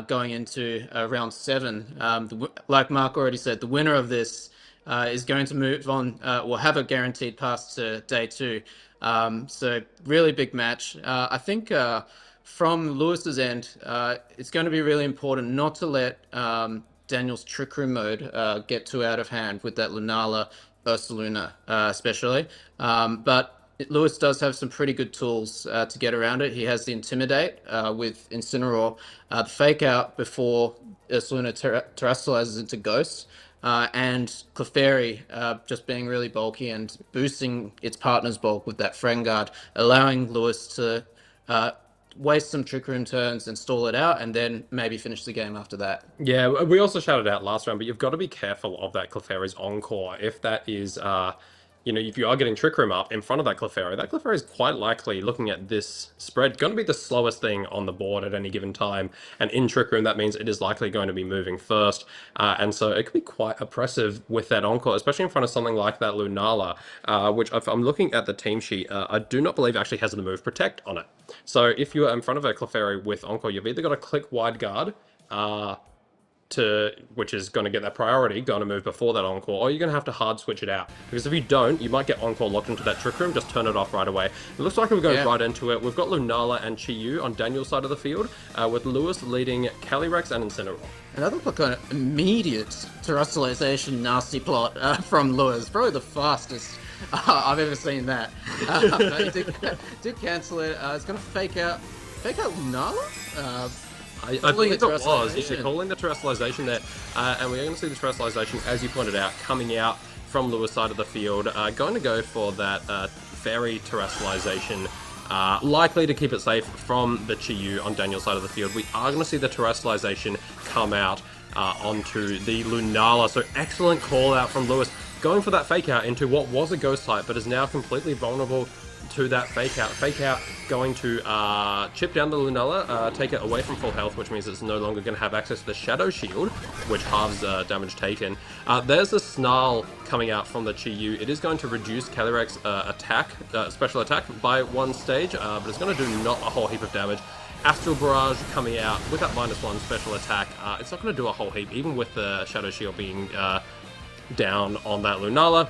going into round 7. Like Mark already said, the winner of this is going to move on, will have a guaranteed pass to day 2. So really big match. I think from Lewis's end, it's going to be really important not to let Daniel's Trick Room mode get too out of hand with that Lunala, Ursaluna especially. But Lewis does have some pretty good tools to get around it. He has the Intimidate with Incineroar, the Fake Out before Ursaluna terrestrializes into Ghost, and Clefairy just being really bulky and boosting its partner's bulk with that Friend Guard, allowing Lewis to waste some Trick Room turns and stall it out, and then maybe finish the game after that. Yeah, we also shouted out last round, but you've got to be careful of that Clefairy's Encore. If that is, if you are getting Trick Room up in front of that Clefairy is quite likely, looking at this spread, going to be the slowest thing on the board at any given time. And in Trick Room, that means it is likely going to be moving first. And so it could be quite oppressive with that Encore, especially in front of something like that Lunala, which if I'm looking at the team sheet, I do not believe actually has the move Protect on it. So if you are in front of a Clefairy with Encore, you've either got to click Wide Guard, which is going to get that priority, going to move before that Encore, or you're going to have to hard switch it out. Because if you don't, you might get Encore locked into that Trick Room, just turn it off right away. It looks like we're going right into it. We've got Lunala and Chi-Yu on Daniel's side of the field, with Lewis leading Calyrex and Incineroar. And that looked like an immediate terrestrialization nasty plot from Lewis. Probably the fastest I've ever seen that. But he did cancel it. It's going to fake out Lunala? I believe it was. He's calling the terrestrialization there. And we're going to see the terrestrialization, as you pointed out, coming out from Lewis' side of the field. Going to go for that fairy terrestrialization. Likely to keep it safe from the Chi-Yu on Daniel's side of the field. We are going to see the terrestrialization come out onto the Lunala. So excellent call out from Lewis. Going for that fake out into what was a ghost type, but is now completely vulnerable to that fake out. Fake out going to chip down the Lunala, take it away from full health, which means it's no longer going to have access to the Shadow Shield, which halves damage taken. There's a Snarl coming out from the Chi-Yu. It is going to reduce Calyrex special attack by 1 stage, but it's going to do not a whole heap of damage. Astral Barrage coming out with that -1 special attack. It's not going to do a whole heap, even with the Shadow Shield being down on that Lunala.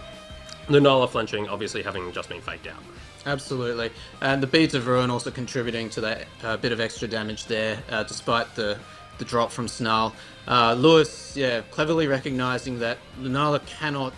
Lunala flinching, obviously having just been faked out. Absolutely. And the Beads of Ruin also contributing to that bit of extra damage there, despite the drop from Snarl. Lewis, cleverly recognizing that Lunala cannot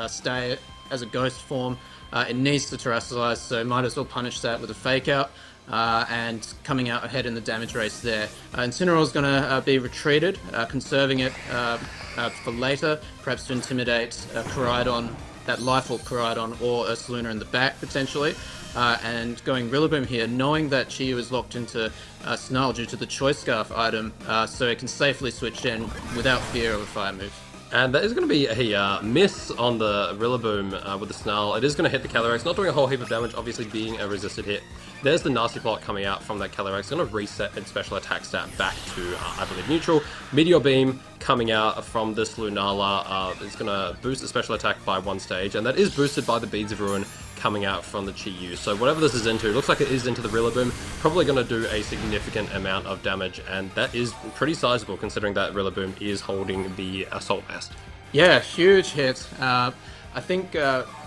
stay as a ghost form. It needs to terrestrialize, so might as well punish that with a fake out. And coming out ahead in the damage race there. Incineroar is going to be retreated, conserving it for later, perhaps to intimidate Koraidon that Life Orb Koraidon or Ursaluna in the back potentially, and going Rillaboom here, knowing that Chi-Yu is locked into Snarl due to the Choice Scarf item, so it can safely switch in without fear of a fire move. And that is going to be a miss on the Rillaboom with the Snarl. It is going to hit the Calyrex, not doing a whole heap of damage, obviously being a resisted hit. There's the Nasty Plot coming out from that Calyrex. It's going to reset its special attack stat back to, I believe, neutral. Meteor Beam coming out from this Lunala is going to boost the special attack by 1 stage, and that is boosted by the Beads of Ruin coming out from the Chi-Yu. So whatever this is into, looks like it is into the Rillaboom, probably going to do a significant amount of damage, and that is pretty sizable considering that Rillaboom is holding the Assault Vest. Yeah, huge hit. I think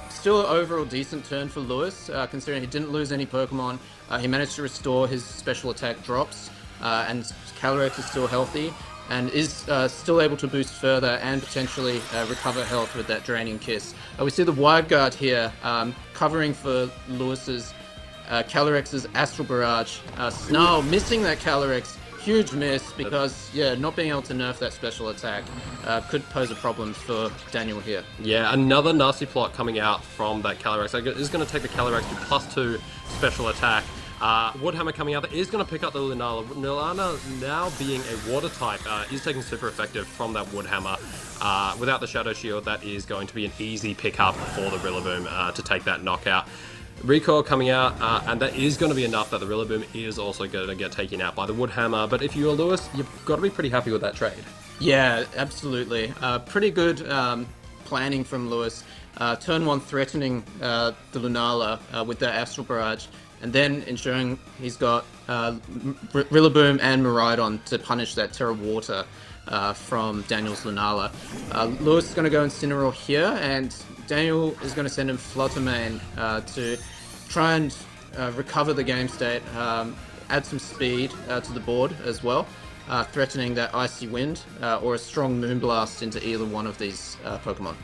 still an overall decent turn for Lewis, considering he didn't lose any Pokemon. He managed to restore his special attack drops, and Calyrex is still healthy, and is still able to boost further and potentially recover health with that Draining Kiss. We see the Wide Guard here covering for Lewis's Calyrex's Astral Barrage. Snarl missing that Calyrex. Huge miss because, yeah, not being able to nerf that special attack could pose a problem for Daniel here. Yeah, another Nasty Plot coming out from that Calyrex. It is going to take the Calyrex to +2 special attack. Woodhammer coming out, that is going to pick up the Lunala. Lunala, now being a water type, is taking super effective from that Woodhammer. Without the Shadow Shield, that is going to be an easy pickup for the Rillaboom to take that knockout. Recoil coming out, and that is going to be enough that the Rillaboom is also going to get taken out by the Woodhammer. But if you're Lewis, you've got to be pretty happy with that trade. Yeah, absolutely. Pretty good planning from Lewis. Turn 1 threatening the Lunala with that Astral Barrage, and then ensuring he's got Rillaboom and Miraidon to punish that Terra Water from Daniel's Lunala. Lewis is going to go Incineroar here, and Daniel is going to send him Fluttermane to try and recover the game state, add some speed to the board as well, threatening that Icy Wind or a strong Moonblast into either one of these Pokemon.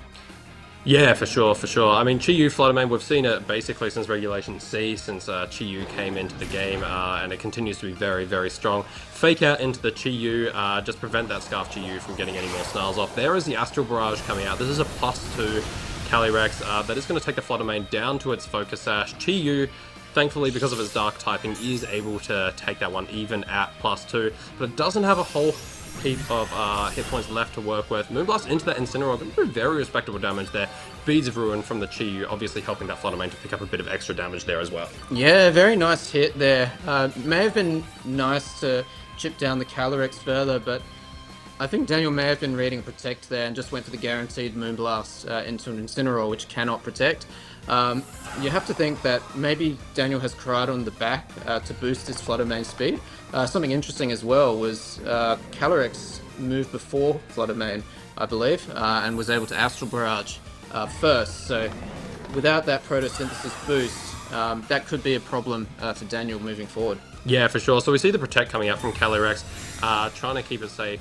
Yeah, for sure, for sure. I mean, Chi-Yu Fluttermane, we've seen it basically since Regulation C, since Chi-Yu came into the game, and it continues to be very, very strong. Fake out into the Chi-Yu, just prevent that Scarf Chi-Yu from getting any more Snarls off. There is the Astral Barrage coming out. This is a +2 Calyrex that is going to take the Fluttermane down to its Focus Sash. Chi-Yu, thankfully, because of its Dark typing, is able to take that one even at +2, but it doesn't have a whole heap of hit points left to work with. Moonblast into that Incineroar, going to do very respectable damage there. Beads of Ruin from the Chi-Yu, obviously helping that Fluttermane to pick up a bit of extra damage there as well. Yeah, very nice hit there. May have been nice to chip down the Calyrex further, but I think Daniel may have been reading Protect there and just went for the guaranteed Moonblast into an Incineroar, which cannot protect. You have to think that maybe Daniel has Koraidon in the back to boost his Fluttermane speed. Something interesting as well was Calyrex moved before Fluttermane, I believe, and was able to Astral Barrage first. So without that Photosynthesis boost, that could be a problem for Daniel moving forward. Yeah, for sure. So we see the Protect coming out from Calyrex, trying to keep it safe,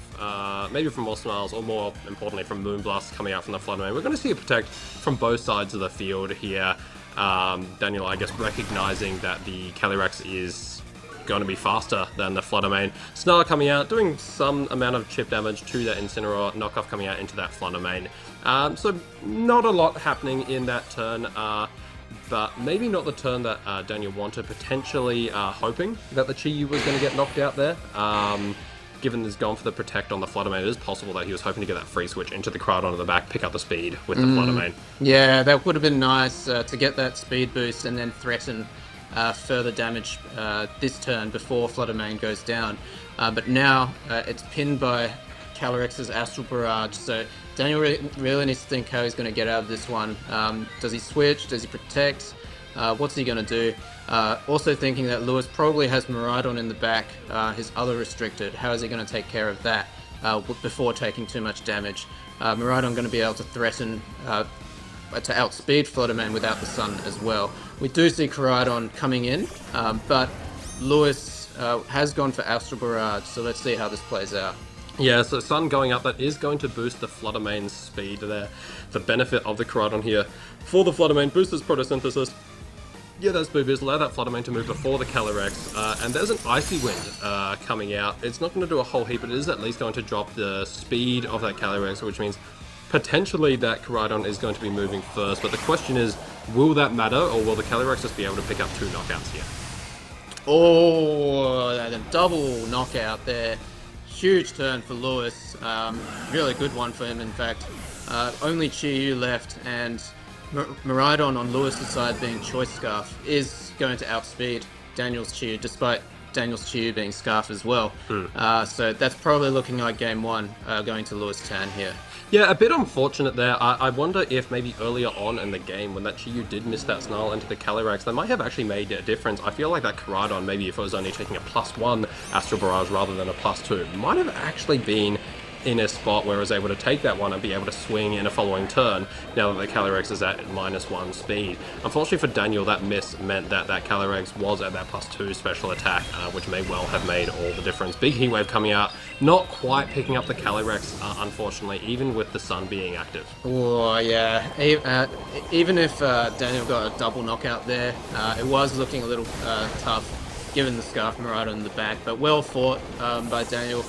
maybe from more Snarls, or more importantly from Moonblast coming out from the Fluttermane. We're going to see a Protect from both sides of the field here. Daniel, I guess, recognizing that the Calyrex is going to be faster than the Fluttermane. Snarl coming out, doing some amount of chip damage to that Incineroar, knockoff coming out into that Fluttermane. So not a lot happening in that turn. But maybe not the turn that Daniel wanted, potentially hoping that the Chi-Yu was going to get knocked out there. Given he's gone for the Protect on the Fluttermane, it is possible that he was hoping to get that free switch into the Koraidon at the back, pick up the speed with the Fluttermane. Yeah, that would have been nice to get that speed boost and then threaten further damage this turn before Fluttermane goes down. But now it's pinned by Calyrex's Astral Barrage, so Daniel really needs to think how he's going to get out of this one. Does he switch? Does he protect? What's he going to do? Also thinking that Lewis probably has Miraidon in the back, his other restricted. How is he going to take care of that before taking too much damage? Miraidon going to be able to threaten to outspeed Fluttermane without the Sun as well. We do see Koraidon coming in, but Lewis has gone for Astral Barrage, so let's see how this plays out. Yeah, so Sun going up, that is going to boost the Fluttermane's speed there. The benefit of the Koraidon here for the Fluttermane, boosts its Photosynthesis. Yeah, that speed boost, allow that Fluttermane to move before the Calyrex, and there's an Icy Wind coming out. It's not going to do a whole heap, but it is at least going to drop the speed of that Calyrex, which means potentially that Koraidon is going to be moving first, but the question is, will that matter, or will the Calyrex just be able to pick up 2 knockouts here? Oh, a double knockout there. Huge turn for Lewis. Really good one for him, in fact. Only Chiyu left, and Miraidon on Lewis's side being Choice Scarf is going to outspeed Daniel's Chiyu, despite Daniel's Chiyu being Scarf as well. So that's probably looking like game 1 going to Lewis Tan here. Yeah, a bit unfortunate there. I wonder if maybe earlier on in the game, when that Chiyu did miss that snarl into the Calyrex, they might have actually made a difference. I feel like that Koraidon, maybe if it was only taking a +1 Astral Barrage rather than a +2, might have actually been in a spot where it was able to take that one and be able to swing in a following turn, now that the Calyrex is at -1 speed. Unfortunately for Daniel, that miss meant that that Calyrex was at that +2 special attack, which may well have made all the difference. Big Heat Wave coming out, not quite picking up the Calyrex, unfortunately, even with the sun being active. Oh, yeah. Even if Daniel got a double knockout there, it was looking a little tough, given the Scarf Miraidon in the back, but well fought by Daniel.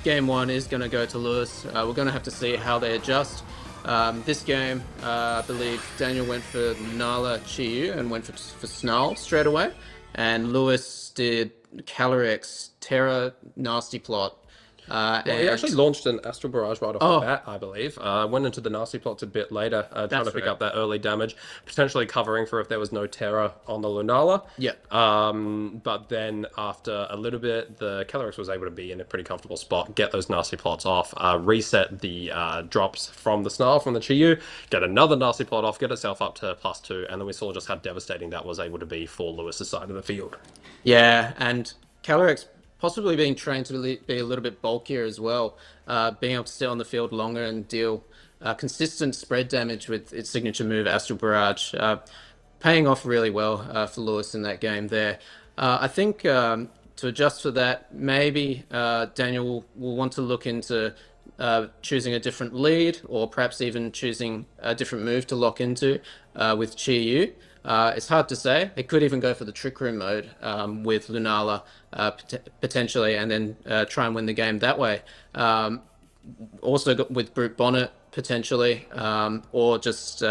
Game 1 is going to go to Lewis. We're going to have to see how they adjust. This game, I believe Daniel went for Nala Chiyu and went for Snarl straight away. And Lewis did Calyrex, Terra, Nasty Plot. Well, he actually launched an Astral Barrage right off the bat, I believe. Went into the Nasty Plots a bit later, trying to pick up that early damage, potentially covering for if there was no Terra on the Lunala. Yeah. But then after a little bit, the Calyrex was able to be in a pretty comfortable spot, get those Nasty Plots off, reset the drops from the Snarl, from the Chiyu, get another Nasty Plot off, get itself up to +2, and then we saw just how devastating that was able to be for Lewis's side of the field. Yeah, and Calyrex possibly being trained to be a little bit bulkier as well, being able to stay on the field longer and deal consistent spread damage with its signature move, Astral Barrage, paying off really well for Lewis in that game there. I think to adjust for that, maybe Daniel will want to look into choosing a different lead, or perhaps even choosing a different move to lock into with Chiyu. It's hard to say. It could even go for the Trick Room mode with Lunala potentially, and then try and win the game that way. Also with Brute Bonnet potentially, or just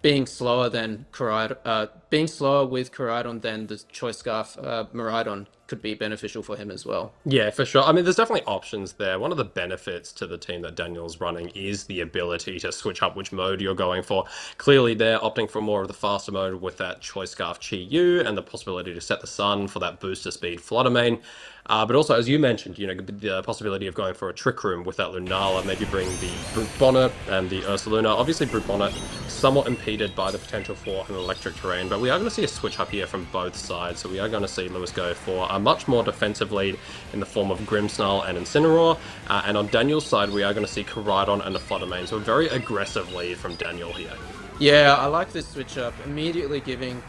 being slower than Koraidon, being slower with Koraidon than the Choice Scarf Miraidon could be beneficial for him as well. Yeah, for sure. I mean, there's definitely options there. One of the benefits to the team that Daniel's running is the ability to switch up which mode you're going for. Clearly, they're opting for more of the faster mode with that Choice Scarf Chiyu and the possibility to set the sun for that booster speed Flutter Mane. But also, as you mentioned, you know, the possibility of going for a Trick Room with that Lunala, maybe bring the Brute Bonnet and the Ursaluna. Obviously, Brute Bonnet somewhat impeded by the potential for an electric terrain, but we are going to see a switch up here from both sides. So we are going to see Lewis go for a much more defensive lead in the form of Grimmsnarl and Incineroar. And on Daniel's side, we are going to see Koraidon and the Flutter Mane. So a very aggressive lead from Daniel here. Yeah, I like this switch up, immediately giving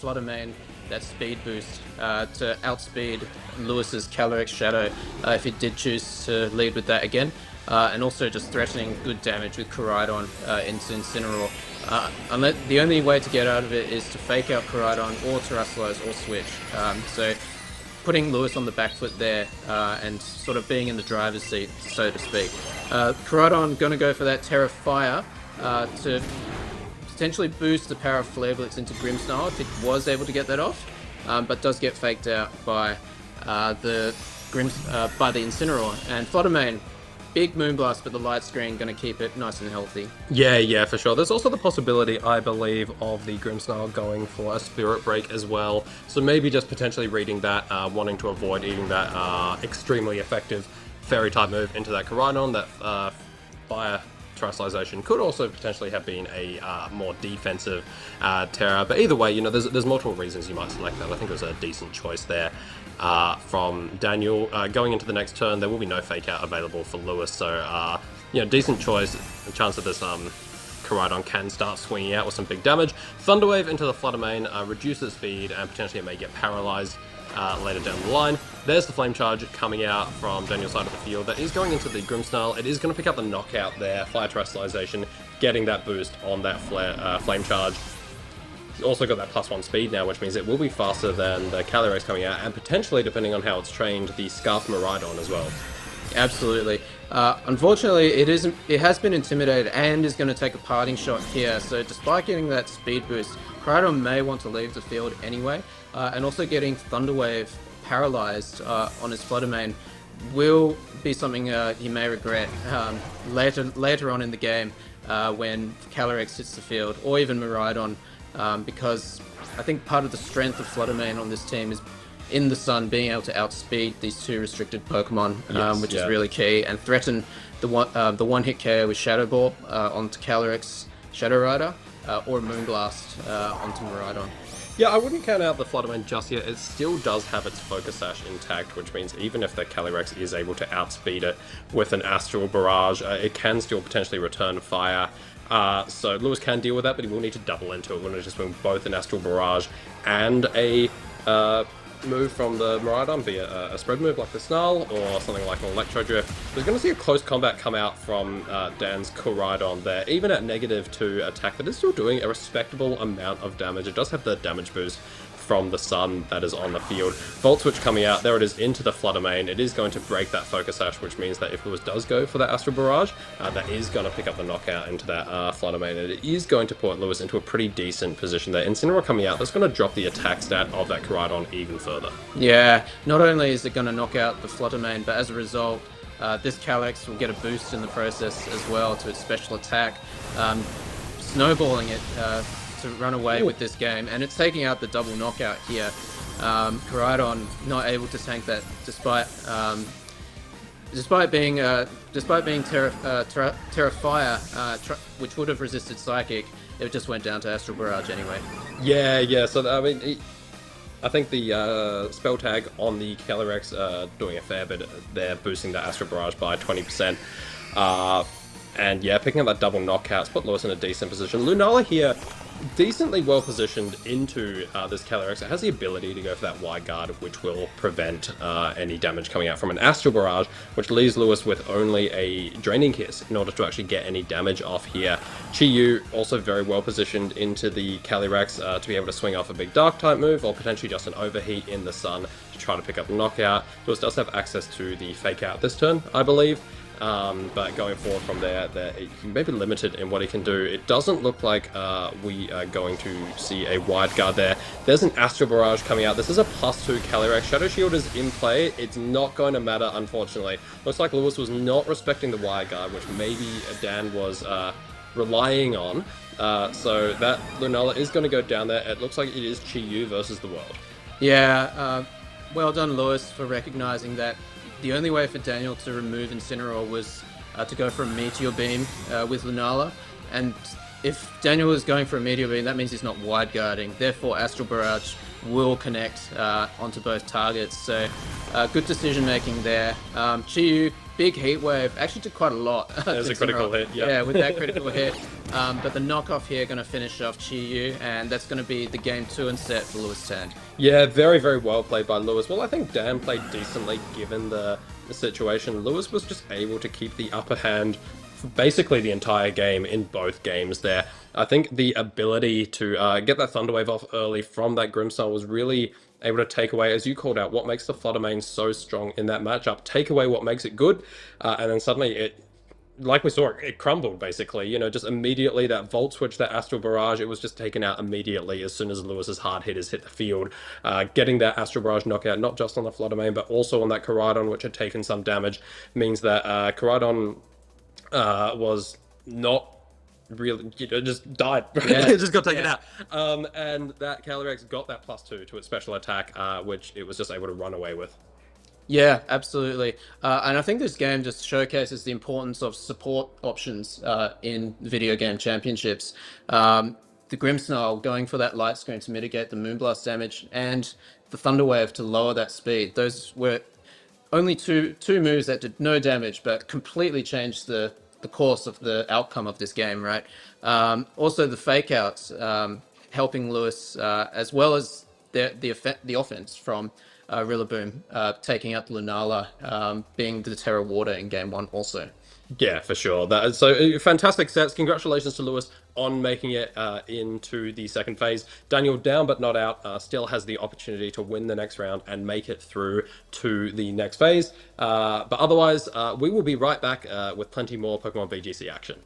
Flutter Mane that speed boost to outspeed Lewis's Calyrex Shadow if he did choose to lead with that again. And also just threatening good damage with Koraidon into Incineroar. The only way to get out of it is to fake out Koraidon or Terrasilize or switch. So putting Lewis on the back foot there and sort of being in the driver's seat, so to speak. Koraidon going to go for that Terra Fire to potentially boost the power of Flare Blitz into Grimmsnarl if it was able to get that off, but does get faked out by the Incineroar. And Flutter Mane, big Moonblast, but the light screen going to keep it nice and healthy. Yeah, for sure. There's also the possibility, I believe, of the Grimmsnarl going for a Spirit Break as well. So maybe just potentially reading that, wanting to avoid eating that extremely effective Fairy-type move into that Koraidon, that Fire Terrasalization could also potentially have been a more defensive Terra. But either way, you know, there's multiple reasons you might select that. I think it was a decent choice there from Daniel. Going into the next turn, there will be no fake out available for Lewis. So, you know, decent choice. A chance that this Koraidon can start swinging out with some big damage. Thunderwave into the Flutter Mane, reduces speed, and potentially it may get paralyzed later down the line. There's the Flame Charge coming out from Daniel's side of the field. That is going into the Grimmsnarl. It is going to pick up the knockout there, Fire Terrasalization, getting that boost on that Flame Charge. It's also got that +1 speed now, which means it will be faster than the Calyrex coming out, and potentially, depending on how it's trained, the Scarf Miraidon as well. Absolutely. Unfortunately, it has been intimidated and is going to take a parting shot here. So despite getting that speed boost, Crydon may want to leave the field anyway, and also getting Thunderwave paralyzed on his Flutter Mane will be something he may regret later on in the game when Calyrex hits the field, or even Miraidon, because I think part of the strength of Flutter Mane on this team is in the sun being able to outspeed these two restricted Pokemon, which is really key, and threaten the one-hit KO with Shadow Ball onto Calyrex Shadow Rider, or Moonblast onto Miraidon. Yeah, I wouldn't count out the Flutter Mane just yet. It still does have its Focus Sash intact, which means even if the Calyrex is able to outspeed it with an Astral Barrage, it can still potentially return fire. So Lewis can deal with that, but he will need to double into it. We'll need to swing both an Astral Barrage and a move from the Miraidon, be it a spread move like the Snarl or something like an Electro Drift. We're going to see a close combat come out from Dan's Koraidon there. Even at -2 attack, that is still doing a respectable amount of damage. It does have the damage boost from the sun that is on the field. Volt Switch coming out, there it is into the Flutter Mane. It is going to break that Focus Sash, which means that if Lewis does go for that Astral Barrage, that is going to pick up the knockout into that Flutter Mane, and it is going to put Lewis into a pretty decent position there. Incineroar coming out, that's going to drop the attack stat of that Koraidon even further. Yeah, not only is it going to knock out the Flutter Mane, but as a result, this Calyrex will get a boost in the process as well to its special attack, snowballing it to run away with this game, and it's taking out the double knockout here. Koraidon not able to tank that despite being Terrafire, which would have resisted Psychic. It just went down to Astral Barrage anyway. Yeah. So I mean, I think the spell tag on the Calyrex doing a fair bit there, boosting the Astral Barrage by 20%. And yeah, picking up that double knockout's put Lewis in a decent position. Lunala here, decently well positioned into this Calyrex. It has the ability to go for that wide guard, which will prevent any damage coming out from an Astral Barrage, which leaves Lewis with only a Draining Kiss in order to actually get any damage off here. Chi-Yu also very well positioned into the Calyrex to be able to swing off a big Dark type move, or potentially just an Overheat in the sun to try to pick up the knockout. Lewis does have access to the Fake Out this turn, I believe. But going forward from there, he may be limited in what he can do. It doesn't look like we are going to see a wide guard there. There's an Astral Barrage coming out. This is a +2 Calyrex. Shadow Shield is in play. It's not going to matter, unfortunately. Looks like Lewis was not respecting the wide guard, which maybe Dan was relying on. So that Lunala is going to go down there. It looks like it is Chi-Yu versus the world. Yeah, well done, Lewis, for recognizing that the only way for Daniel to remove Incineroar was to go for a Meteor Beam with Lunala, and if Daniel is going for a Meteor Beam, that means he's not wide guarding, therefore Astral Barrage will connect onto both targets, so good decision making there. Chi-Yu, big Heat Wave, actually did quite a lot. There's a critical hit, yeah, with that critical hit. But the knockoff here going to finish off Chi-Yu, and that's going to be the game 2 and set for Lewis Tan. Yeah, very, very well played by Lewis. Well, I think Dan played decently given the situation. Lewis was just able to keep the upper hand for basically the entire game in both games there. I think the ability to get that Thunderwave off early from that Grimmsnarl was really able to take away, as you called out, what makes the Flutter Mane so strong in that matchup. Take away what makes it good, and then suddenly it, like we saw, it crumbled basically. You know, just immediately that Volt Switch, that Astral Barrage, it was just taken out immediately as soon as Lewis's hard hitters hit the field. Getting that Astral Barrage knockout, not just on the Flutter Mane, but also on that Koraidon, which had taken some damage, means that Koraidon was not really, you know, just died. Yeah. It just got taken out. And that Calyrex got that +2 to its special attack, which it was just able to run away with. Yeah, absolutely. And I think this game just showcases the importance of support options in video game championships. The Grimmsnarl going for that light screen to mitigate the Moonblast damage, and the Thunderwave to lower that speed. Those were only two moves that did no damage, but completely changed the course of the outcome of this game, right? Also, the fake outs helping Lewis, as well as the offense from Rillaboom taking out the Lunala, being the Terra Water in game 1 also. Yeah, for sure. That is so fantastic sets. Congratulations to Lewis on making it into the second phase. Daniel, down but not out, still has the opportunity to win the next round and make it through to the next phase. But otherwise, we will be right back with plenty more Pokemon VGC action.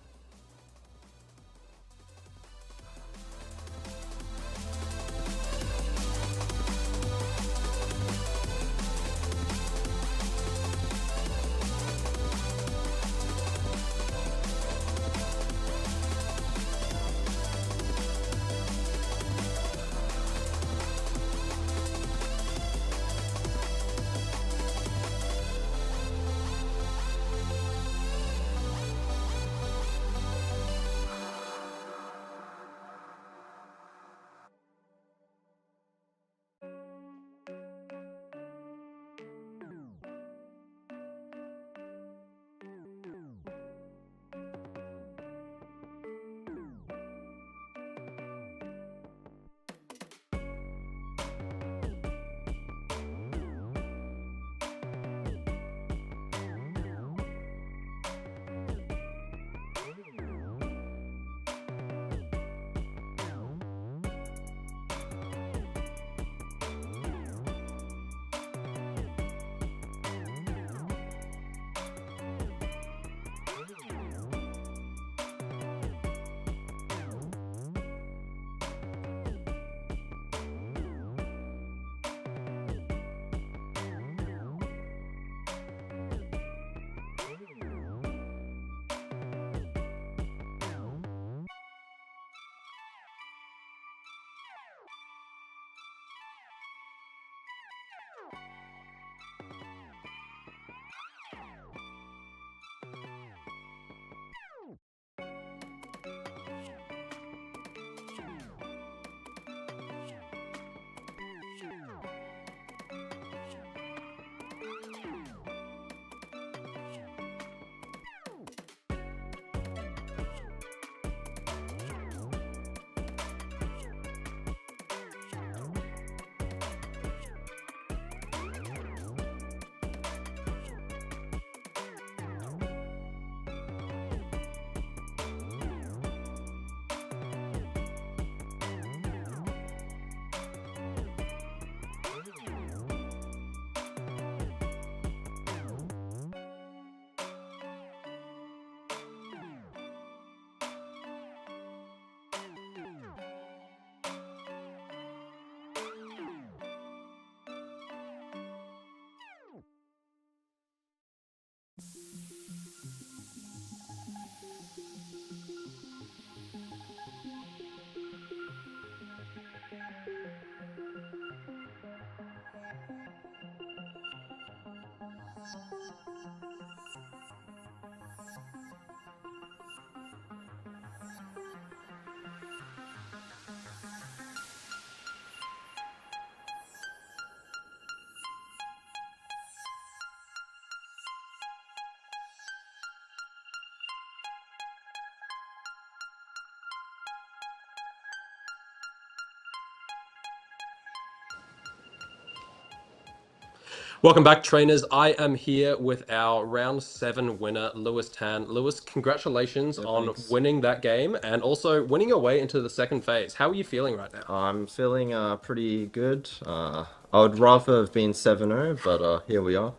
Welcome back, trainers. I am here with our round 7 winner, Lewis Tan. Lewis, congratulations on winning that game and also winning your way into the second phase. How are you feeling right now? I'm feeling pretty good. I would rather have been 7-0, but here we are.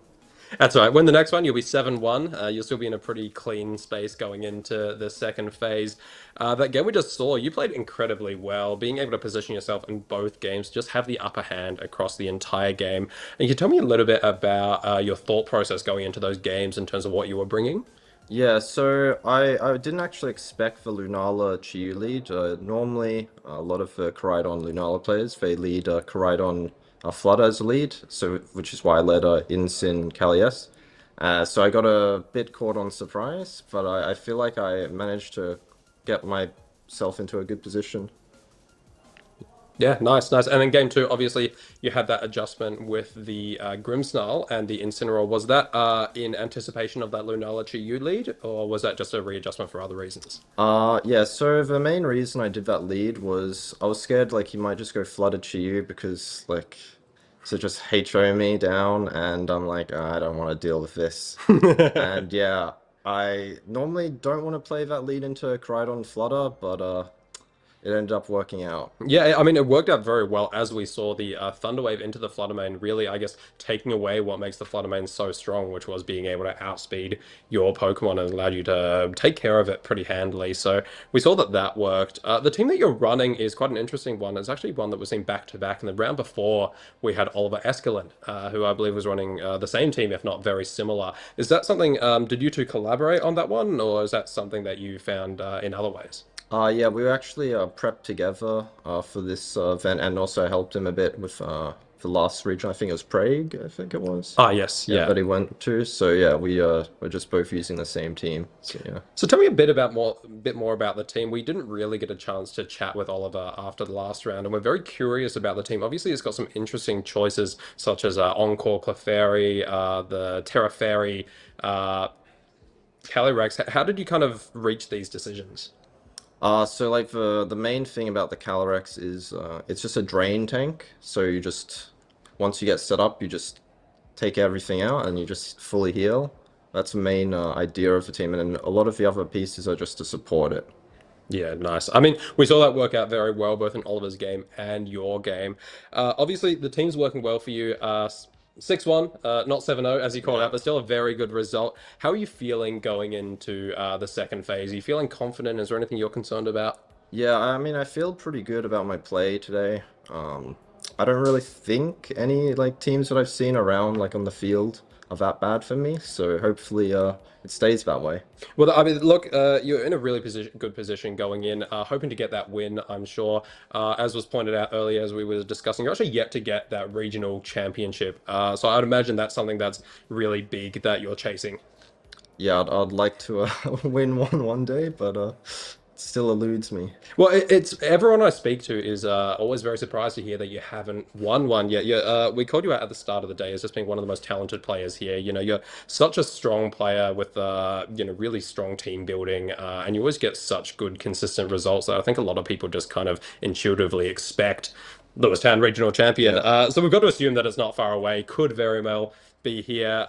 That's all right. Win the next one, you'll be 7-1. You'll still be in a pretty clean space going into the second phase. That game we just saw, you played incredibly well. Being able to position yourself in both games, just have the upper hand across the entire game. And can you tell me a little bit about your thought process going into those games in terms of what you were bringing? Yeah, so I didn't actually expect the Lunala Chiyu lead. Normally, a lot of the Koraidon Lunala players, they lead Koraidon Flutter as a lead, so which is why I led Incin Kalies. So I got a bit caught on surprise, but I feel like I managed to get myself into a good position. Yeah, nice. And then game 2, obviously, you had that adjustment with the Grimmsnarl and the Incineroar. Was that in anticipation of that Lunala Chiyu lead, or was that just a readjustment for other reasons? Yeah, so the main reason I did that lead was I was scared like he might just go Flooded Chiyu because like So just HO me down, and I'm like, I don't want to deal with this. And yeah, I normally don't want to play that lead into Koraidon Flutter, but it ended up working out. Yeah, I mean, it worked out very well as we saw the Thunder Wave into the Flutter Mane, really, I guess, taking away what makes the Flutter Mane so strong, which was being able to outspeed your Pokemon and allowed you to take care of it pretty handily. So we saw that that worked. The team that you're running is quite an interesting one. It's actually one that was seen back-to-back. In the round before, we had Oliver Eskelin, who I believe was running the same team, if not very similar. Is that something, did you two collaborate on that one, or is that something that you found in other ways? Yeah, we were actually prepped together for this event, and also helped him a bit with the last region. I think it was Prague, I think it was. Ah, yes, yeah. That he went to. So yeah, we're just both using the same team. So yeah. So tell me a bit more about the team. We didn't really get a chance to chat with Oliver after the last round, and we're very curious about the team. Obviously, it's got some interesting choices, such as Encore, Clefairy, the Terra Fairy, Calyrex. How did you kind of reach these decisions? So like the main thing about the Calyrex is it's just a drain tank. So you just, once you get set up, you just take everything out and you just fully heal. That's the main idea of the team, and then a lot of the other pieces are just to support it. Yeah, nice. I mean, we saw that work out very well, both in Oliver's game and your game. Obviously, the team's working well for you. 6-1, not 7-0, as you called out, but still a very good result. How are you feeling going into the second phase? Are you feeling confident? Is there anything you're concerned about? Yeah, I mean, I feel pretty good about my play today. I don't really think any like teams that I've seen around like on the field are that bad for me, so hopefully it stays that way. Well, I mean, look, you're in a really good position going in, hoping to get that win, I'm sure. As was pointed out earlier, as we were discussing, you're actually yet to get that regional championship. So I'd imagine that's something that's really big that you're chasing. Yeah, I'd like to win one day, but it still eludes me. Well, it's everyone I speak to is always very surprised to hear that you haven't won one yet. We called you out at the start of the day as just being one of the most talented players here. You know, you're such a strong player with really strong team building, and you always get such good, consistent results that I think a lot of people just kind of intuitively expect Lewistown Regional Champion. So we've got to assume that it's not far away. Could very well be here.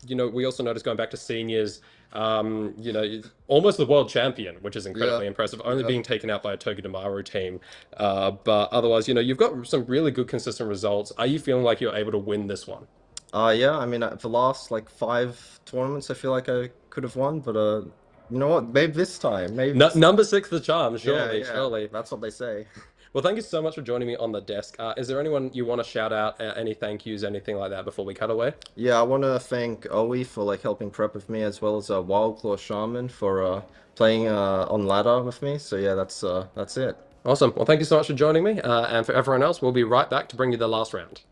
We also noticed going back to seniors, almost the world champion, which is incredibly impressive, only being taken out by a Togedemaru team. But otherwise, you've got some really good, consistent results. Are you feeling like you're able to win this one? Yeah, I mean, the last like 5 tournaments, I feel like I could have won, but you know what? Maybe this time. Maybe number 6 the charm, surely, surely. That's what they say. Well, thank you so much for joining me on the desk. Is there anyone you want to shout out, any thank yous, anything like that before we cut away? Yeah, I want to thank Owie for like helping prep with me, as well as Wildclaw Shaman for playing on ladder with me. So yeah, that's it. Awesome. Well, thank you so much for joining me. And for everyone else, we'll be right back to bring you the last round.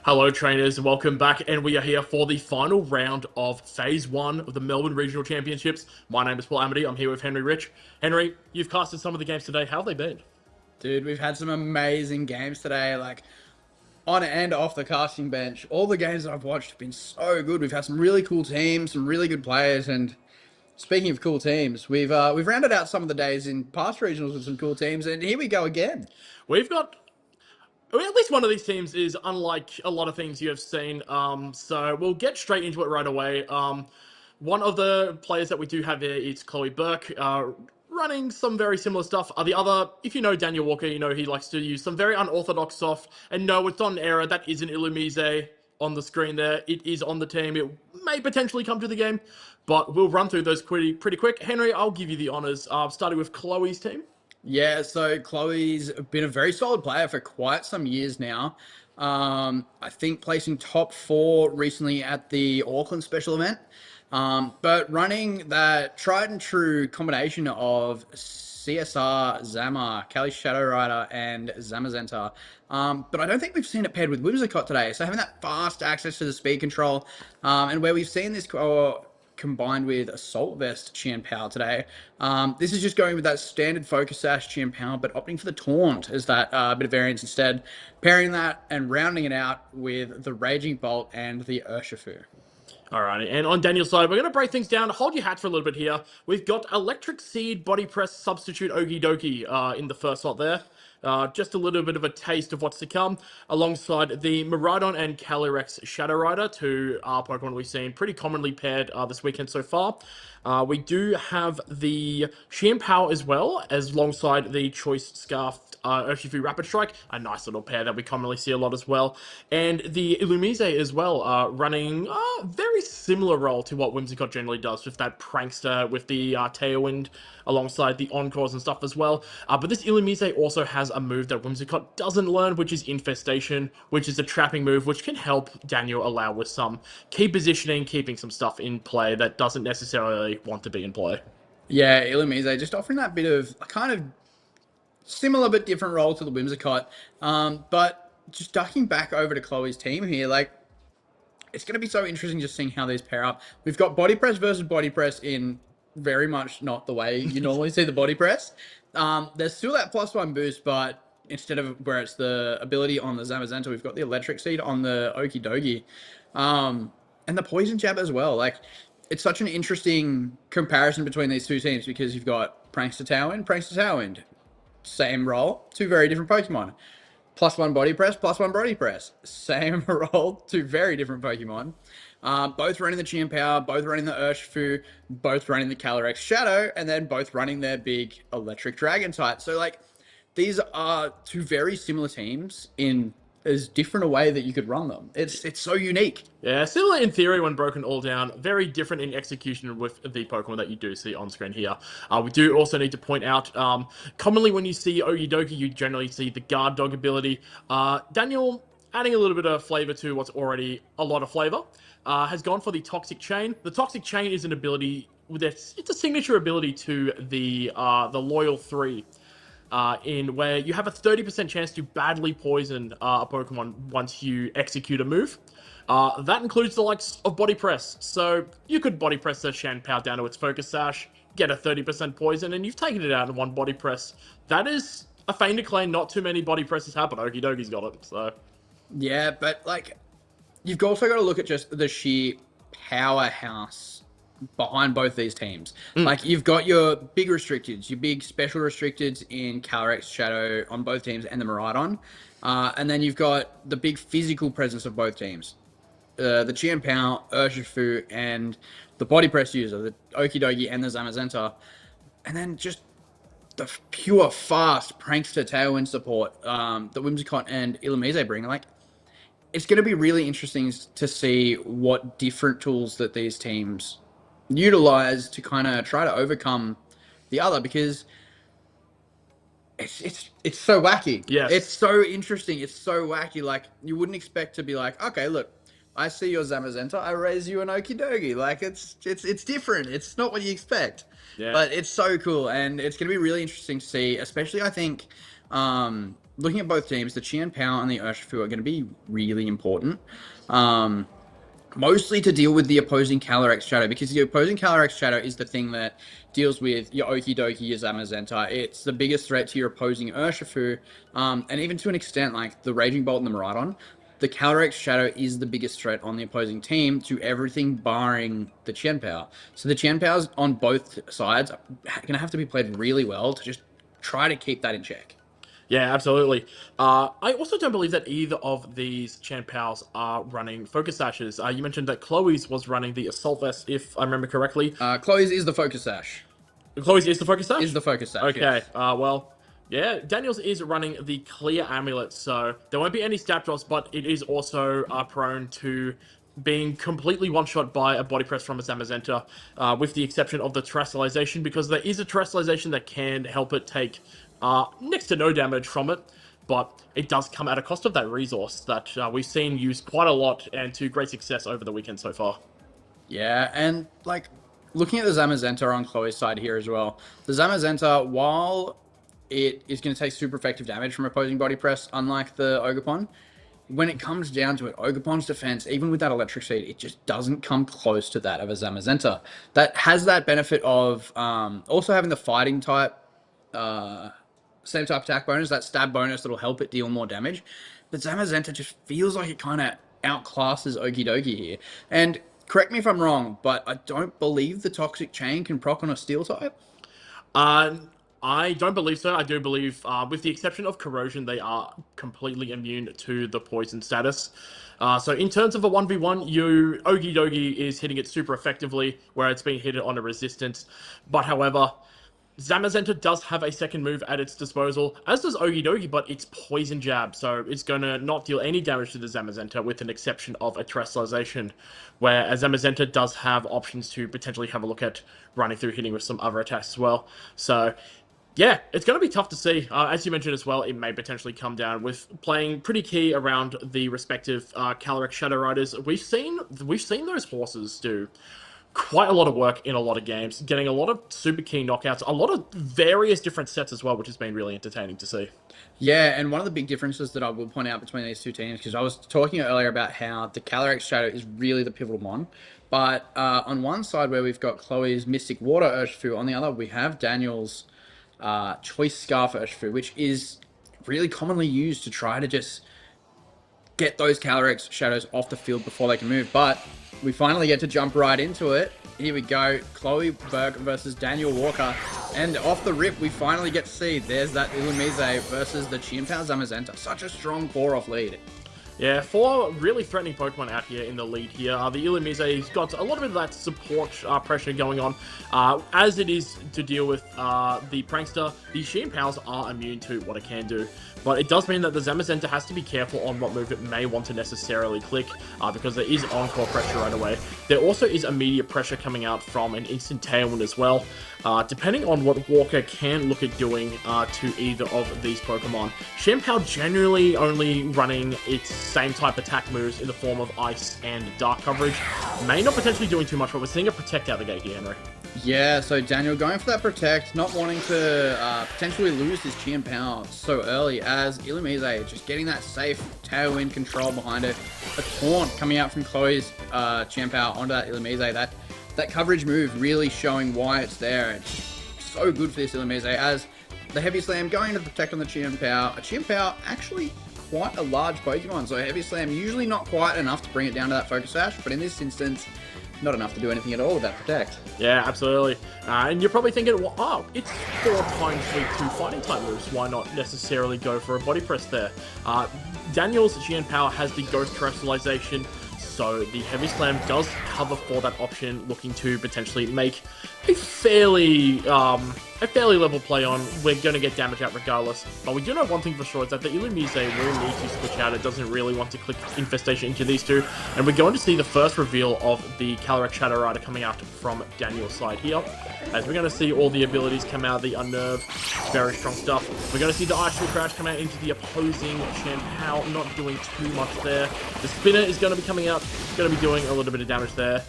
Hello trainers, welcome back, and we are here for the final round of Phase 1 of the Melbourne Regional Championships. My name is Paul Amity, I'm here with Henry Rich. Henry, you've casted some of the games today, how have they been? Dude, we've had some amazing games today, like on and off the casting bench. All the games that I've watched have been so good. We've had some really cool teams, some really good players, and speaking of cool teams, we've rounded out some of the days in past regionals with some cool teams, and here we go again. We've got at least one of these teams is unlike a lot of things you have seen, so we'll get straight into it right away. One of the players that we do have here is Chloe Burke, running some very similar stuff. The other, if you know Daniel Walker, you know he likes to use some very unorthodox stuff, and no, it's not an error, that is an Illumise on the screen there. It is on the team, it may potentially come to the game, but we'll run through those pretty quick. Henry, I'll give you the honors, starting with Chloe's team. Yeah, so Chloe's been a very solid player for quite some years now. I think placing top 4 recently at the Auckland special event. But running that tried and true combination of CSR, Zamar, Kali Shadow Rider, and Zamazenta. But I don't think we've seen it paired with Whimsicott today. So having that fast access to the speed control, and where we've seen this, combined with Assault Vest Qian Pao today. This is just going with that standard Focus Sash Qian Pao, but opting for the Taunt as that bit of variance instead. Pairing that and rounding it out with the Raging Bolt and the Urshifu. Alrighty, and on Daniel's side, we're going to break things down. Hold your hat for a little bit here. We've got Electric Seed Body Press Substitute Okie Dokie in the first slot there. Just a little bit of a taste of what's to come, alongside the Miraidon and Calyrex Shadow Rider, two Pokemon we've seen pretty commonly paired this weekend so far. We do have the Qian Pao as well, as alongside the Choice Scarf Urshifu Rapid Strike, a nice little pair that we commonly see a lot as well. And the Illumise as well, running a very similar role to what Whimsicott generally does, with that Prankster with the Tailwind alongside the Encores and stuff as well. But this Illumise also has a move that Whimsicott doesn't learn, which is Infestation, which is a trapping move, which can help Daniel allow with some key positioning, keeping some stuff in play that doesn't necessarily want to be in play. Yeah, Illumise just offering that bit of a kind of similar but different role to the Whimsicott. But just ducking back over to Chloe's team here, like, it's going to be so interesting just seeing how these pair up. We've got Body Press versus Body Press in very much not the way you normally see the Body Press. There's still that +1 boost, but instead of where it's the ability on the Zamazenta, we've got the Electric Seed on the Okie Dokie. And the Poison Jab as well. Like, it's such an interesting comparison between these two teams because you've got Prankster Tailwind. Same role, two very different Pokemon. +1 Body Press, +1 Body Press. Same role, two very different Pokemon. Both running the Qian Pao, both running the Urshifu, both running the Calyrex Shadow, and then both running their big Electric Dragon type. So, like, these are two very similar teams in as different a way that you could run them. It's so unique. Yeah, similar in theory when broken all down, very different in execution with the Pokemon that you do see on screen here. We do also need to point out, commonly when you see Okie Dokie, you generally see the Guard Dog ability. Daniel, adding a little bit of flavor to what's already a lot of flavor, has gone for the Toxic Chain. The Toxic Chain is an ability, it's a signature ability to the Loyal 3. In where you have a 30% chance to badly poison a Pokemon once you execute a move. That includes the likes of Body Press. So you could Body Press the Qian Pao down to its Focus Sash, get a 30% poison, and you've taken it out in one Body Press. That is a feint to claim not too many Body Presses have, but Okie Dokie's got it, so... Yeah, but, like, you've also got to look at just the sheer powerhouse behind both these teams. Like, you've got your big restricteds, your big special restricteds in Calyrex Shadow on both teams and the Miraidon. And then you've got the big physical presence of both teams. The Qian Pao, Urshifu, and the Body Press user, the Okie Dokie and the Zamazenta. And then just the pure fast Prankster Tailwind support that Whimsicott and Illumise bring. Like, it's going to be really interesting to see what different tools that these teams utilize to kind of try to overcome the other, because it's so wacky. Yes. It's so interesting. It's so wacky. Like, you wouldn't expect to be like, okay, look, I see your Zamazenta, I raise you an Okie Dokie. Like, it's different. It's not what you expect. Yeah. But it's so cool, and it's going to be really interesting to see, especially, I think, looking at both teams, the Qian Pao and the Urshifu are going to be really important. Mostly to deal with the opposing Calyrex Shadow, because the opposing Calyrex Shadow is the thing that deals with your Okie Dokie, your Zamazenta. It's the biggest threat to your opposing Urshifu, and even to an extent, like the Raging Bolt and the Miraidon, the Calyrex Shadow is the biggest threat on the opposing team to everything barring the Qian Pao. So the Qian Paos on both sides are going to have to be played really well to just try to keep that in check. Yeah, absolutely. I also don't believe that either of these Qian Paos are running Focus Sashes. You mentioned that Chloe's was running the Assault Vest, if I remember correctly. Chloe's is the Focus Sash. Chloe's is the Focus Sash? Is the Focus Sash, okay, yes. Well, yeah, Daniel's is running the Clear Amulet, so there won't be any stat drops, but it is also prone to being completely one-shot by a Body Press from a Zamazenta, with the exception of the Terrestrialization, because there is a Terrestrialization that can help it take next to no damage from it, but it does come at a cost of that resource that we've seen used quite a lot and to great success over the weekend so far. Yeah, and like looking at the Zamazenta on Chloe's side here as well, the Zamazenta, while it is going to take super effective damage from opposing Body Press, unlike the Ogerpon, when it comes down to it, Ogerpon's defense, even with that electric seed, it just doesn't come close to that of a Zamazenta. That has that benefit of also having the fighting type, same type attack bonus, that stab bonus that'll help it deal more damage. But Zamazenta just feels like it kind of outclasses Okidogi here. And correct me if I'm wrong, but I don't believe the Toxic Chain can proc on a steel type. I don't believe so. I do believe, with the exception of Corrosion, they are completely immune to the poison status. So in terms of a 1v1, Okidogi is hitting it super effectively, where it's being hit on a resistance. But however, Zamazenta does have a second move at its disposal, as does Okidogi, but it's Poison Jab, so it's going to not deal any damage to the Zamazenta, with an exception of a Terrestrialization, where Zamazenta does have options to potentially have a look at running through, hitting with some other attacks as well. So yeah, it's going to be tough to see. As you mentioned as well, it may potentially come down with playing pretty key around the respective Calyrex Shadow Riders. We've seen those horses do quite a lot of work in a lot of games, getting a lot of super key knockouts, a lot of various different sets as well, which has been really entertaining to see. Yeah, and one of the big differences that I will point out between these two teams, because I was talking earlier about how the Calyrex Shadow is really the pivotal one, but on one side where we've got Chloe's Mystic Water Urshifu, on the other we have Daniel's Choice Scarf Urshifu, which is really commonly used to try to just get those Calyrex Shadows off the field before they can move. But we finally get to jump right into it. Here we go, Chloe Burke versus Daniel Walker. And off the rip, we finally get to see, there's that Illumise versus the Chien-Pao Zamazenta. Such a strong core-off lead. Yeah, 4 really threatening Pokemon out here in the lead here. The Illumise's got a lot of that support pressure going on. As it is to deal with the Prankster, the Chien-Paos are immune to what it can do. But it does mean that the Zamazenta has to be careful on what move it may want to necessarily click, because there is encore pressure right away. There also is immediate pressure coming out from an instant Tailwind as well, depending on what Walker can look at doing to either of these Pokemon. Chien-Pao generally only running its same type attack moves in the form of Ice and Dark coverage. May not potentially doing too much, but we're seeing a Protect out the gate here, Henry. Yeah, so Daniel going for that Protect, not wanting to potentially lose his Chien-Pao so early, as Illumise just getting that safe Tailwind control behind it. A Taunt coming out from Chloe's Chien-Pao onto that Illumise. That coverage move really showing why it's there. It's so good for this Illumise, as the Heavy Slam going to protect on the Chien-Pao. A Chien-Pao actually quite a large Pokemon, so Heavy Slam usually not quite enough to bring it down to that Focus Sash, but in this instance, not enough to do anything at all with that Protect. Yeah, absolutely. And you're probably thinking, well, oh, it's 4 times with 2 fighting type moves. Why not necessarily go for a body press there? Daniel's Chien-Pao has the Ghost Terrestrialization, so the Heavy Slam does cover for that option, looking to potentially make a fairly level play on. We're going to get damage out regardless, but we do know one thing for sure, is that the Illumise will need to switch out. It doesn't really want to click Infestation into these two, and we're going to see the first reveal of the Calyrex Shadow Rider coming out from Daniel's side here, as we're going to see all the abilities come out, the Unnerve, very strong stuff. We're going to see the Ice Wall Crash come out into the opposing Chien-Pao, not doing too much there. The Spinner is going to be coming out, going to be doing a little bit of damage there.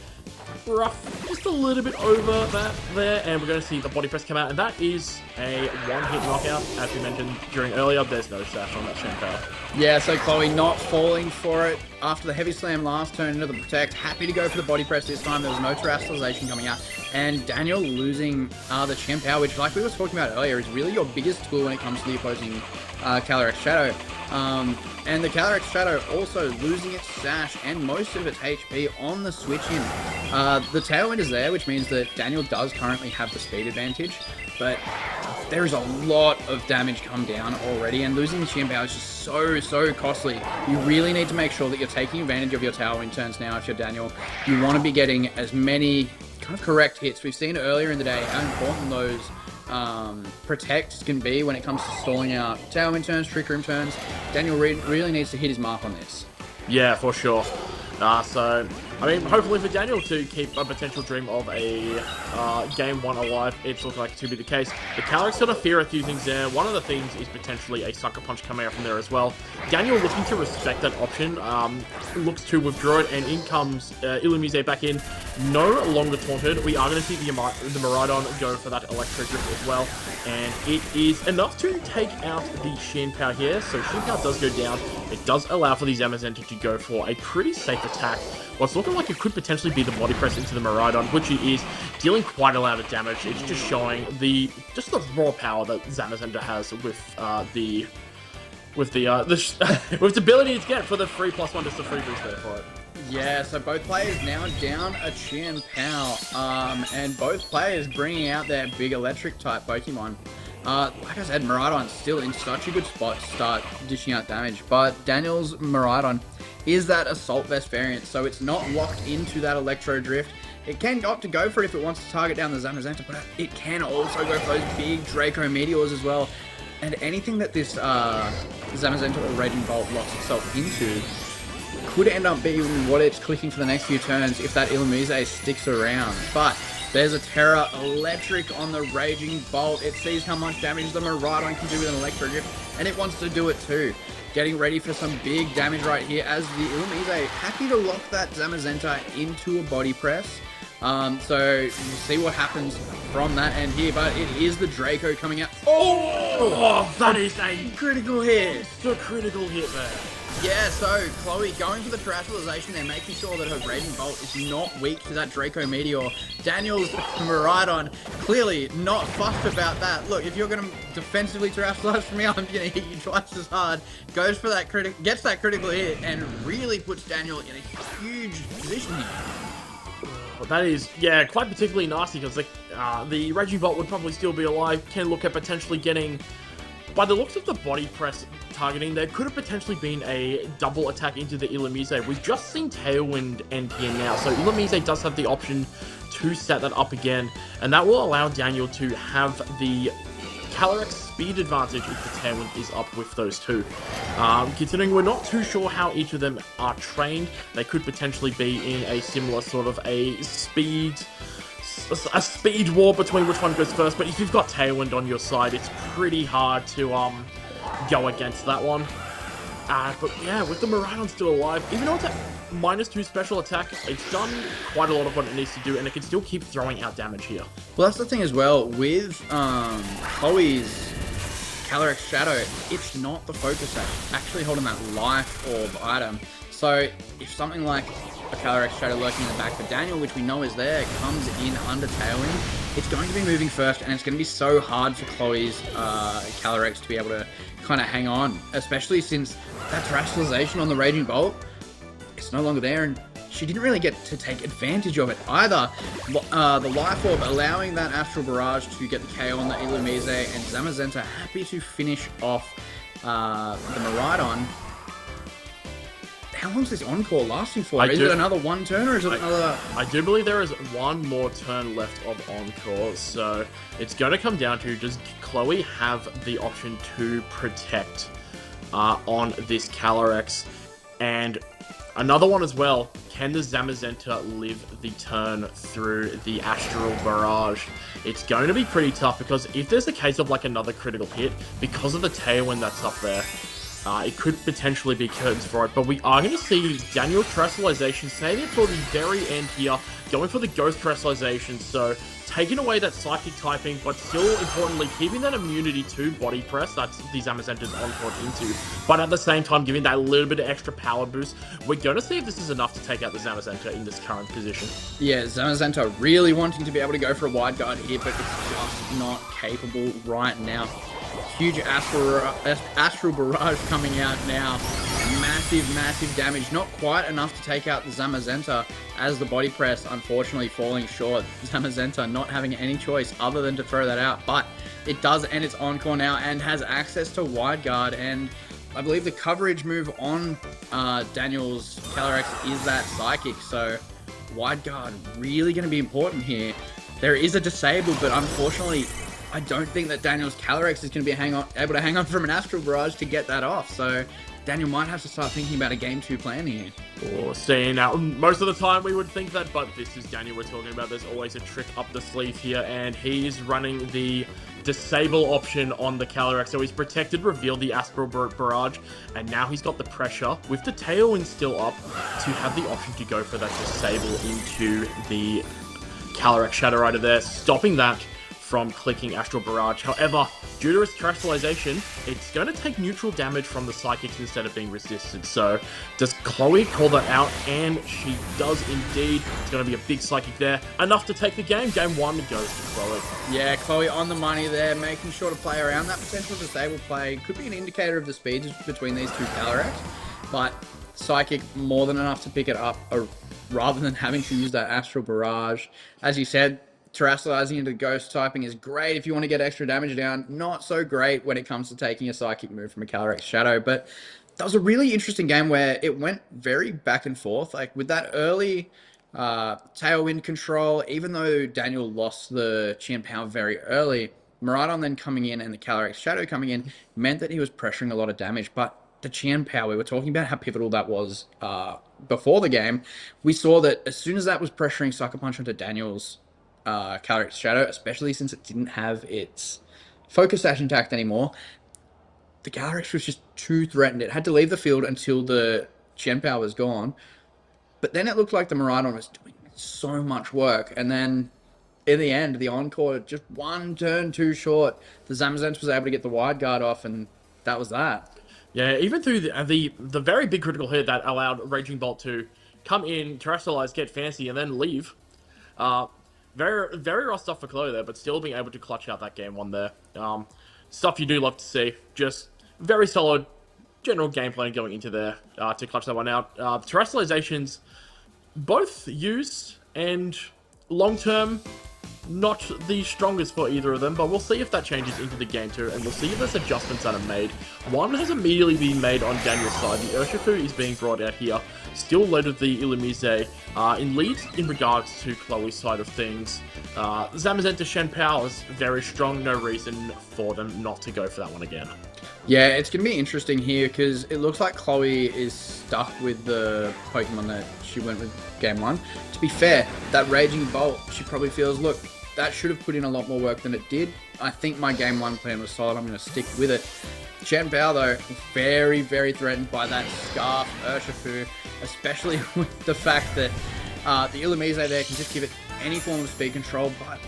Rough, just a little bit over that there, and we're going to see the Body Press come out, and that is a one-hit knockout. As we mentioned during earlier, there's no sash on that Chien-Pao. Yeah, so Chloe not falling for it after the Heavy Slam last turn into the Protect. Happy to go for the Body Press this time. There was no Terrestrialization coming out. And Daniel losing the Chien-Pao, which, like we were talking about earlier, is really your biggest tool when it comes to the opposing Calyrex Shadow. And the Calyrex Shadow also losing its Sash and most of its HP on the switch-in. The Tailwind is there, which means that Daniel does currently have the speed advantage, but there is a lot of damage come down already, and losing the Chien-Pao is just so costly. You really need to make sure that you're taking advantage of your Tailwind turns now if you're Daniel. You want to be getting as many kind of correct hits. We've seen earlier in the day how important those Protects can be when it comes to stalling out Tailwind turns, Trick Room turns. Daniel really needs to hit his mark on this. Yeah, for sure. So I mean, hopefully for Daniel to keep a potential dream of a game 1 alive, it's looking like it to be the case. The Calyrex got a fear a few things there. One of the things is potentially a Sucker Punch coming out from there as well. Daniel looking to respect that option, looks to withdraw it, and in comes Illumise back in, no longer taunted. We are going to see the Miraidon go for that Electro Drift as well, and it is enough to take out the Shin Power here. So Shin Power does go down. It does allow for the Zamazenta to go for a pretty safe attack. What's looking like it could potentially be the body press into the Miraidon, which it is, dealing quite a lot of damage. It's just showing the raw power that Zamazenta has with the ability to get for the 3+1, just the free boost there for it. Yeah, so both players now down a Chien Pao, and both players bringing out their big electric type Pokemon. Like I said, Miraidon's still in such a good spot to start dishing out damage, but Daniel's Miraidon is that Assault Vest variant, so it's not locked into that Electro Drift. It can opt to go for it if it wants to target down the Zamazenta, but it can also go for those big Draco Meteors as well. And anything that this Zamazenta or Raging Bolt locks itself into could end up being what it's clicking for the next few turns if that Illumise sticks around. But there's a Terra Electric on the Raging Bolt. It sees how much damage the Miraidon can do with an Electro Drift, and it wants to do it too. Getting ready for some big damage right here as the Illumise happy to lock that Zamazenta into a body press. So we'll see what happens from that end here, but it is the Draco coming out. Oh, that is a critical hit. It's a critical hit there. Yeah, so Chloe going for the terrestrialization there, making sure that her Raging Bolt is not weak to that Draco Meteor. Daniel's Miraidon clearly not fussed about that. Look, if you're going to defensively terrestrialize from me, I'm going to hit you twice as hard. Goes for that gets that critical hit, and really puts Daniel in a huge position here. That is, yeah, quite particularly nasty because the Raging Bolt would probably still be alive. Can look at potentially getting, by the looks of the body press targeting, there could have potentially been a double attack into the Illumise. We've just seen Tailwind end here now, so Illumise does have the option to set that up again, and that will allow Daniel to have the Calyrex speed advantage if the Tailwind is up with those two. Considering we're not too sure how each of them are trained, they could potentially be in a similar sort of a speed war between which one goes first, but if you've got Tailwind on your side, it's pretty hard to go against that one. But yeah, with the Miraidon still alive, even though it's at -2 special attack, it's done quite a lot of what it needs to do, and it can still keep throwing out damage here. Well, that's the thing as well, with Chloe's Calyrex Shadow, it's not the focus act, it's actually holding that life orb item. So if something like a Calyrex Shadow lurking in the back for Daniel, which we know is there, comes in under Tailwind, it's going to be moving first, and it's going to be so hard for Chloe's Calyrex to be able to kind of hang on, especially since that terrestrialization on the Raging Bolt, it's no longer there, and she didn't really get to take advantage of it either. The Life Orb allowing that Astral Barrage to get the KO on the Illumise, and Zamazenta happy to finish off the Miraidon. How long's this Encore lasting for? Is it another one turn, or is it another... I do believe there is one more turn left of Encore, so it's going to come down to, does Chloe have the option to protect on this Calyrex? And another one as well, can the Zamazenta live the turn through the Astral Barrage? It's going to be pretty tough, because if there's a case of like another critical hit, because of the Tailwind that's up there, it could potentially be curtains for it, but we are going to see Daniel Terrestrialization saving it for the very end here, going for the Ghost Terrestrialization, so taking away that Psychic typing, but still importantly keeping that immunity to Body Press, that's the Zamazenta's Encore into, but at the same time giving that little bit of extra power boost. We're going to see if this is enough to take out the Zamazenta in this current position. Yeah, Zamazenta really wanting to be able to go for a wide guard here, but it's just not capable right now. Huge Astral Barrage coming out now. Massive damage. Not quite enough to take out the Zamazenta, as the Body Press unfortunately falling short. Zamazenta not having any choice other than to throw that out, but it does end its Encore now and has access to Wide Guard, and I believe the coverage move on Daniel's Calyrex is that Psychic, so Wide Guard really going to be important here. There is a Disable, but unfortunately I don't think that Daniel's Calyrex is going to be able to hang on from an Astral Barrage to get that off. So Daniel might have to start thinking about a Game 2 plan here. Or seeing now, most of the time we would think that, but this is Daniel we're talking about. There's always a trick up the sleeve here, and he's running the disable option on the Calyrex. So he's protected, revealed the Astral Barrage, and now he's got the pressure with the Tailwind still up to have the option to go for that disable into the Calyrex Shadow Rider there, stopping that from clicking Astral Barrage. However, due to its terrestrialization, it's going to take neutral damage from the Psychics instead of being resisted. So, does Chloe call that out? And she does indeed. It's going to be a big Psychic there. Enough to take the game. Game 1 goes to Chloe. Yeah, Chloe on the money there, making sure to play around that potential disable play. Could be an indicator of the speeds between these two Calyrex, but Psychic more than enough to pick it up, rather than having to use that Astral Barrage. As you said, terrestrializing into Ghost typing is great if you want to get extra damage down. Not so great when it comes to taking a Psychic move from a Calyrex Shadow. But that was a really interesting game where it went very back and forth. Like with that early Tailwind control, even though Daniel lost the Qian Pao very early, Miraidon then coming in and the Calyrex Shadow coming in meant that he was pressuring a lot of damage. But the Qian Pao, we were talking about how pivotal that was before the game. We saw that as soon as that was pressuring Sucker Punch onto Daniel's Calyrex Shadow, especially since it didn't have its focus dash intact anymore, the Calyrex was just too threatened. It had to leave the field until the Qian Pao was gone. But then it looked like the Miraidon was doing so much work. And then in the end, the Encore, just one turn too short. The Zamazenta was able to get the wide guard off, and that was that. Yeah, even through the very big critical hit that allowed Raging Bolt to come in, terrestrialize, get fancy, and then leave. Very, very rough stuff for Chloe there, but still being able to clutch out that game 1 there. Stuff you do love to see. Just very solid general gameplay going into there to clutch that one out. Terrestrializations, both used and long-term, not the strongest for either of them, but we'll see if that changes into the game 2, and we'll see if there's adjustments that are made. One has immediately been made on Daniel's side. The Urshifu is being brought out here, still led with the Illumise, in lead in regards to Chloe's side of things. Zamazenta Shen Pao is very strong, no reason for them not to go for that one again. Yeah, it's going to be interesting here because it looks like Chloe is stuck with the Pokemon that she went with game 1. To be fair, that Raging Bolt, she probably feels, look, that should have put in a lot more work than it did. I think my game 1 plan was solid. I'm going to stick with it. Chen Pao, though, very, very threatened by that Scarf Urshifu, especially with the fact that the Illumise there can just give it any form of speed control. But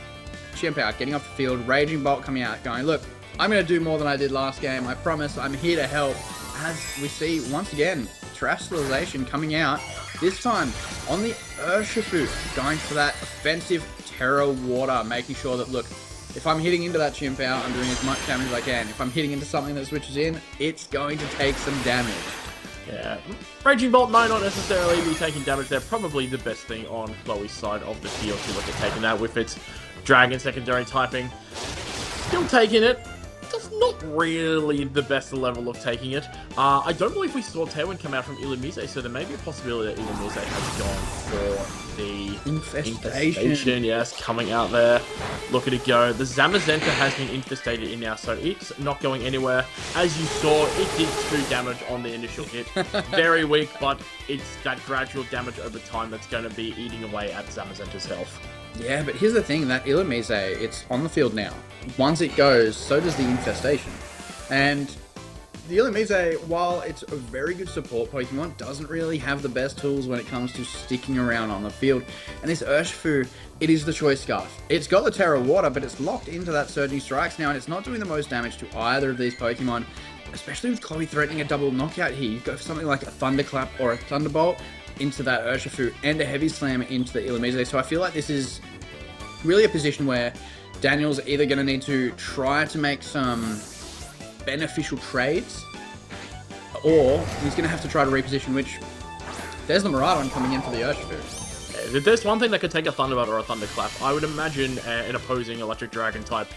Chen Pao getting off the field, Raging Bolt coming out, going, look, I'm going to do more than I did last game. I promise I'm here to help. As we see, once again, terrestrialization coming out, this time on the Urshifu, going for that offensive Terra Water, making sure that, look, if I'm hitting into that Qian Pao, I'm doing as much damage as I can. If I'm hitting into something that switches in, it's going to take some damage. Yeah, Raging Bolt might not necessarily be taking damage there. Probably the best thing on Chloe's side of the field to look at taking that with its Dragon secondary typing. Still taking it. Just not really the best level of taking it. I don't believe we saw Tailwind come out from Illumise, so there may be a possibility that Illumise has gone for the Infestation. Yes, coming out there. Look at it go. The Zamazenta has been infestated in now, so it's not going anywhere. As you saw, it did 2 damage on the initial hit. Very weak, but it's that gradual damage over time that's going to be eating away at Zamazenta's health. Yeah, but here's the thing, that Illumise, it's on the field now. Once it goes, so does the Infestation. And the Illumise, while it's a very good support Pokemon, doesn't really have the best tools when it comes to sticking around on the field. And this Urshifu, it is the Choice Scarf. It's got the Terra Water, but it's locked into that Surging Strikes now, and it's not doing the most damage to either of these Pokemon, especially with Chloe threatening a double knockout here. You go for something like a Thunderclap or a Thunderbolt into that Urshifu and a Heavy Slam into the Illumise. So I feel like this is really a position where Daniel's either going to need to try to make some beneficial trades, or he's going to have to try to reposition, which there's the Miraidon coming in for the Urshifu. If there's one thing that could take a Thunderbolt or a Thunderclap, I would imagine an opposing Electric Dragon type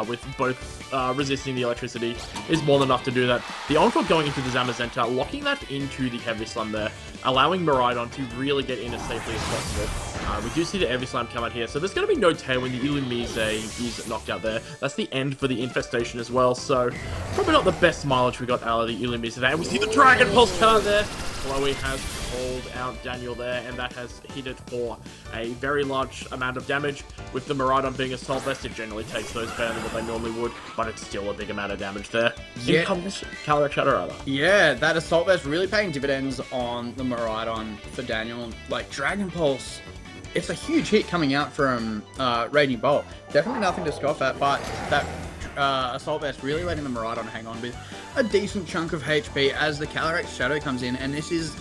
with both resisting the electricity is more than enough to do that. The Encore going into the Zamazenta, locking that into the Heavy Slam there, allowing Miraidon to really get in as safely as possible. We do see the Heavy Slam come out here, so there's going to be no Tailwind. The Illumise is knocked out there. That's the end for the Infestation as well, so probably not the best mileage we got out of the Illumise there. And we see the Dragon Pulse come out there. Chloe has called out Daniel there, and that has hit it for a very large amount of damage. With the Miraidon being Assault Vest, it generally takes those better than what they normally would, but it's still a big amount of damage there. Yeah. In comes Calyrex Shadow Rider. Yeah, that Assault Vest really paying dividends on the Miraidon for Daniel. Like, Dragon Pulse, it's a huge hit coming out from Raging Bolt. Definitely nothing to scoff at, but that Assault Vest really letting the Miraidon hang on with a decent chunk of HP as the Calyrex Shadow comes in, and this is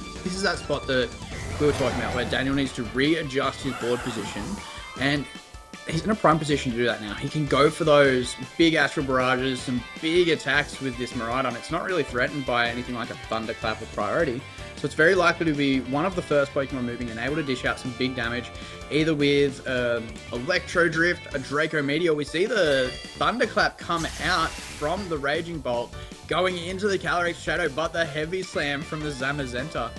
that spot that we were talking about where Daniel needs to readjust his board position, and he's in a prime position to do that now. He can go for those big Astral Barrages, some big attacks with this Miraidon. It's not really threatened by anything like a Thunderclap or Priority, so it's very likely to be one of the first Pokemon moving and able to dish out some big damage, either with Electro Drift, a Draco Meteor. We see the Thunderclap come out from the Raging Bolt, going into the Calyrex Shadow, but the Heavy Slam from the Zamazenta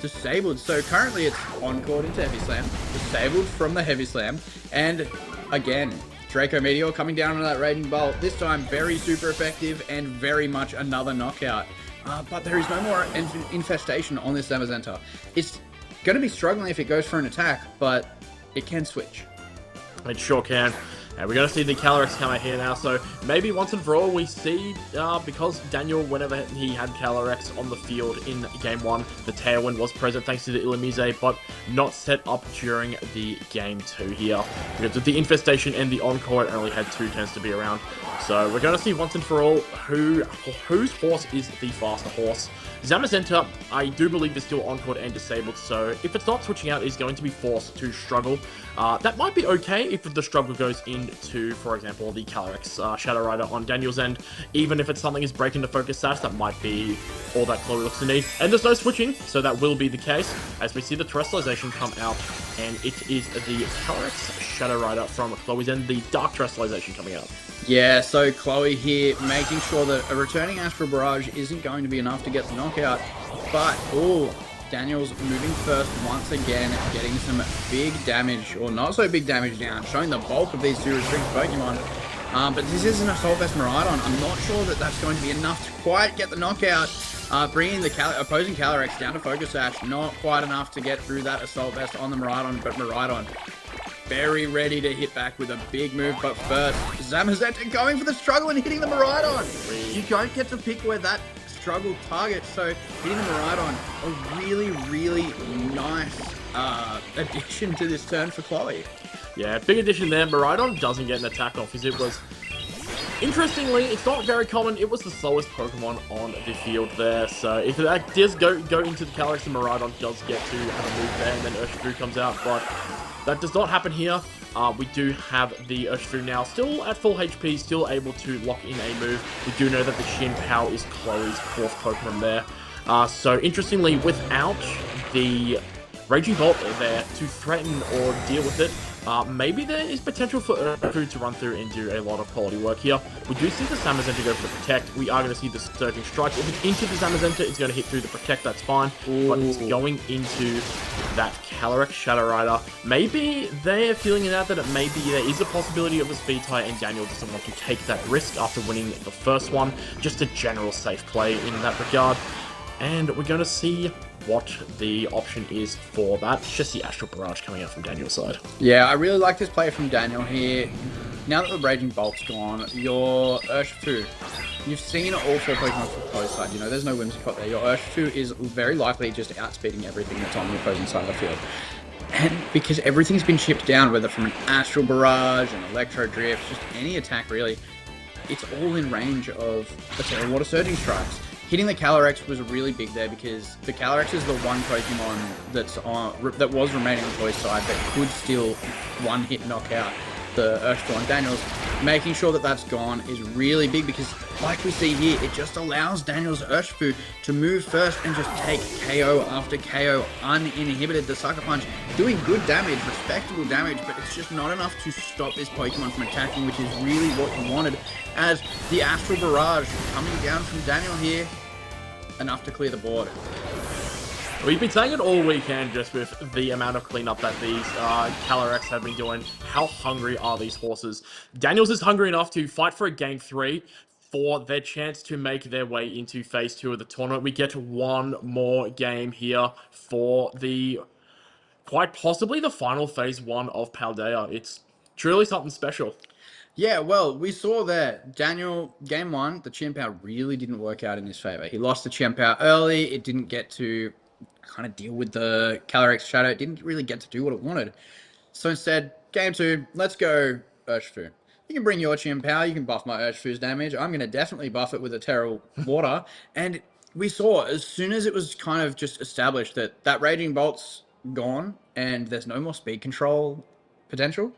disabled. So currently it's Encored into Heavy Slam, disabled from the Heavy Slam, and again, Draco Meteor coming down on that Raging Bolt, this time very super effective and very much another knockout. But there is no more infestation on this Zamazenta. It's going to be struggling if it goes for an attack, but it can switch. It sure can. And we're going to see the Calyrex come out here now, so maybe once and for all we see, because Daniel, whenever he had Calyrex on the field in Game 1, the Tailwind was present thanks to the Illumise, but not set up during the Game 2 here. Because with the Infestation and the Encore, it only had 2 turns to be around. So we're going to see once and for all whose horse is the faster horse. Zamazenta, I do believe, is still Encored and disabled, so if it's not switching out, it's going to be forced to struggle. That might be okay if the struggle goes into, for example, the Calyrex Shadow Rider on Daniel's end. Even if it's something is breaking the focus sash, that might be all that Chloe looks to need. And there's no switching, so that will be the case, as we see the Terrestrialization come out, and it is the Calyrex Shadow Rider from Chloe's end, the Dark Terrestrialization coming out. Yeah, so Chloe here making sure that a returning Astral Barrage isn't going to be enough to get the knockout, but Daniel's moving first once again, getting some big damage, or not so big damage down, showing the bulk of these two restricted Pokemon. But this is an Assault Vest Miraidon. I'm not sure that that's going to be enough to quite get the knockout. Bringing the opposing Calyrex down to Focus Sash, not quite enough to get through that Assault Vest on the Miraidon, but Miraidon very ready to hit back with a big move. But first, Zamazenta going for the struggle and hitting the Miraidon. You don't get to pick where that struggle targets, so hitting the Miraidon, a really, really nice addition to this turn for Chloe. Yeah, big addition there. Miraidon doesn't get an attack off, as it was... Interestingly, it's not very common. It was the slowest Pokemon on the field there, so if that does go into the Calyrex, the Miraidon does get to have a move there, and then Urshifu comes out, but that does not happen here. We do have the Urshifu now still at full HP, still able to lock in a move. We do know that the Shin Pow is Chloe's 4th Pokemon there. So interestingly, without the Raging Bolt there to threaten or deal with it, maybe there is potential for Urshifu to run through and do a lot of quality work here. We do see the Zamazenta go for the Protect. We are going to see the Surging Strike. If it's into the Zamazenta, it's going to hit through the Protect, that's fine. But it's going into that Calyrex Shadow Rider. Maybe they're feeling it out that maybe there is a possibility of a speed tie, and Daniel doesn't want to take that risk after winning the first one. Just a general safe play in that regard. And we're going to see what the option is for that. It's just the Astral Barrage coming out from Daniel's side. Yeah, I really like this play from Daniel here. Now that the Raging Bolt's gone, your Urshifu, you've seen all 4 Pokemon from Chloe's side. You know, there's no Whimsicott there. Your Urshifu is very likely just outspeeding everything that's on the opposing side of the field. And because everything's been chipped down, whether from an Astral Barrage, an Electro Drift, just any attack really, it's all in range of the Water Surging Strikes. Hitting the Calyrex was really big there because the Calyrex is the one Pokemon that was remaining on Chloe's side that could still one-hit knock out the Urshifu on Daniel's. Making sure that that's gone is really big because, like we see here, it just allows Daniel's Urshifu to move first and just take KO after KO uninhibited. The Sucker Punch doing good damage, respectable damage, but it's just not enough to stop this Pokemon from attacking, which is really what you wanted. As the Astral Barrage coming down from Daniel here, enough to clear the board. We've been saying it all weekend just with the amount of cleanup that these Calyrex have been doing. How hungry are these horses? Daniels is hungry enough to fight for a Game 3 for their chance to make their way into Phase 2 of the tournament. We get one more game here for the, quite possibly the final Phase 1 of Paldea. It's truly something special. Yeah, well, we saw that Daniel, game 1, the Chien-Pao really didn't work out in his favor. He lost the Chien-Pao early. It didn't get to kind of deal with the Calyrex Shadow. It didn't really get to do what it wanted. So instead, game 2, let's go Urshifu. You can bring your Chien-Pao. You can buff my Urshifu's damage. I'm going to definitely buff it with a Terra Water. And we saw, as soon as it was kind of just established that that Raging Bolt's gone and there's no more speed control potential,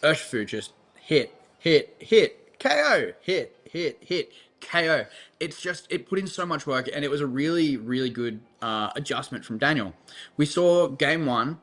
Urshifu just hit, KO, hit, KO. It's just, it put in so much work, and it was a really, really good adjustment from Daniel. We saw game 1,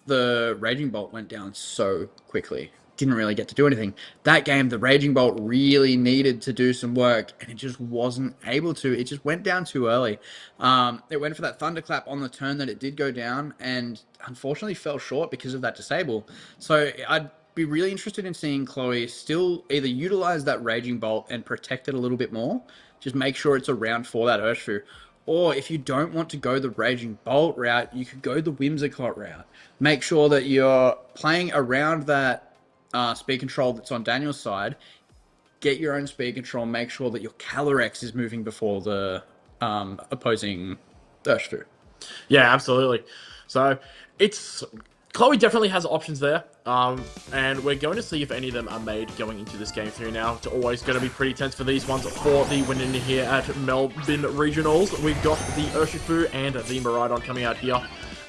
the Raging Bolt went down so quickly. Didn't really get to do anything. That game, the Raging Bolt really needed to do some work, and it just wasn't able to. It just went down too early. It went for that Thunderclap on the turn that it did go down, and unfortunately fell short because of that disable. So I'd be really interested in seeing Chloe still either utilize that Raging Bolt and protect it a little bit more, just make sure it's around for that Urshifu. Or if you don't want to go the Raging Bolt route, you could go the Whimsicott route. Make sure that you're playing around that speed control that's on Daniel's side. Get your own speed control, make sure that your Calyrex is moving before the opposing Urshifu. Yeah, absolutely. So it's Chloe definitely has options there, and we're going to see if any of them are made going into this Game 3 now. It's always going to be pretty tense for these ones for the winner here at Melbourne Regionals. We've got the Urshifu and the Miraidon coming out here.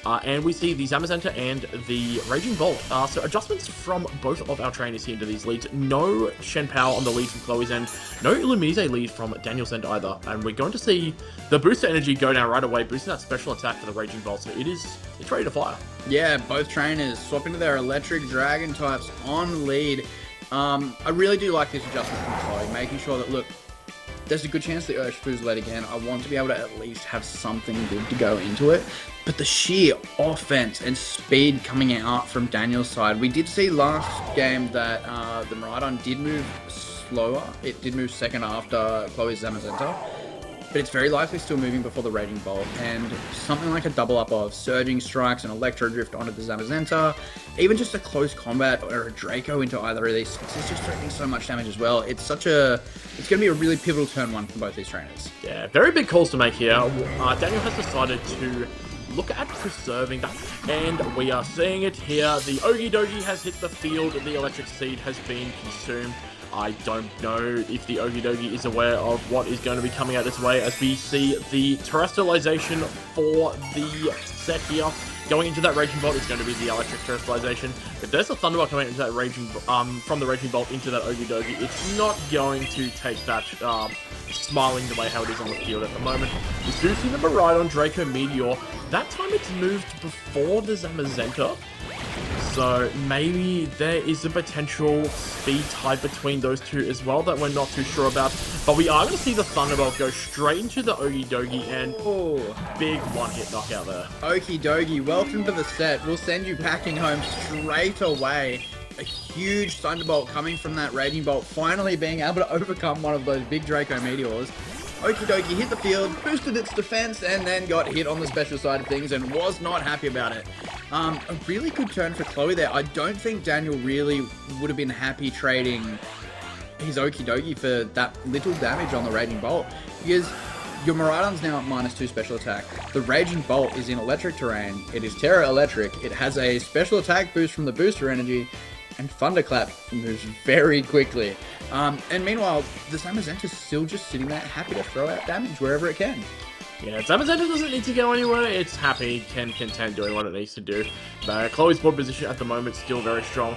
And we see the Zamazenta and the Raging Bolt. So adjustments from both of our trainers here into these leads. No Chien-Pao on the lead from Chloe's end. No Illumise lead from Daniel's end either. And we're going to see the booster energy go down right away, boosting that special attack for the Raging Bolt. So it's ready to fire. Yeah, both trainers swapping to their electric dragon types on lead. I really do like this adjustment from Chloe, making sure that, look, there's a good chance the Urshifu's led again. I want to be able to at least have something good to go into it. But the sheer offense and speed coming out from Daniel's side, we did see last game that the Miraidon did move slower. It did move second after Chloe's Zamazenta. But it's very likely still moving before the Raging Bolt, and something like a double up of Surging Strikes and Electro Drift onto the Zamazenta, even just a close combat or a Draco into either of these, it's just threatening so much damage as well. It's going to be a really pivotal turn 1 from both these trainers. Yeah, very big calls to make here. Daniel has decided to look at preserving that, and we are seeing it here. The Ogie Dogie has hit the field, the Electric Seed has been consumed. I don't know if the Ogie Dogie is aware of what is going to be coming out this way, as we see the terrestrialization for the set here. Going into that Raging Bolt is going to be the electric terrestrialization. If there's a Thunderbolt coming into that from the Raging Bolt into that Ogie Dogie, it's not going to take that smiling the way how it is on the field at the moment. We do see the Miraidon Draco Meteor. That time it's moved before the Zamazenta. So maybe there is a potential speed tie between those two as well that we're not too sure about. But we are going to see the Thunderbolt go straight into the Ogie Dogie, and big one-hit knockout there. Okie Dogie, welcome to the set. We'll send you packing home straight away. A huge Thunderbolt coming from that Raging Bolt, finally being able to overcome one of those big Draco Meteors. Okie Dokie hit the field, boosted its defense, and then got hit on the special side of things and was not happy about it. A really good turn for Chloe there. I don't think Daniel really would have been happy trading his Okie Dokie for that little damage on the Raging Bolt, because your Miraidon's now at -2 special attack. The Raging Bolt is in electric terrain. It is Terra Electric. It has a special attack boost from the booster energy, and Thunderclap moves very quickly. And meanwhile, the Zamazenta is still just sitting there, happy to throw out damage wherever it can. Yeah, Zamazenta doesn't need to go anywhere. It's happy, can contend doing what it needs to do. But Chloe's board position at the moment is still very strong.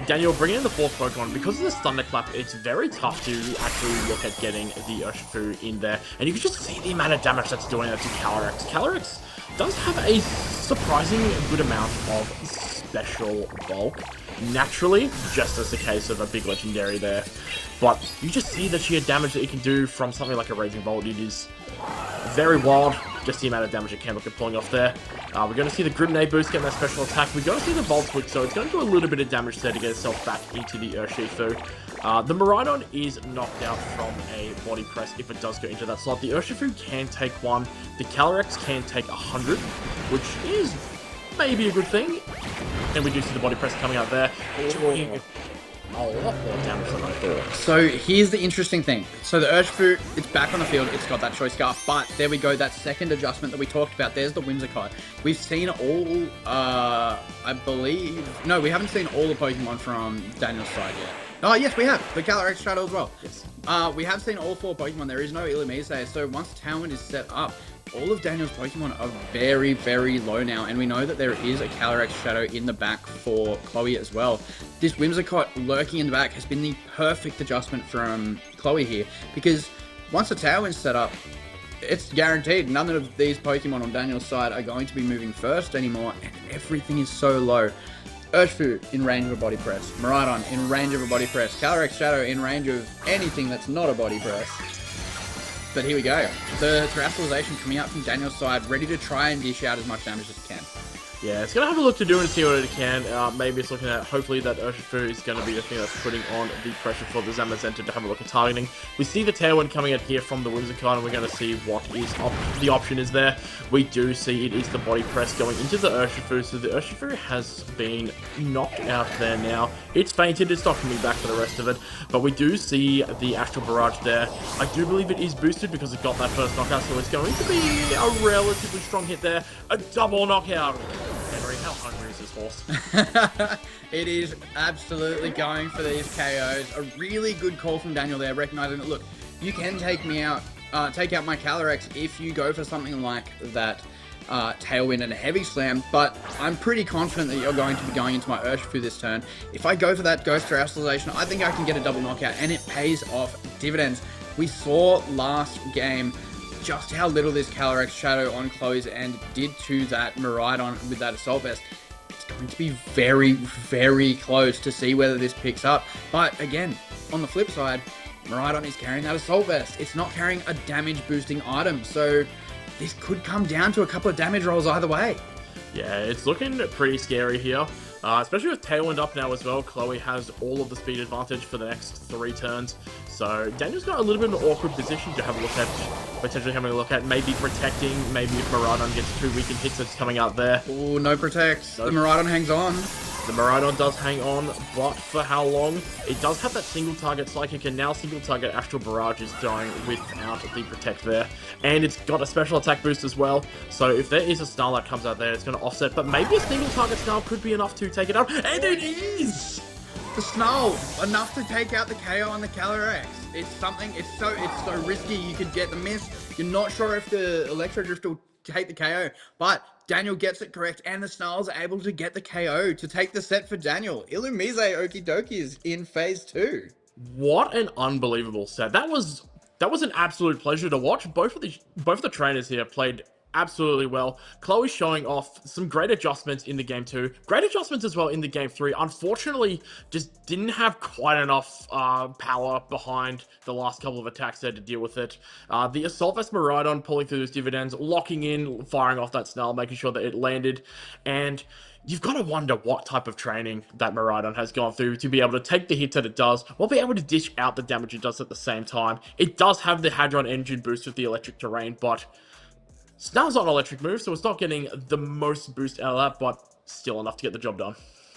Daniel bringing in the 4th Pokemon. Because of this Thunderclap, it's very tough to actually look at getting the Urshifu in there. And you can just see the amount of damage that's doing that to Calyrex. Calyrex does have a surprising good amount of special bulk. Naturally, just as the case of a big legendary there. But you just see the sheer damage that it can do from something like a Raging Bolt. It is very wild. just the amount of damage it can look at pulling off there. We're going to see the Grenade boost get that special attack. We're going to see the Volt Switch, so it's going to do a little bit of damage there to get itself back into the Urshifu. The Miraidon is knocked out from a body press if it does go into that slot. The Urshifu can take 1. The Calyrex can take 100, which is maybe a good thing. And we do see the body press coming out there. Doing a lot more damage than I thought. So here's the interesting thing. So the Urshifu, it's back on the field. It's got that Choice Scarf, but there we go. That second adjustment that we talked about. There's the Whimsicott. We've seen all, I believe... No, we haven't seen all the Pokemon from Daniel's side yet. Oh, yes, we have. The Calyrex Shadow as well. Yes. We have seen all 4 Pokemon. There is no Illumise. So once Tailwind is set up, all of Daniel's Pokemon are very, very low now. And we know that there is a Calyrex Shadow in the back for Chloe as well. This Whimsicott lurking in the back has been the perfect adjustment from Chloe here. Because once the Tailwind's set up, it's guaranteed none of these Pokemon on Daniel's side are going to be moving first anymore. And everything is so low. Urshifu in range of a body press, Miraidon in range of a body press, Calyrex Shadow in range of anything that's not a body press. But here we go. The Terrestrialization coming out from Daniel's side, ready to try and dish out as much damage as it can. Yeah, it's going to have a look to do and see what it can. Maybe it's looking at, hopefully that Urshifu is going to be the thing that's putting on the pressure for the Zamazenta to have a look at targeting. We see the Tailwind coming out here from the Whimsicott, and we're going to see what is the option is there. We do see it is the body press going into the Urshifu, so the Urshifu has been knocked out there now. It's fainted, it's not coming back for the rest of it, but we do see the Astral Barrage there. I do believe it is boosted because it got that first knockout, so it's going to be a relatively strong hit there. A double knockout! Henry, how hungry is this horse? It is absolutely going for these KOs. A really good call from Daniel there, recognizing that, look, you can take me out, take out my Calyrex if you go for something like that Tailwind and a Heavy Slam, but I'm pretty confident that you're going to be going into my Urshifu this turn. If I go for that Ghost Terrestrialization, I think I can get a double knockout, and it pays off dividends. We saw last game just how little this Calyrex Shadow on Chloe's end did to that Miraidon with that Assault Vest. It's going to be very, very close to see whether this picks up. But again, on the flip side, Miraidon is carrying that Assault Vest. It's not carrying a damage boosting item, so this could come down to a couple of damage rolls either way. Yeah, it's looking pretty scary here. Especially with Tailwind up now as well. Chloe has all of the speed advantage for the next 3 turns. So Daniel's got a little bit of an awkward position to have a look at, potentially having a look at, maybe protecting, maybe if Miraidon gets 2 weakened hits that's coming out there. Oh, no protects. The Miraidon hangs on. The Miraidon does hang on, but for how long? It does have that single target Psychic, and now single target Astral Barrage is going without the protect there. And it's got a special attack boost as well, so if there is a Snarl that comes out there, it's going to offset, but maybe a single target Snarl could be enough to take it out, and it is! The Snarl, enough to take out the KO on the Calyrex. It's something, it's so risky. You could get the miss. You're not sure if the Electro Drift will take the KO, but Daniel gets it correct, and the Snarls are able to get the KO to take the set for Daniel. Illumise Okie Dokie is in phase 2. What an unbelievable set. That was an absolute pleasure to watch. Both of the trainers here played absolutely well. Chloe showing off some great adjustments in the game 2. Great adjustments as well in the game 3. Unfortunately, just didn't have quite enough power behind the last couple of attacks there to deal with it. The Assault Vest Miraidon pulling through those dividends, locking in, firing off that Snarl, making sure that it landed. And you've got to wonder what type of training that Miraidon has gone through to be able to take the hits that it does, while be able to dish out the damage it does at the same time. It does have the Hadron Engine boost with the electric terrain, but Snarl's not an electric move, so it's not getting the most boost out of that, but still enough to get the job done.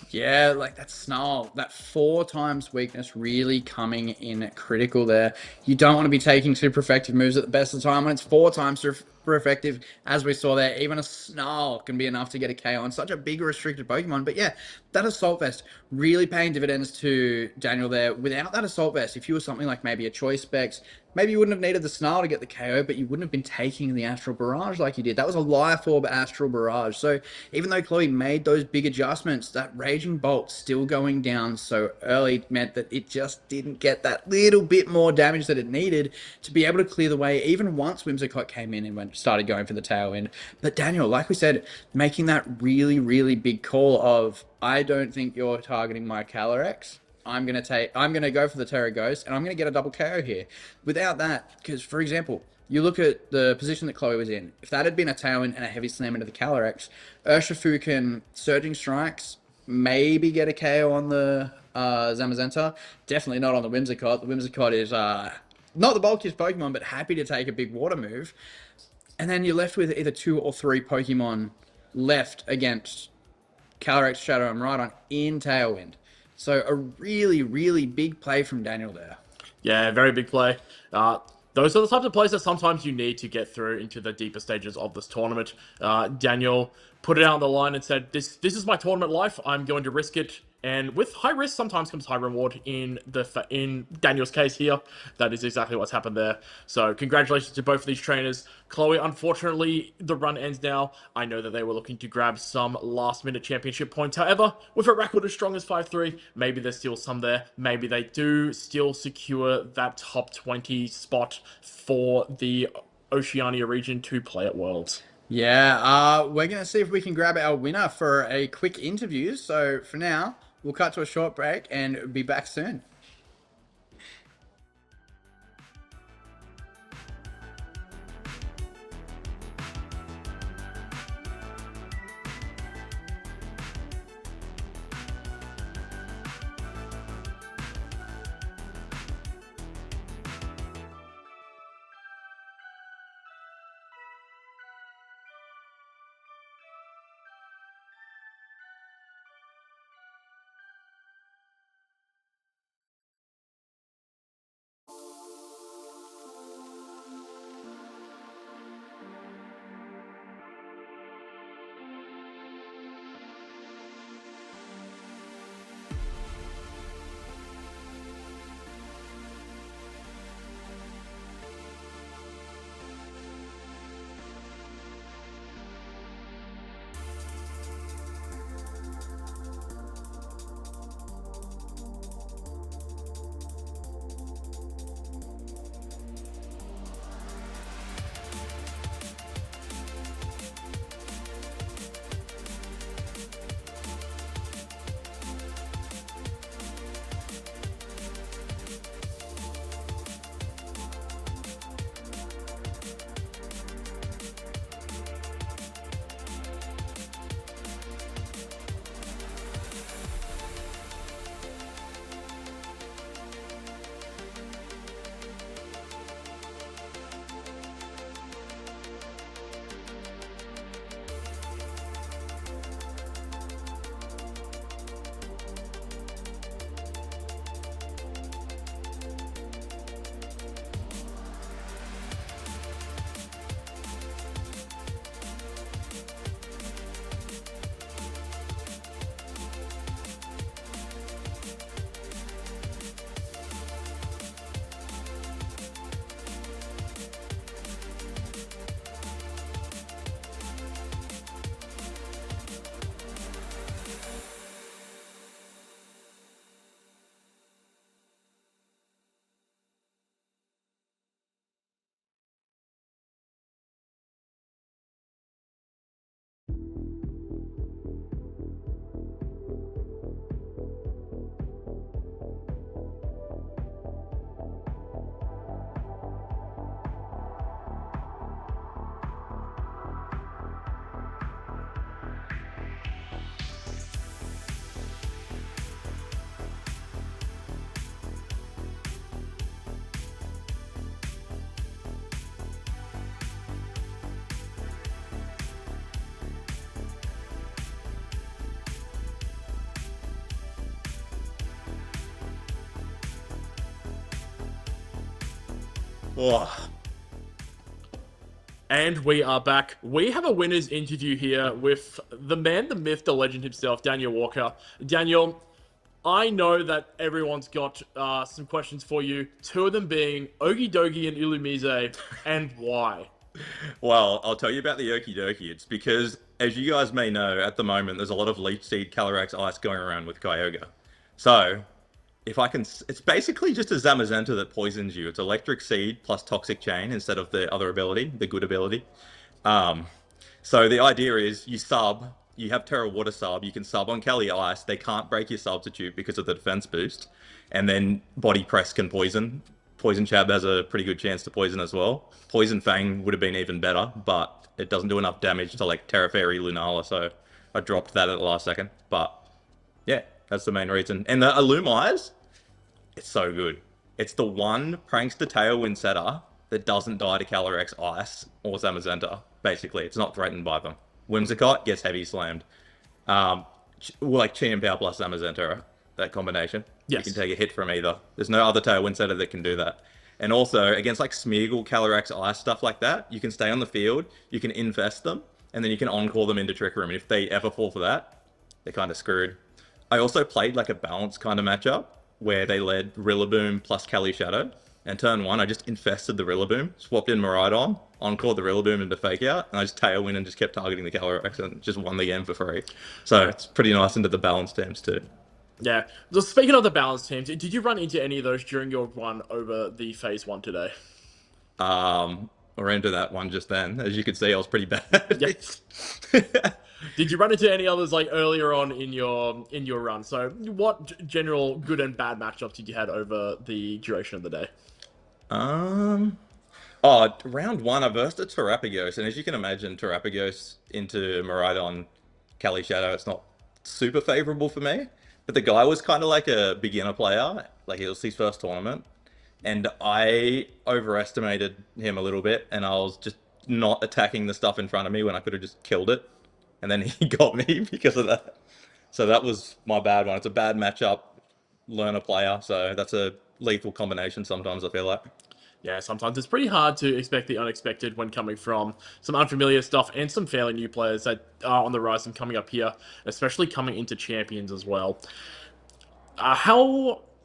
Yeah, like that Snarl, that 4 times weakness really coming in critical there. You don't want to be taking super effective moves at the best of the time when it's 4 times super effective, as we saw there. Even a Snarl can be enough to get a KO on such a big restricted Pokemon. But yeah, that Assault Vest really paying dividends to Daniel there. Without that Assault Vest, if you were something like maybe a Choice Specs, maybe you wouldn't have needed the Snarl to get the KO, but you wouldn't have been taking the Astral Barrage like you did. That was a Life Orb Astral Barrage. So even though Chloe made those big adjustments, that Raging Bolt still going down so early meant that it just didn't get that little bit more damage that it needed to be able to clear the way, even once Whimsicott came in and started going for the Tailwind. But Daniel, like we said, making that really, really big call of, I don't think you're targeting my Calyrex. I'm gonna go for the Terra Ghost, and I'm gonna get a double KO here. Without that, because for example, you look at the position that Chloe was in. If that had been a Tailwind and a Heavy Slam into the Calyrex, Urshifu can Surging Strikes, maybe get a KO on the Zamazenta. Definitely not on the Whimsicott. The Whimsicott is not the bulkiest Pokemon, but happy to take a big water move. And then you're left with either 2 or 3 Pokemon left against Calyrex, Shadow, and Miraidon in Tailwind. So a really, really big play from Daniel there. Yeah, very big play. Those are the types of plays that sometimes you need to get through into the deeper stages of this tournament. Daniel put it out on the line and said, this is my tournament life. I'm going to risk it. And with high risk sometimes comes high reward in Daniel's case here. That is exactly what's happened there. So congratulations to both of these trainers. Chloe, unfortunately, the run ends now. I know that they were looking to grab some last-minute championship points. However, with a record as strong as 5-3, maybe there's still some there. Maybe they do still secure that top 20 spot for the Oceania region to play at Worlds. Yeah, we're going to see if we can grab our winner for a quick interview. So for now, we'll cut to a short break and be back soon. Oh. And we are back. We have a winner's interview here with the man, the myth, the legend himself, Daniel Walker. Daniel, I know that everyone's got some questions for you. 2 of them being Okie Dokie and Ulumise, and why? Well, I'll tell you about the Okie Dokie. It's because, as you guys may know, at the moment, there's a lot of Leech Seed Calyrex Ice going around with Kyogre. So, if I can, it's basically just a Zamazenta that poisons you. It's Electric Seed plus Toxic Chain instead of the other ability, the good ability. So the idea is you sub, you have Terra Water sub, you can sub on Cali Ice, they can't break your substitute because of the defense boost, and then Body Press can poison Poison Chab has a pretty good chance to poison as well. Poison Fang would have been even better, but it doesn't do enough damage to like Terra Fairy Lunala, so I dropped that at the last second. But yeah, that's the main reason. And the Illumeyes, it's so good. It's the one Prankster Tailwind setter that doesn't die to Calyrex Ice or Zamazenta, basically. It's not threatened by them. Whimsicott gets heavy slammed. Like Chi and Power plus Zamazenta, that combination. Yes. You can take a hit from either. There's no other Tailwind setter that can do that. And also, against like Smeargle, Calyrex Ice, stuff like that, you can stay on the field, you can invest them, and then you can encore them into Trick Room. And if they ever fall for that, they're kind of screwed. I also played like a balanced kind of matchup where they led Rillaboom plus Cali Shadow. And turn 1, I just infested the Rillaboom, swapped in Miraidon, encored the Rillaboom into Fake Out, and I just Tailwind and just kept targeting the Calyrex and just won the game for free. So it's pretty nice into the balanced teams too. Yeah. So speaking of the balanced teams, did you run into any of those during your run over the Phase 1 today? I ran into that one just then. As you can see, I was pretty bad. Yes. Did you run into any others like earlier on in your run? So what general good and bad matchups did you had over the duration of the day? Round 1, I versed a Terrapagos, and as you can imagine, Terrapagos into Miraidon, Cali Shadow, it's not super favorable for me. But the guy was kind of like a beginner player, like it was his first tournament, and I overestimated him a little bit, and I was just not attacking the stuff in front of me when I could have just killed it, and then he got me because of that. So that was my bad one. It's a bad matchup, learner player, so that's a lethal combination sometimes, I feel like. Yeah, sometimes it's pretty hard to expect the unexpected when coming from some unfamiliar stuff and some fairly new players that are on the rise and coming up here, especially coming into Champions as well.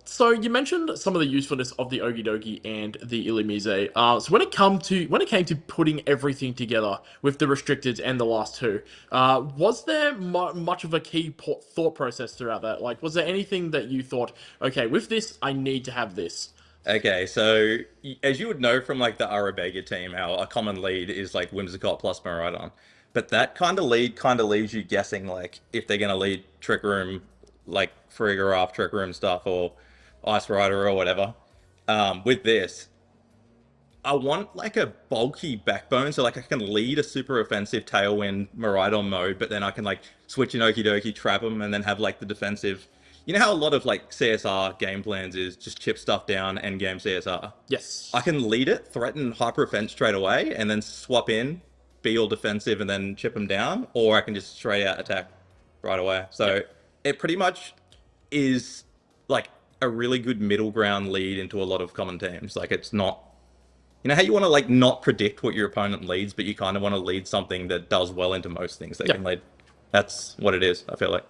So you mentioned some of the usefulness of the Okidogi and the Illumise. So when it came to putting everything together with the restricted and the last two, was there much of a key thought process throughout that? Like, was there anything that you thought, okay, with this, I need to have this? Okay, so as you would know from like the Arabega team, how a common lead is like Whimsicott plus Miraidon. But that kind of lead kind of leaves you guessing like if they're going to lead Trick Room, like Farigiraf Trick Room stuff or Ice Rider or whatever. With this, I want like a bulky backbone, so like I can lead a super offensive Tailwind Miraidon mode, but then I can like switch in Okidoki, trap them, and then have like the defensive. You know how a lot of like CSR game plans is just chip stuff down, end game CSR? Yes. I can lead it, threaten Hyper Offense straight away, and then swap in, be all defensive, and then chip them down, or I can just straight out attack right away. So it pretty much is like a really good middle ground lead into a lot of common teams. Like it's not, you know how you want to like not predict what your opponent leads, but you kind of want to lead something that does well into most things they can lead. That's what it is, I feel like.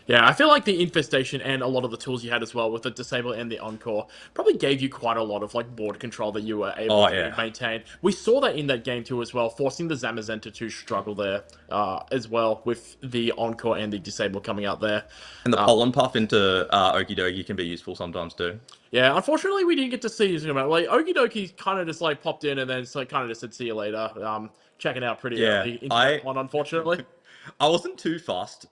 Yeah, I feel like the Infestation and a lot of the tools you had as well with the Disable and the Encore probably gave you quite a lot of like board control that you were able to maintain. We saw that in that game too as well, forcing the Zamazenta to struggle there as well with the Encore and the Disable coming out there. And the Pollen Puff into Okidogi can be useful sometimes too. Yeah, unfortunately we didn't get to see this. Like Okidoki kind of just like popped in and then it's like kind of just said see you later. Checking out pretty early into that one, unfortunately. I wasn't too fussed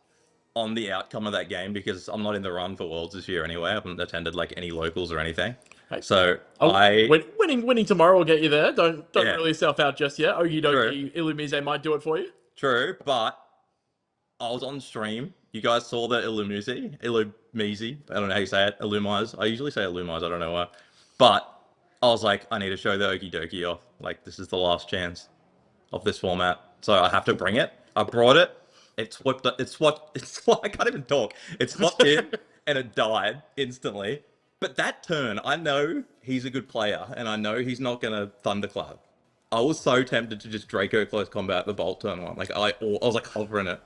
on the outcome of that game because I'm not in the run for Worlds this year anyway. I haven't attended like any locals or anything. So winning tomorrow will get you there. Don't rule yourself out just yet. Okidoki Illumise might do it for you. True, but I was on stream. You guys saw the Illumise. I don't know how you say it. Illumise. I usually say Illumise. I don't know why. But I was like, I need to show the Okidoki off. Like, this is the last chance of this format. So I have to bring it. I brought it. I can't even talk. It swapped in and it died instantly. But that turn, I know he's a good player and I know he's not going to Thunderclap. I was so tempted to just Draco Close Combat the Bolt turn one. Like I was like hovering it.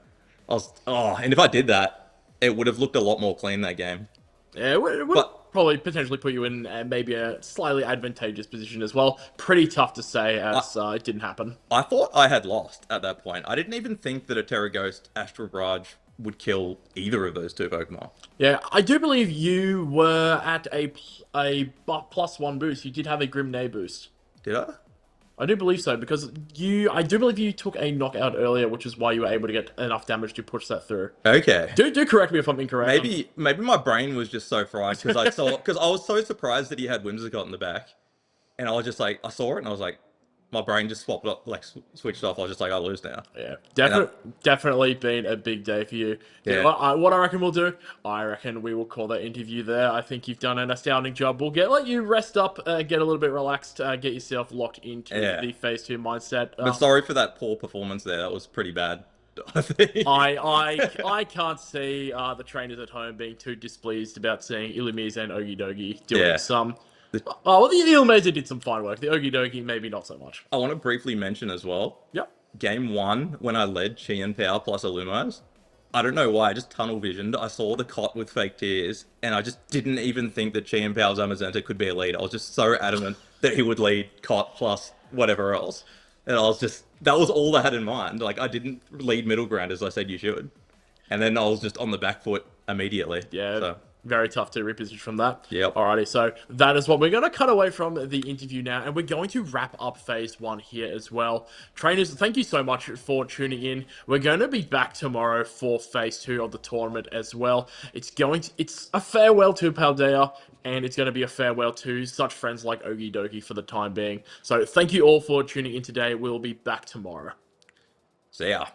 And if I did that, it would have looked a lot more clean that game. Yeah, it would probably potentially put you in maybe a slightly advantageous position as well. Pretty tough to say as it didn't happen. I thought I had lost at that point. I didn't even think that a Terra Ghost Astral Barrage would kill either of those two Pokemon. Yeah, I do believe you were at a +1 boost. You did have a Grimnay boost. Did I? I do believe so, because I do believe you took a knockout earlier, which is why you were able to get enough damage to push that through. Okay. Do correct me if I'm incorrect. Maybe my brain was just so fried because I was so surprised that he had Whimsicott in the back. and I was just like, I saw it, and I was like, my brain just swapped up, like switched off. I was just like, I lose now. Yeah, And definitely been a big day for you. Yeah. What I reckon we'll do, I reckon we will call that interview there. I think you've done an astounding job. We'll let you rest up, get a little bit relaxed, get yourself locked into Yeah. the phase 2 mindset. But sorry for that poor performance there. That was pretty bad. I think. I can't see the trainers at home being too displeased about seeing Illumise and Ogie Dogie doing some. Well, the Illumise did some fine work. The Ogie Dogie, maybe not so much. I want to briefly mention as well. Yep. Game 1, when I led Chi and Power plus Illumise, I don't know why, I just tunnel visioned. I saw the cot with fake tears, and I just didn't even think that Chi and Power Zamazenta could be a lead. I was just so adamant that he would lead cot plus whatever else. And I was just, that was all I had in mind. Like, I didn't lead middle ground as I said you should. And then I was just on the back foot immediately. Yeah. So. Very tough to reposition from that. Yep. Alrighty, so that is what we're going to cut away from the interview now, and we're going to wrap up phase 1 here as well. Trainers, thank you so much for tuning in. We're going to be back tomorrow for phase 2 of the tournament as well. It's a farewell to Paldea, and it's going to be a farewell to such friends like Ogie Dogie for the time being. So thank you all for tuning in today. We'll be back tomorrow. See ya.